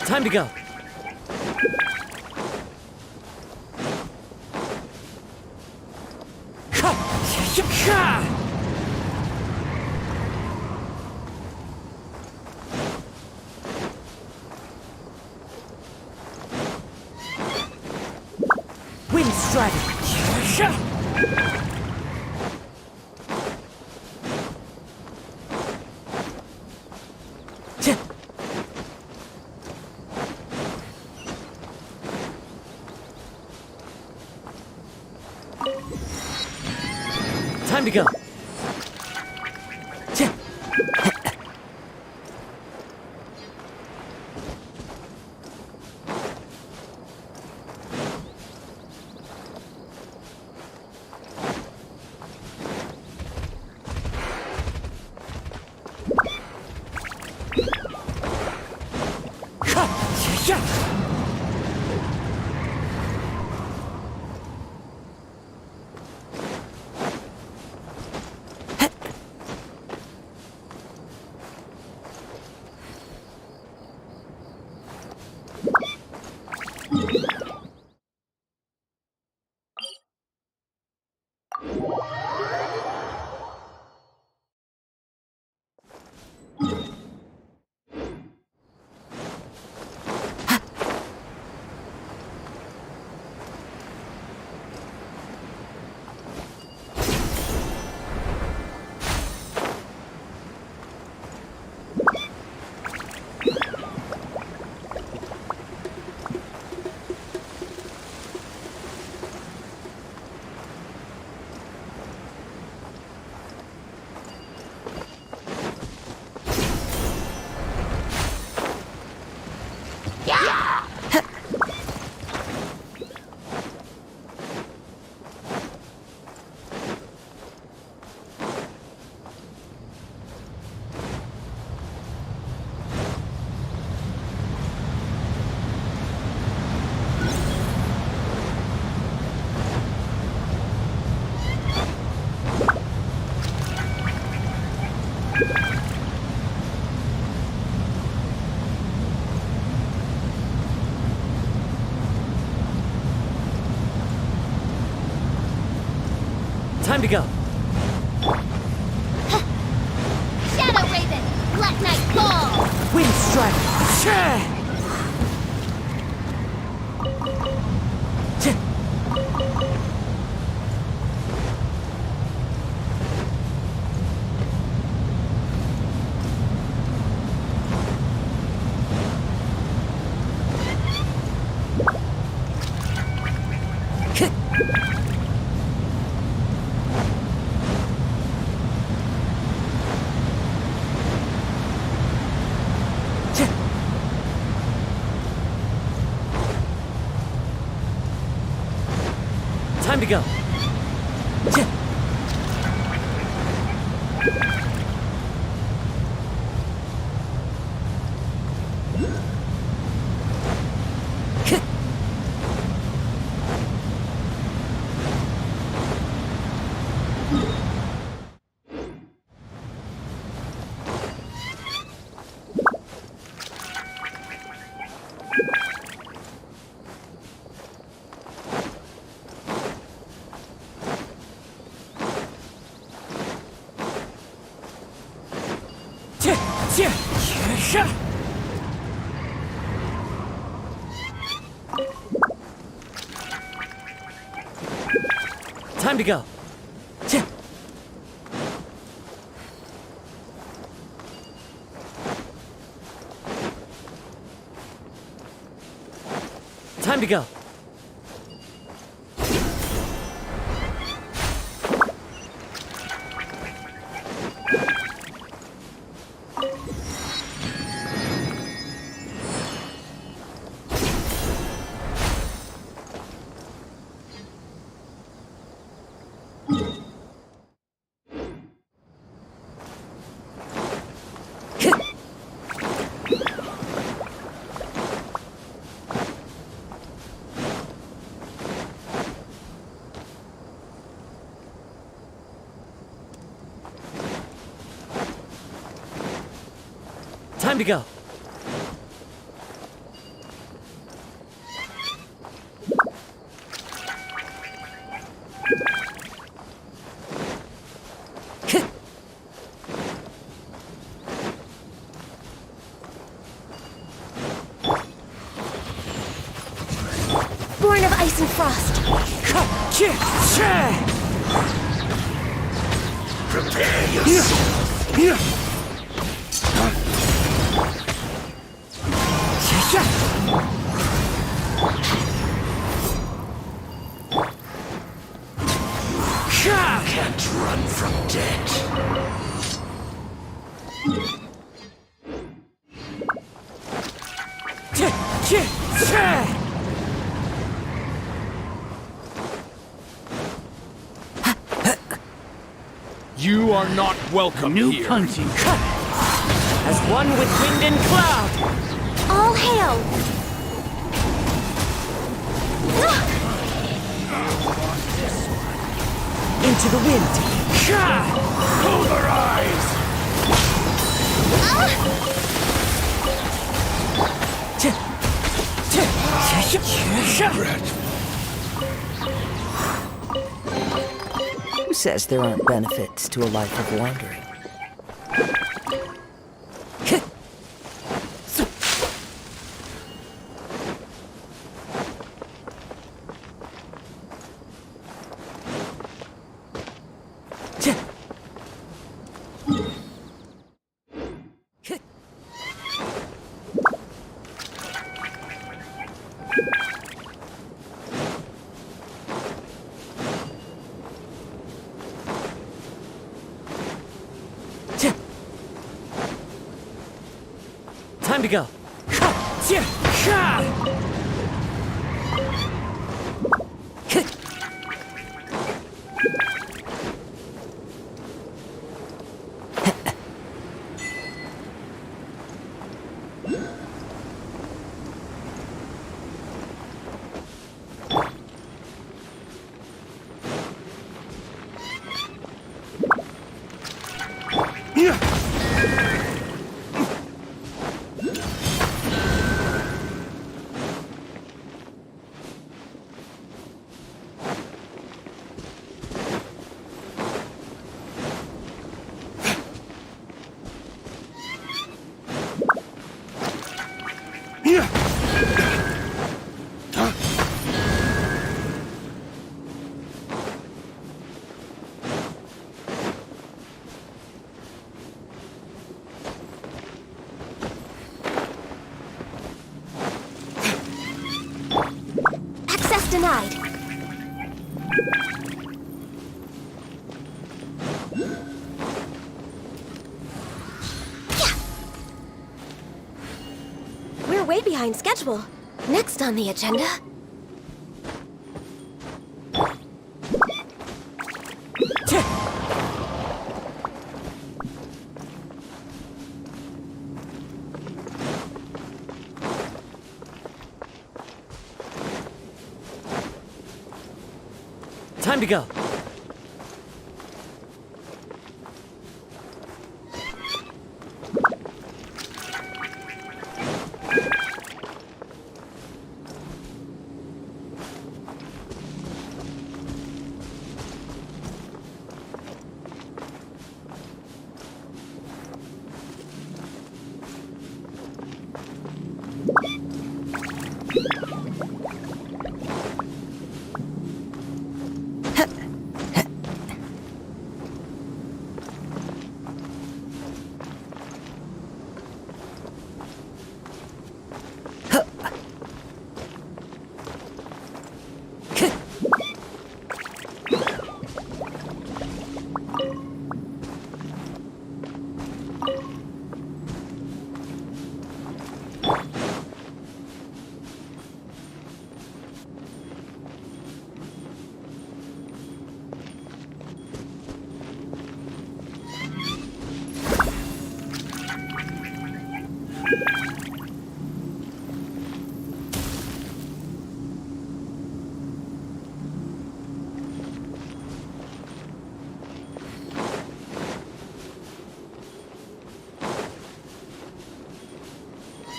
Time to go. Wind strike. Time to go. Time to go. Shadow Raven! Black Knight Ball! Wind Strider. Time to go. Time to go. Time to go. Time to go. Born of ice and frost. Prepare yourself. Can't run from death. You are not welcome New here. punching. As one with wind and cloud. All hail! Into the wind. Pulverize! Who says there aren't benefits to a life of wandering? Time to go. We're way behind schedule. Next on the agenda. Time to go.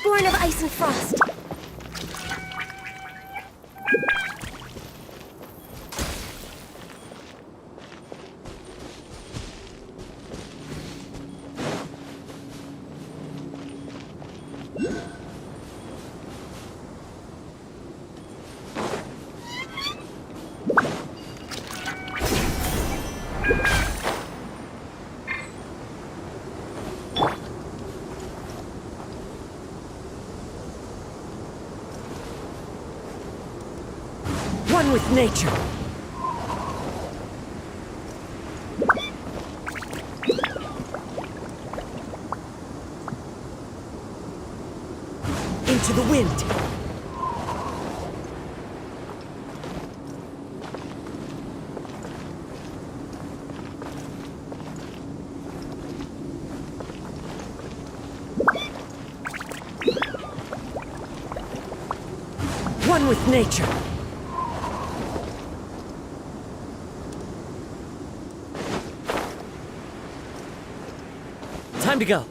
Born of ice and frost. One with nature. Into the wind. One with nature. Time to go.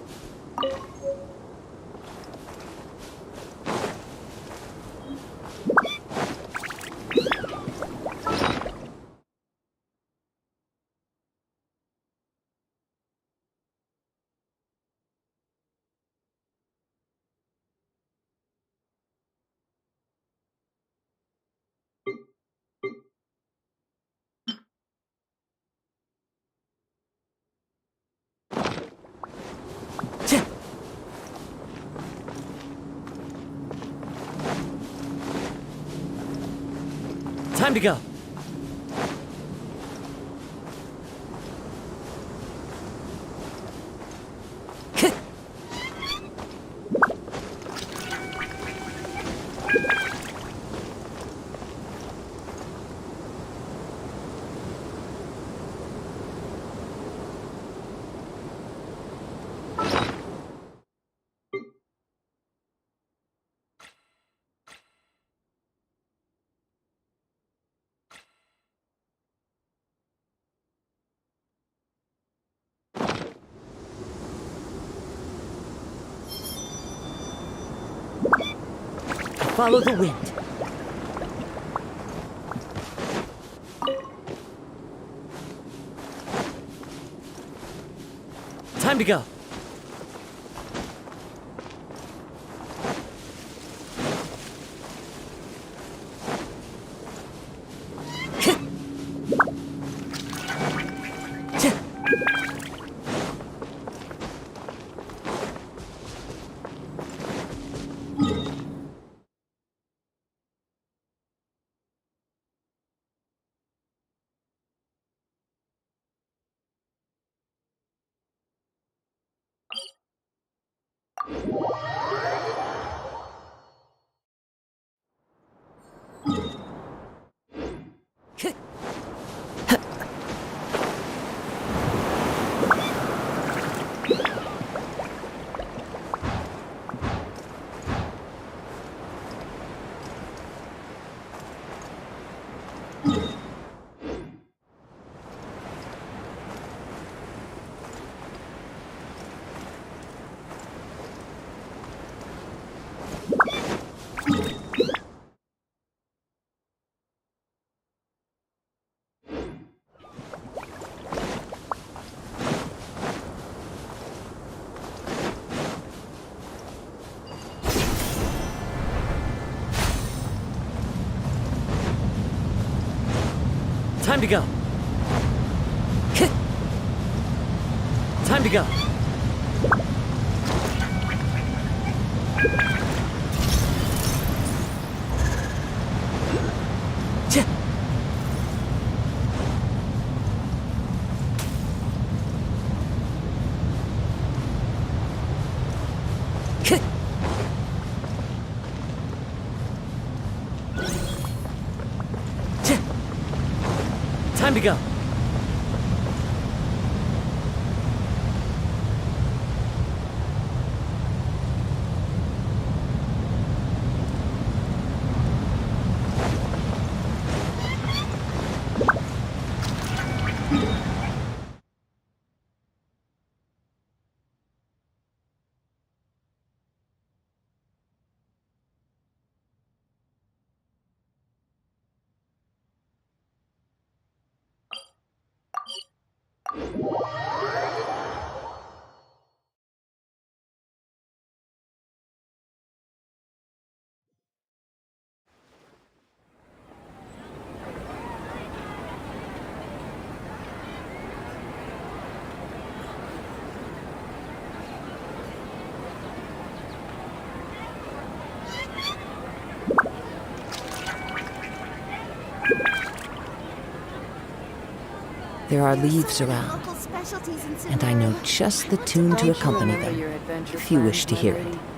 Time to go. Follow the wind. Time to go. Time to go. Time to go. Time to go. There are leaves around, and I know just the tune to accompany them, if you wish to hear it.